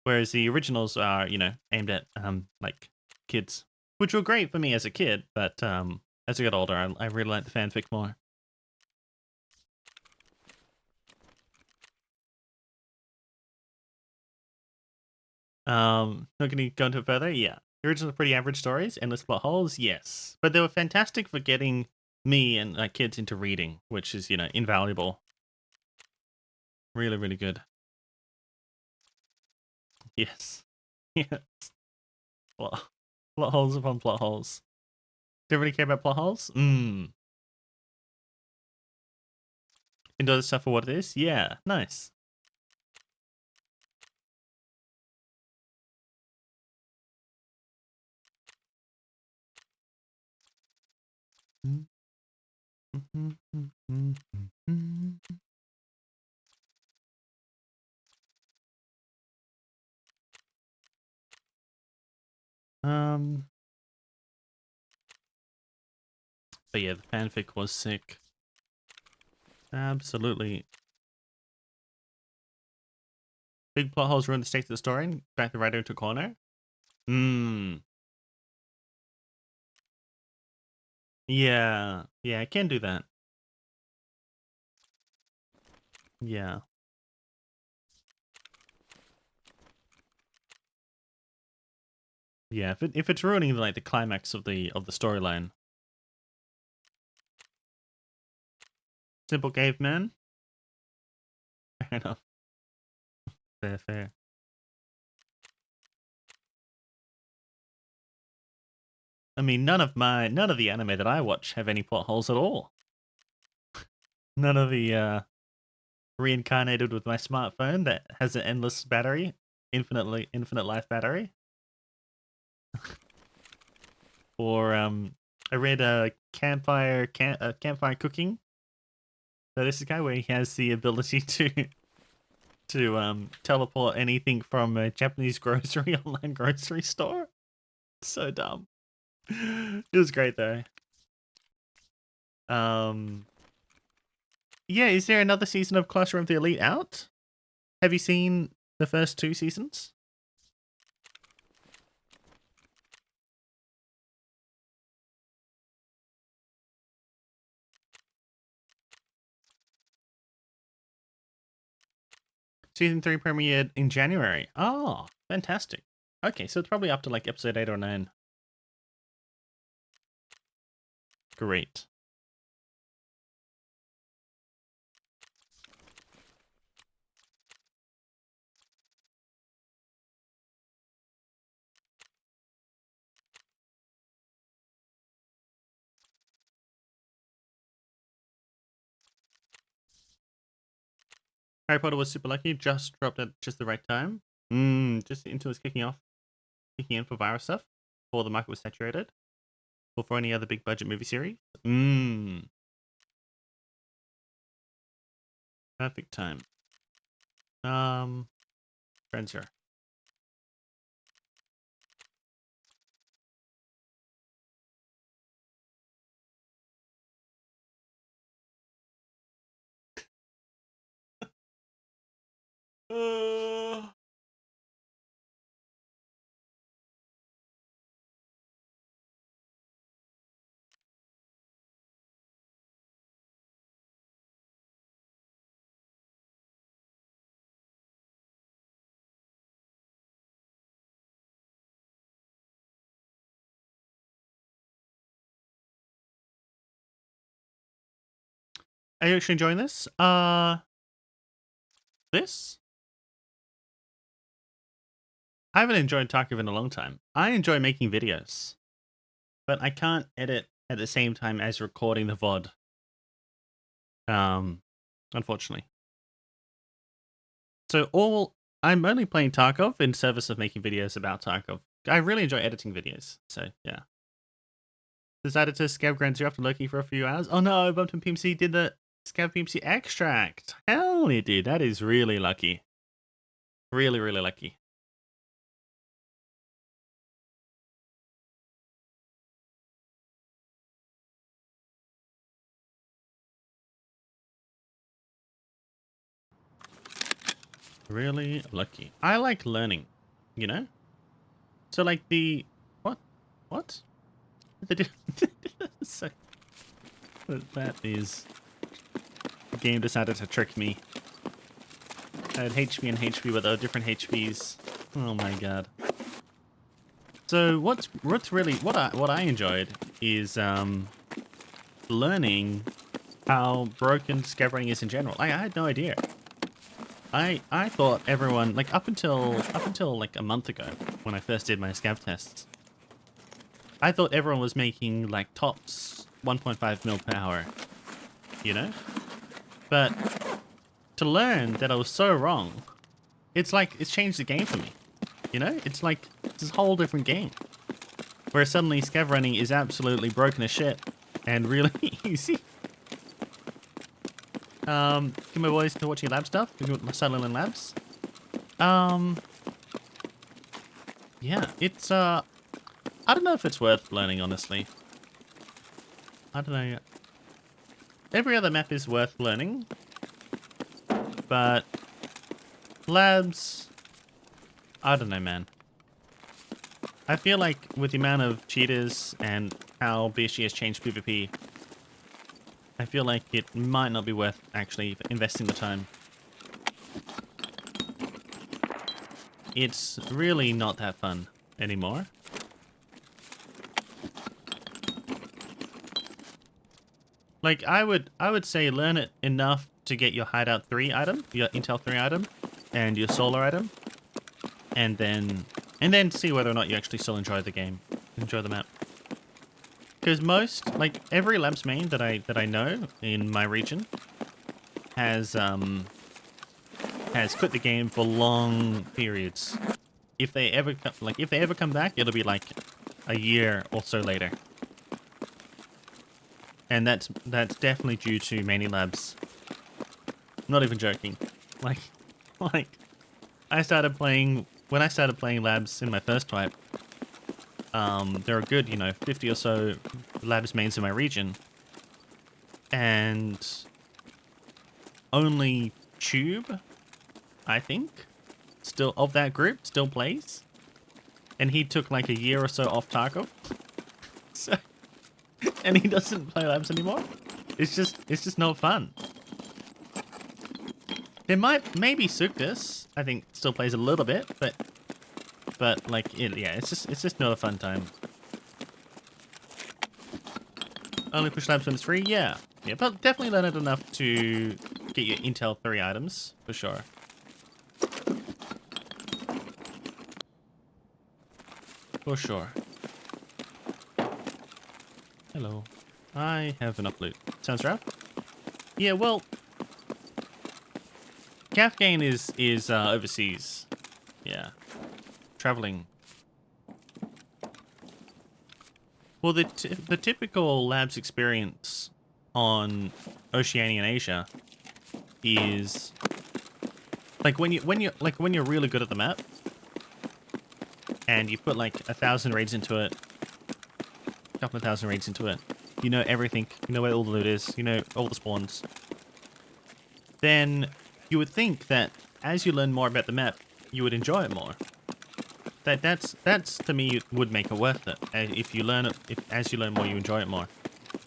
Speaker 1: whereas the originals are aimed at like kids, which were great for me as a kid, but as I got older I really liked the fanfic more. Not gonna go into it further. Yeah, the originals are pretty average stories, endless plot holes, yes, but they were fantastic for getting me and kids into reading, which is invaluable. Really, really good. Yes. Yes. Plot holes upon plot holes. Do you really care about plot holes? Enjoy the stuff for what it is? Yeah, nice. But yeah, the fanfic was sick. Absolutely. Big plot holes ruin the stakes of the story and back the writer into a corner. Yeah. Yeah, I can do that. Yeah. Yeah, if it's ruining like the climax of the storyline. Simple caveman. Fair enough. Fair. I mean, none of the anime that I watch have any plot holes at all. None of the reincarnated with my smartphone that has an endless battery, infinite life battery. Or I read campfire cooking. So this is a guy where he has the ability to teleport anything from a Japanese grocery online grocery store. So dumb. It was great though. Yeah, is there another season of Classroom of the Elite out? Have you seen the first 2 seasons? Season 3 premiered in January. Oh, fantastic. Okay, so it's probably up to like episode 8 or 9. Great. Harry Potter was super lucky, just dropped at just the right time. Just into its kicking in for virus stuff, before the market was saturated, or for any other big budget movie series. Perfect time. Friends here. Are you actually enjoying this? This? I haven't enjoyed Tarkov in a long time. I enjoy making videos, but I can't edit at the same time as recording the VOD. Unfortunately. So I'm only playing Tarkov in service of making videos about Tarkov. I really enjoy editing videos, so yeah. Decided to Scav Grand 2 after lurking for a few hours. Oh no, I bumped in PMC, did the Scav PMC extract. Hell yeah, dude, that is really lucky. Really, really lucky. Really lucky. I like learning, you know? So like the... What? What? So, that is... The game decided to trick me. I had HP and HP with different HPs. Oh my god. So what's really... What I enjoyed is learning how broken scav running is in general. I had no idea. I thought everyone, like up until like a month ago when I first did my scav tests, I thought everyone was making like tops 1.5 mil per hour, you know? But to learn that I was so wrong, it's like it's changed the game for me, you know? It's like it's this whole different game where suddenly scav running is absolutely broken as shit and really easy. Give my boys to watching lab stuff. We got Sutherland Labs. Yeah, it's I don't know if it's worth learning, honestly. I don't know. Every other map is worth learning, but labs, I don't know, man. I feel like with the amount of cheaters and how BSG has changed PvP, I feel like it might not be worth actually investing the time. It's really not that fun anymore. Like I would say learn it enough to get your hideout 3 item, your intel 3 item, and your solar item, and then see whether or not you actually still enjoy the game, enjoy the map. Because most, like every labs main that I know in my region has quit the game for long periods. If they ever come back, it'll be like a year or so later. And that's definitely due to many labs. Not even joking. Like I started playing when I started playing labs in my first wipe. There are good, 50 or so labs mains in my region, and only Tube, I think, still of that group still plays, and he took like a year or so off Tarkov, so and he doesn't play labs anymore. It's just not fun. There maybe Sukdus, I think, still plays a little bit, but like yeah, it's just not a fun time. Only push labs when it's free, yeah, but definitely learn it enough to get your intel 3 items for sure. For sure. Hello. I have enough loot. Sounds right. Yeah, well, Gafgain is overseas. Yeah, traveling. Well, the typical labs experience on Oceania and Asia is like when you're really good at the map and you put like 1,000 raids into it, a couple of thousand raids into it, you know everything, you know where all the loot is, you know all the spawns. Then you would think that as you learn more about the map, you would enjoy it more. That's to me would make it worth it. If you learn it, as you learn more, you enjoy it more,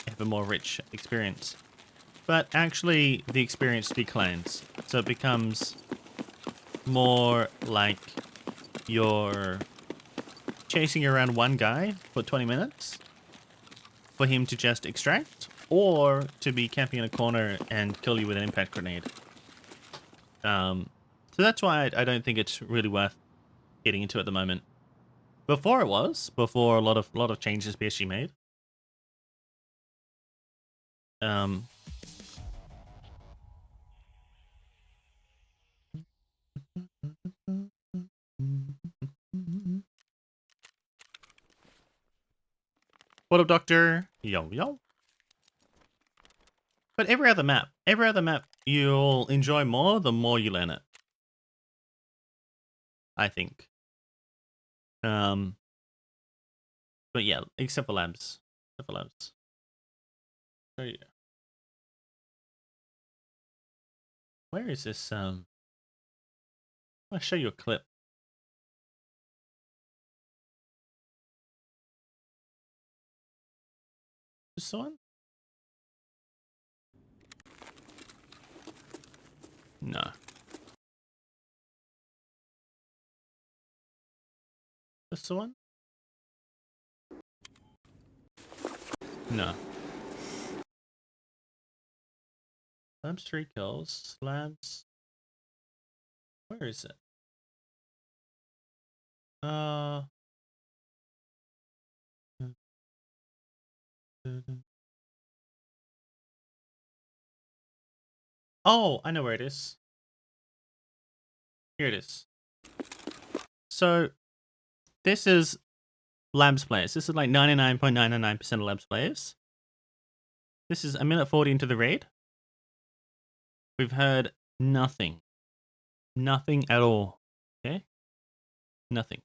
Speaker 1: have a more rich experience. But actually, the experience declines, so it becomes more like you're chasing around one guy for 20 minutes for him to just extract, or to be camping in a corner and kill you with an impact grenade. So that's why I don't think it's really worth getting into at the moment. Before it was, before a lot of changes PSG made. What up, Doctor? Yo, yo. But every other map you'll enjoy more the more you learn it. I think. But yeah, except for labs. So yeah. Where is this? I'll show you a clip. This one? No. This the one? No. Labs 3 kills. Labs. Where is it? Oh, I know where it is. Here it is. So, this is Labs players. This is like 99.99% of Labs players. This is a minute 40 into the raid. We've heard nothing. Nothing at all. Okay? Nothing.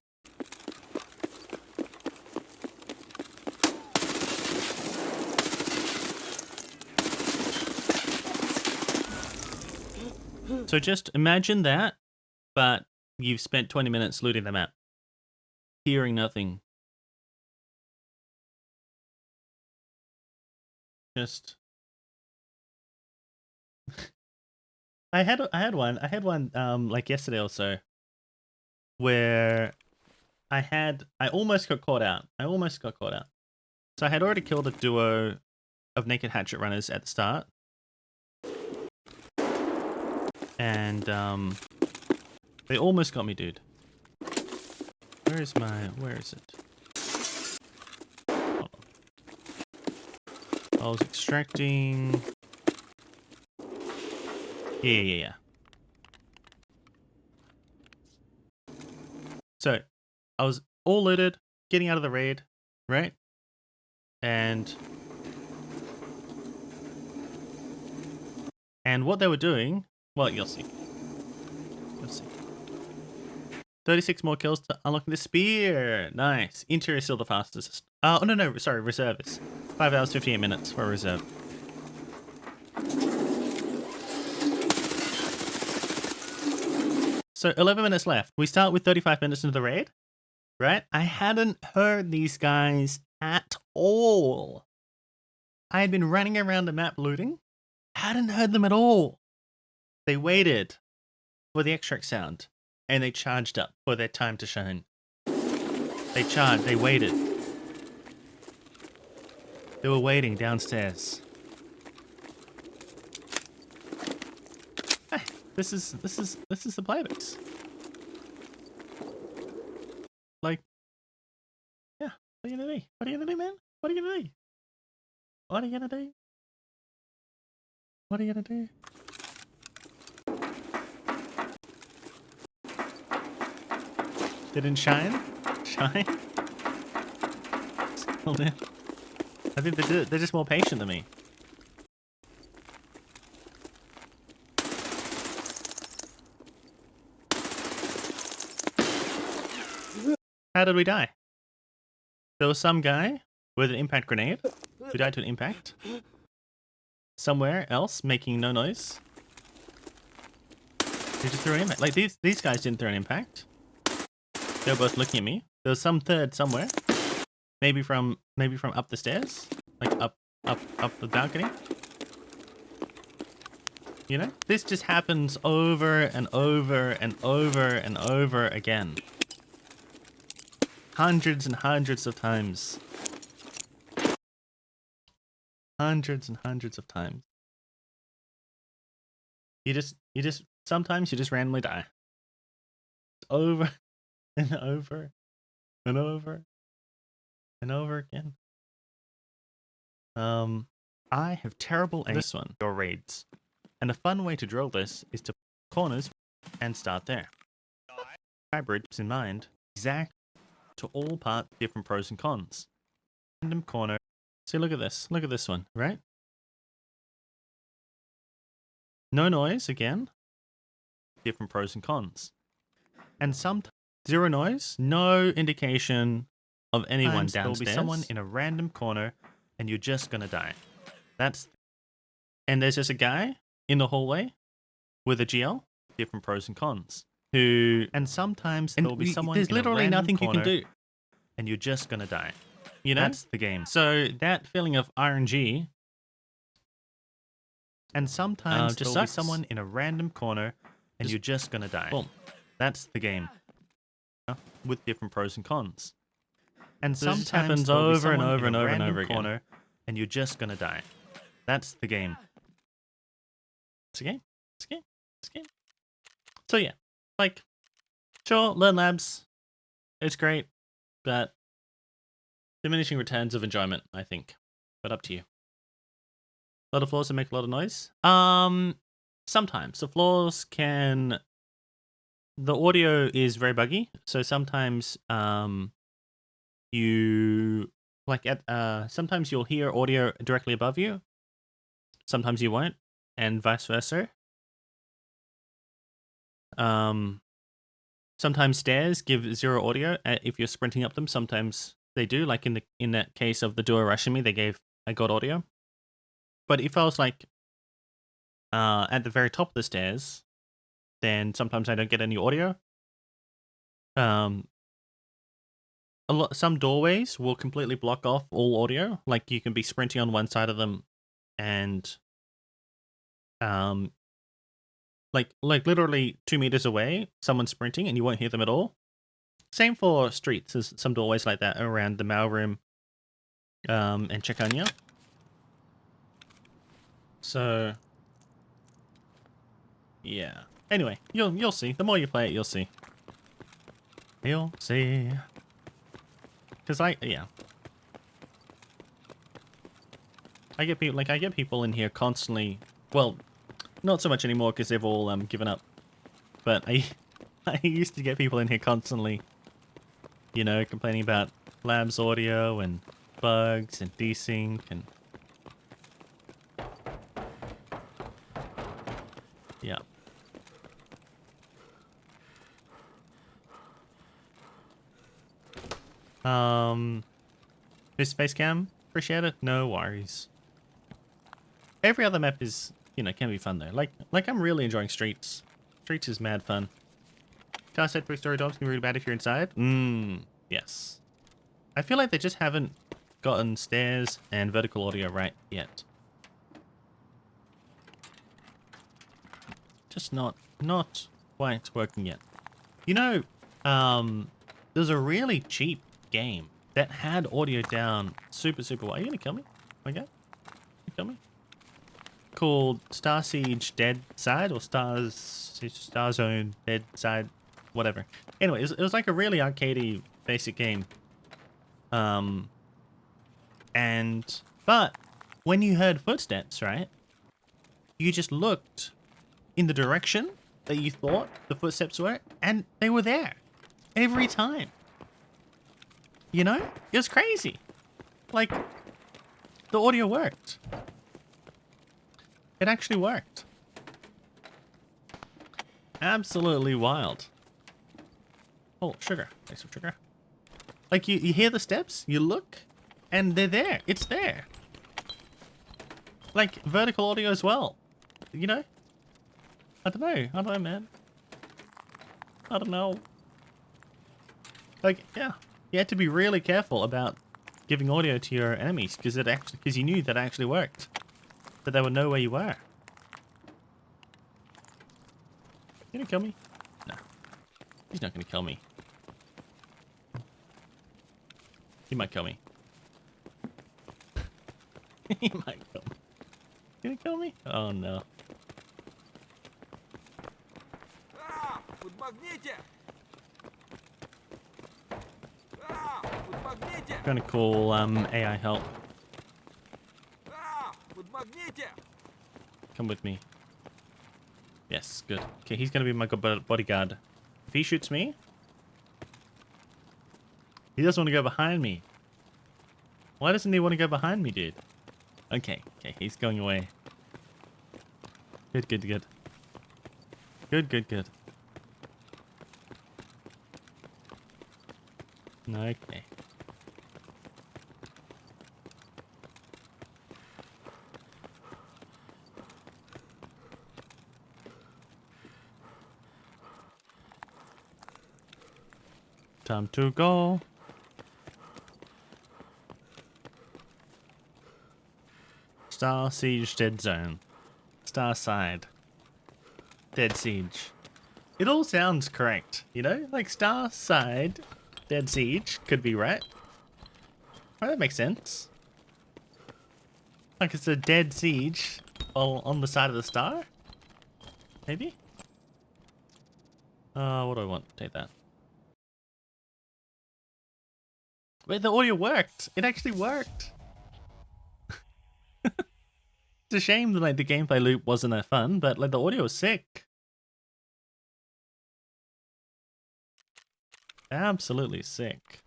Speaker 1: So just imagine that, but you've spent 20 minutes looting the map. Hearing nothing. Just... I had one like yesterday or so where I almost got caught out. So I had already killed a duo of naked hatchet runners at the start. And they almost got me, dude. Where is it? Hold on. I was extracting. Yeah. So I was all looted, getting out of the raid, right? And what they were doing, well, you'll see. 36 more kills to unlock the spear. Nice. Interior still the fastest. Oh, no, sorry, reservists. 5 hours, 58 minutes for a reserve. So 11 minutes left. We start with 35 minutes into the raid, right? I hadn't heard these guys at all. I had been running around the map looting. Hadn't heard them at all. They waited for the extract sound and they charged up for their time to shine. They waited. They were waiting downstairs. Hey, this is the playbase. Like, yeah, what are you gonna do? What are you gonna do, man? What are you gonna do? What are you gonna do? What are you gonna do? Didn't shine? Shine? Still did. I think they're just more patient than me. How did we die? There was some guy with an impact grenade who died to an impact. Somewhere else making no noise. They just threw an impact. Like these guys didn't throw an impact. They were both looking at me. There was some third somewhere. Maybe from up the stairs. Like up the balcony. You know? This just happens over and over and over and over again. Hundreds and hundreds of times. hundreds and hundreds of times. Sometimes you just randomly die. Over and over and over and over again. I have terrible aim. This one, your raids. And a fun way to drill this is to corners and start there. Hybrids in mind, exact to all parts, different pros and cons. Random corner. See, look at this. Look at this one, right? No noise again. Different pros and cons. And sometimes zero noise, no indication of anyone downstairs. There'll be someone in a random corner and you're just gonna die. And there's just a guy in the hallway with a GL, different pros and cons. And sometimes there'll be someone there's literally nothing you can do. And you're just gonna die. You know? That's the game. So that feeling of RNG. And sometimes there'll be someone in a random corner and you're just gonna die. Boom. That's the game. With different pros and cons. And sometimes happens over and over and over and over again. And you're just gonna die. That's the game. It's a game. It's a game. It's a game. So yeah, like, sure, Learn Labs, it's great, but diminishing returns of enjoyment, I think. But up to you. A lot of floors that make a lot of noise. Sometimes the floors can. The audio is very buggy, so sometimes sometimes you'll hear audio directly above you. Sometimes you won't, and vice versa. Sometimes stairs give zero audio if you're sprinting up them. Sometimes they do, like in that case of the duo rushing me, I got audio. But if I was like at the very top of the stairs, then sometimes I don't get any audio. Some doorways will completely block off all audio. Like you can be sprinting on one side of them, and like literally 2 meters away, someone's sprinting and you won't hear them at all. Same for streets. There's some doorways like that around the mailroom, and Chikanya. So yeah. Anyway, you'll see. The more you play it, you'll see. You'll see. Cause I get people in here constantly. Well, not so much anymore because they've all given up. But I used to get people in here constantly, you know, complaining about labs audio and bugs and desync and yeah. This space cam, appreciate it. No worries. Every other map is, you know, can be fun though. Like I'm really enjoying Streets. Streets is mad fun. Car set 3-story dogs can be really bad if you're inside. Yes. I feel like they just haven't gotten stairs and vertical audio right yet. Just not quite working yet. You know, there's a really cheap game that had audio down super well. Are you gonna kill me? Okay. You kill me? Called Star Siege Dead Side or Star Zone Dead Side, whatever. Anyway, it was like a really arcadey basic game. But when you heard footsteps, right? You just looked in the direction that you thought the footsteps were, and they were there every time. You know? It was crazy. Like, the audio worked. It actually worked. Absolutely wild. Oh, sugar. Nice some sugar. Like, you hear the steps, you look, and they're there. It's there. Like, vertical audio as well. You know? I don't know, man. I don't know. Like, yeah. You had to be really careful about giving audio to your enemies because you knew that actually worked. That they would know where you were. You gonna kill me? No. He's not gonna kill me. He might kill me. He might kill me. Gonna kill me? Oh no. Gonna call AI help. Come with me. Yes, good. Okay, he's gonna be my bodyguard. If he shoots me, he doesn't want to go behind me. Why doesn't he want to go behind me, dude? Okay, okay, he's going away. Good, good, good. Good, good, good. Okay. Time to go. Star Siege Dead Zone. Star Side. Dead Siege. It all sounds correct, you know? Like Star Side, Dead Siege could be right. Right, that makes sense. Like it's a dead siege on the side of the star? Maybe? What do I want? Take that. Wait, the audio worked! It actually worked! It's a shame that like the gameplay loop wasn't that fun, but like the audio was sick. Absolutely sick.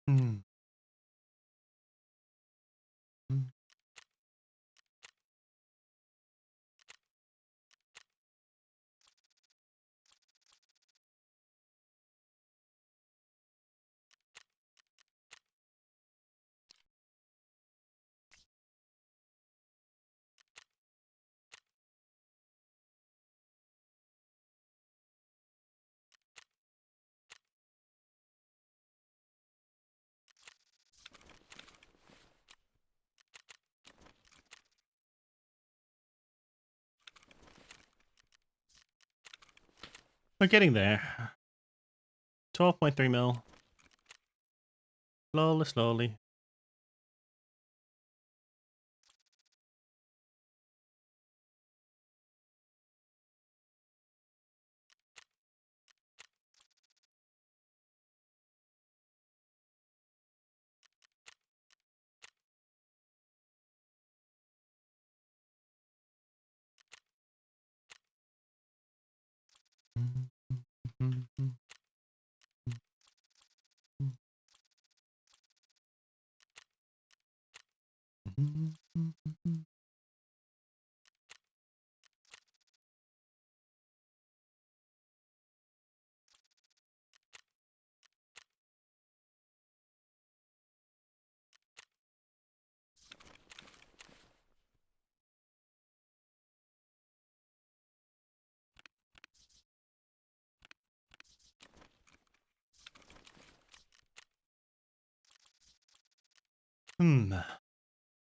Speaker 1: Hmm. We're getting there. 12.3 mil. Slowly, slowly.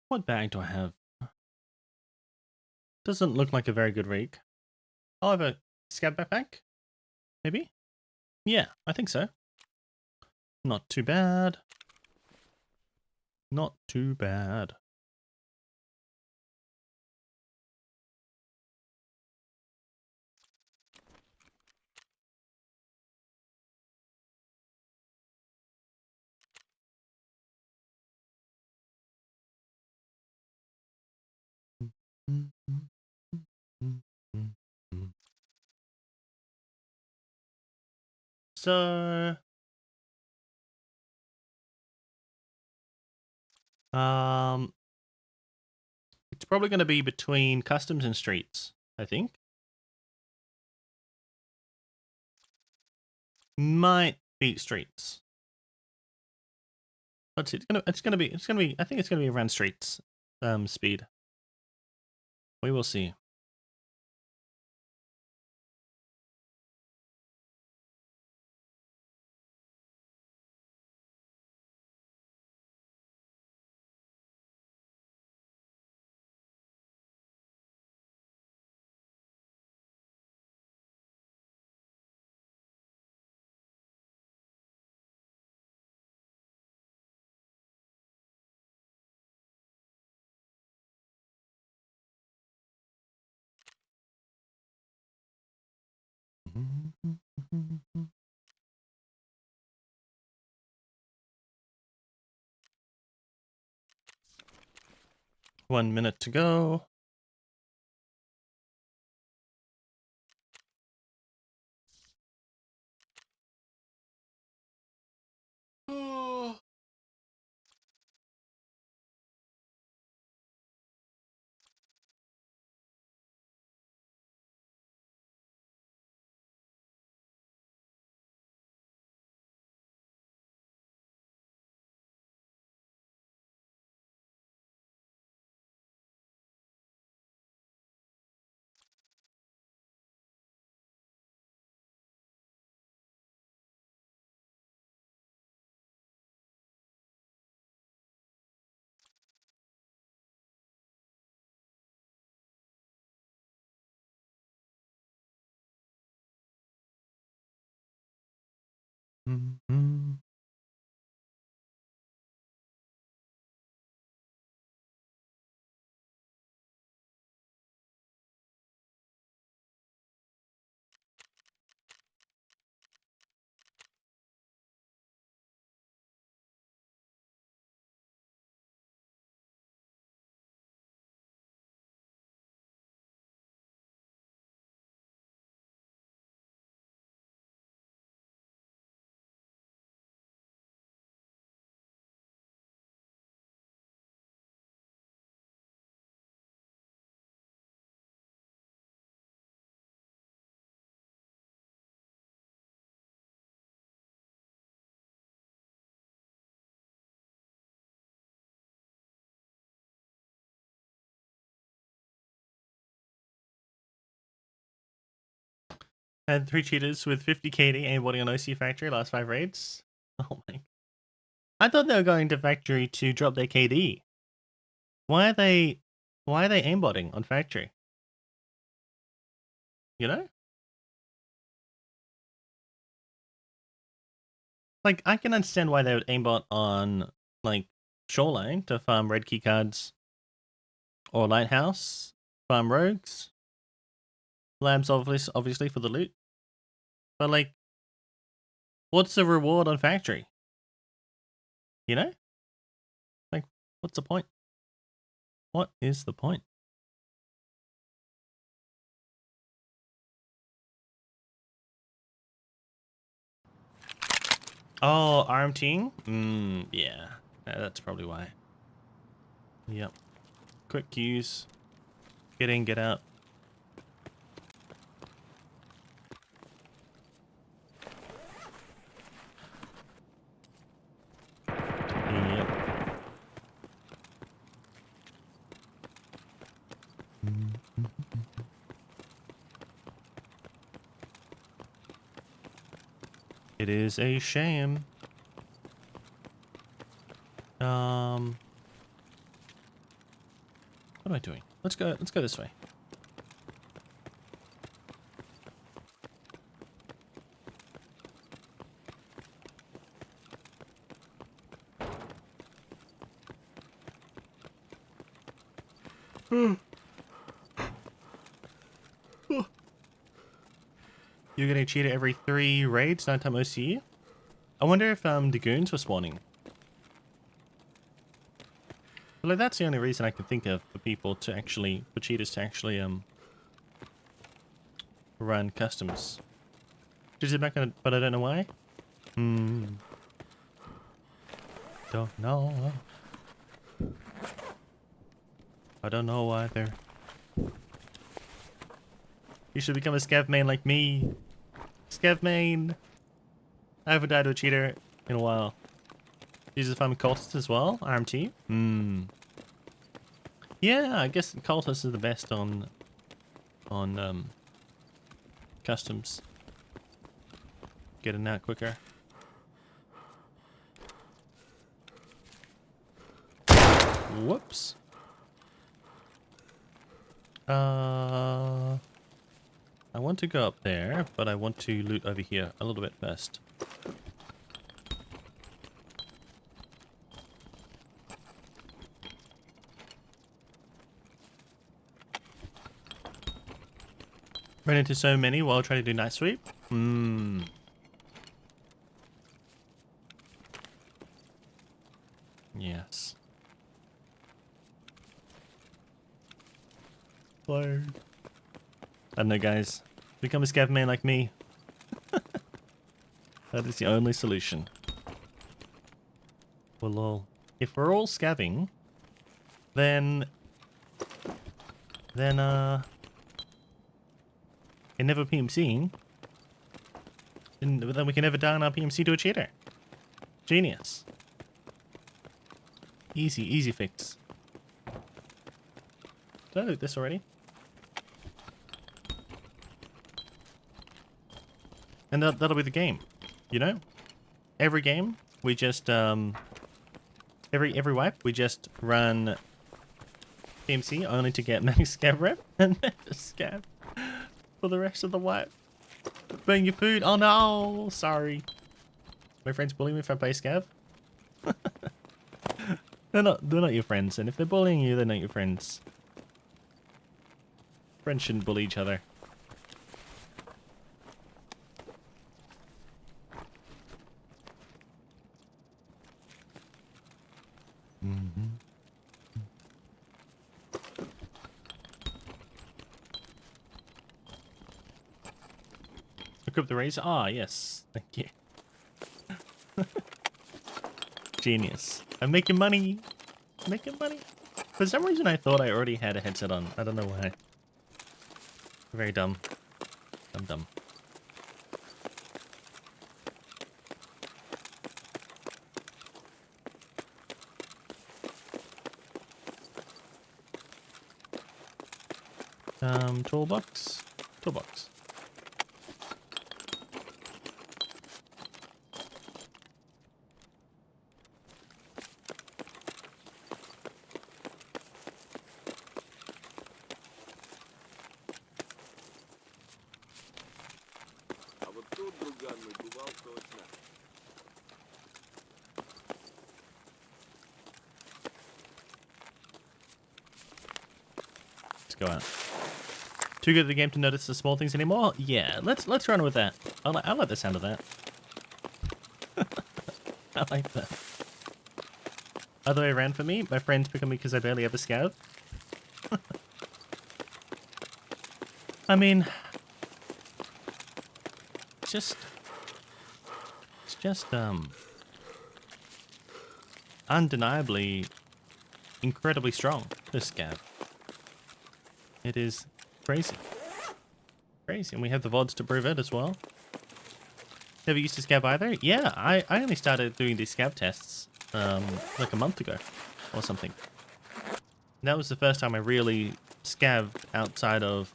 Speaker 1: What bag do I have? Doesn't look like a very good rig. I'll have a Scav backpack? Maybe? Yeah, I think so. Not too bad. Not too bad. So, it's probably going to be between customs and streets, I think. Might beat streets. Let's see. It's gonna be. I think it's gonna be around streets, speed. We will see. One minute to go. Had 3 cheaters with 50 KD aimbotting on OC factory last 5 raids. Oh my! I thought they were going to factory to drop their KD. Why are they aimbotting on factory? You know? Like, I can understand why they would aimbot on, like, Shoreline to farm red key cards. Or Lighthouse, farm rogues. Labs obviously for the loot. But, like, what's the reward on factory? You know? Like, what's the point? What is the point? Oh, RMTing? Yeah. That's probably why. Yep. Quick queues. Get in, get out. Yep. It is a shame. What am I doing? Let's go this way. You're getting cheated every 3 raids, 9 time OCE? I wonder if the goons were spawning. But like, that's the only reason I can think of for people to actually, for cheaters to actually run customs. Is it not gonna? But I don't know why. Don't know. I don't know either. You should become a scav main like me. Scav main. I haven't died to a cheater in a while. Uses farming cultists as well. RMT. Yeah, I guess cultists are the best on customs. Getting out quicker. Whoops. I want to go up there, but I want to loot over here a little bit first. Ran into so many while trying to do night sweep. Yes. Fire. I don't know, guys. Become a scav man like me. That is the only solution. Well, lol. If we're all scavving, then and never PMCing, then we can never down our PMC to a cheater. Genius. Easy fix. Did I loot this already? And that'll be the game, you know? Every game, we just, every wipe, we just run PMC only to get max scav rep, and then just scav for the rest of the wipe. Burn your food, oh no, sorry. My friends bully me if I play scav. They're not your friends, and if they're bullying you, they're not your friends. Friends shouldn't bully each other. Equip the razor. Ah, yes. Thank you. Genius. I'm making money. Making money. For some reason, I thought I already had a headset on. I don't know why. Very dumb. Dumb. Toolbox. Toolbox. Let's go out. Too good at the game to notice the small things anymore? Yeah, let's run with that. I like the sound of that. I like that. Other way around for me, my friends pick on me because I barely ever scav. I mean, it's just undeniably incredibly strong, this scav. It is crazy. Crazy, and we have the VODs to prove it as well. Never used to scav either? Yeah, I only started doing these scav tests like a month ago or something. And that was the first time I really scavved outside of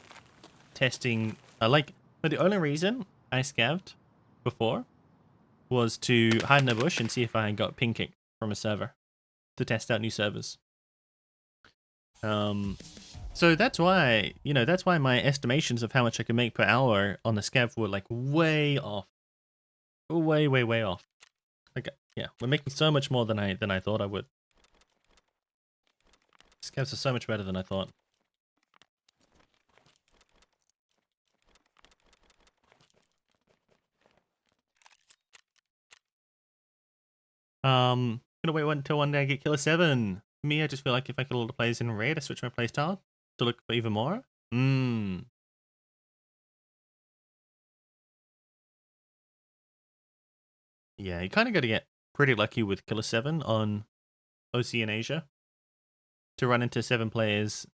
Speaker 1: testing. But the only reason I scavved before was to hide in a bush and see if I got ping kicked from a server to test out new servers. So that's why, that's why my estimations of how much I can make per hour on the scav were like way off. Way off. Like, yeah, we're making so much more than I thought I would. Scavs are so much better than I thought. Gonna wait until one day I get killer 7. Me, I just feel like if I kill all the players in raid, I switch my playstyle to look for even more. Yeah, you kind of got to get pretty lucky with Killer 7 on OC in Asia to run into 7 players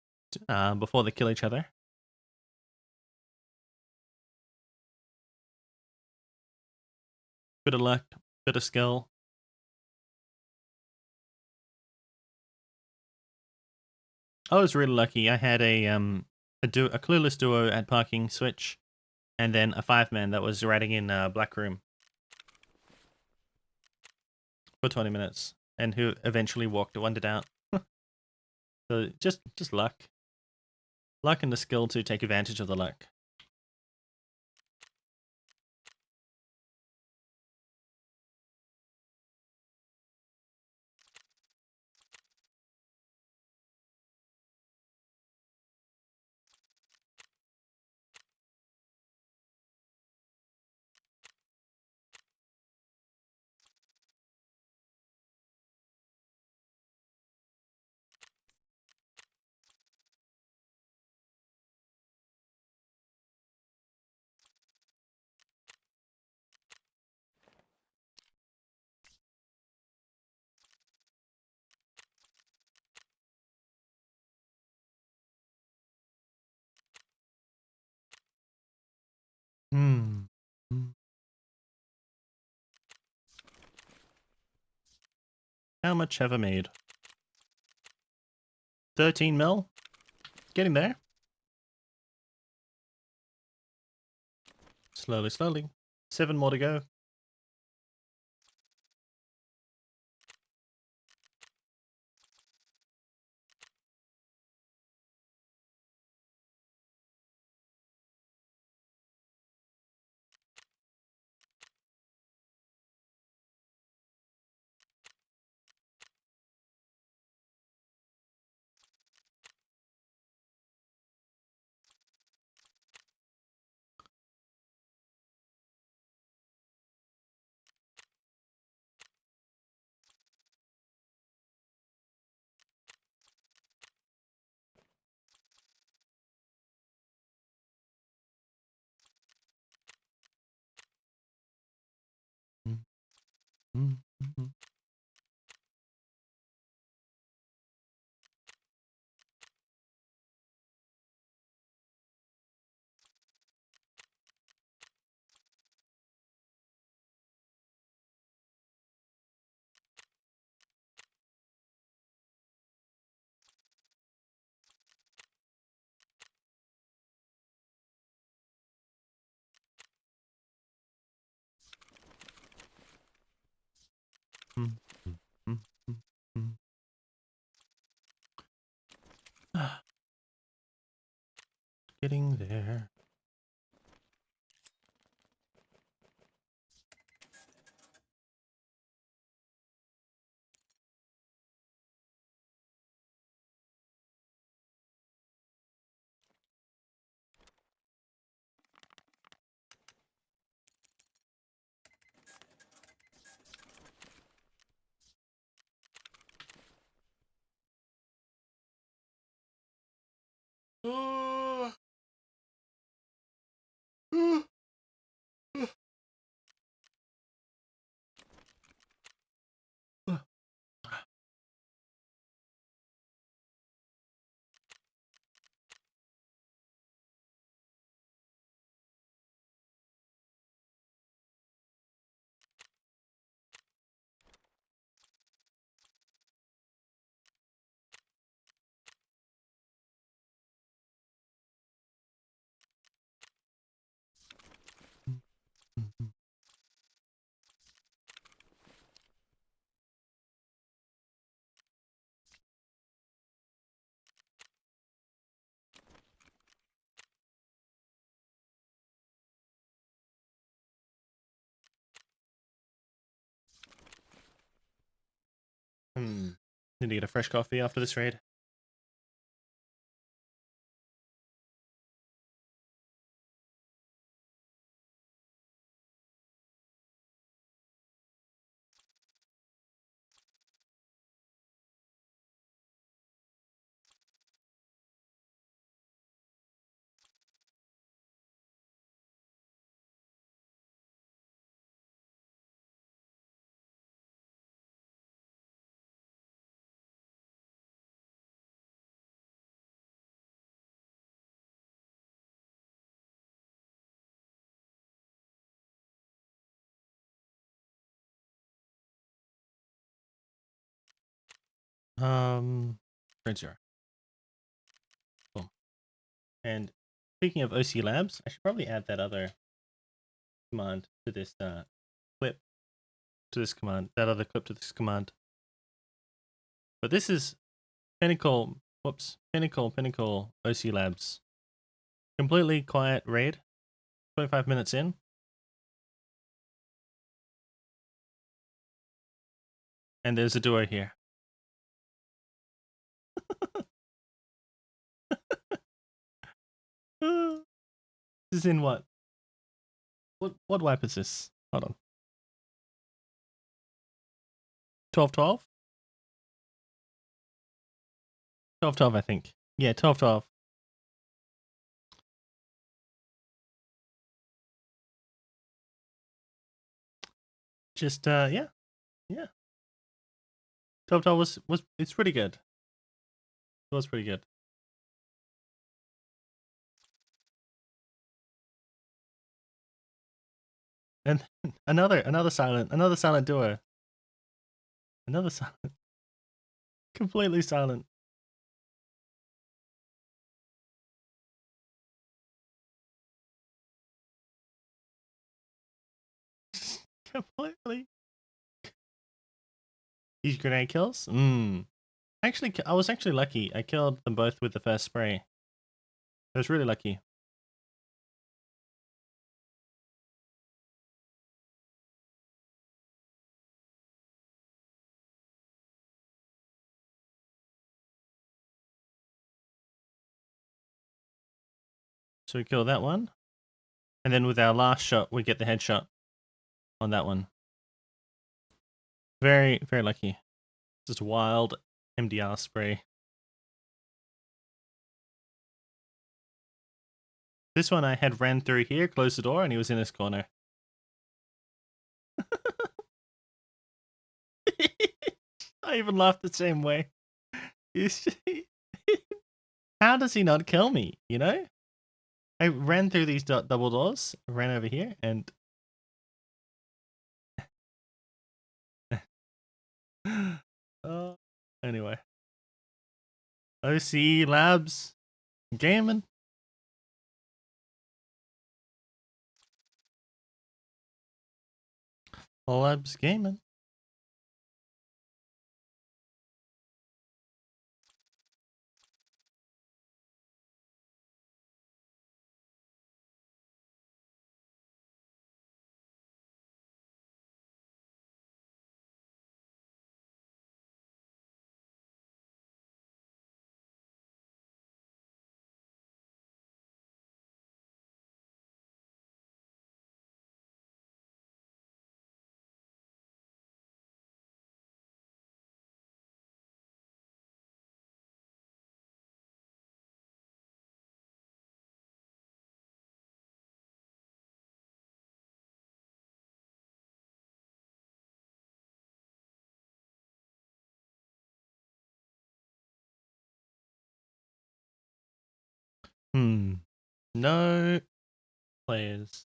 Speaker 1: before they kill each other. Bit of luck, bit of skill. I was really lucky. I had a clueless duo at parking switch, and then a 5-man that was ratting in Black Room for 20 minutes, and who eventually wandered out. So just luck, and the skill to take advantage of the luck. Hmm. How much have I made? 13 mil? Getting there. Slowly, slowly. 7 more to go. Getting there. Need to get a fresh coffee after this raid. Print 0. Boom. And speaking of OC Labs, I should probably add that other command to this clip to this command, that other clip to this command. But this is Pinnacle, Pinnacle OC Labs. Completely quiet raid, 25 minutes in. And there's a duo here. This is in what? What wipe is this? Hold on. 12-12? 12-12, I think. Yeah, 12-12. Just yeah. 12-12 was it's pretty good. It was pretty good. And another silent duo. Another silent. Completely silent. Completely. These grenade kills? Actually, I was actually lucky. I killed them both with the first spray. I was really lucky. So we kill that one. And then with our last shot, we get the headshot on that one. Very, very lucky. Just wild MDR spray. This one I had ran through here, closed the door, and he was in this corner. I even laughed the same way. How does he not kill me, you know? I ran through these double doors, ran over here, and... Anyway. OC Labs. Gaming. Labs Gaming. No players.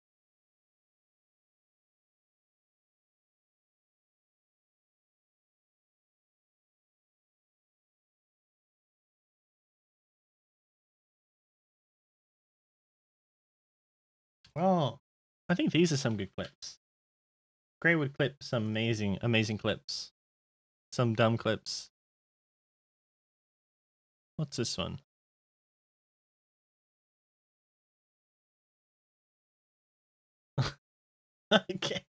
Speaker 1: Well, I think these are some good clips. Gray would clip some amazing clips. Some dumb clips. What's this one? Okay.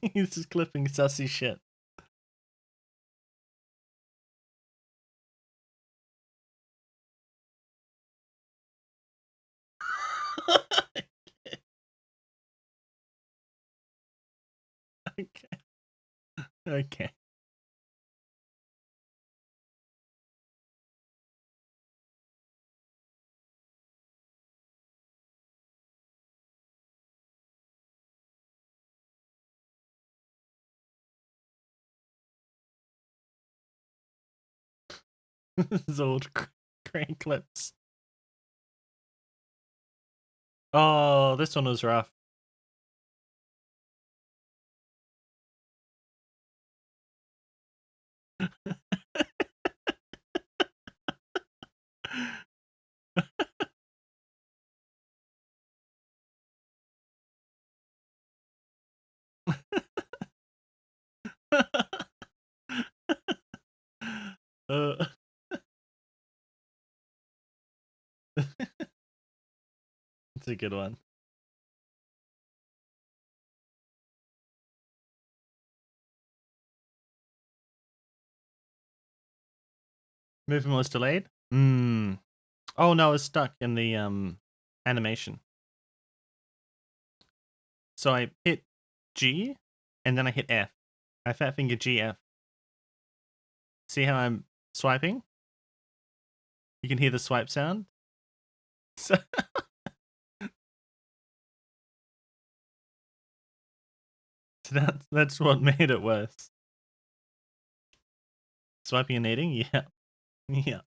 Speaker 1: He's just clipping sussy shit. Okay. Okay. Zord Gray clips. Oh, this one was rough. It's a good one. Movement was delayed? Oh no, it's stuck in the animation. So I hit G and then I hit F. I fat finger G F. See how I'm swiping? You can hear the swipe sound. So that's what made it worse. Swiping and eating? Yeah. Yeah.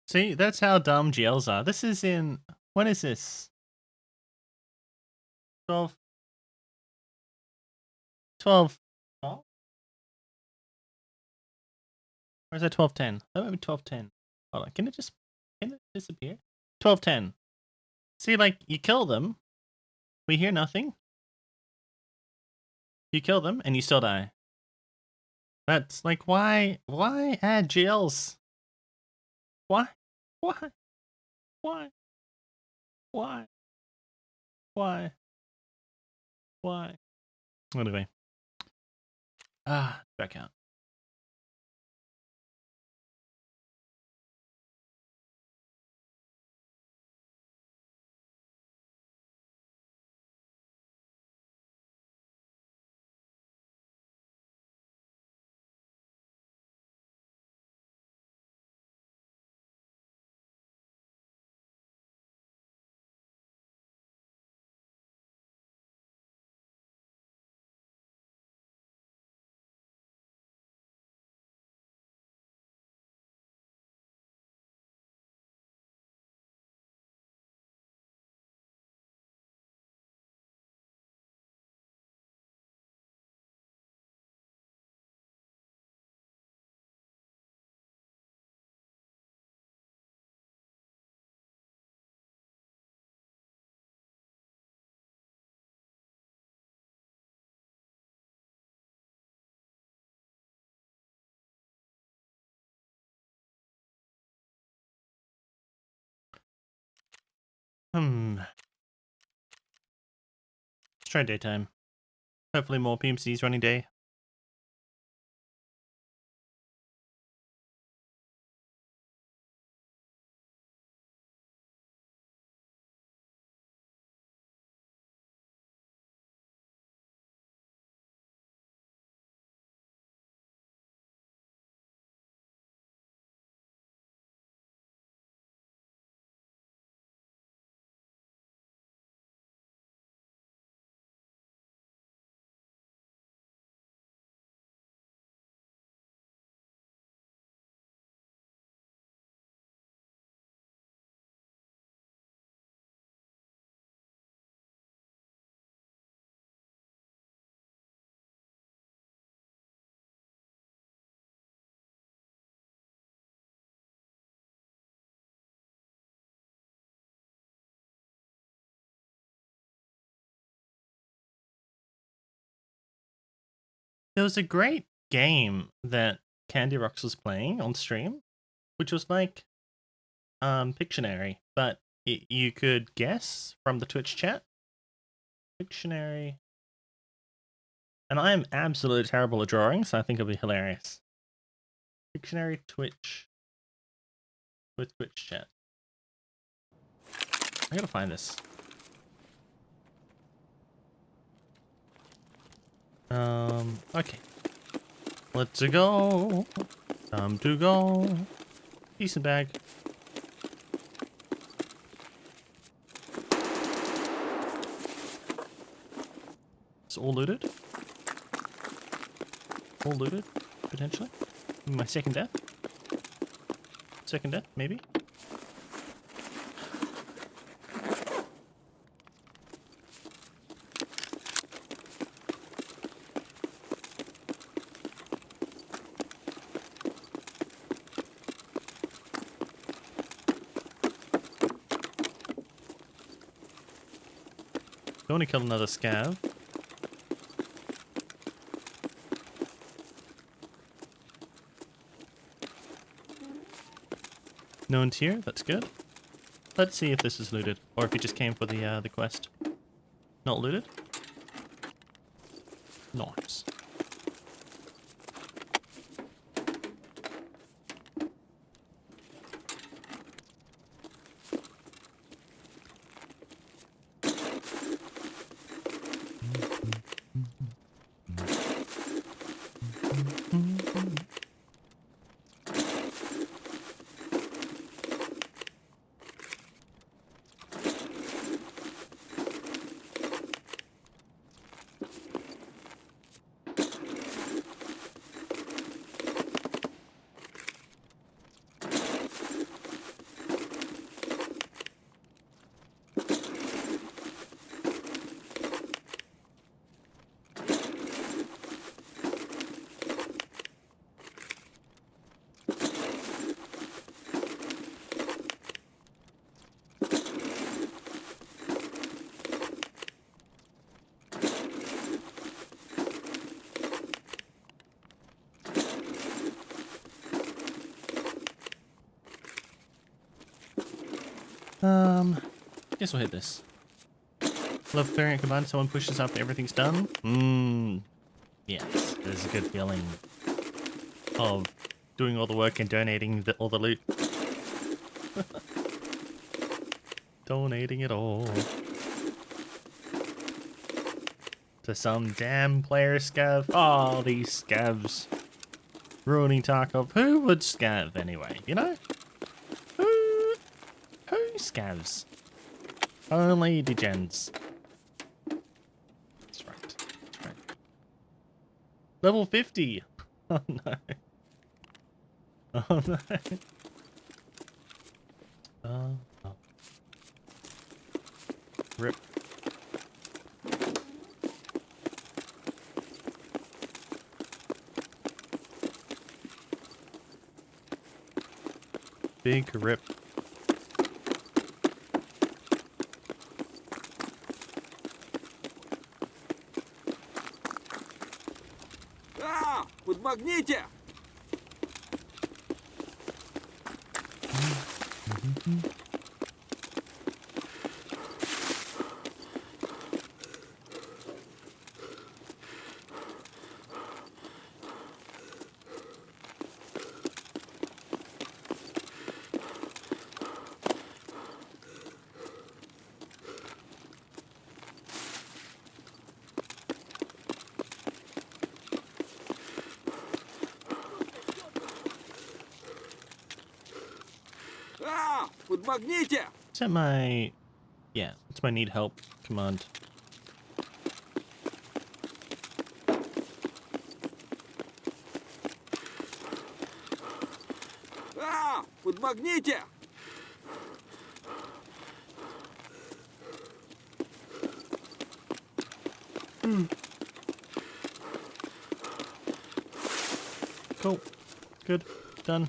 Speaker 1: See, that's how dumb GLs are. This is in... When is this? 12... 12... Oh? Or is that 1210? That might be 1210. Hold on, can it disappear? 1210. See, like, you kill them. We hear nothing. You kill them, and you still die. That's, like, why add GLs? Why? Why? Why? Why? Why? Why? Anyway. Back out. Let's try daytime. Hopefully more PMCs running day. There was a great game that Candy Rocks was playing on stream, which was like Pictionary, but you could guess from the Twitch chat. Pictionary. And I am absolutely terrible at drawing, so I think it'll be hilarious. Pictionary Twitch with Twitch chat. I gotta find this. Okay. Let's go. Time to go. Decent bag. It's all looted. All looted, potentially. My second death. Second death, maybe. Don't want to kill another scav. No one's here. That's good. Let's see if this is looted, or if he just came for the quest. Not looted. Nice. Guess we'll hit this. Love clearing at command, someone pushes after everything's done. Yes, there's a good feeling of doing all the work and donating all the loot. Donating it all to some damn player scav. Oh, these scavs ruining Tarkov. Who would scav anyway, you know? Who scavs? Only degens. That's right. That's right. Level 50. Oh no. Oh no. Oh. Rip. Big rip.
Speaker 2: Подмагните! Подмагните!
Speaker 1: Is that my... Yeah, it's my need help command.
Speaker 2: Подмагните!
Speaker 1: Cool. Good. Done.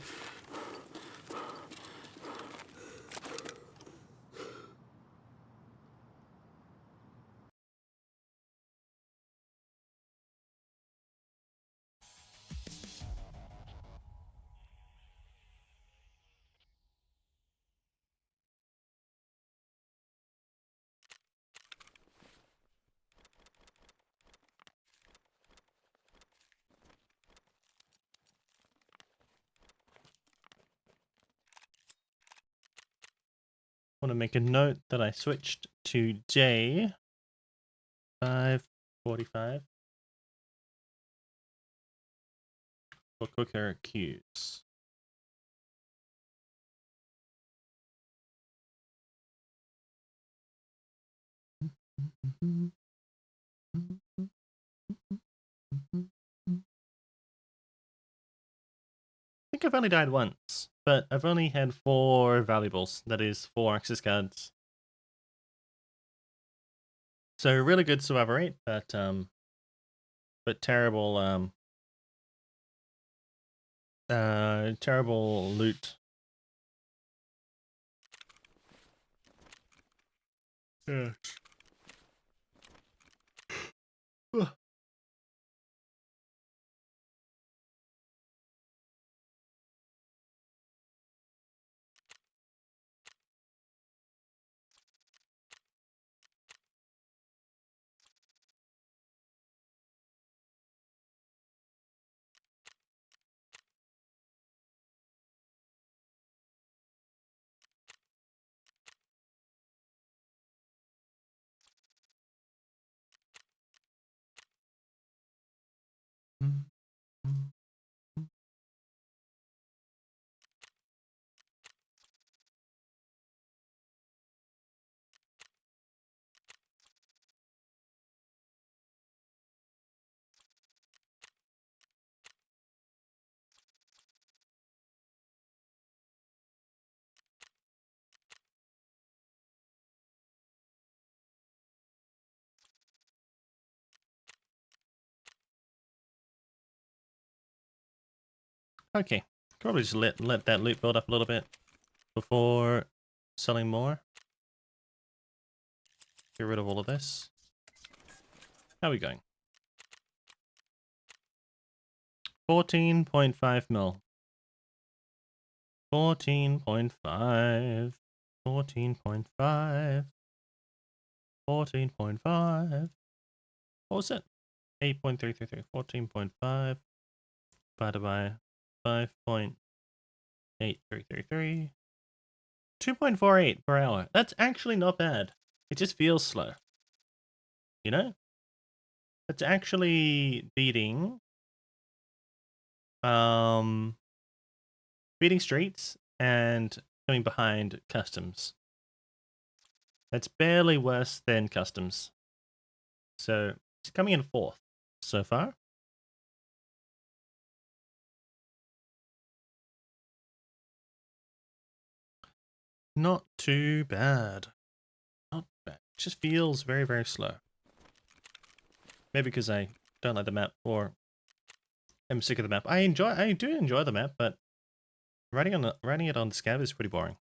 Speaker 1: Want to make a note that I switched to day 5:45 for quicker queues. I think I've only died once, but I've only had 4 valuables. That is 4 access cards. So really good survivor rate, but terrible terrible loot. Yeah. Okay, probably just let that loot build up a little bit before selling more. Get rid of all of this. How are we going? 14.5 mil. 14.5. 14.5. 14.5. What was it? 8.333. 14.5 divided by 5.8333. 2.48 per hour. That's actually not bad. It just feels slow. You know? It's actually beating beating streets and coming behind customs. That's barely worse than customs. So it's coming in fourth so far. Not too bad. Not bad. It just feels very, very slow. Maybe because I don't like the map or am sick of the map. I do enjoy the map, but writing it on Scav is pretty boring.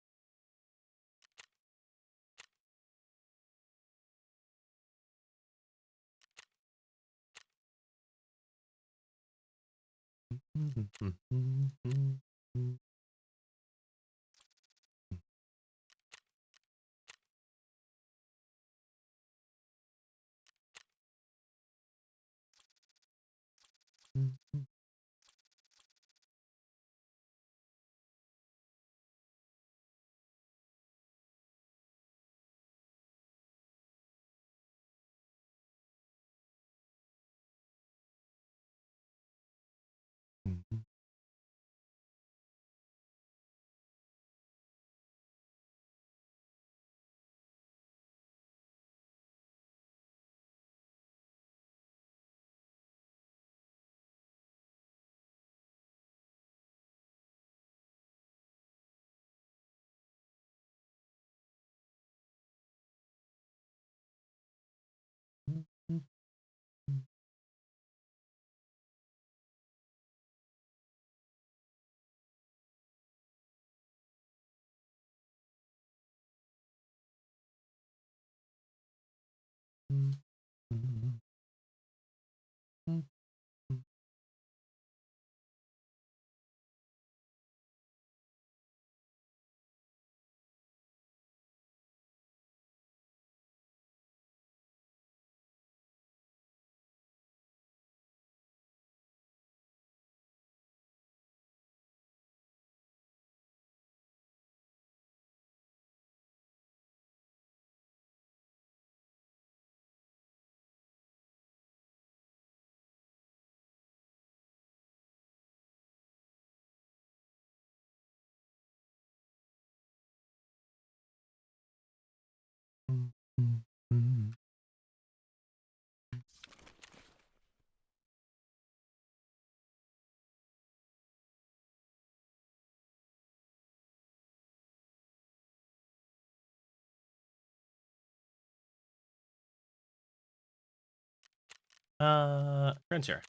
Speaker 1: Friends here.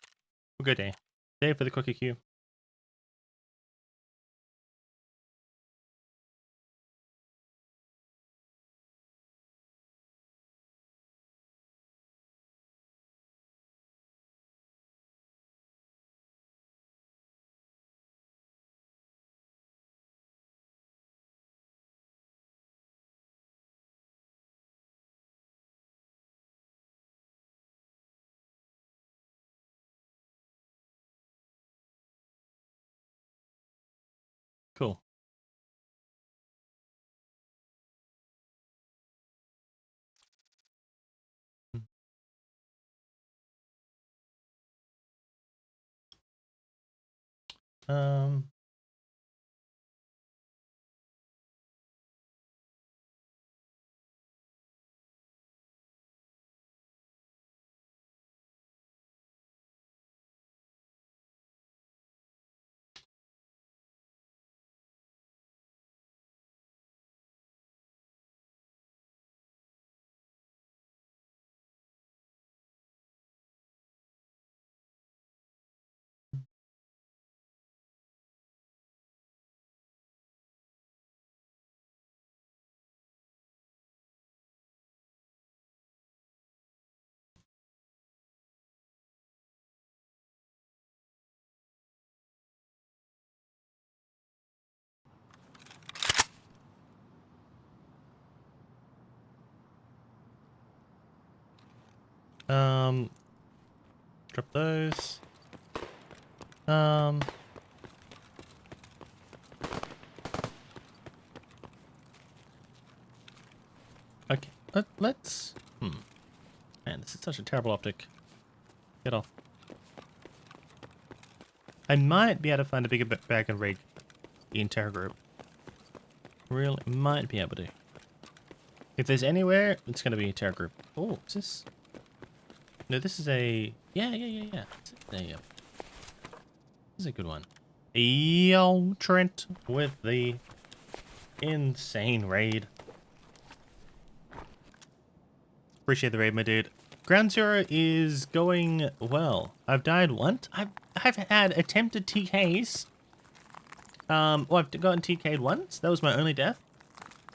Speaker 1: Good day. Day for the cookie queue. Cool. Um, Drop those. Okay, let's... Man, this is such a terrible optic. Get off. I might be able to find a bigger bag and raid the entire group. Really, might be able to. If there's anywhere, it's going to be a entire group. Oh, is this... No, this is a... Yeah. There you go. This is a good one. Yo, Trent with the insane raid. Appreciate the raid, my dude. Ground Zero is going well. I've died once. I've had attempted TKs. Well, I've gotten TK'd once. That was my only death.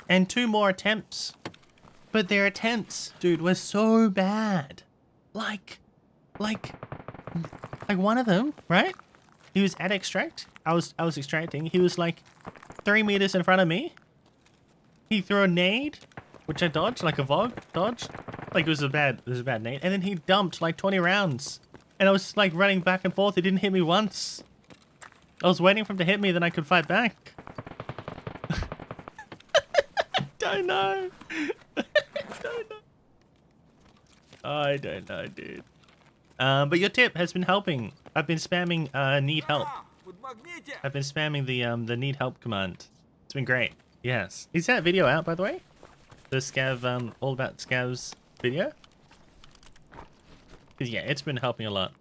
Speaker 1: And 2 more attempts. But their attempts, dude, were so bad. Like one of them, right? He was at extract. I was extracting. He was like 3 meters in front of me. He threw a nade, which I dodged, like a Vogue dodge. Like it was a bad nade. And then he dumped like 20 rounds. And I was like running back and forth. He didn't hit me once. I was waiting for him to hit me, then I could fight back. Don't know. I don't know, dude. But your tip has been helping. I've been spamming need help. I've been spamming the need help command. It's been great. Yes. Is that video out, by the way? The Scav, all about Scav's video? Because yeah, it's been helping a lot.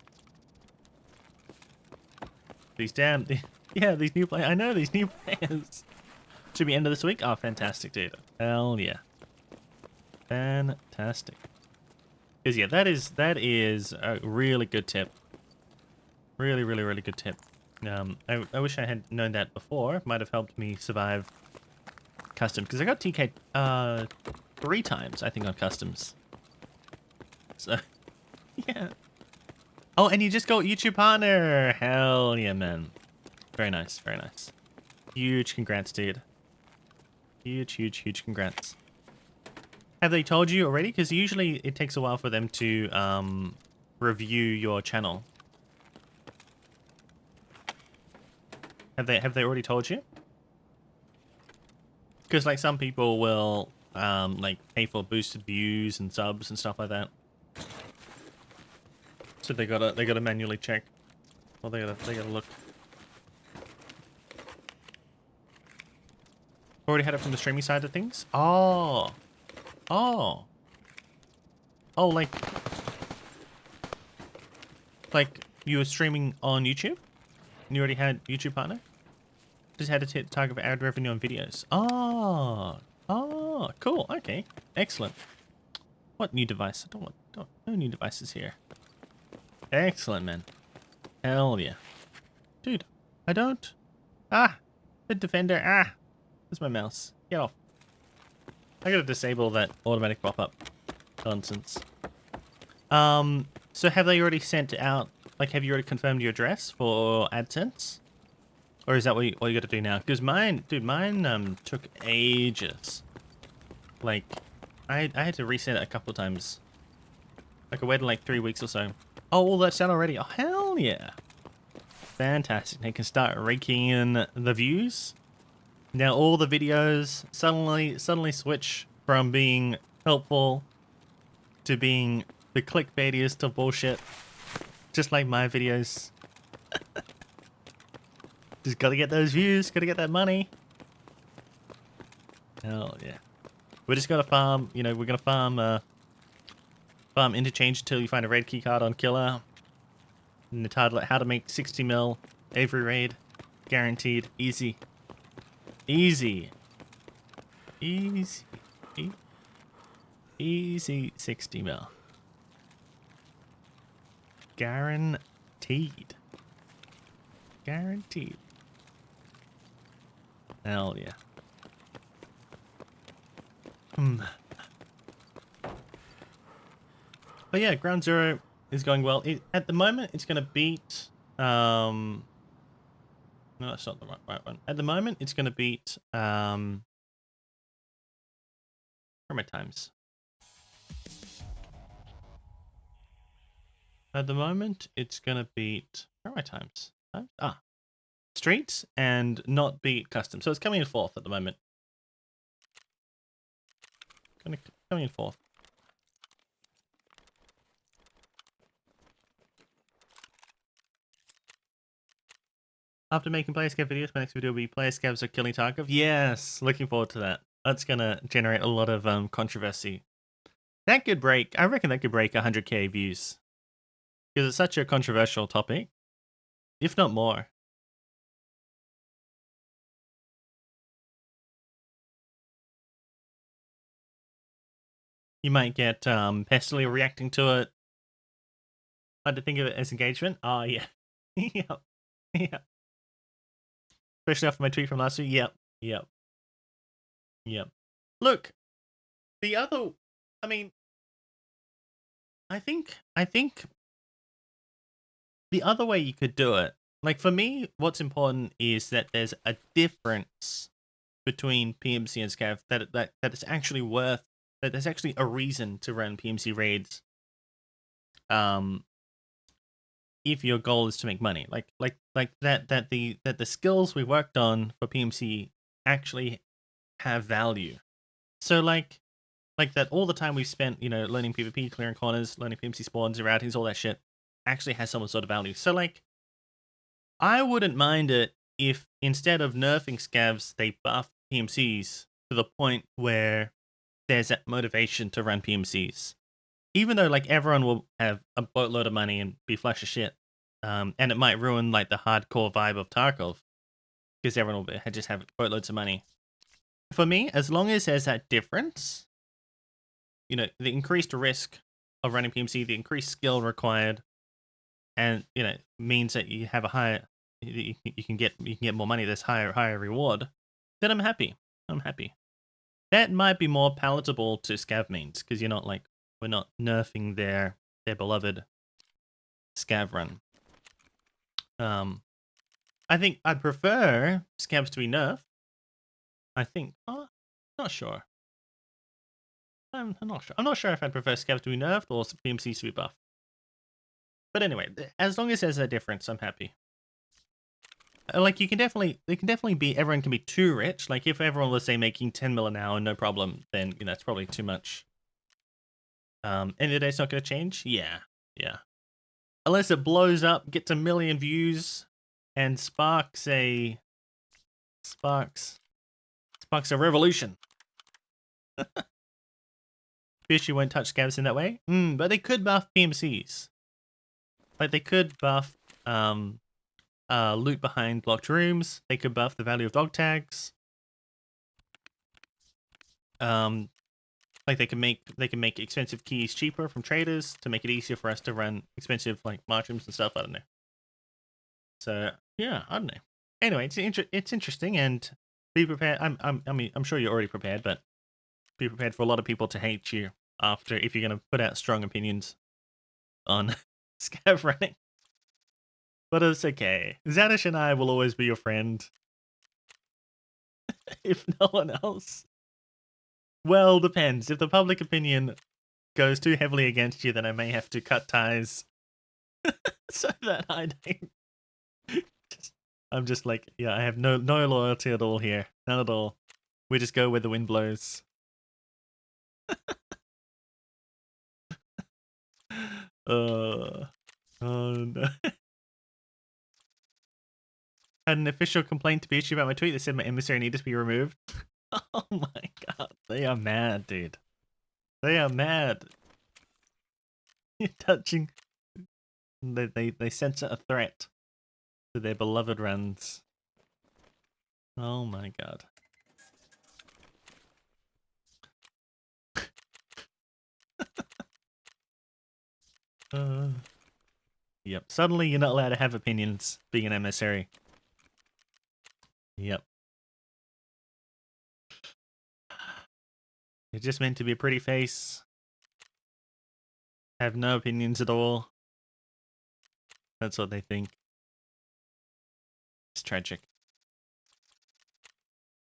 Speaker 1: These damn... Yeah, these new players. I know, these new players. Should be end of this week? Oh, fantastic, dude. Hell yeah. Fantastic. Because yeah, that is a really good tip. Really good tip. I wish I had known that before. It might have helped me survive custom. Because I got TK'd 3 times, I think, on customs. So, yeah. Oh, and you just got YouTube partner. Hell yeah, man. Very nice, very nice. Huge congrats, dude. Huge congrats. Have they told you already? Because usually it takes a while for them to review your channel. Have they already told you? Because like some people will like pay for boosted views and subs and stuff like that. So they gotta manually check. Well, they gotta look. Already had it from the streaming side of things. Oh, like you were streaming on YouTube, and you already had YouTube partner. Just had to target ad revenue on videos. Oh, cool. Okay, excellent. What new device? I don't want no new devices here. Excellent, man. Hell yeah. Dude, I don't... the defender. Where's my mouse? Get off. I gotta disable that automatic pop-up nonsense. So have they already sent out... Like, have you already confirmed your address for AdSense? Or is that what you gotta do now? Because mine... Dude, mine took ages. Like, I had to reset it a couple of times. Like, I waited like 3 weeks or so. Oh, all that's done already. Oh, hell yeah. Fantastic. They can start raking in the views. Now all the videos suddenly switch from being helpful to being the clickbaitiest of bullshit. Just like my videos. Just gotta get those views, gotta get that money. Hell yeah. We just gotta farm, you know, we're gonna farm farm interchange until you find a raid key card on Killer. And the title, how to make 60 mil every raid. Guaranteed. Easy. Easy 60 mil. Guaranteed. Hell yeah. But yeah, Ground Zero is going well. At the moment, it's going to beat... No, that's not the right one. At the moment, it's going to beat... Where are my times? At the moment, it's gonna beat, where are my times? Streets and not beat custom. So it's coming in fourth at the moment. Coming in fourth. After making player scav videos, my next video will be player scavs are killing Tarkov. Yes, looking forward to that. That's gonna generate a lot of controversy. That could break, I reckon that could break 100k views. Because it's such a controversial topic, if not more. You might get Pestily reacting to it. I had to think of it as engagement. Oh, yeah. Yep. Yep. Especially after my tweet from last week. Yep. Yep. Yep. Look, the other, I mean, I think the other way you could do it, like for me, what's important is that there's a difference between PMC and Scav, that it's actually worth, that there's actually a reason to run PMC raids. If your goal is to make money, like that the skills we worked on for PMC actually have value. So like that all the time we've spent, you know, learning PvP, clearing corners, learning PMC spawns, routings, all that shit, actually has some sort of value. So like, I wouldn't mind it if instead of nerfing scavs, they buff PMCs to the point where there's that motivation to run PMCs. Even though like everyone will have a boatload of money and be flush of shit, and it might ruin like the hardcore vibe of Tarkov because everyone will just have boatloads of money. For me, as long as there's that difference, you know, the increased risk of running PMC, the increased skill required, and you know, means that you have a higher, you can get more money. There's higher reward. Then I'm happy. I'm happy. That might be more palatable to scav mains because you're not like, we're not nerfing their beloved scav run. I think I'd prefer scavs to be nerfed. I think. Not sure. I'm not sure. I'm not sure if I'd prefer scavs to be nerfed or PMCs to be buffed. But anyway, as long as there's a difference, I'm happy. Like they can definitely be, everyone can be too rich. Like if everyone was say making 10 mil an hour, no problem, then you know it's probably too much. End of the day, it's not going to change. Yeah. Unless it blows up, gets 1 million views, and sparks a revolution. Fishy won't touch scavs in that way. But they could buff PMCs. Like they could buff loot behind locked rooms. They could buff the value of dog tags. Like they can make expensive keys cheaper from traders to make it easier for us to run expensive like mushrooms and stuff. I don't know. So yeah, I don't know. Anyway, it's interesting, and be prepared. I'm sure you're already prepared, but be prepared for a lot of people to hate you after if you're going to put out strong opinions on scav running. But it's okay. Zadish and I will always be your friend. If no one else. Well, depends. If the public opinion goes too heavily against you, then I may have to cut ties. So that I don't. I'm just like, yeah, I have no loyalty at all here. None at all. We just go where the wind blows. Oh no. Had an official complaint to be issued about my tweet that said my emissary needed to be removed. Oh my god. They are mad, dude. They are mad. You're touching. They sense a threat to their beloved runs. Oh my god. Yep. Suddenly you're not allowed to have opinions being an emissary. Yep. You're just meant to be a pretty face. Have no opinions at all. That's what they think. It's tragic.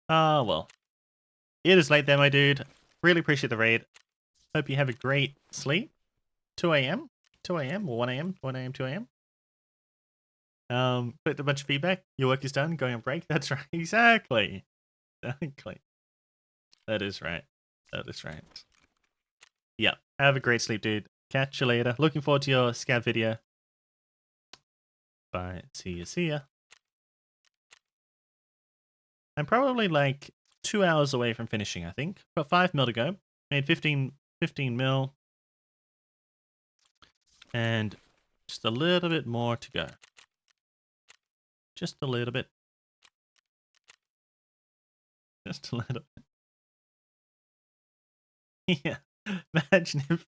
Speaker 1: Ah, well. It is late there, my dude. Really appreciate the raid. Hope you have a great sleep. 2 a.m. 2 a.m. or 1 a.m. 1 a.m. 2 a.m. Put a bunch of feedback. Your work is done. Going on break. That's right. Exactly. Exactly. That is right. That is right. Yeah. Have a great sleep, dude. Catch you later. Looking forward to your scav video. Bye. See ya. See ya. I'm probably like 2 hours away from finishing, I think. Got 5 mil to go. Made 15 mil. And just a little bit more to go. Just a little bit. Just a little bit. Yeah. Imagine if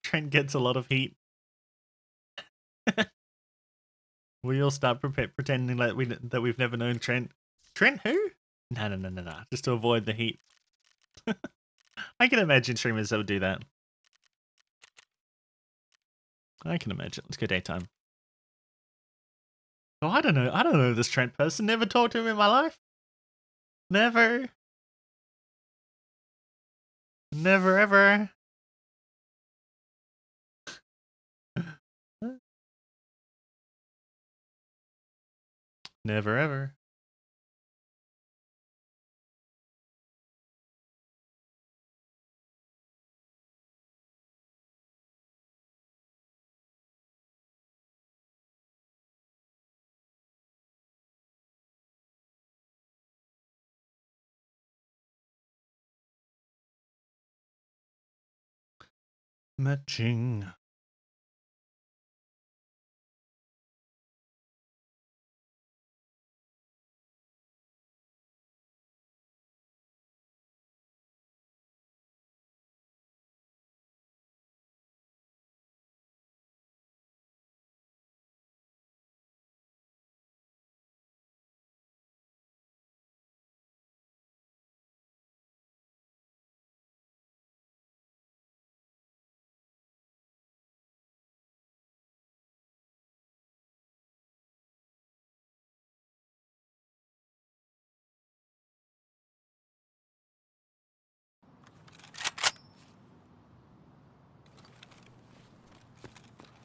Speaker 1: Trent gets a lot of heat. We all start pretending like we've never known Trent. Trent who? No. Just to avoid the heat. I can imagine streamers that would do that. I can imagine. Let's go daytime. Oh, I don't know. I don't know this Trent person. Never talked to him in my life. Never. Never ever. Never ever. Matching.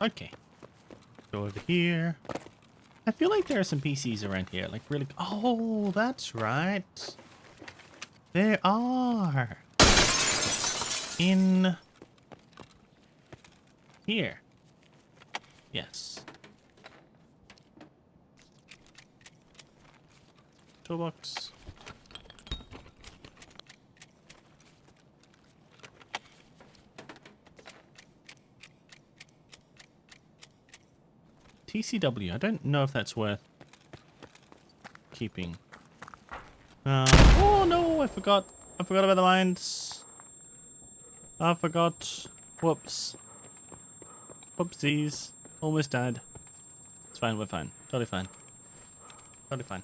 Speaker 1: Okay. Go over here. I feel like there are some PCs around here. Like really. Oh, that's right. There are. In here. Yes. Toolbox. TCW. I don't know if that's worth keeping. Oh no, I forgot. I forgot about the mines. I forgot. Whoops. Whoopsies. Almost died. It's fine, we're fine. Totally fine. Totally fine.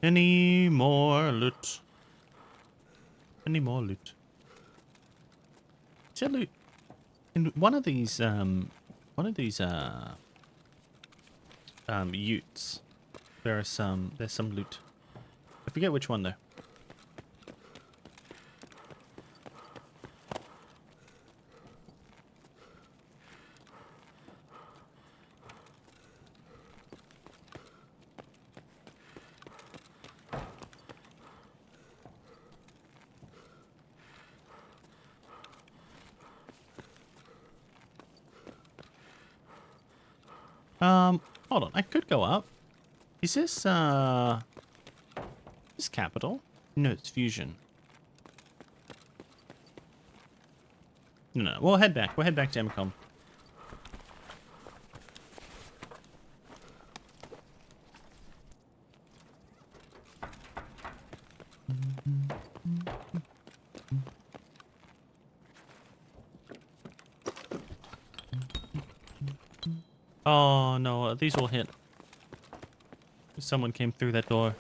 Speaker 1: Any more loot? Any more loot? Is there loot? In one of these utes, there's some loot. I forget which one though. Hold on. I could go up. Is this, is capital? No, it's fusion. No. We'll head back. We'll head back to MCOM. Oh, no. These will hit. Someone came through that door.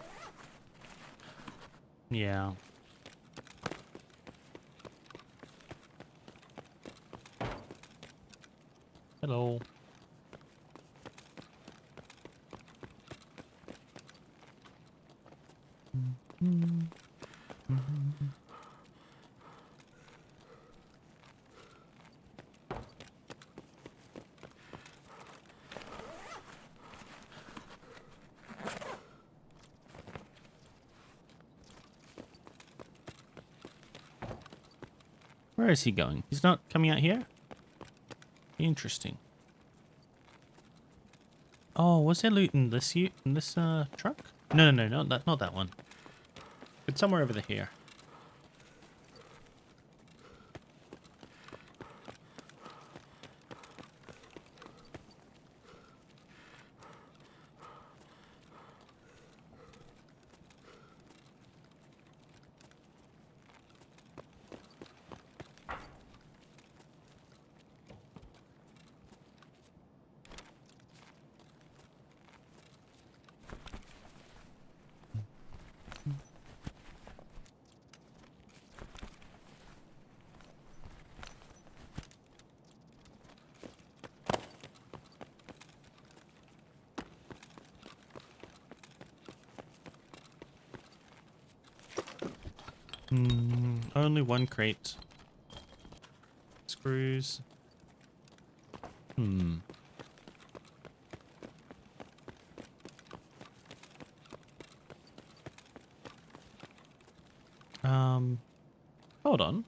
Speaker 1: Yeah. Hello. Where is he going? He's not coming out here? Interesting. Oh, was there loot in this truck? No, not that one. It's somewhere over here. Only one crate. Screws. Hold on.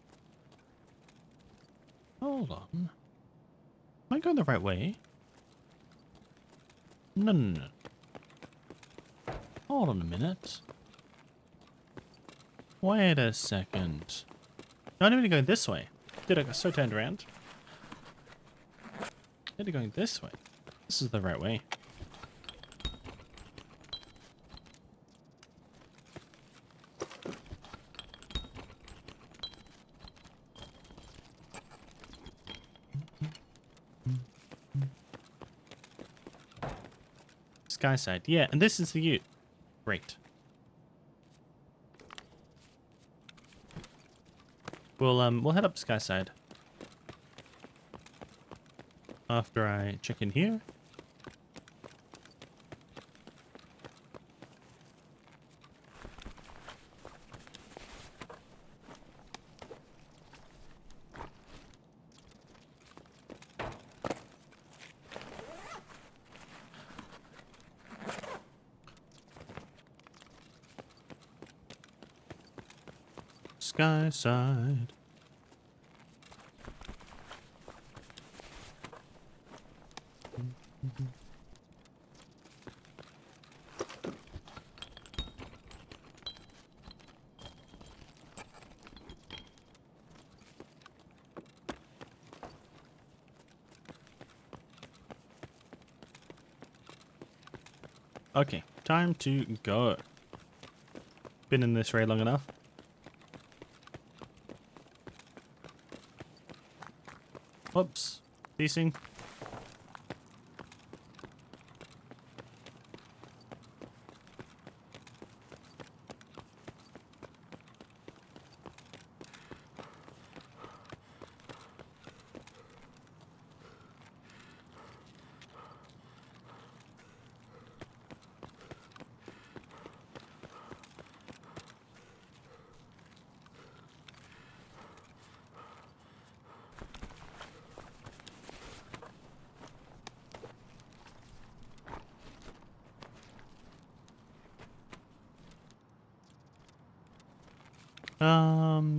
Speaker 1: Hold on. Am I going the right way? No. Hold on a minute. Wait a second. No, I'm even going this way. Dude, I got so turned around. They're going this way. This is the right way. Skyside. Yeah, and this is the ute. Great. We'll head up Skyside. After I check in here. Skyside. Okay, time to go. Been in this raid long enough. Whoops. Ceasing.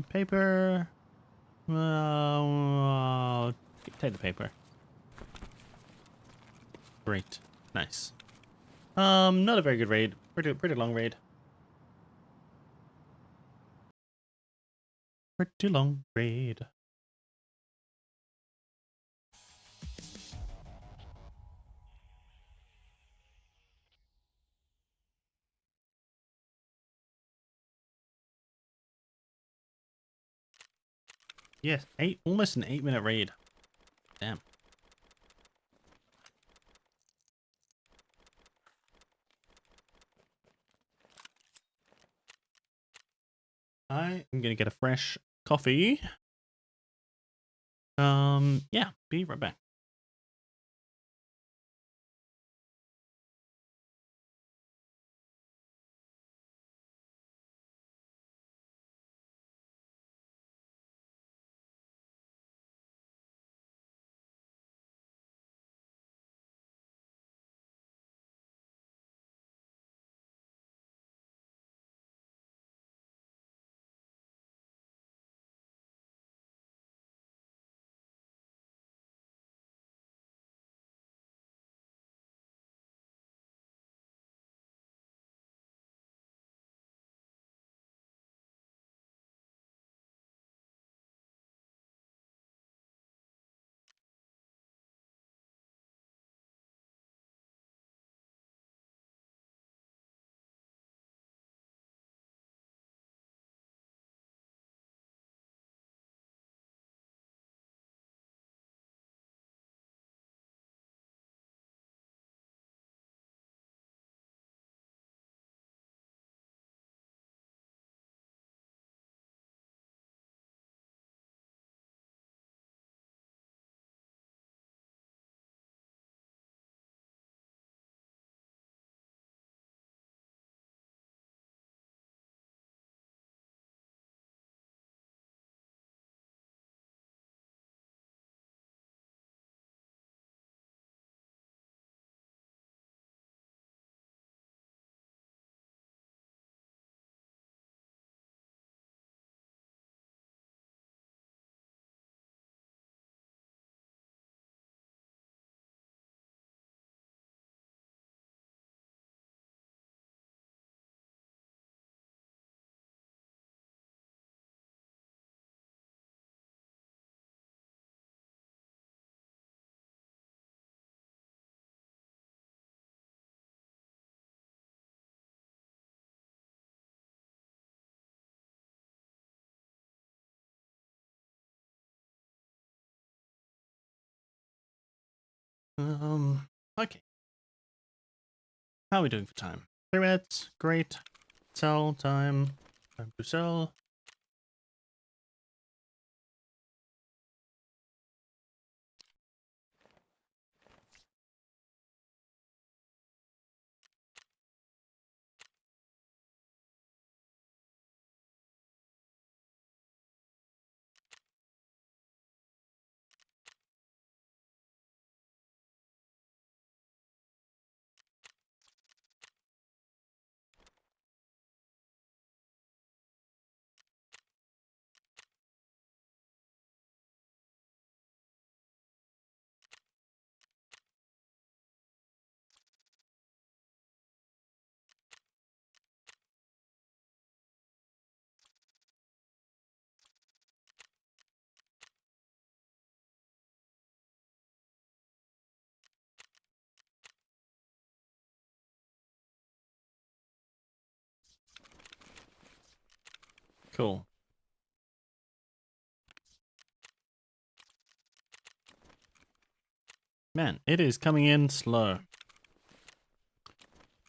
Speaker 1: Paper. Take the paper. Great. Nice. Not a very good raid. Pretty long raid. Pretty long raid. Yes, almost an 8-minute raid. Damn. I am gonna get a fresh coffee. Yeah, be right back. Okay. How are we doing for time? 3 minutes. Great. Sell time. Time to sell. Cool. Man, it is coming in slow.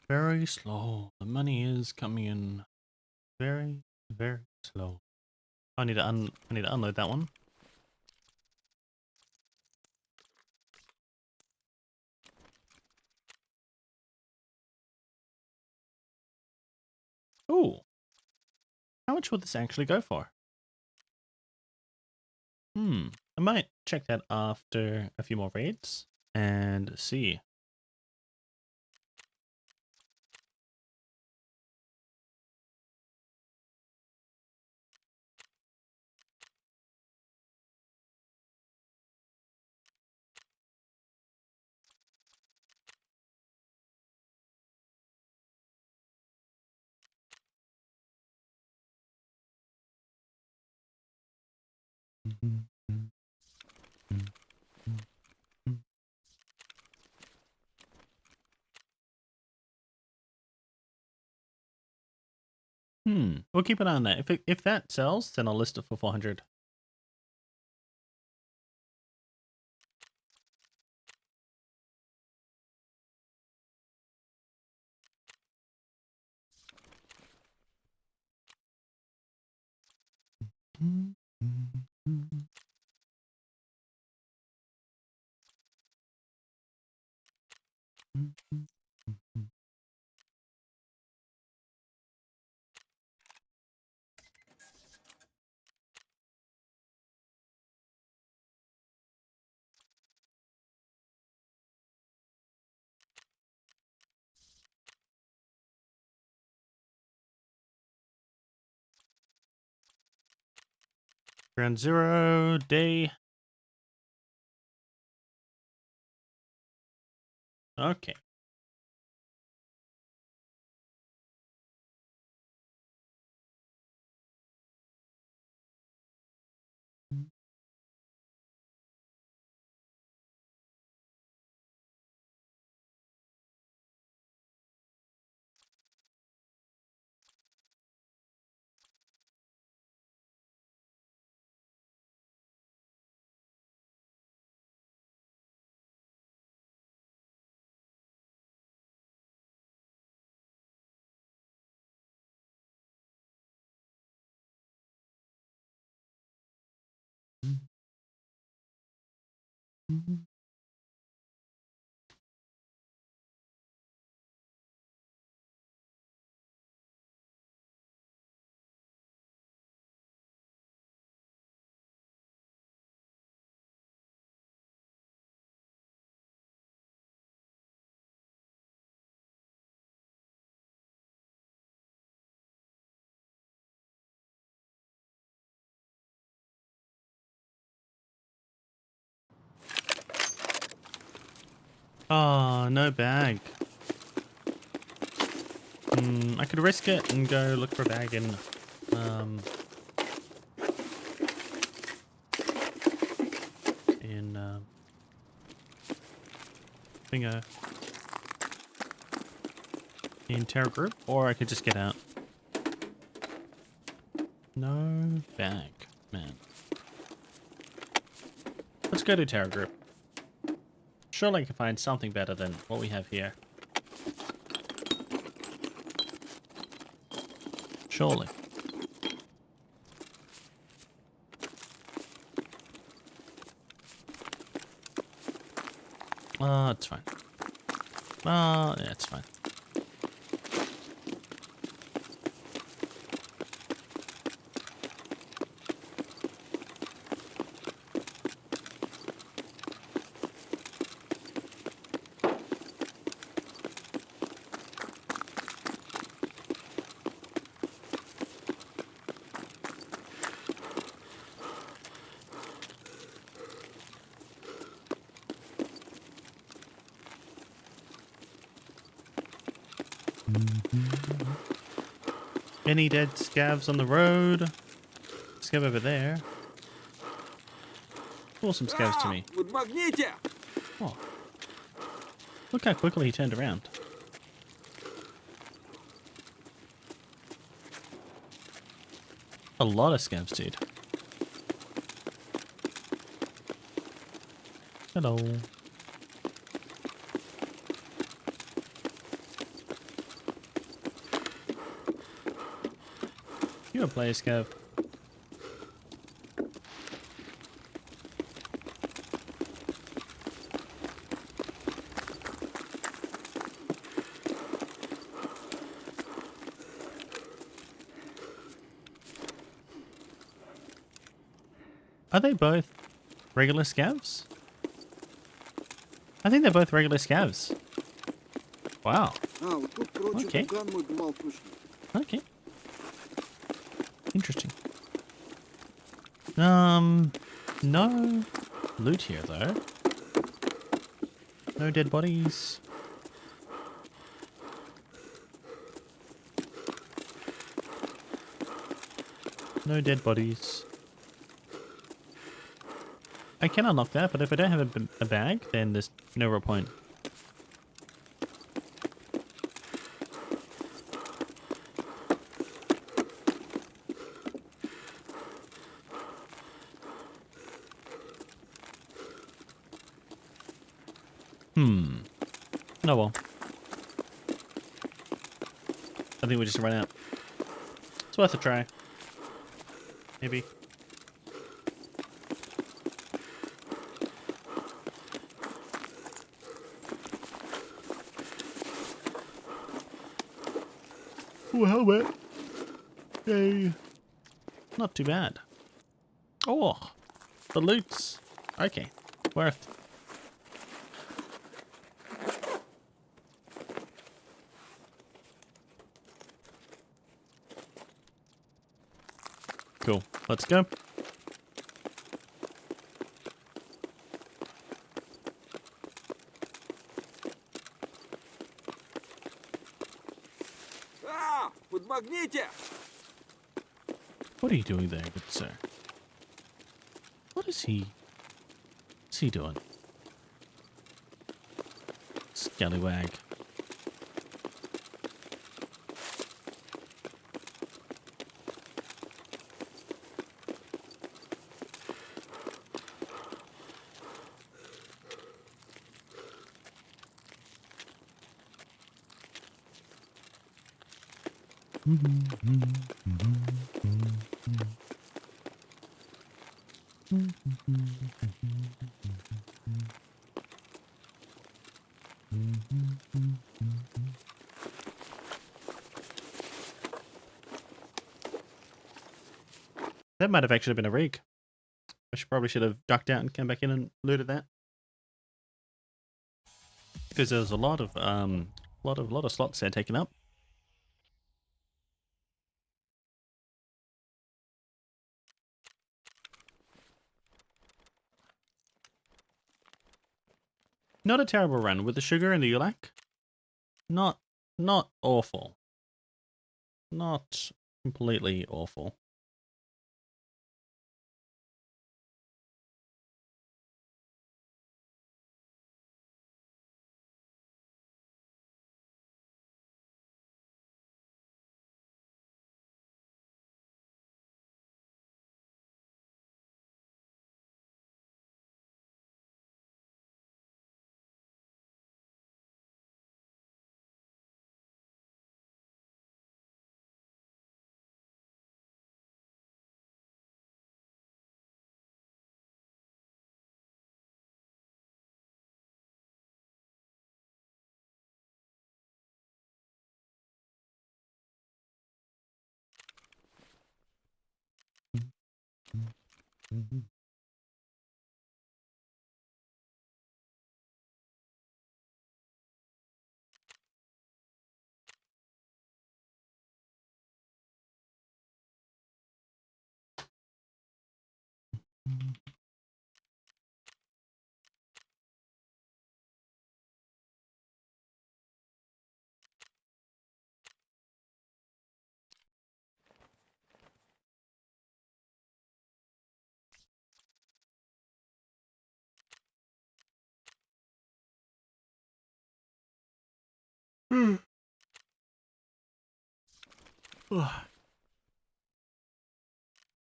Speaker 1: Very slow. The money is coming in very, very slow. I need to unload that one. Ooh. How much would this actually go for? I might check that after a few more raids and see. We'll keep an eye on that. If that sells, then I'll list it for 400. Ground zero, day. Okay. Oh, no bag. I could risk it and go look for a bag in Bingo. In Terra Group, or I could just get out. No bag, man. Let's go to Terra Group. Surely I can find something better than what we have here. Surely. It's fine. Yeah, it's fine. Any dead scavs on the road? Scav over there. Call some scavs to me.
Speaker 2: Подмогните!
Speaker 1: Oh. Look how quickly he turned around. A lot of scavs, dude. Hello. You're a player, Scav. Are they both regular scavs? I think they're both regular scavs. Wow.
Speaker 2: Вот тут, короче,
Speaker 1: Okay.
Speaker 2: капкан мой поймал точно.
Speaker 1: Okay. Interesting. No loot here though. No dead bodies. No dead bodies. I can unlock that, but if I don't have a bag, then there's no real point. Oh well. I think we just ran out. It's worth a try. Maybe. Ooh, helmet. Yay. Not too bad. Oh, the loots. Okay, worth. Cool. Let's go.
Speaker 2: А, подмогните!
Speaker 1: What are you doing there, good sir? What's he doing? Scallywag. That might have actually been a rig. Probably should have ducked out and come back in and looted that. Because there's a lot of slots there taken up. Not a terrible run with the sugar and the ulac. Not awful. Not completely awful.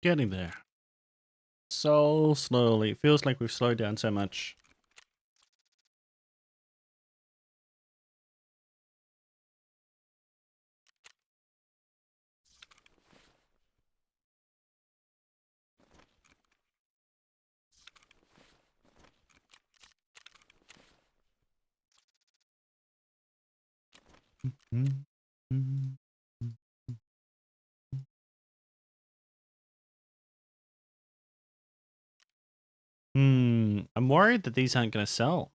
Speaker 1: Getting there. So slowly. It feels like we've slowed down so much. I'm worried that these aren't going to sell.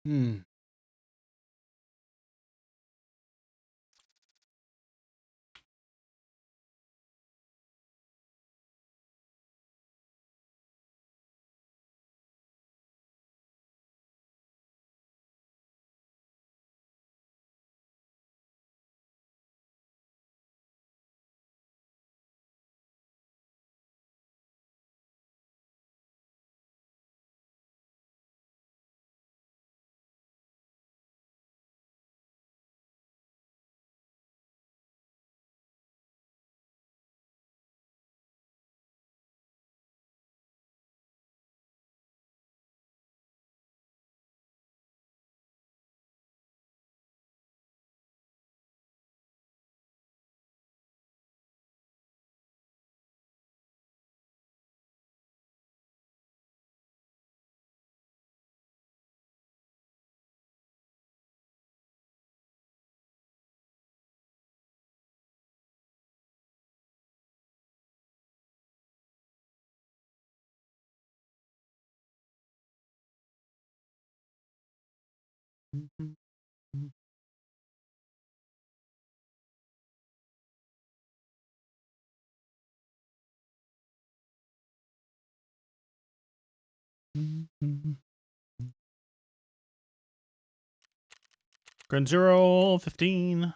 Speaker 1: Hmm. Ground 0, 15.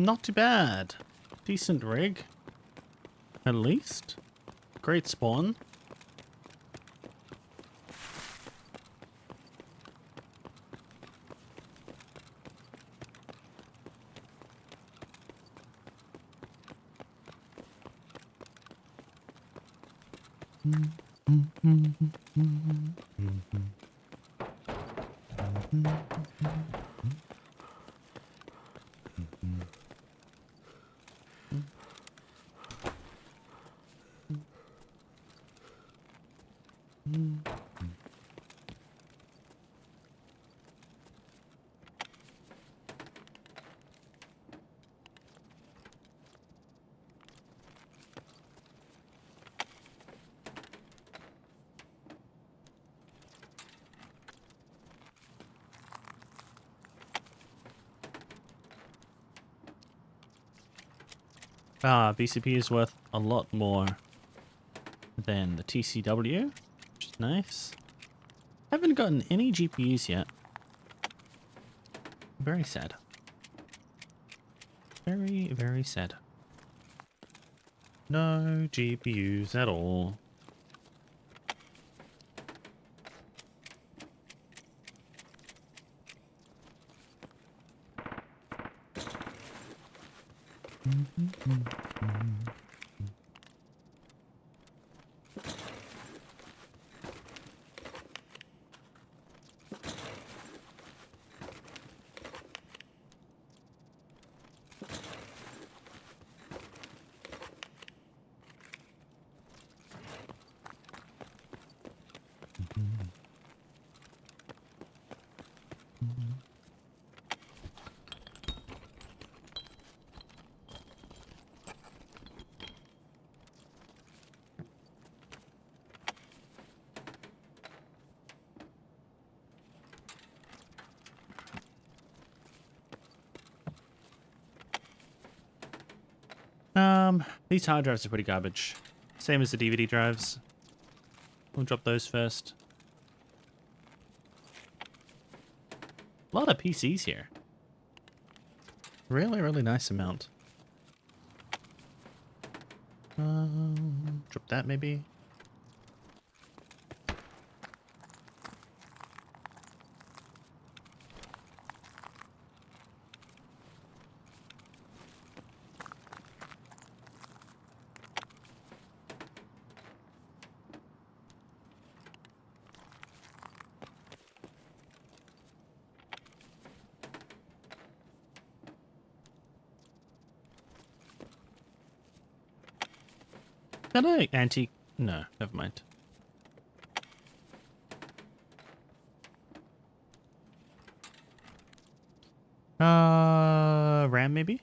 Speaker 1: Not too bad. Decent rig. At least. Great spawn. BCP is worth a lot more than the TCW, which is nice. Haven't gotten any GPUs yet. Very sad. Very, very sad. No GPUs at all. These hard drives are pretty garbage. Same as the DVD drives. We'll drop those first. A lot of PCs here. Really, really nice amount. Drop that maybe. Is that an antique? No, never mind. RAM maybe?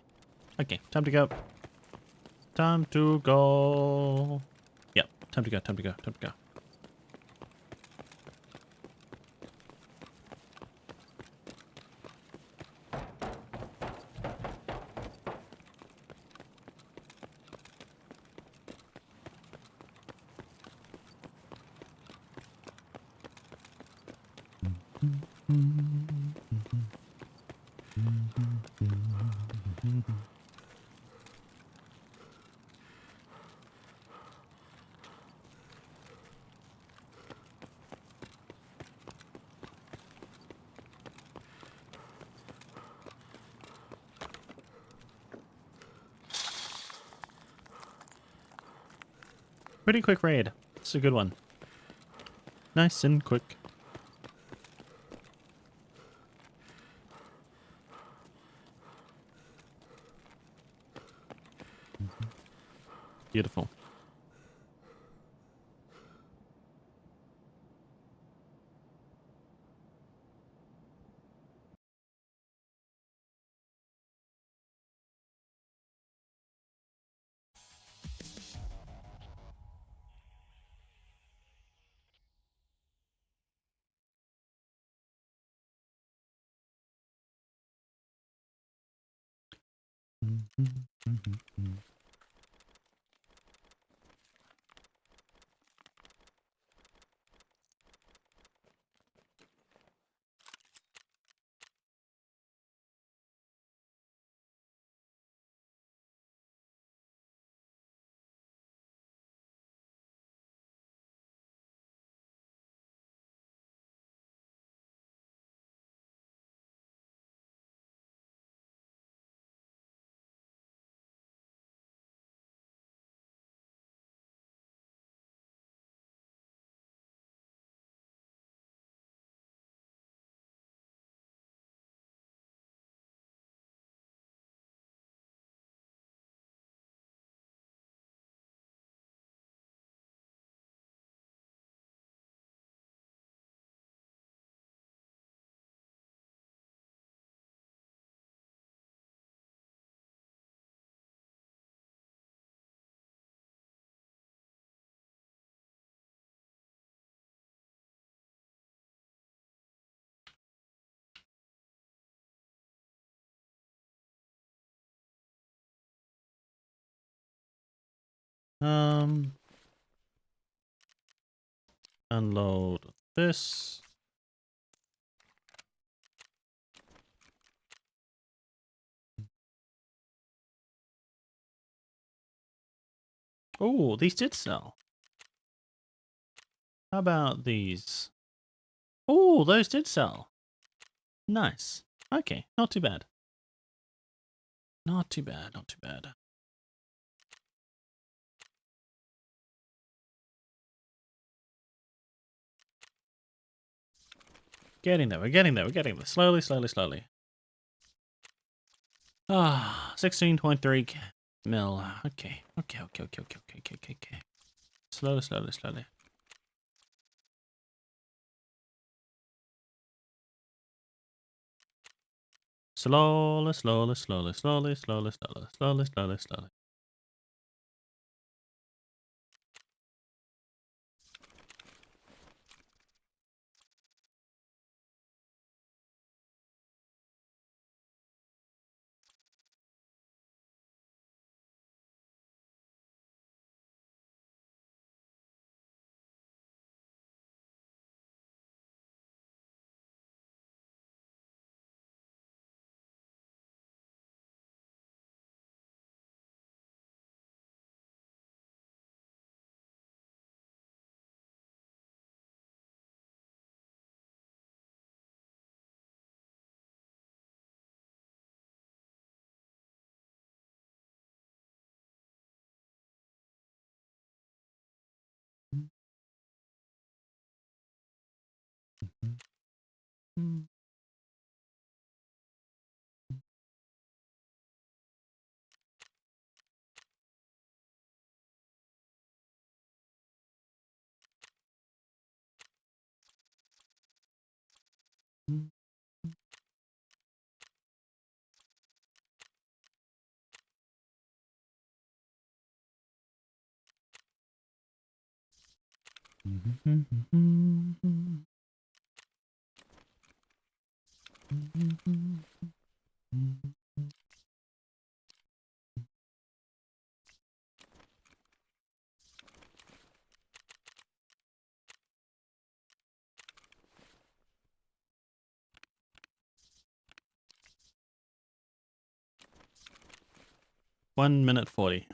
Speaker 1: Okay, time to go. Time to go. Yep, time to go, time to go, time to go. Pretty quick raid. It's a good one. Nice and quick. Beautiful. Unload this. Oh, these did sell. How about these? Oh, those did sell. Nice. Okay, not too bad. Not too bad, not too bad. Getting there, we're getting there, we're getting there. Slowly, slowly, slowly. Ah, 16.3 mil. Okay, okay, okay, okay, okay, okay, okay, okay, okay. Slowly, slowly, slowly. Slowly, slowly, slowly, slowly, slowly, slowly, slowly, slowly, slowly. Mm. 1 minute 40.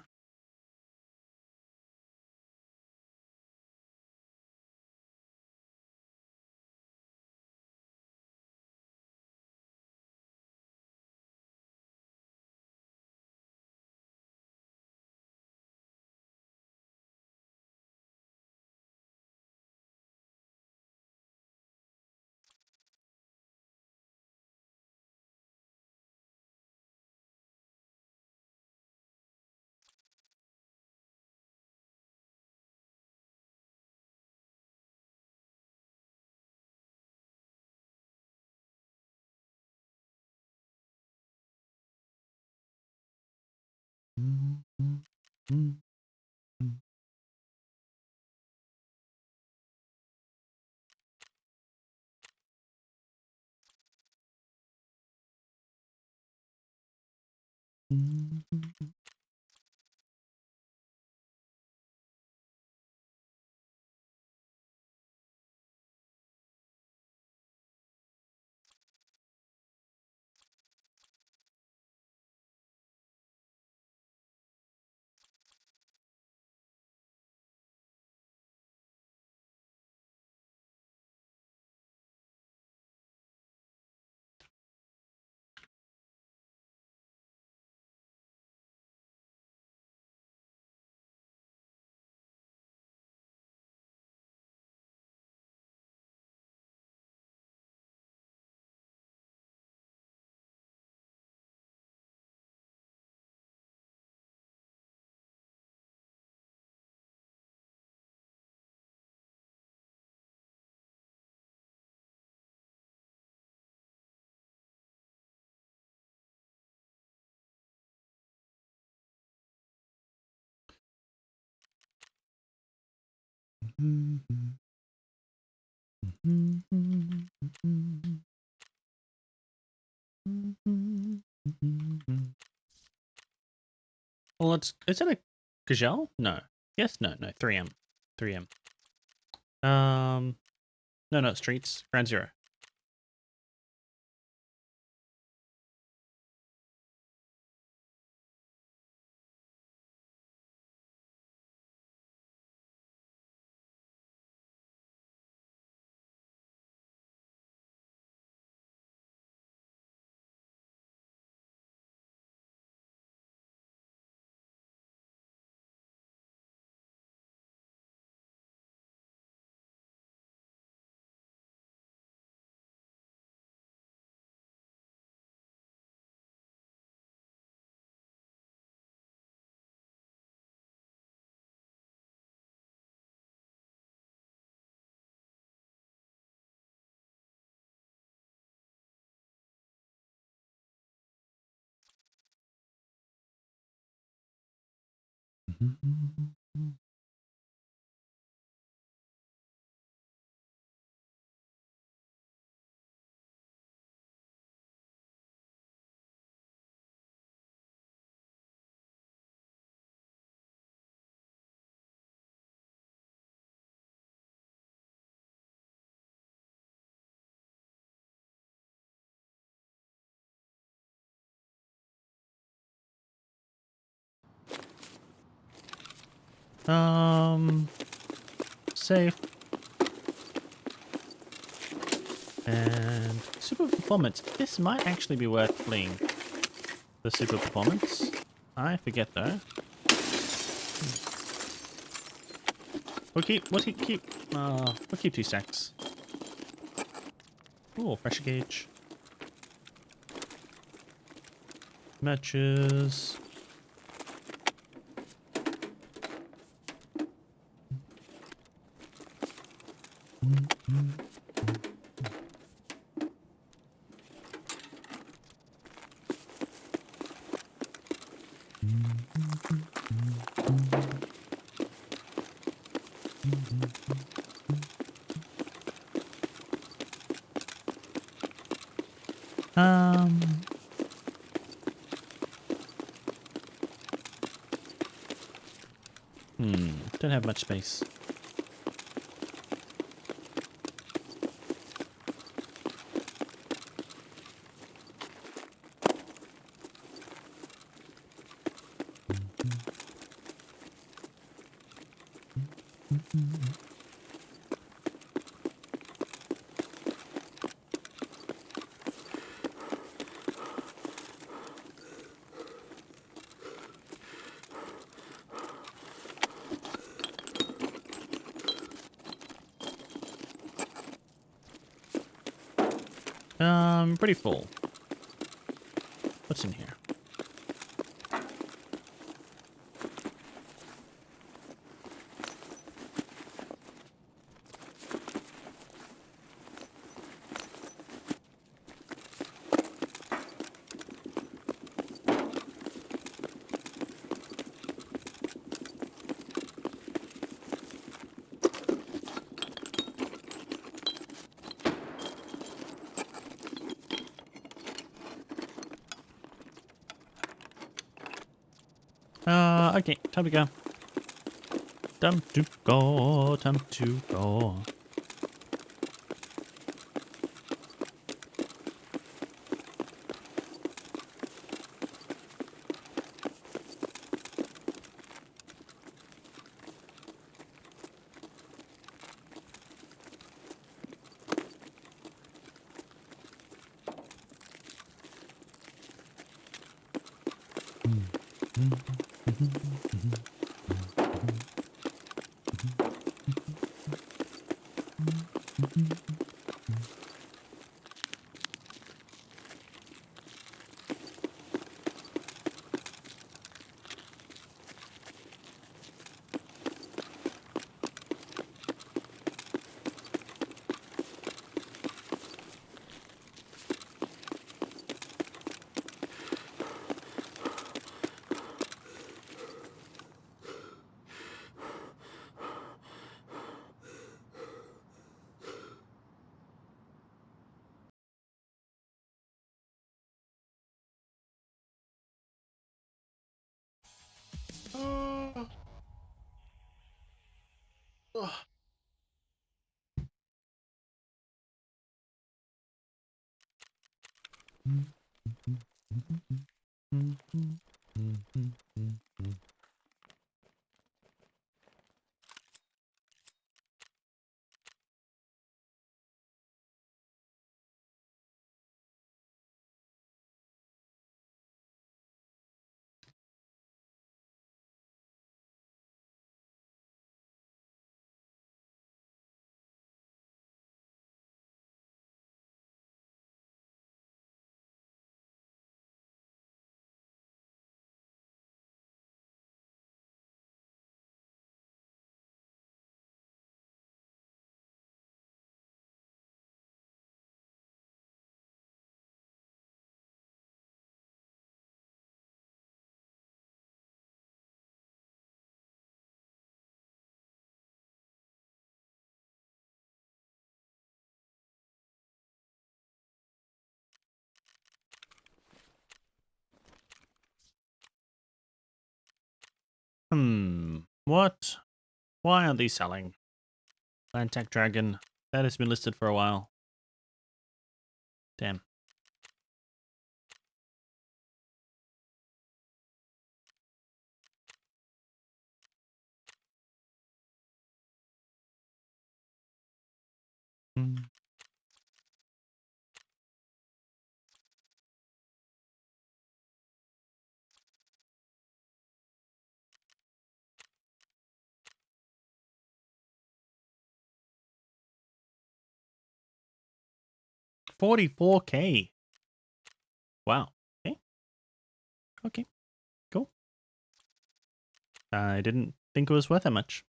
Speaker 1: Well, is it a gazelle? No. Yes, no, 3M. 3M. No, streets. Ground zero. Safe. And super performance. This might actually be worth fleeing. The super performance. I forget though. We'll keep 2 stacks. Ooh, pressure gauge. Matches. Don't have much space. Pretty full. What's in here? Okay, time to go. Time to go, time to go. What? Why aren't they selling? Land Tech Dragon. That has been listed for a while. Damn. Hmm. $44K. Wow. Okay. Okay. Cool. I didn't think it was worth that much.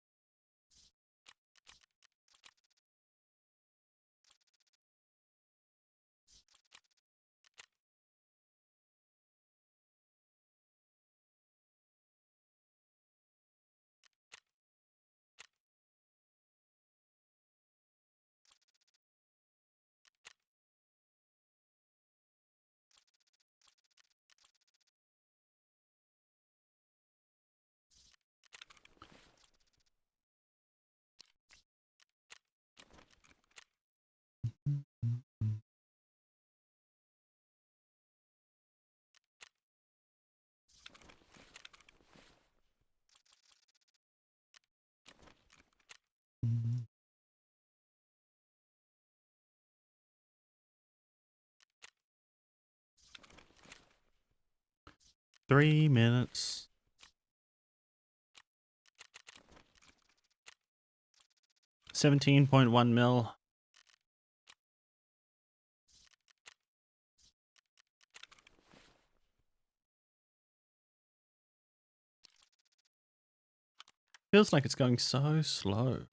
Speaker 1: Mm-hmm. 3 minutes. 17.1 mil. Feels like it's going so slow.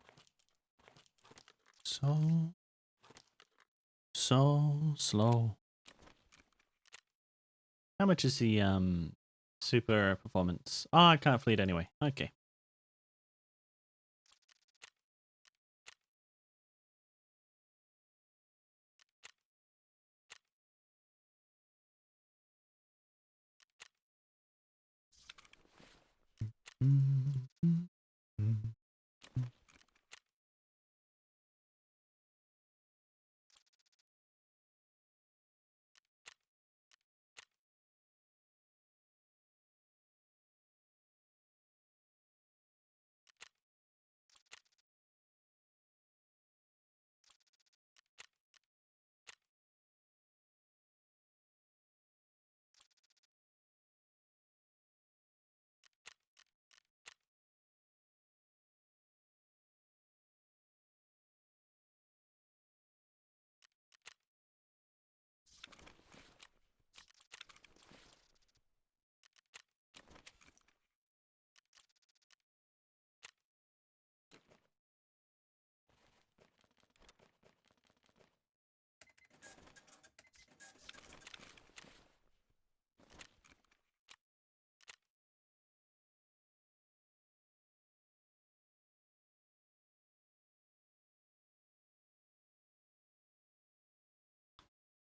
Speaker 1: So slow. How much is the super performance? Oh, I can't fleet anyway. Okay.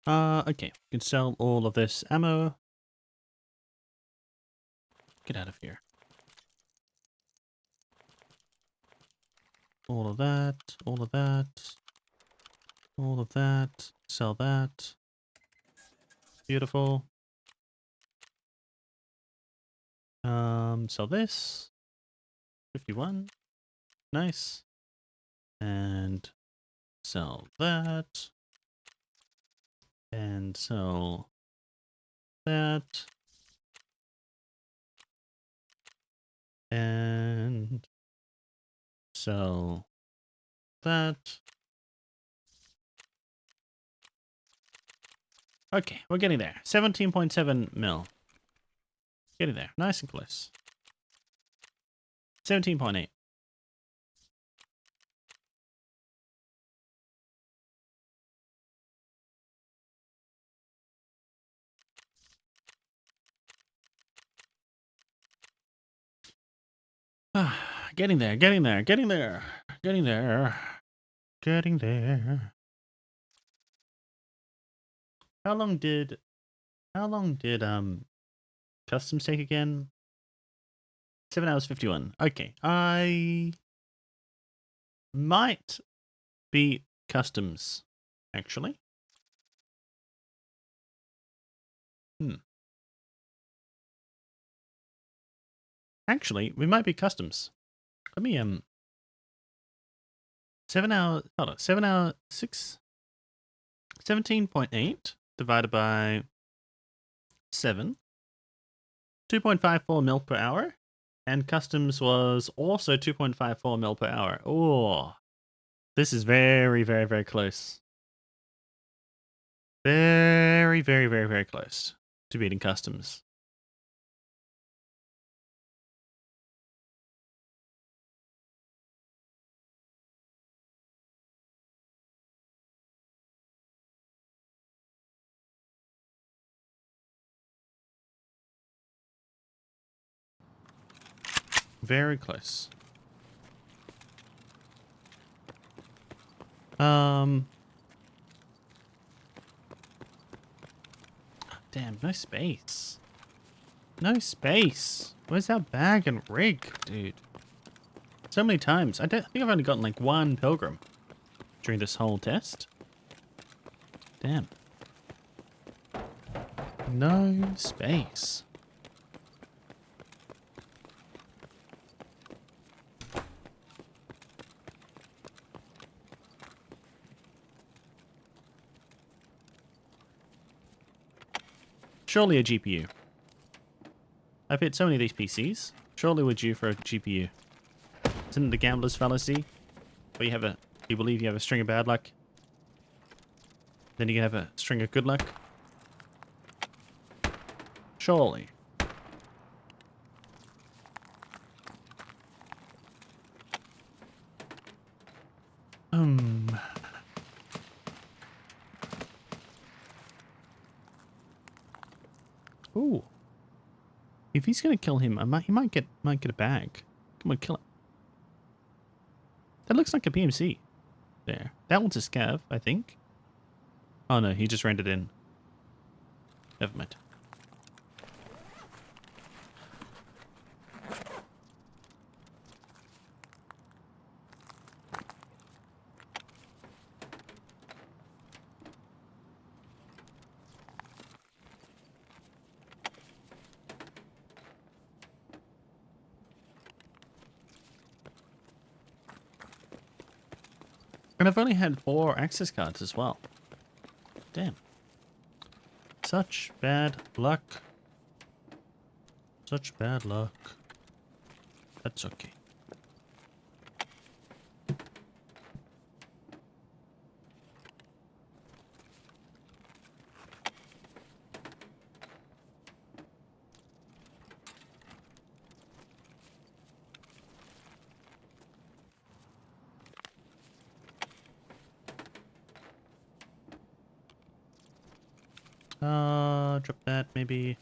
Speaker 1: Okay. We can sell all of this ammo. Get out of here. All of that, all of that, all of that. Sell that. Beautiful. Sell this. 51. Nice. And sell that. And sell that. And sell that. Okay, we're getting there. 17.7 mil. Getting there. Nice and close. 17.8. Getting there, getting there, getting there, getting there, getting there. How long did customs take again? 7 hours 51. Okay, I might beat customs, actually. Actually, we might be customs. Let me 7 hour, hold on, 7 hour 6 17.8 divided by 7, 2.54 mil per hour, and customs was also 2.54 mil per hour. Oh, this is very, very, very close. Very, very, very, very close to beating customs. Very close. Damn, no space. No space. Where's our bag and rig, dude? So many times. I think I've only gotten like 1 pilgrim during this whole test. Damn. No space. Surely a GPU. I've hit so many of these PCs. Surely we're due for a GPU. Isn't it the gambler's fallacy? Where you believe you have a string of bad luck, then you can have a string of good luck? Surely. Ooh. If he's gonna kill him, he might get a bag. Come on, kill it. That looks like a PMC. There. That one's a scav, I think. Oh no, he just rendered in. Never mind. And I've only had 4 access cards as well. Damn. Such bad luck. Such bad luck. That's okay. Drop that maybe.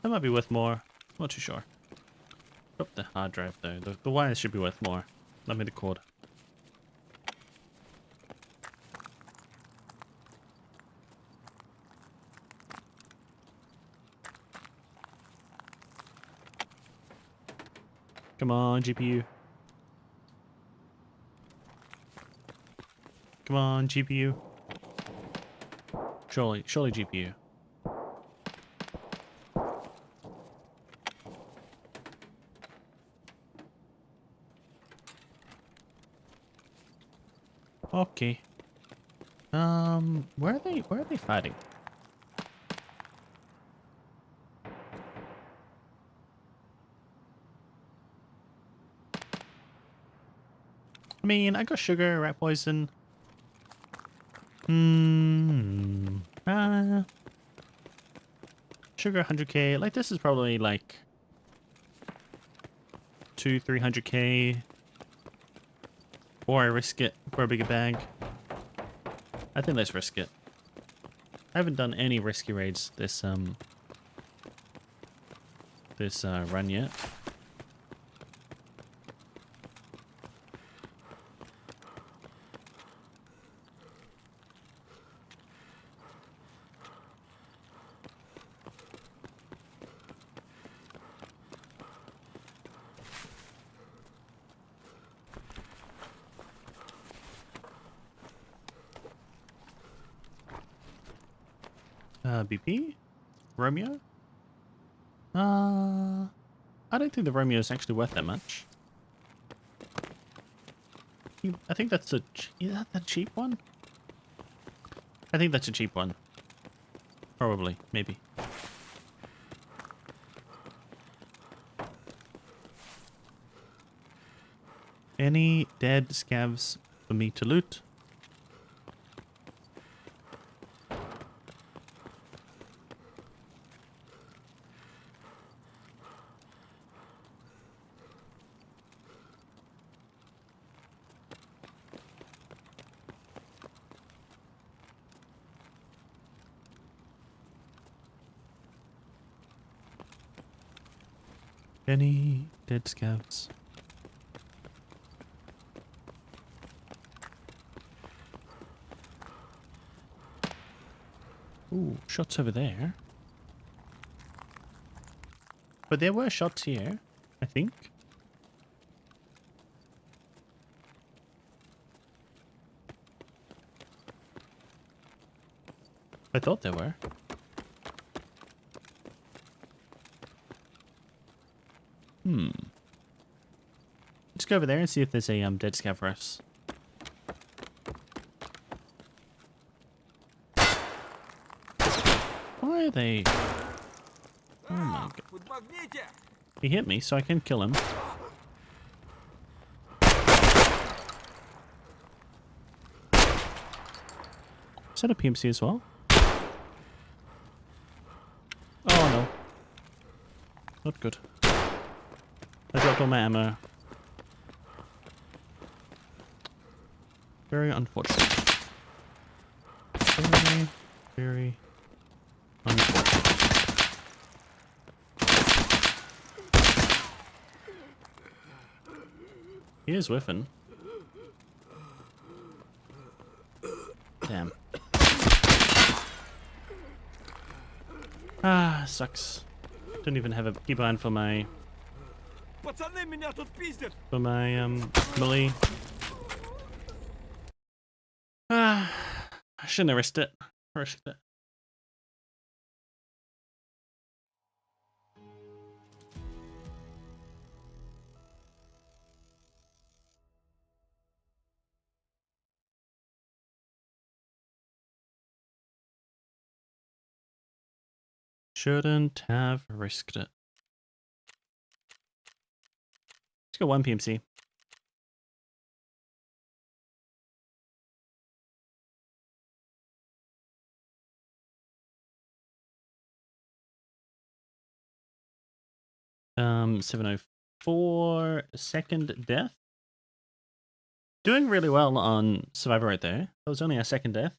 Speaker 1: That might be worth more. Not too sure. Drop the hard drive though. The wires should be worth more. Let me the cord. Come on, GPU. Come on, GPU. Surely GPU. Okay. Where are they? Where are they fighting? I mean, I got sugar, rat poison. Sugar 100k. Like this is probably like 300k. Or I risk it for a bigger bag. I think let's risk it. I haven't done any risky raids this run yet. BP? Romeo? I don't think the Romeo is actually worth that much. I think that's a... Is that the cheap one? I think that's a cheap one. Probably. Maybe. Any dead scavs for me to loot? Any dead scavs? Ooh, shots over there. But there were shots here, I think. I thought there were. Let's go over there and see if there's a dead scav for us. Why are they... Oh my god.
Speaker 2: Подмогните!
Speaker 1: He hit me, so I can kill him. Is that a PMC as well? Oh no. Not good. I dropped all my ammo. Very unfortunate. Very, very unfortunate. He is whiffing. Damn. Ah, sucks. Don't even have a keybind for my
Speaker 2: Пацаны, меня тут пиздят!
Speaker 1: melee. Ah, I shouldn't have risked it. Risked it. Shouldn't have risked it. Let's go 1 PMC. Um, 704 second death. Doing really well on Survivor right there. That was only our second death.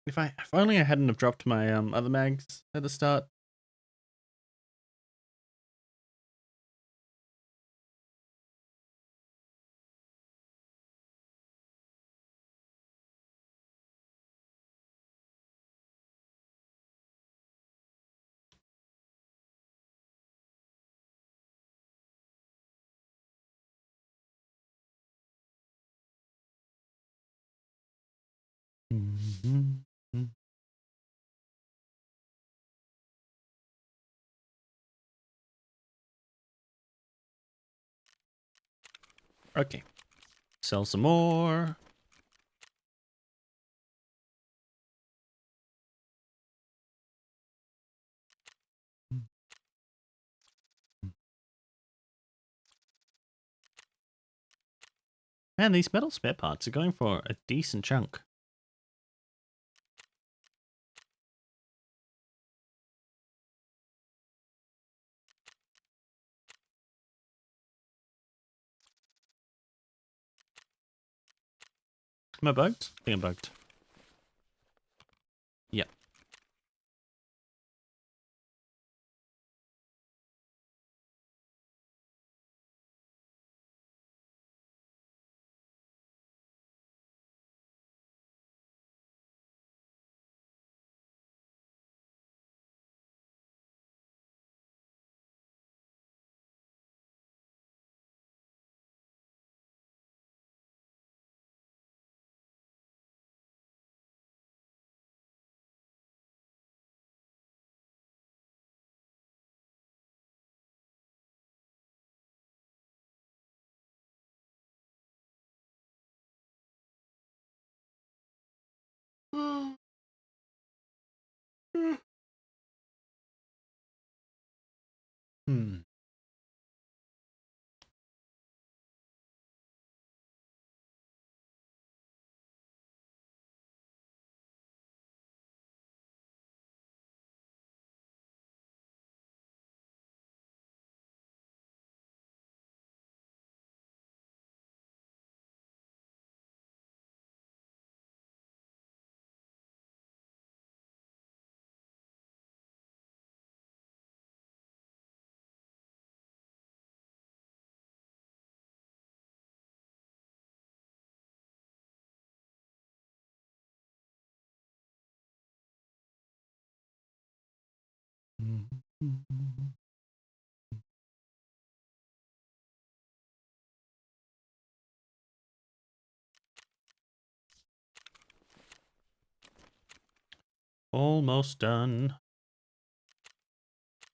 Speaker 1: If only I hadn't have dropped my other mags at the start. Okay. Sell some more. Man, these metal spare parts are going for a decent chunk. Am I bugged? I think I'm bugged. Yeah. Hmm. Almost done.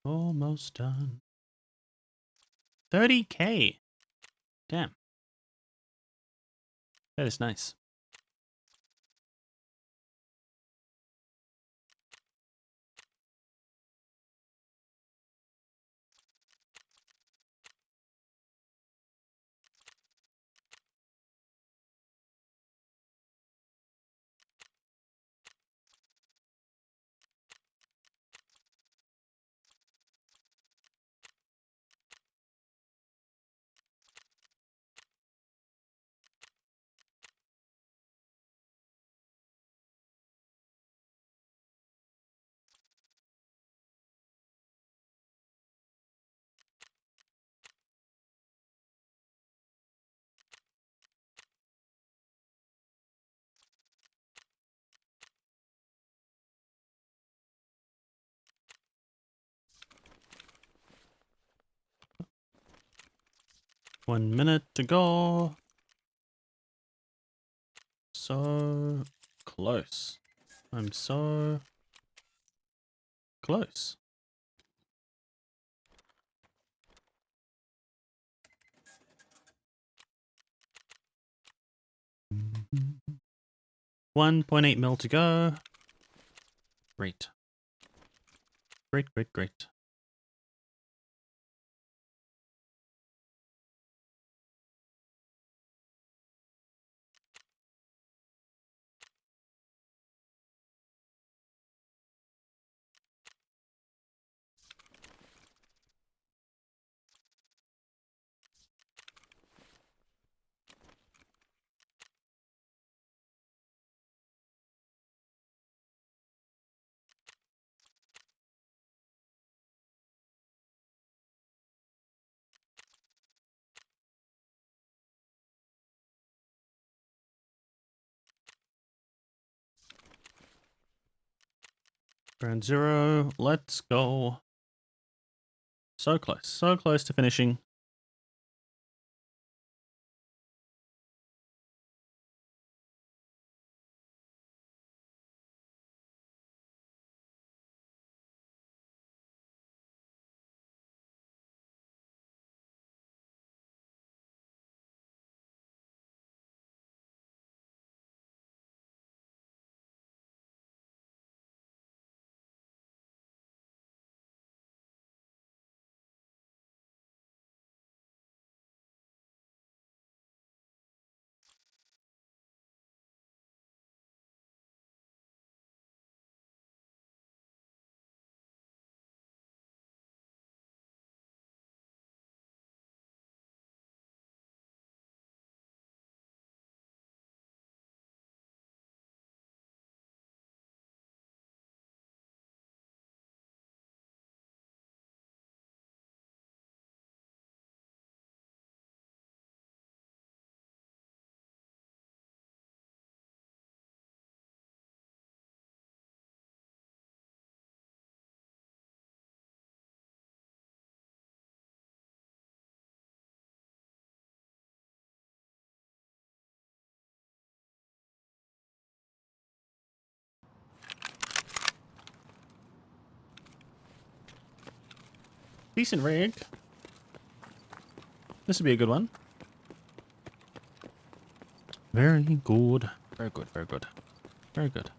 Speaker 1: Almost done. 30K. Damn. That is nice. One minute to go. So close. I'm so close. Mm-hmm. 1.8 mil to go. Great. Great, great, great. Ground zero. Let's go. So close to finishing. Decent rig. This would be a good one. Very good. Very good, very good. Very good.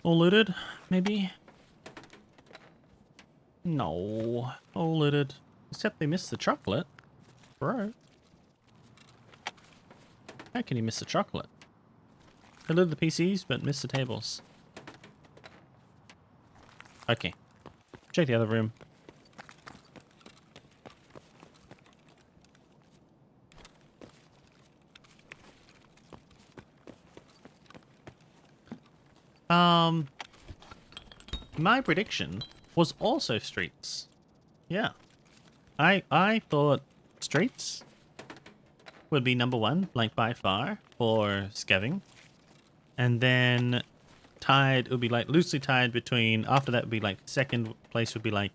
Speaker 1: All looted, maybe? No. All looted. Except they missed the chocolate. Bro. How can you miss the chocolate? They looted the PCs, but missed the tables. Okay. Check the other room. My prediction was also streets. Yeah. I thought streets would be number one, like by far, for scavving. And then tied, it would be like loosely tied between, after that would be like second place would be like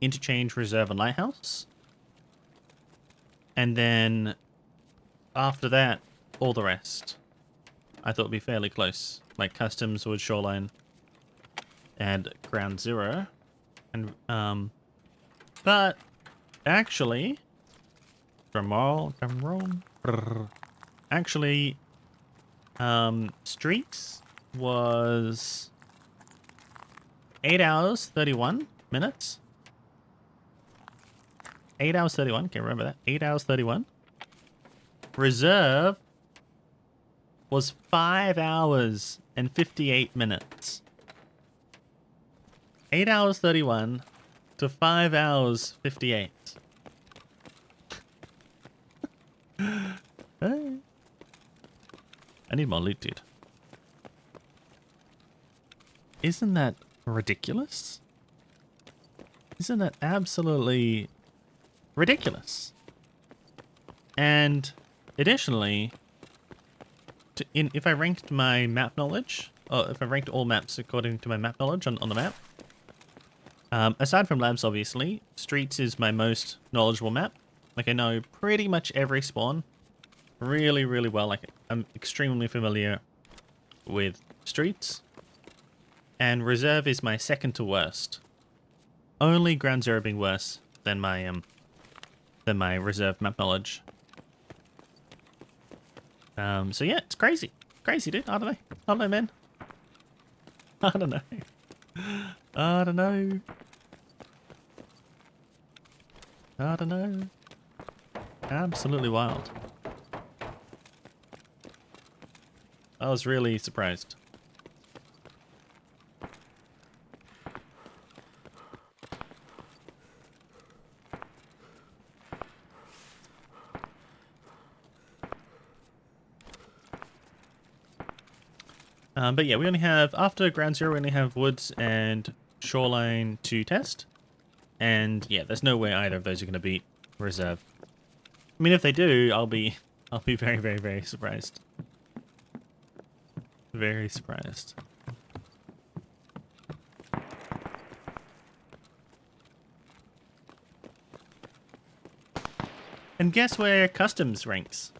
Speaker 1: interchange, reserve, and lighthouse. And then after that, all the rest. I thought would be fairly close. Like customs, wood, shoreline, and ground zero. And but actually, drumroll. Actually, streets was 8 hours 31 minutes. 8 hours 31. Can't remember that. 8 hours 31. Reserve was 5 hours and 58 minutes. 8 hours 31 to 5 hours 58. Hey. I need more loot, dude. Isn't that ridiculous? Isn't that absolutely ridiculous? And additionally, if I ranked my map knowledge, or if I ranked all maps according to my map knowledge on the map, aside from labs, obviously, streets is my most knowledgeable map. Like, I know pretty much every spawn really, really well. Like, I'm extremely familiar with streets. And reserve is my second to worst. Only ground zero being worse than my reserve map knowledge. So yeah, it's crazy. Crazy, dude. I don't know. I don't know, man. I don't know. I don't know. I don't know. Absolutely wild. I was really surprised. But yeah, we only have, after ground zero, we only have woods and shoreline to test. And yeah, there's no way either of those are going to beat reserve. I mean, if they do, I'll be very, very, very surprised. Very surprised. And guess where customs ranks?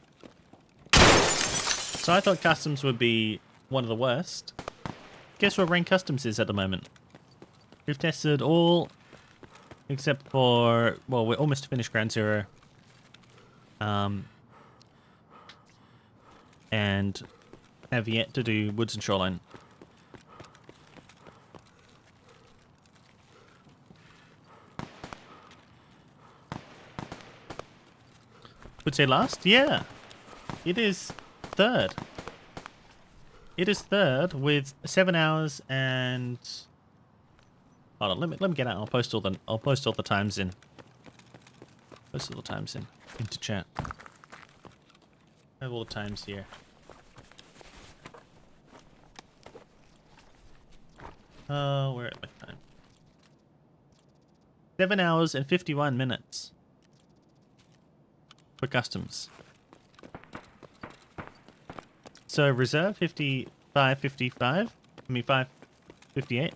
Speaker 1: So I thought customs would be one of the worst. Guess where rank customs is at the moment? We've tested all except for, well, we're almost finished ground zero. And have yet to do woods and shoreline. Would say last? Yeah. It is third. It is third with 7 hours and... Hold on, let me get out. I'll post all the times in. Post all the times into chat. I have all the times here. We're at like time. 7 hours and 51 minutes for customs. So reserve 55.55. I mean 5.58.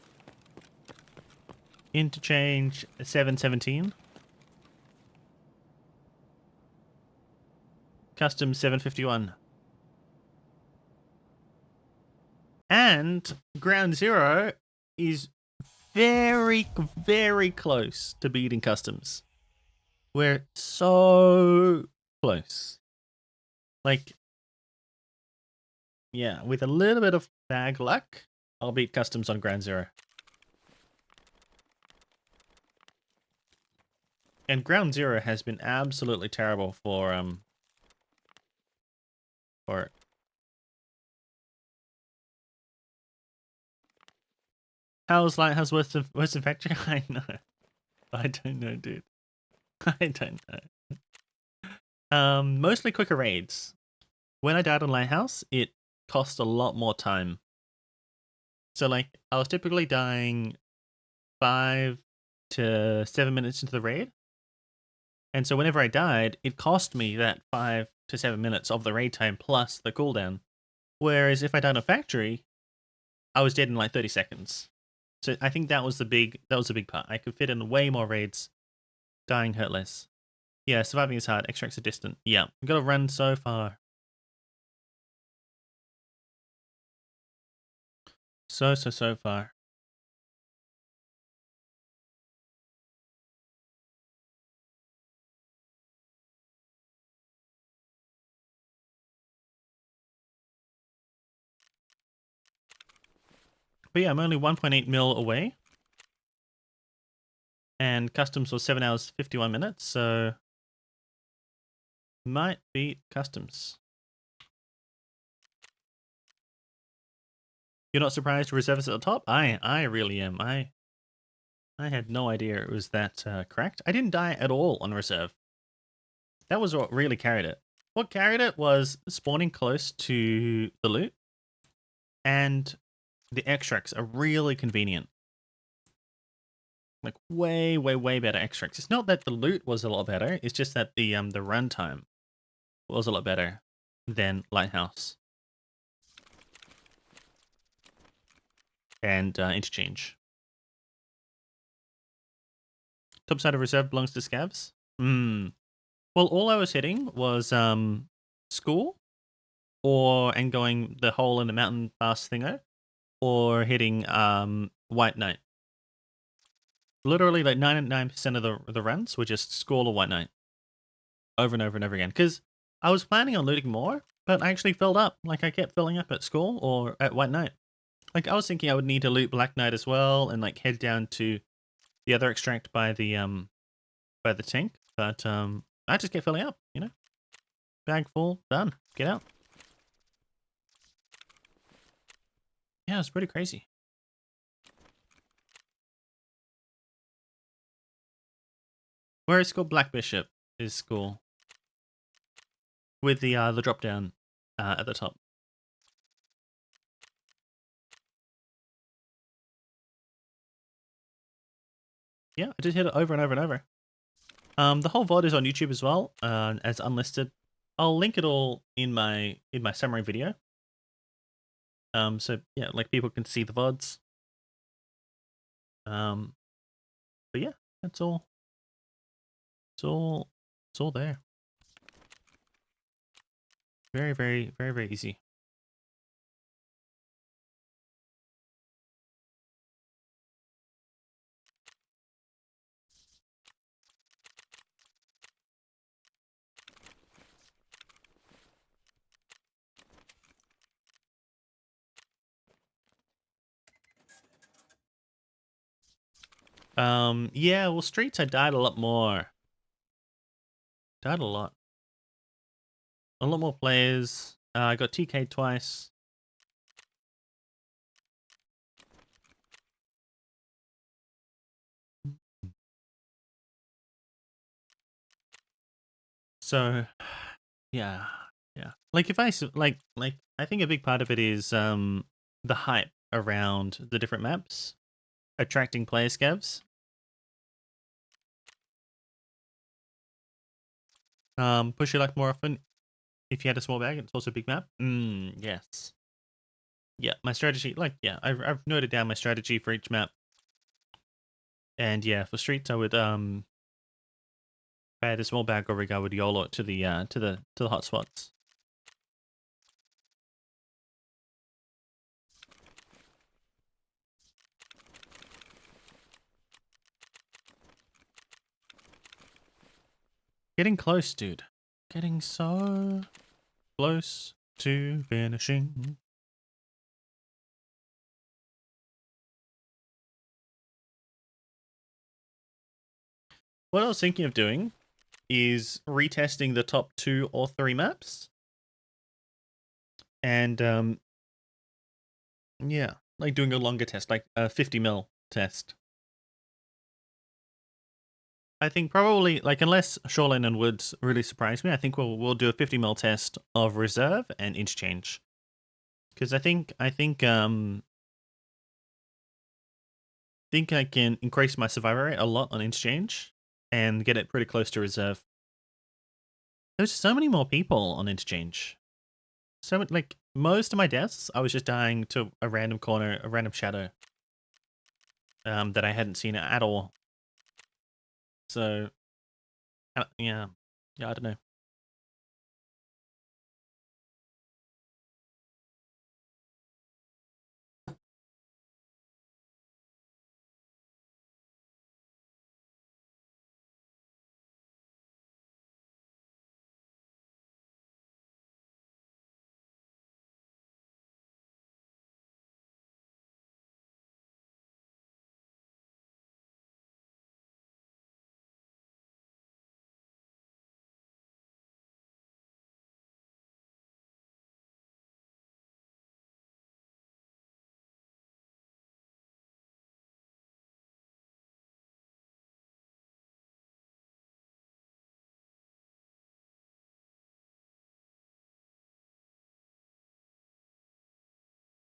Speaker 1: Interchange 7.17. Customs 7.51. And ground zero is very, very close to beating customs. We're so close. Like, yeah, with a little bit of bag luck, I'll beat customs on ground zero. And ground zero has been absolutely terrible for how's Lighthouse worse than Factory? I know. I don't know, dude. I don't know. Mostly quicker raids. When I died on Lighthouse, it cost a lot more time. So like I was typically dying 5 to 7 minutes into the raid. And so whenever I died, it cost me that 5 to 7 minutes of the raid time plus the cooldown. Whereas if I died on Factory, I was dead in like 30 seconds. So I think that was the big part. I could fit in way more raids. Dying hurt less. Yeah, surviving is hard. Extracts are distant. Yeah, we gotta run so far. So far. But yeah, I'm only 1.8 mil away. And customs was 7 hours 51 minutes, so might beat customs. You're not surprised reservists at the top? I really am. I had no idea it was that cracked. I didn't die at all on reserve. That was what really carried it. What carried it was spawning close to the loot, and the extracts are really convenient. Like way better extracts. It's not that the loot was a lot better. It's just that the runtime was a lot better than Lighthouse and Interchange. Top side of reserve belongs to Scavs. Well, all I was hitting was school, and going the hole in the mountain fast thingo, or hitting White Knight. Literally, like 99% of the runs were just school or White Knight, over and over and over again. Because I was planning on looting more, but I actually filled up. Like I kept filling up at school or at White Knight. Like I was thinking I would need to loot Black Knight as well, and like head down to the other extract by the tank. But I just kept filling up. You know, bag full, done. Get out. Yeah, it's pretty crazy. Where is school? Black Bishop is school. With the drop down at the top. Yeah, I just hit it over and over and over. The whole VOD is on YouTube as well, as unlisted. I'll link it all in my summary video. So yeah, like people can see the VODs. But yeah, that's all. It's all there. Very easy. Yeah, well, streets I died a lot more. Died a lot. A lot more players. I got TK'd twice. So, yeah. Like if I like I think a big part of it is the hype around the different maps. attracting player scavs. Push your luck more often if you had a small bag. It's also a big map. Yes. Yeah, my strategy, like, yeah, I've noted down my strategy for each map. And yeah, for streets, I would if I had a small bag or rig, I would YOLO it to the hot spots. Getting close, dude. Getting so close to finishing. What I was thinking of doing is retesting the top 2 or 3 maps. And yeah, like doing a longer test, like a 50 mil test. I think probably, like, unless Shoreline and Woods really surprise me, I think we'll do a 50 mil test of reserve and interchange. Because I think I can increase my survivor rate a lot on interchange and get it pretty close to reserve. There's so many more people on interchange. So, like, most of my deaths, I was just dying to a random corner, a random shadow that I hadn't seen at all. So, yeah, I don't know.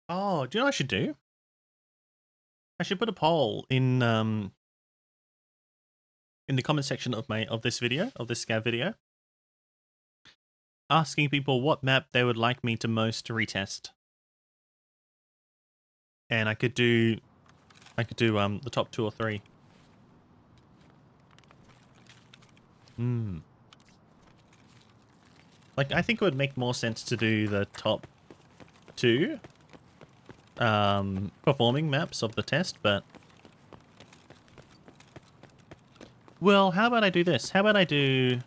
Speaker 1: Oh, do you know what I should do? I should put a poll in the comment section of this video, of this Scav video, asking people what map they would like me to most retest. And I could do the top 2 or 3. Like, I think it would make more sense to do the top 2 performing maps of the test, but well, how about I do this? How about I do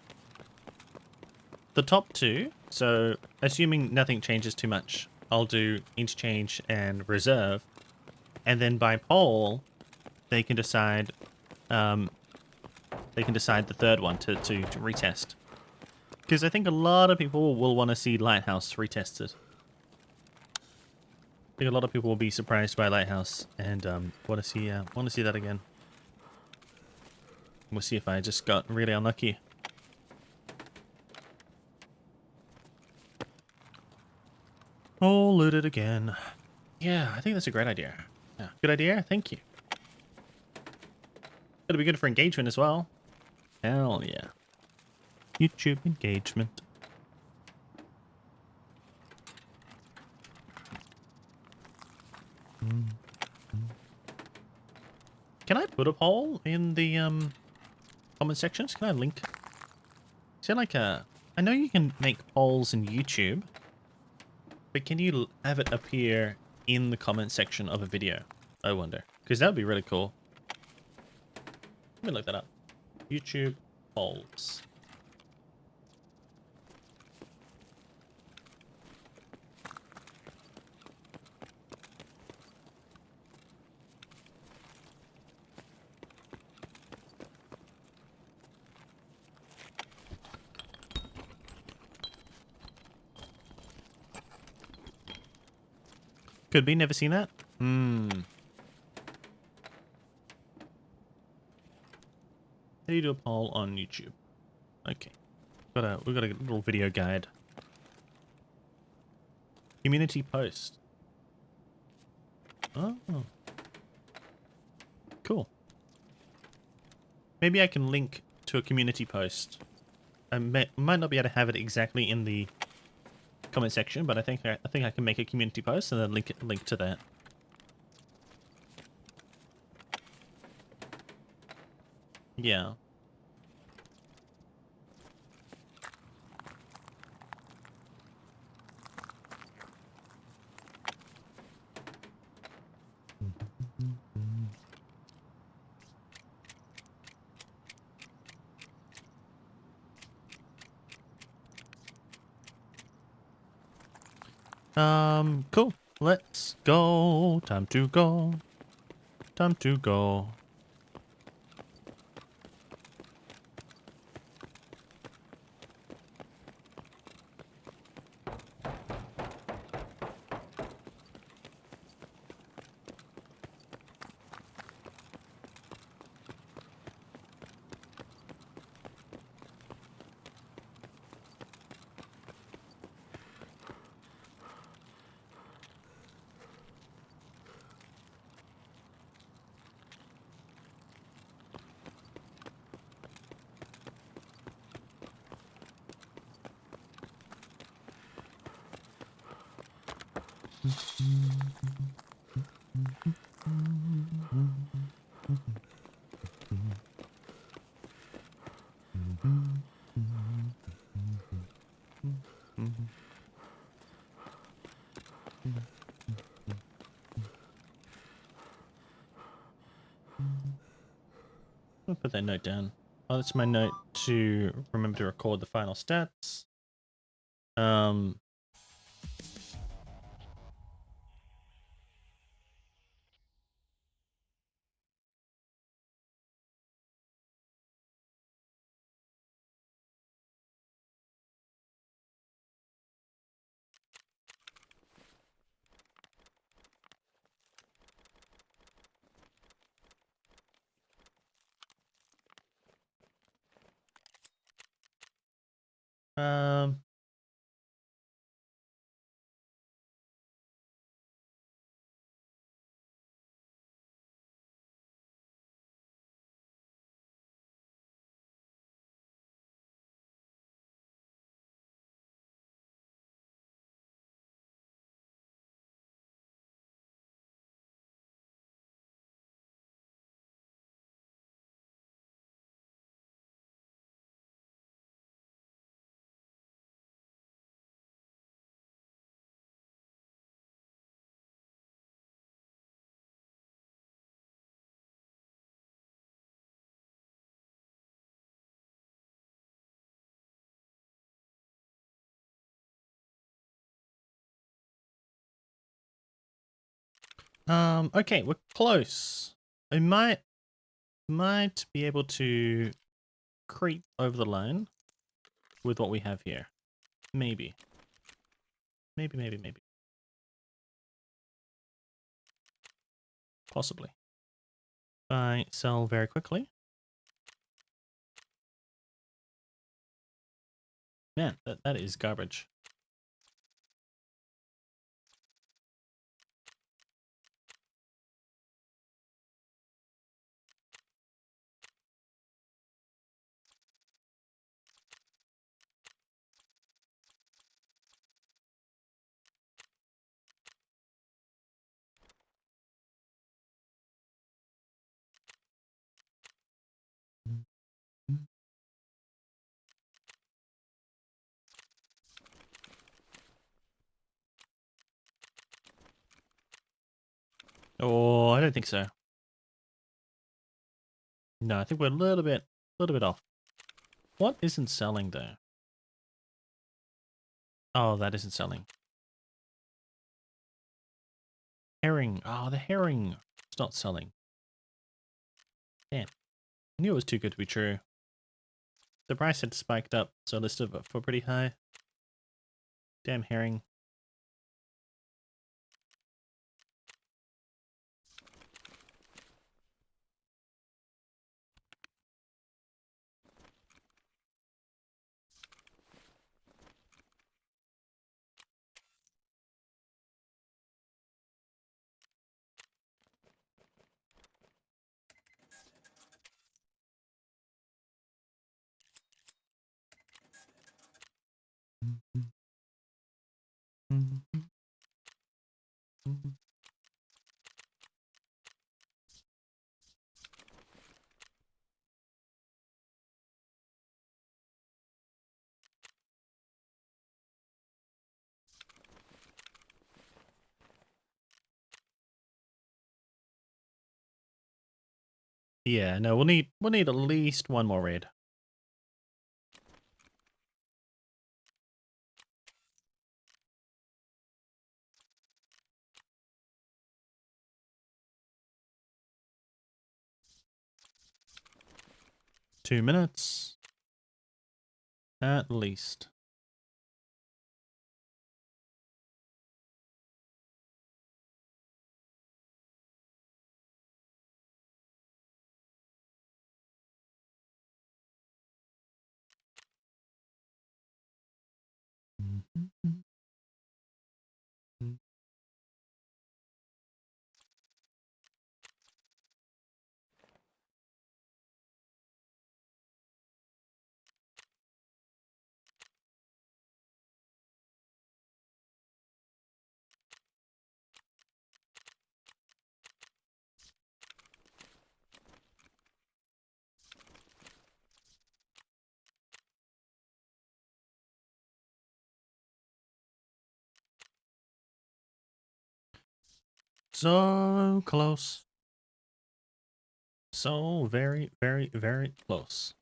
Speaker 1: the top 2? So, assuming nothing changes too much, I'll do interchange and reserve, and then by poll, they can decide the third one to retest. Because I think a lot of people will want to see Lighthouse retested. I think a lot of people will be surprised by Lighthouse and want to see that again. We'll see if I just got really unlucky. Oh, looted again. Yeah, I think that's a great idea. Yeah, good idea. Thank you. It'll be good for engagement as well. Hell yeah. YouTube engagement. Can I put a poll in the comment sections? Can I link? Is there like a... I know you can make polls in YouTube, but can you have it appear in the comment section of a video? I wonder. Because that would be really cool. Let me look that up. YouTube polls. Could be, never seen that? How do you do a poll on YouTube? Okay. We've got a little video guide. Community post. Oh. Cool. Maybe I can link to a community post. I might not be able to have it exactly in the comment section, but I think I can make a community post and then link to that. Yeah. Cool. Let's go. Time to go. Time to go. I'll put that note down. Oh, that's my note to remember to record the final stats. Um, okay, we're close. I might be able to creep over the line with what we have here. Maybe. Maybe. Possibly. I sell very quickly. Man, that is garbage. Oh, I don't think so. No, I think we're a little bit off. What isn't selling though? Oh, that isn't selling. Herring. Oh, the herring. It's not selling. Damn. I knew it was too good to be true. The price had spiked up, so listed for pretty high. Damn herring. Yeah, no, we'll need at least one more raid. Two minutes. At least. So close. So very, very, very close.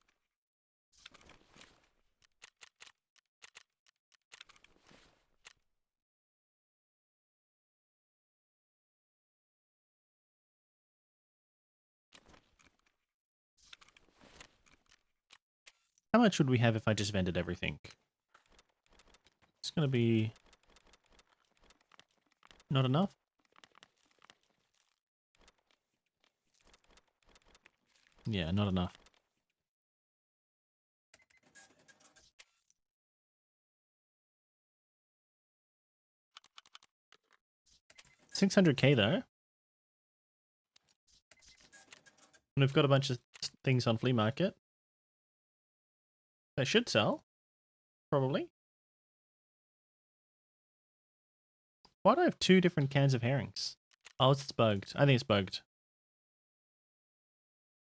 Speaker 1: How much would we have if I just vended everything? It's gonna be not enough. Yeah, not enough. $600K though. And we've got a bunch of things on flea market. They should sell. Probably. Why do I have two different cans of herrings? Oh, it's bugged. I think it's bugged.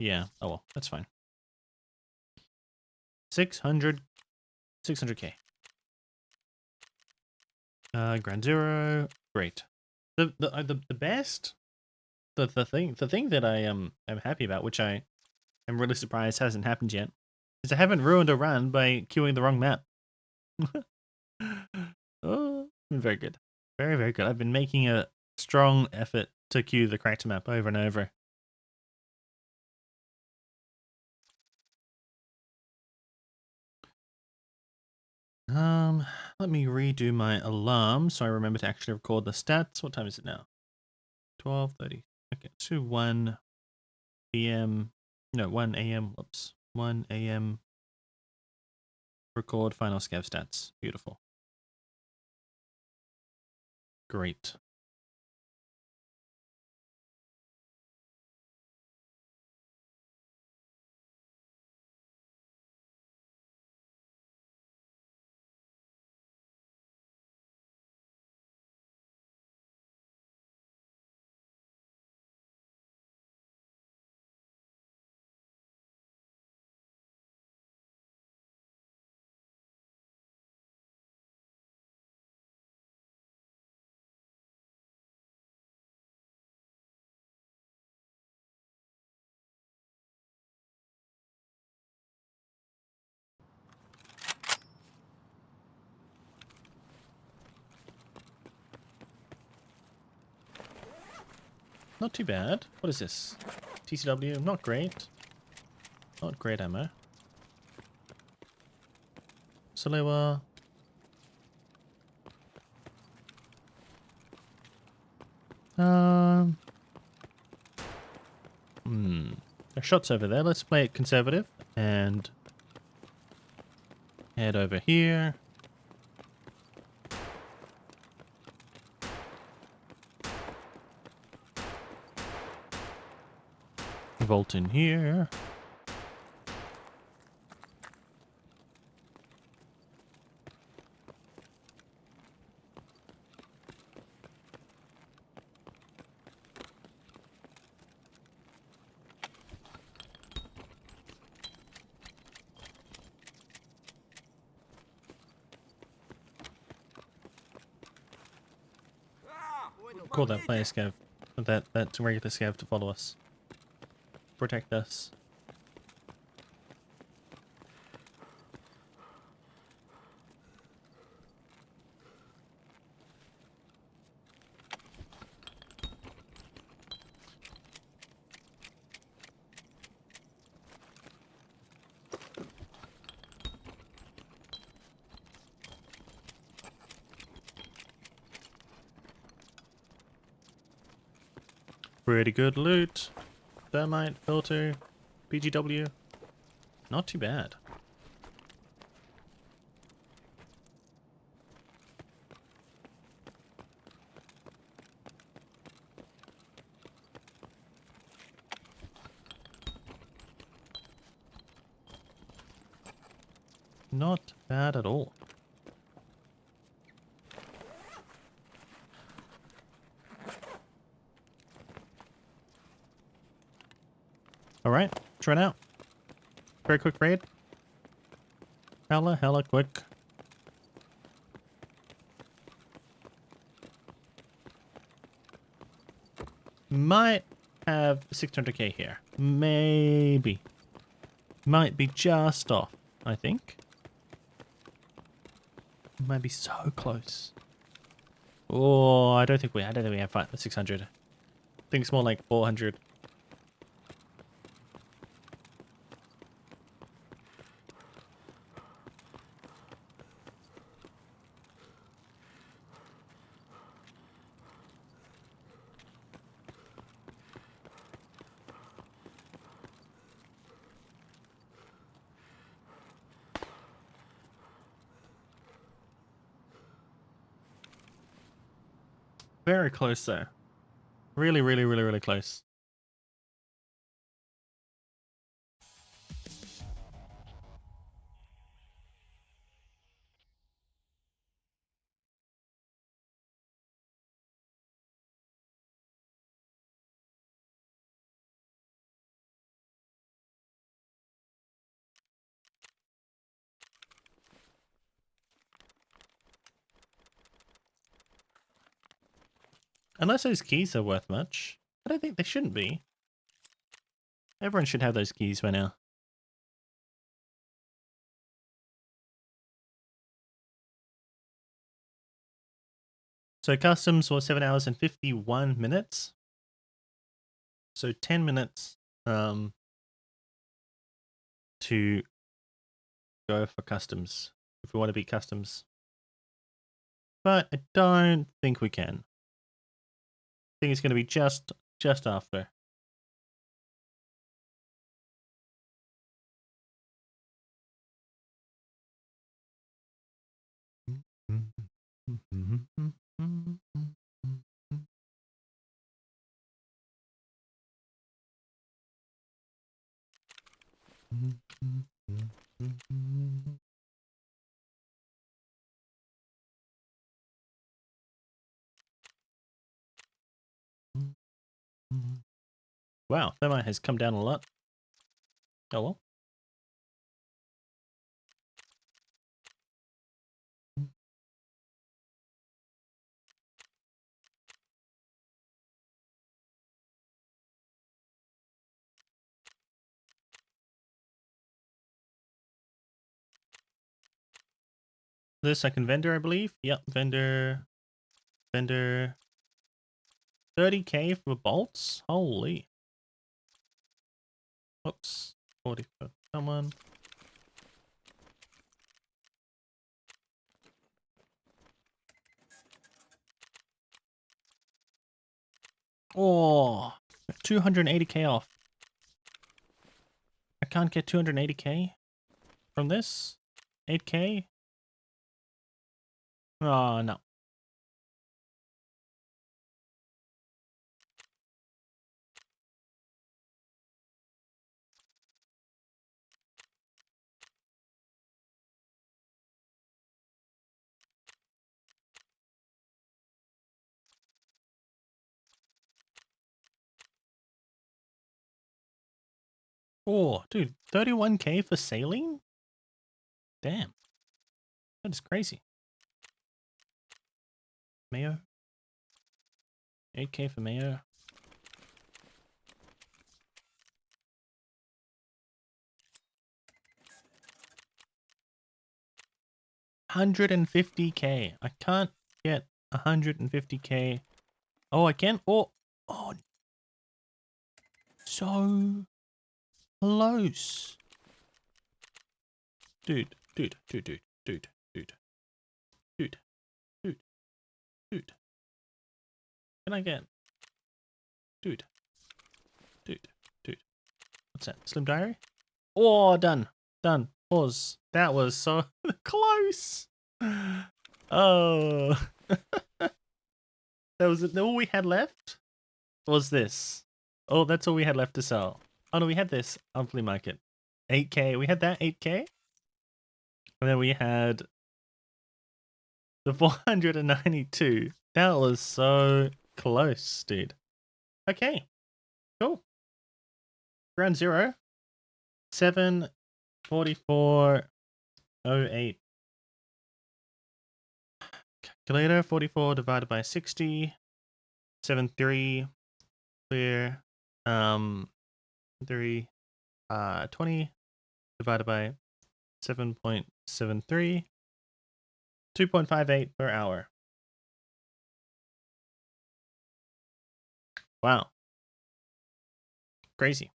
Speaker 1: Yeah. Oh well, that's fine. 600K. Ground zero. Great. The best. The thing that I am happy about, which I am really surprised hasn't happened yet, is I haven't ruined a run by queuing the wrong map. Oh, been very good. Very, very good. I've been making a strong effort to queue the cracked map over and over. Let me redo my alarm so I remember to actually record the stats. What time is it now? 12:30. Okay, to 1 p.m. No, 1 a.m. Whoops. 1 a.m. Record final scav stats. Beautiful. Great. Not too bad. What is this? TCW, not great. Not great ammo. Salewa. There are shots over there. Let's play it conservative and head over here. Vault in here. call that player Scav. That's regular Scav to follow us. Protect us. Pretty good loot. Thermite, filter, PGW. Not too bad. Not bad at all. Alright, try it out. Very quick raid. Hella quick. Might have 600k here. Maybe. Might be just off, I think. Might be so close. Oh, I don't think we have 600. I think it's more like 400. Very close though. Really close. Unless those keys are worth much. I don't think they shouldn't be. Everyone should have those keys by now. So customs was 7 hours and 51 minutes. So 10 minutes to go for customs if we want to beat customs. But I don't think we can. I think it's going to be just after. Wow, thermite has come down a lot. Oh well. The second vendor, I believe. Yep, vendor. 30k for bolts? Holy. Oops. 40 for someone. Oh, 280k off. I can't get 280k from this? 8k? Oh, no. Oh, dude, 31k for saline? Damn. That is crazy. Mayo. 8K for Mayo. $150K. I can't get 150K. Oh, I can. Oh, so close. Dude. Can I get? Dude. What's that? Slim Diary? Oh, done. Pause. That was so close. Oh. That was all we had left? Was this? Oh, that's all we had left to sell. Oh no, we had this on flea market. 8K. We had that 8K. And then we had the 492. That was so close, dude. Okay. Cool. Ground zero. 744.08. Calculator. 44 divided by 60. 73. Clear. 20 divided by 7.73. 2.58 per hour. Wow. Crazy.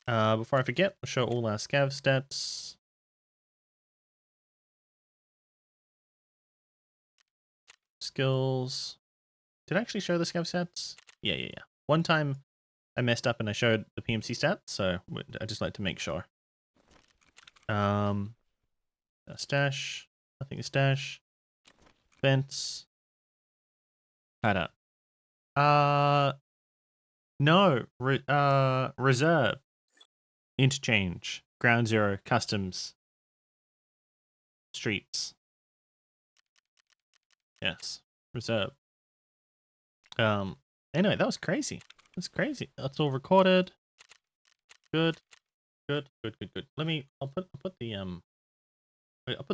Speaker 1: Before I forget, I'll show all our Scav stats. Skills. Did I actually show the Scav stats? Yeah. One time I messed up and I showed the PMC stats, so I just like to make sure. Stash. Nothing to stash. Fence. Hide up. No. Reserve. Interchange. Ground zero. Customs. Streets. Yes. Reserve. Anyway, that was crazy. That's crazy. That's all recorded. Good. Let me I'll put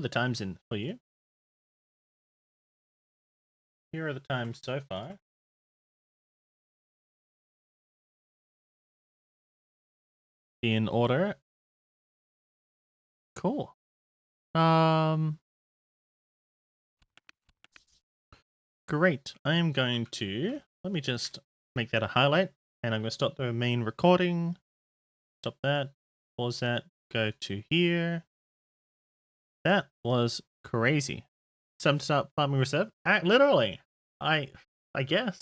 Speaker 1: the times in for you. Here are the times so far. In order. Cool. Great. I am going to, let me just make that a highlight, and I'm going to stop the main recording. Stop that. Pause that. Go to here. That was crazy. Some to start farming reserve. Literally. I guess.